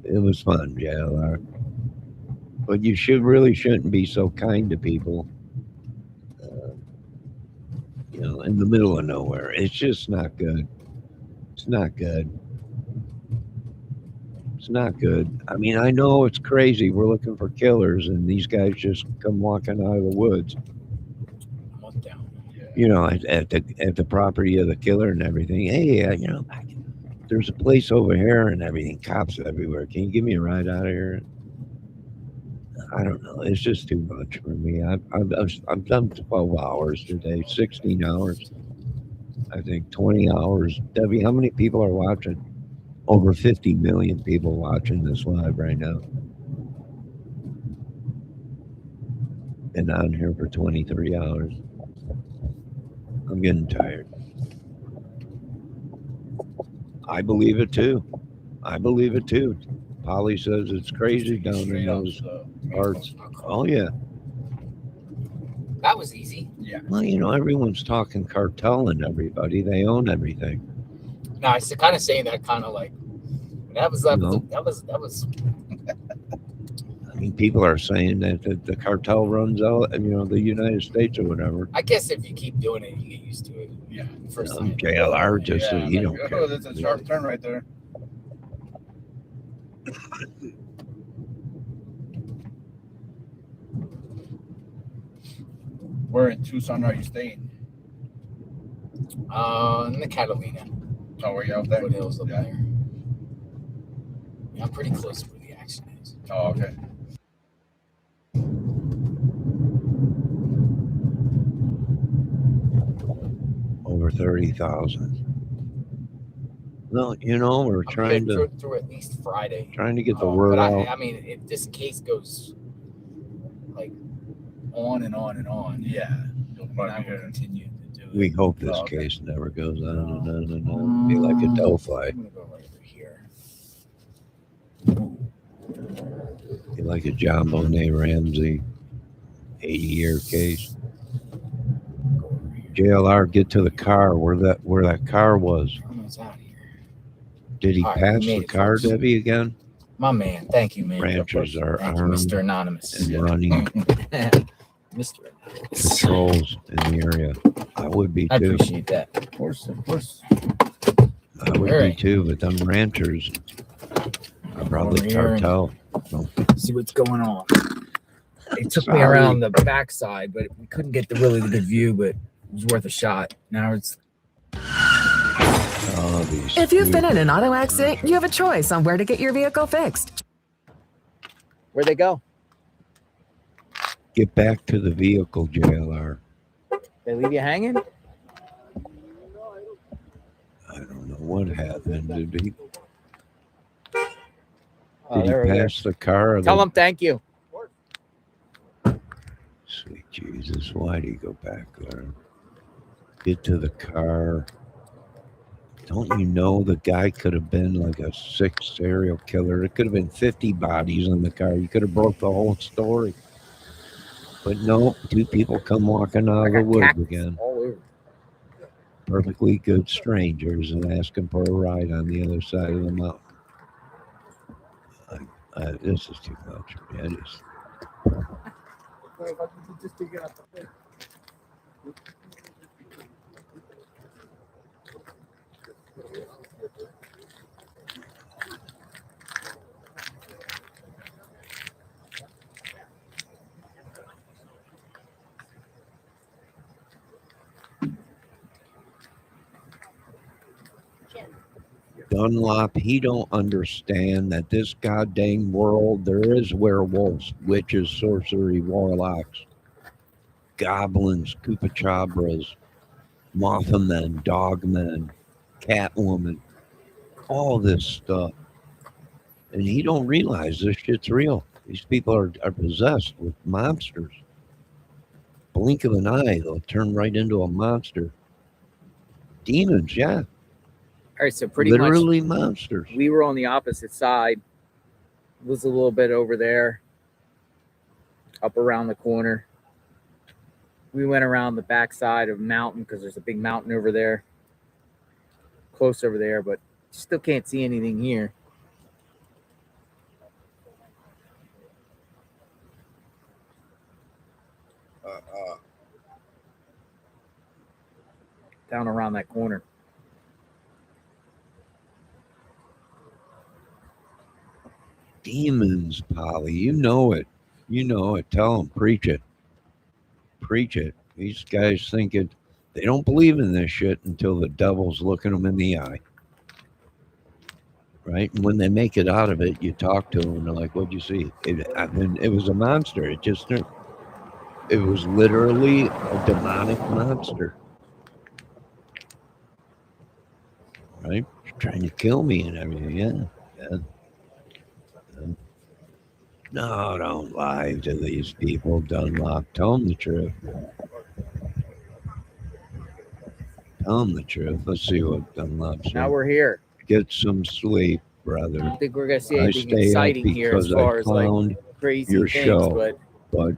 It was fun, JLR. But you really shouldn't be so kind to people. In the middle of nowhere. It's just not good. It's not good. It's not good. I mean, I know it's crazy. We're looking for killers, and these guys just come walking out of the woods. At the property of the killer and everything. Hey, there's a place over here and everything. Cops everywhere. Can you give me a ride out of here? I don't know. It's just too much for me. I've done 12 hours today, 16 hours. I think 20 hours. Debbie, how many people are watching? Over 50 million people watching this live right now. Been on here for 23 hours. I'm getting tired. I believe it too. Polly says it's crazy down in those parts. Oh, yeah. That was easy. Yeah. Well, everyone's talking cartel and everybody. They own everything. No, I was kind of saying that kind of like, that was. I mean, people are saying that the cartel runs out, the United States or whatever. I guess if you keep doing it, you get used to it. Yeah. First time. JLR just said he don't care. Oh, that's a sharp turn right there. Where in Tucson are you staying? In the Catalina. Oh, were you out there? Foothills up there. Yeah, I'm pretty close to where the action is. Oh, okay. Over 30,000. No, we're trying to through at least Friday. Trying to get the word out. I mean, if this case goes like on and on and on, yeah, I will continue to do it. We hope this case never goes on and on and on. Be like a Delphi. I'm gonna go right over here. Be like a John Bonet Ramsey 80-year case. JLR, get to the car where that car was. Almost out of here. Did he All right, pass we the made it, car, folks. Debbie, again? My man, thank you, man. Ranchers are Thank you, armed Mr. Anonymous. and running Mr. Anonymous. patrols in the area. I would be I too. appreciate that. Of course. I would All be right. too, but them ranchers are probably Over here and cartel. See what's going on. They took me Sorry. around the backside, but we couldn't get the really good view, but it was worth a shot. Now it's Oh, these If you've been in an auto accident, you have a choice on where to get your vehicle fixed. where'd they go? Get back to the vehicle, JLR. They leave you hanging? I don't know what happened. Did he there we go. pass the car? Or Tell the- them thank you. Sweet Jesus, why do you go back there? Get to the car. Don't you know the guy could have been like a 6 serial killer? It could have been 50 bodies in the car. You could have broke the whole story. But no, 2 people come walking out of the woods again. All over. Perfectly good strangers and asking for a ride on the other side of the mountain. This is too much. Yeah, it is. Dunlop, he don't understand that this goddamn world, there is werewolves, witches, sorcery, warlocks, goblins, Kupachabras, Mothamen, Dogmen, Catwoman, all this stuff. And he don't realize this shit's real. These people are possessed with monsters. Blink of an eye, they'll turn right into a monster. Demons, yeah. All right, so pretty Literally much monsters. we were on the opposite side. It was a little bit over there, up around the corner. We went around the backside of a mountain because there's a big mountain over there, close over there, but still can't see anything here. Down around that corner. Demons, Polly. You know it. You know it. Tell them. Preach it. Preach it. These guys think it. They don't believe in this shit until the devil's looking them in the eye. Right? And when they make it out of it, you talk to them and they're like, what'd you see? It was a monster. It was literally a demonic monster. Right? Trying to kill me and everything. Yeah. No, don't lie to these people, Dunlop. Tell them the truth. Tell them the truth. Let's see what Dunlop said. Now we're here. Get some sleep, brother. I don't think we're gonna see I anything stay up exciting here as because far I as like found crazy your things, show, but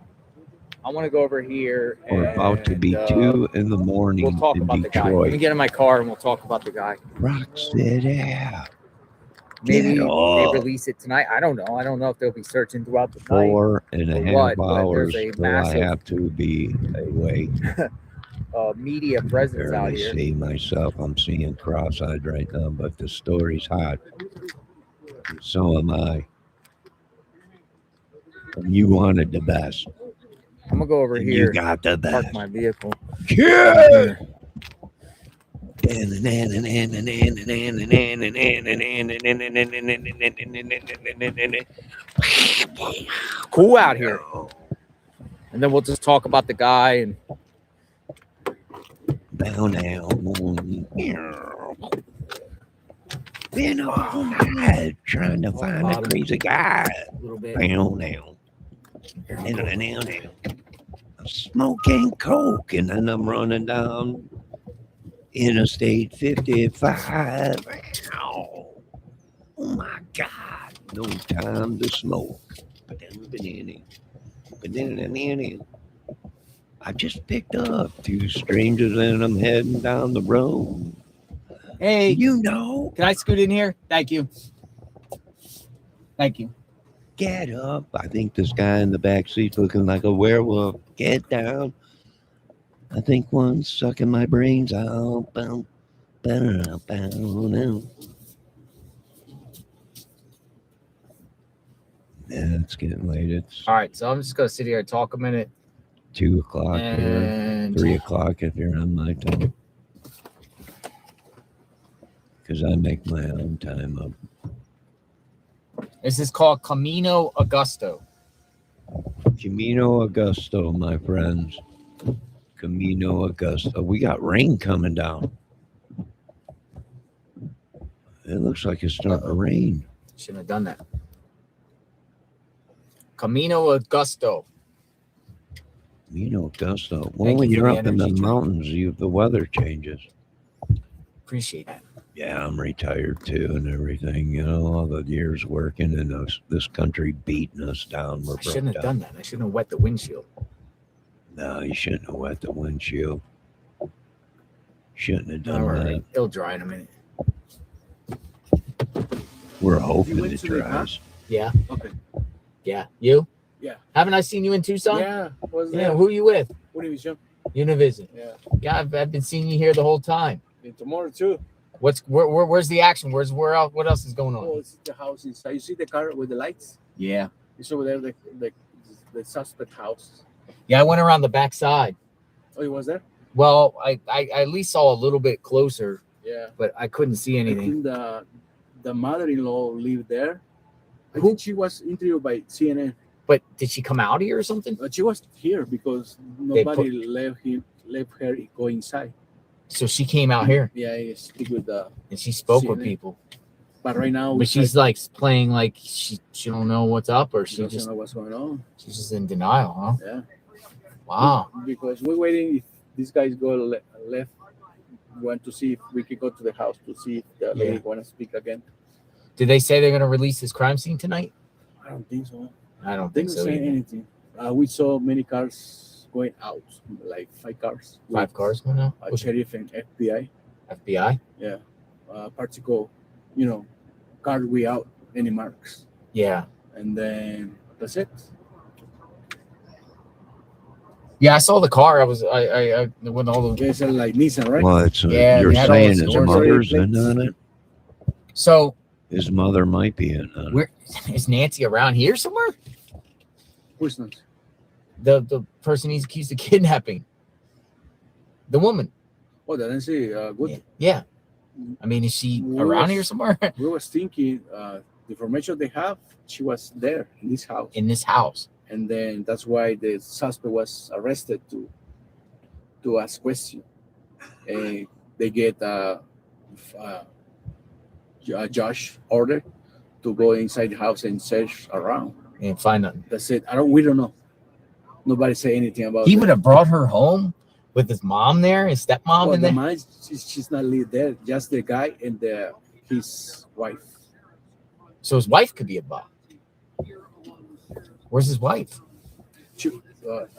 I want to go over here. we're about to be 2 in the morning We'll talk in about the guy. Let me Detroit. get in my car and we'll talk about the guy. Rock City. Maybe Get they up. release it tonight. I don't know. I don't know if they'll be searching throughout the night. 4 and a or half what, but hours there's a till I massive have to be awake. media presence out Barely here. see myself. I'm seeing cross-eyed right now, but the story's hot. So am I. And you wanted the best. I'm gonna go over And here. you got the Park best. my vehicle. Yeah. Cool out here. And then we'll just talk about the guy and Down now. Been all night trying to find a crazy guy. a little bit. Down now. Now. I'm smoking coke and then I'm running down Interstate 55. Ow. Oh my God. No time to smoke. I just picked up 2 strangers and I'm heading down the road. Hey, you know. Can I scoot in here? Thank you. Thank you. Get up. I think this guy in the back seat looking like a werewolf. Get down. I think one's sucking my brains out. Yeah, it's getting late. It's All right, so I'm just gonna sit here and talk a minute. 2 o'clock here, And 3 o'clock if you're on my time. Because I make my own time up. This is called Camino Augusto. Camino Augusto, my friends. Camino Augusto. We got rain coming down. It looks like it's starting to rain. Shouldn't have done that. Camino Augusto. Camino Augusto. Thank Well, when you for you're the up in the energy drink. mountains, the weather changes. Appreciate that. Yeah, I'm retired too and everything. You know, all the years working in this country beating us down. We're I shouldn't have broke done down. that. I shouldn't have wet the windshield. No, you shouldn't have wet the windshield. Shouldn't have All done right, that. it'll dry in a minute. We're hoping went it to the dries. Yeah, Okay. yeah. You? Yeah. Haven't I seen you in Tucson? Yeah. Was Yeah. there? Who are you with? Univision. Univision. Yeah. Yeah, I've been seeing you here the whole time. And tomorrow too. Where's the action? Where else? What else is going on? Oh, it's the house inside. You see the car with the lights? Yeah. It's over there. The suspect house. Yeah, I went around the back side. Oh, you was there? Well, I at least saw a little bit closer, Yeah. but I couldn't see I anything. think the mother-in-law lived there. I think she was interviewed by CNN. But did she come out here or something? But she was here because nobody left her go inside. So she came out here. Yeah, I speak with the. And she spoke with CNN. people. But right now, But she's like playing like she don't know what's up, or she she doesn't just know what's going on. she's just in denial, huh? Yeah. Wow. Because we're waiting if these guys go left. We want to see if we can go to the house to see if the lady want to speak again. Did they say they're going to release this crime scene tonight? I don't think so. I don't They think didn't so say either. anything. We saw many cars going out, like 5 cars. 5 cars going out? A sheriff and FBI. FBI? Yeah. Particle, car way out, any marks. Yeah. And then that's it. Yeah, I saw the car. I when all the It's like Nissan, right? Well, it's Yeah, you're they had all saying his his doors mother's already in on it. So His mother might be in on it. where is Nancy around here somewhere? Who's not? The person he's accused of kidnapping. The woman. Oh, the Nancy, good. Yeah. I mean, is she We around was- here somewhere? We was thinking, the information they have, she was there in this house. In this house. And then that's why the suspect was arrested to ask questions. And they get a judge order to go inside the house and search around. And find nothing. That's it. We don't know. Nobody say anything about He it. would have brought her home with his mom there, his stepmom Well, in the there. man, she's not live there. Just the guy and his wife. So his wife could be a bot. Where's his wife?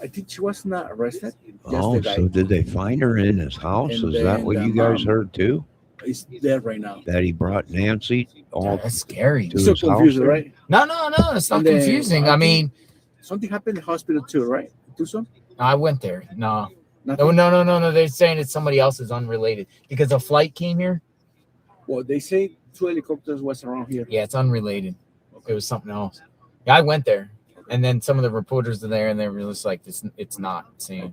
I think she was not arrested. Just Oh, the guy. so did they find her in his house? And Is that then what the you guys mom- heard too? He's there right now. That he brought Nancy all That's scary. to So his confused, house? right? No, it's not And then, confusing. I I mean, Something happened in the hospital too, right? Tucson? I went there. No. Nothing? No. They're saying it's somebody else's unrelated because a flight came here. Well, they say 2 helicopters was around here. Yeah, it's unrelated. It was something else. Yeah, I went there, and then some of the reporters are there, and they were just like, "It's not same."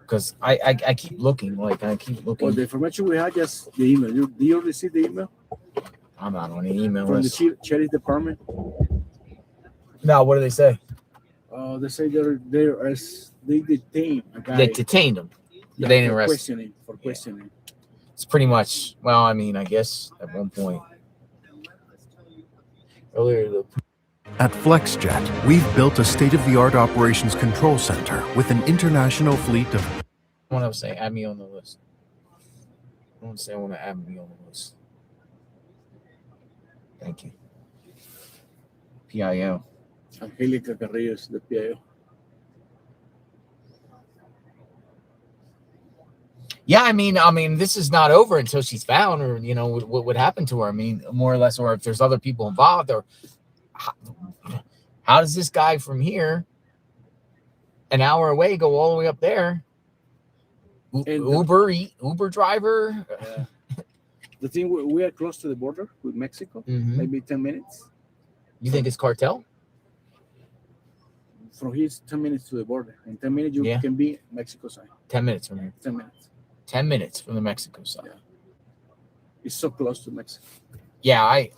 Because I keep looking, I keep looking. Well, the information we had just the email. Do you receive the email I'm not on the email from list. the sheriff department? No, what do they say? They say they detained a guy. They detained him, but they didn't for arrest him. questioning. It's pretty much. Well, I mean, I guess at one point earlier At FlexJet, we've built a state-of-the-art operations control center with an international fleet of... I want to say add me on the list. I want to say I want to add me on the list. Thank you. PIO. Angelica Carrillos, the PIO. Yeah, I mean, this is not over until she's found, or what would happen to her. I mean, more or less, or if there's other people involved, or how does this guy from here, an hour away, go all the way up there? Uber driver. The thing we are close to the border with Mexico, maybe 10 minutes. You think it's cartel? From here, it's 10 minutes to the border. In 10 minutes, you can be Mexico side. 10 minutes from here. 10 minutes. 10 minutes from the Mexico side. Yeah. It's so close to Mexico. Yeah, I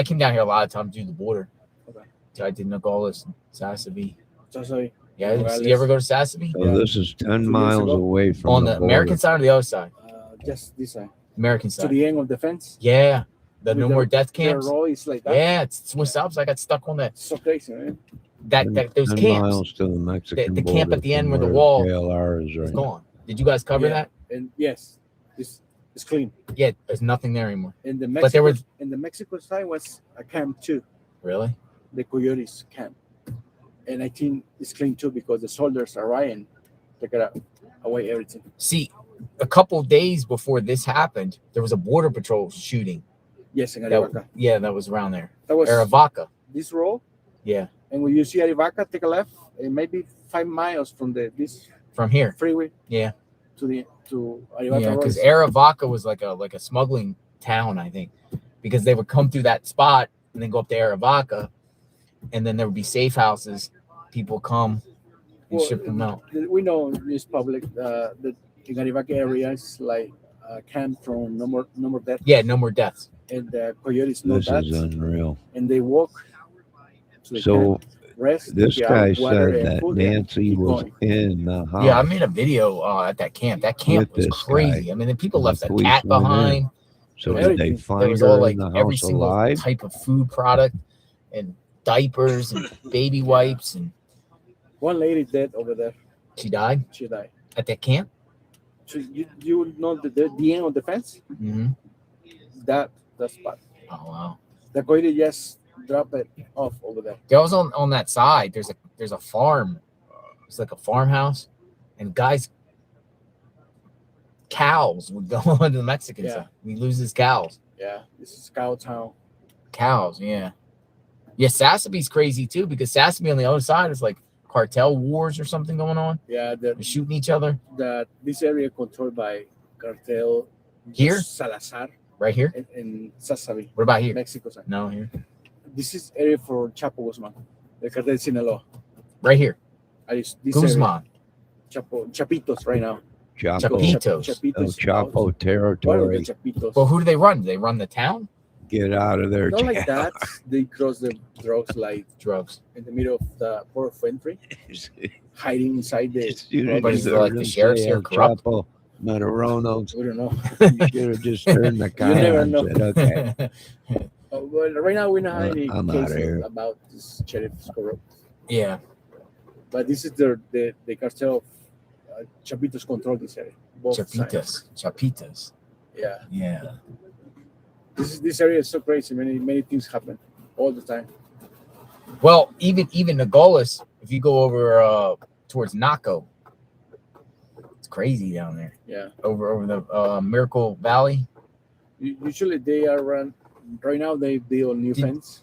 came down here a lot of times to do the border. Okay. So I did Nogales and Sassabee. Sassabee. Yeah, you ever go to Sassabee? So this is 10 miles away from on the the American border. side or the other side? Just this side. American To side. the end of the fence. Yeah, the With no the- more death the camps. row is like that. Yeah, it's Swiss Alps. I got stuck on that. So crazy, man. Those 10 camps. miles to the Mexican The camp border at the end from where the wall JLR is right. is gone. Did you guys cover Yeah. that? And yes, this It's clean. Yeah, there's nothing there anymore. In the But there was in the Mexico side was a camp too. really The Coyotes camp, and I think it's clean too because the soldiers arrive and take it away everything. see a couple of days before this happened, there was a border patrol shooting. Yes, in That, Arivaca. yeah, that was around there. That was Arivaca. this road. Yeah, And when you see Arivaca, take a left, and maybe 5 miles from this from here. freeway Yeah, to Arivaca yeah, Road. because Arivaca was like a smuggling town, I think, because they would come through that spot and then go up to Arivaca, and then there would be safe houses. People come and ship them out. We know this public the Arivaca area is like a camp from no more death. Yeah, no more deaths. And the Coyotes know This that. is unreal. And they walk. So rest, this get guy water said and that food, and Nancy keep was going. in the house. Yeah, I made a video at that camp. That camp with was this crazy. guy. I mean, the people And left the a police cat went in. behind. So There did was- they there find was her all like in the every house single alive? type of food product and diapers and baby wipes, and One lady dead over there. she died She died. at that camp. So you know the end of the fence? Mm-hmm. That spot. Oh wow. The Coyote just drop it off over there. There was on that side. There's a farm. It's like a farmhouse, and guys, cows would go on to the Mexican Yeah. side. He loses cows. Yeah, this is Cow Town. Cows, yeah. Yeah, Sasabee's crazy too, because Sasabee on the other side is like cartel wars or something going on. Yeah, They're shooting each other. This area controlled by cartel Here? Salazar Right here? in Sasabe. What about here? Mexico side. No, here. This is area for Chapo Guzman, the cartel Sinaloa. Right here. This Guzman. Chapitos right now. Chapitos. Chapitos. Chapo One of the territory. Chapitos. Well, who do they run? Do they run the town? Get out of there, Not like Jack. that. They cross the drugs like Drugs. in the middle of the port of entry, hiding inside the. Everybody's like the sheriff's here corrupt. Chapo Mataronos. We don't know. You should have just turned the car never on know. and said, okay. Well, right now we don't have any I'm outta cases here. about this sheriff's corrupt. Yeah. But this is the cartel of Chapitos control this area. Both sides. Chapitas. Yeah. Yeah. This area is so crazy. Many things happen all the time. Well, even Nogales, if you go over towards Naco, it's crazy down there. Yeah. Over the Miracle Valley. Usually they are run. Right now they build new fence.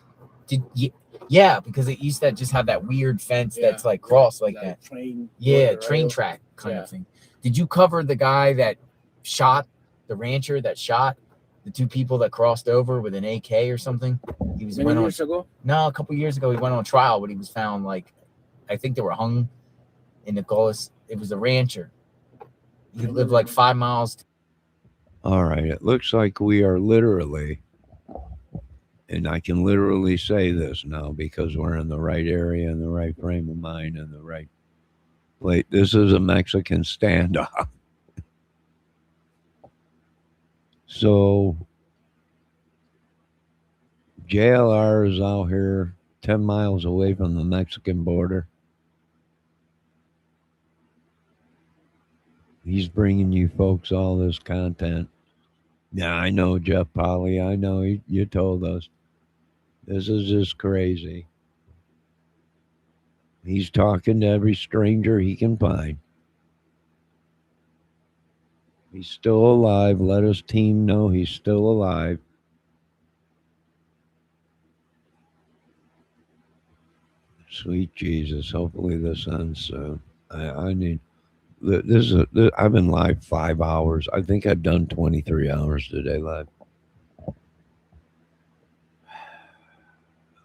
Yeah, because it used to just have that weird fence that's like cross like that. Train. Yeah, train track kind of thing. Did you cover the guy that shot the rancher that shot the two people that crossed over with an AK or something? He was Many years ago? No, a couple years ago he went on trial, but he was found like, I think they were hung in Nogales. It was a rancher. He lived like 5 miles. All right. It looks like we are literally, and I can literally say this now because we're in the right area, in the right frame of mind, in the right place. This is a Mexican standoff. So JLR is out here 10 miles away from the Mexican border. He's bringing you folks all this content. Yeah, I know, Jeff Polly. I know you told us. This is just crazy. He's talking to every stranger he can find. He's still alive. Let his team know he's still alive. Sweet Jesus. Hopefully this ends soon. I need... I've been live 5 hours. I think I've done 23 hours today live.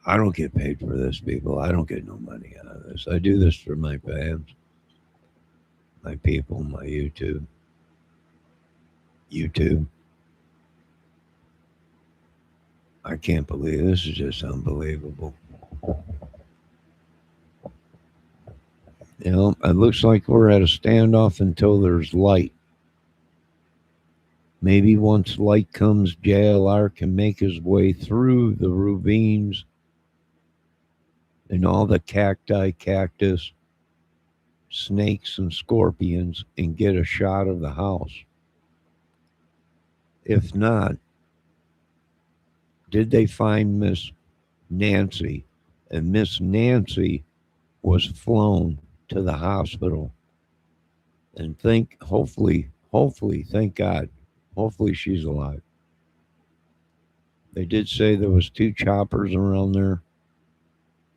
I don't get paid for this, people. I don't get no money out of this. I do this for my fans, my people, my YouTube. I can't believe this is just unbelievable. You know, it looks like we're at a standoff until there's light. Maybe once light comes, JLR can make his way through the ravines and all the cacti, cactus, snakes, and scorpions and get a shot of the house. If not, did they find Miss Nancy? And Miss Nancy was flown to the hospital. And hopefully, thank God, hopefully she's alive. They did say there was 2 choppers around there.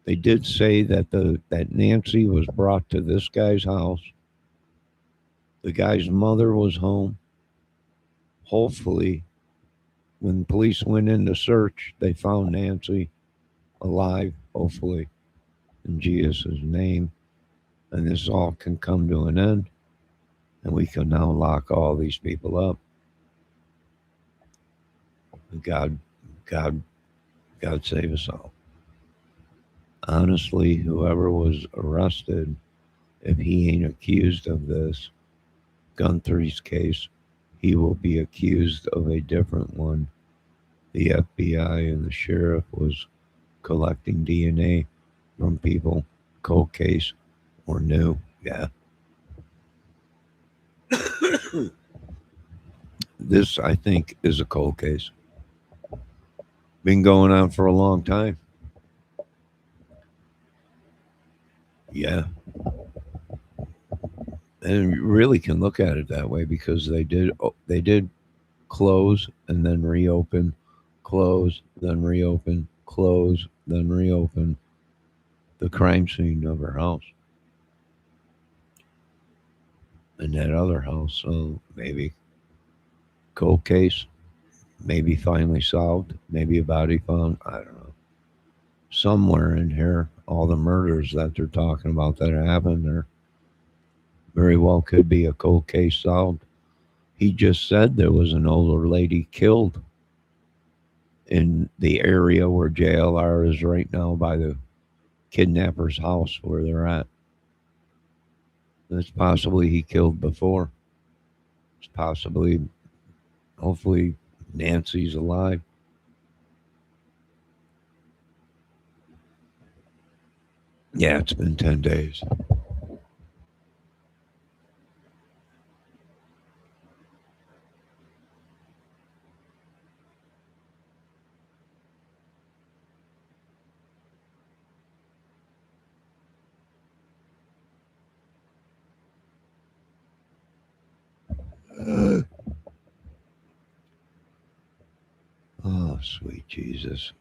They did say that that Nancy was brought to this guy's house. The guy's mother was home. Hopefully, when police went in to search, they found Nancy alive, hopefully, in Jesus' name. And this all can come to an end. And we can now lock all these people up. God save us all. Honestly, whoever was arrested, if he ain't accused of this, Guthrie's case, he will be accused of a different one. The FBI and the sheriff was collecting DNA from people. Cold case or new. Yeah. This, I think, is a cold case. Been going on for a long time. Yeah. And you really can look at it that way because they did close and then reopen, close, then reopen, close, then reopen the crime scene of her house. And that other house, so maybe cold case, maybe finally solved, maybe a body found, I don't know. Somewhere in here, all the murders that they're talking about that happened there very well could be a cold case solved. He just said there was an older lady killed in the area where JLR is right now by the kidnapper's house where they're at. It's possibly he killed before. It's possibly, hopefully, Nancy's alive. Yeah, it's been 10 days. Oh, sweet Jesus.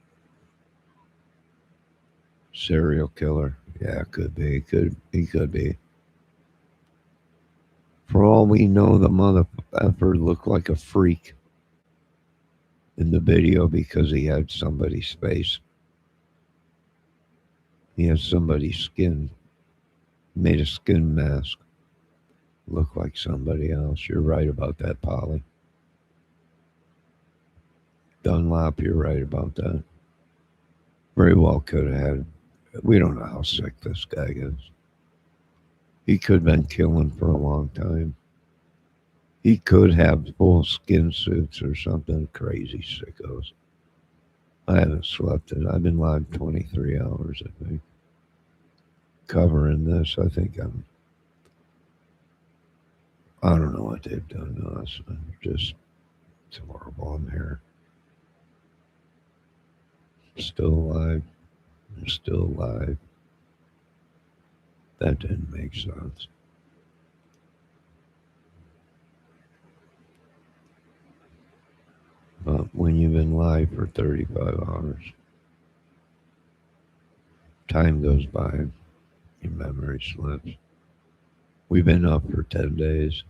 Serial killer. Yeah, could be. He could be. For all we know, the mother effer looked like a freak in the video because he had somebody's face. He had somebody's skin. Made a skin mask. Looked like somebody else. You're right about that, Polly. Dunlop, you're right about that. Very well could have had. We don't know how sick this guy is. He could have been killing for a long time. He could have full skin suits or something. Crazy sickos. I haven't slept in. I've been live 23 hours, I think. Covering this, I think I don't know what they've done to us. It's horrible. I'm here. Still alive. I'm still alive. That didn't make sense. But when you've been live for 35 hours, time goes by, your memory slips. We've been up for 10 days.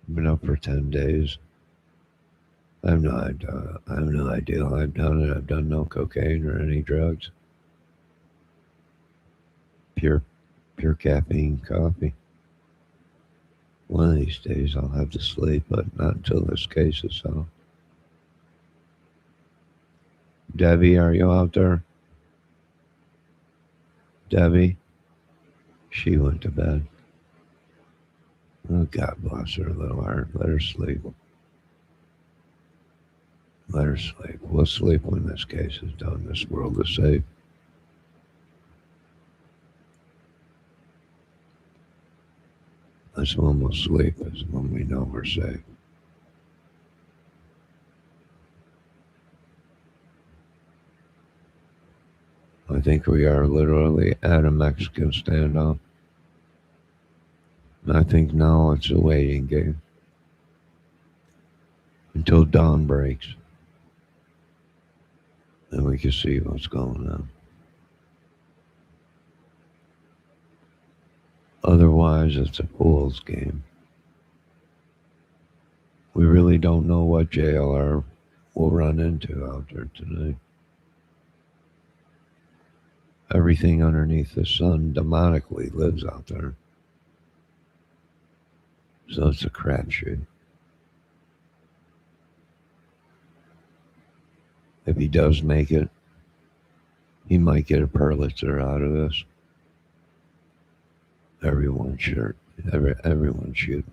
Been up for 10 days. I have no idea how I've done it. I've done no cocaine or any drugs. Pure caffeine coffee. One of these days I'll have to sleep, but not until this case is solved. Debbie, are you out there? Debbie? She went to bed. Oh, God bless her little heart. Let her sleep. Let her sleep. We'll sleep when this case is done. This world is safe. That's when we'll sleep, is when we know we're safe. I think we are literally at a Mexican standoff. And I think now it's a waiting game until dawn breaks. Then we can see what's going on. Otherwise, it's a fool's game. We really don't know what JLR will run into out there tonight. Everything underneath the sun demonically lives out there. So it's a crapshoot. If he does make it, he might get a Purlitzer out of this. Everyone's shooting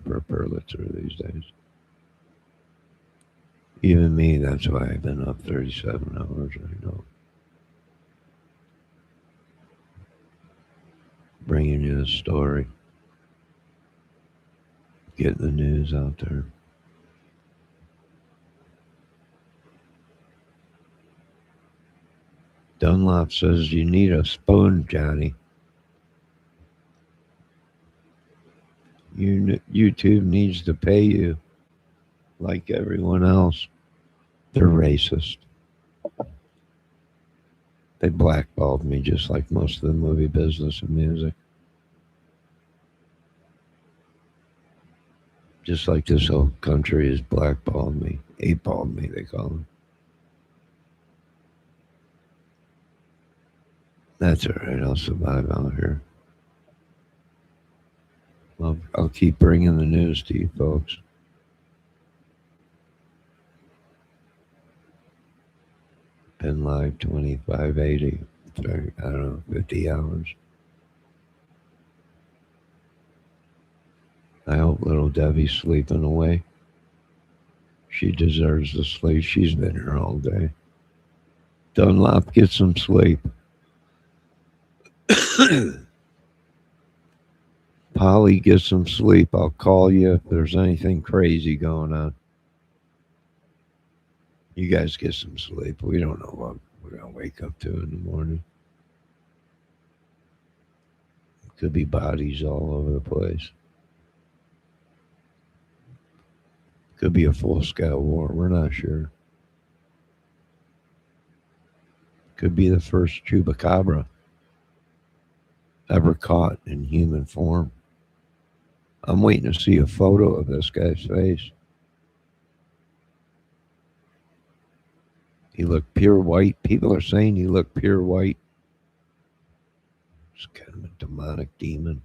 for a Purlitzer these days. Even me, that's why I've been up 37 hours, I know. Bringing you the story. Getting the news out there. Dunlop says you need a spoon, Johnny. YouTube needs to pay you like everyone else. They're racist. They blackballed me just like most of the movie business and music. Just like this whole country has blackballed me. Eightballed me, they call them. That's all right. I'll survive out here. I'll keep bringing the news to you folks. Been live 2580, 30, I don't know, 50 hours. I hope little Debbie's sleeping away. She deserves the sleep. She's been here all day. Dunlop, get some sleep. Polly, get some sleep. I'll call you if there's anything crazy going on. You guys get some sleep. We don't know what we're going to wake up to in the morning. Could be bodies all over the place. Could be a full-scale war. We're not sure. Could be the first chupacabra ever caught in human form. I'm waiting to see a photo of this guy's face. He looked pure white. People are saying he looked pure white. It's kind of a demonic demon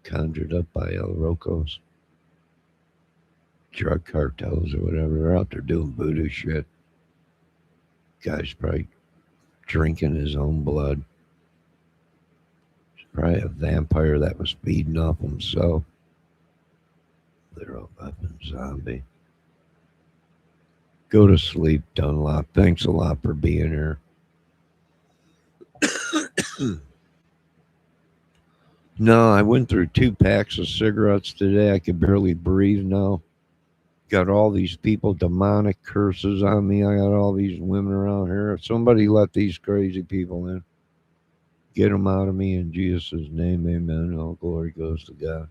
conjured up by El Rocos. Drug cartels or whatever. They're out there doing voodoo shit. Guy's probably drinking his own blood. He's probably a vampire that was feeding off himself. Literal weapon zombie. Go to sleep, Dunlop. Thanks a lot for being here. No, I went through 2 packs of cigarettes today. I could barely breathe now. Got all these people, demonic curses on me. I got all these women around here. If somebody let these crazy people in, get them out of me in Jesus' name. Amen. All glory goes to God.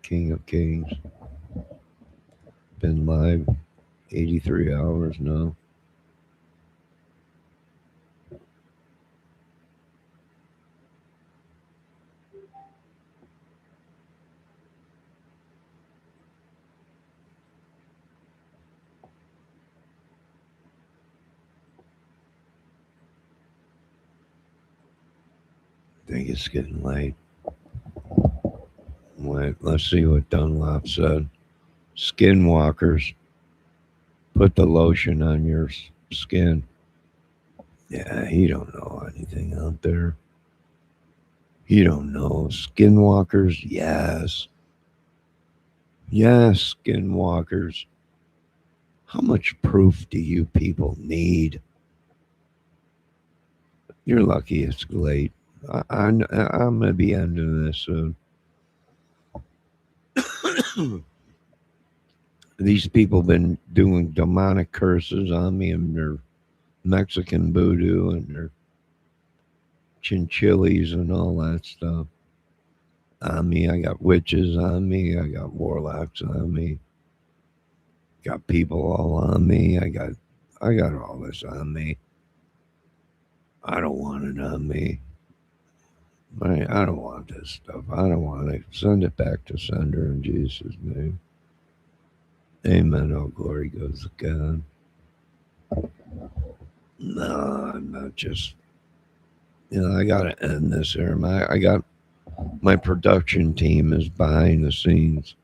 King of Kings. Been live 83 hours now. I think it's getting late. Wait, let's see what Dunlop said. Skinwalkers. Put the lotion on your skin. Yeah, he don't know anything out there. He don't know. Skinwalkers, yes. Yes, skinwalkers. How much proof do you people need? You're lucky it's late. I'm going to be ending this soon. These people been doing demonic curses on me, and they're Mexican voodoo and their chinchillas and all that stuff on me. I got witches on me. I got warlocks on me. Got people all on me. I got all this on me. I don't want it on me. I don't want this stuff. I don't want it. Send it back to sender in Jesus' name. Amen. All glory goes to God. No, I'm not just, I got to end this here. My production team is behind the scenes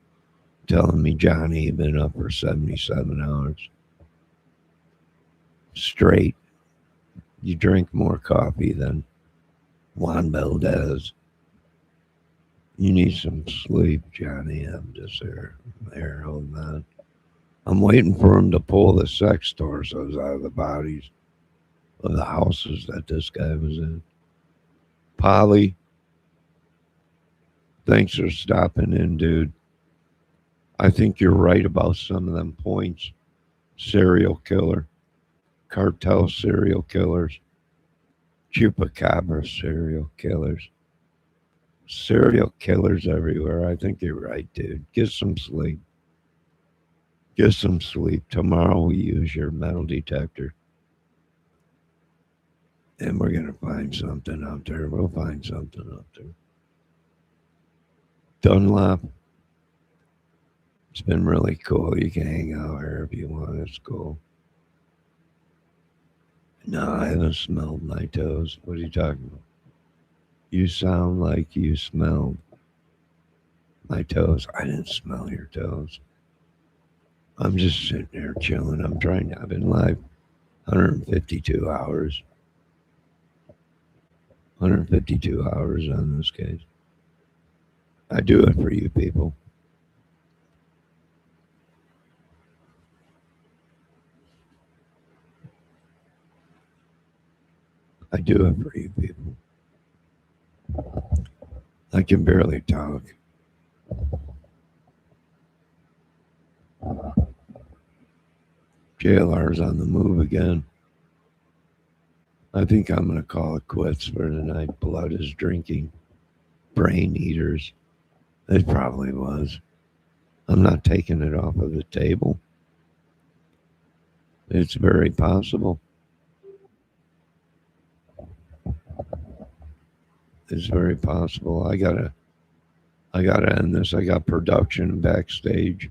telling me, Johnny, you've been up for 77 hours straight. You drink more coffee than Juan Valdez. You need some sleep, Johnny. I'm just there, holding on. I'm waiting for him to pull the sex torsos out of the bodies of the houses that this guy was in. Polly, thanks for stopping in, dude. I think you're right about some of them points. Serial killer, cartel serial killers, chupacabra serial killers, serial killers everywhere. I think you're right, dude. Get some sleep. Get some sleep. Tomorrow we use your metal detector. And we're going to find something out there. We'll find something out there. Dunlop. It's been really cool. You can hang out here if you want. It's cool. No, I haven't smelled my toes. What are you talking about? You sound like you smelled my toes. I didn't smell your toes. I'm just sitting there chilling. I've been live 152 hours. 152 hours on this case. I do it for you people. I do it for you people. I can barely talk. JLR's on the move again. I think I'm going to call it quits for tonight. Blood is drinking. Brain eaters. It probably was. I'm not taking it off of the table. It's very possible. It's very possible. I gotta end this. I got production backstage.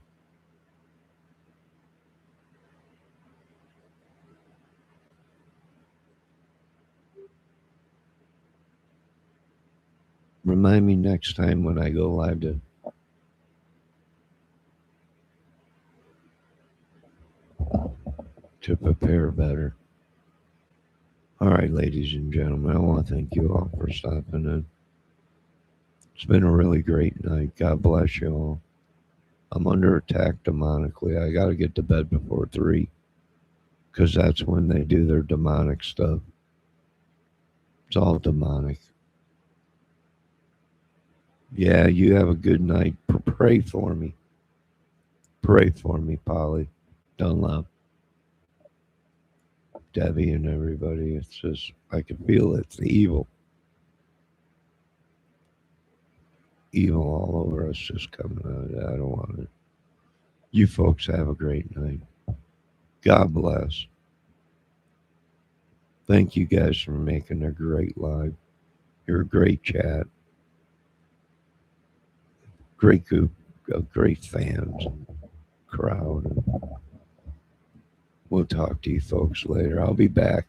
Remind me next time when I go live to prepare better. All right, ladies and gentlemen, I want to thank you all for stopping in. It's been a really great night. God bless you all. I'm under attack demonically. I got to get to bed before 3 because that's when they do their demonic stuff. It's all demonic. Yeah, you have a good night. Pray for me. Pray for me, Polly. Dunlop. Debbie and everybody. It's just, I can feel it. It's evil. Evil all over us just coming out. I don't want it. You folks have a great night. God bless. Thank you guys for making a great live. You're a great chat. Great group of great fans and crowd. And we'll talk to you folks later. I'll be back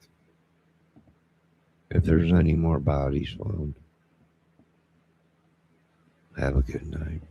if there's any more bodies found. Have a good night.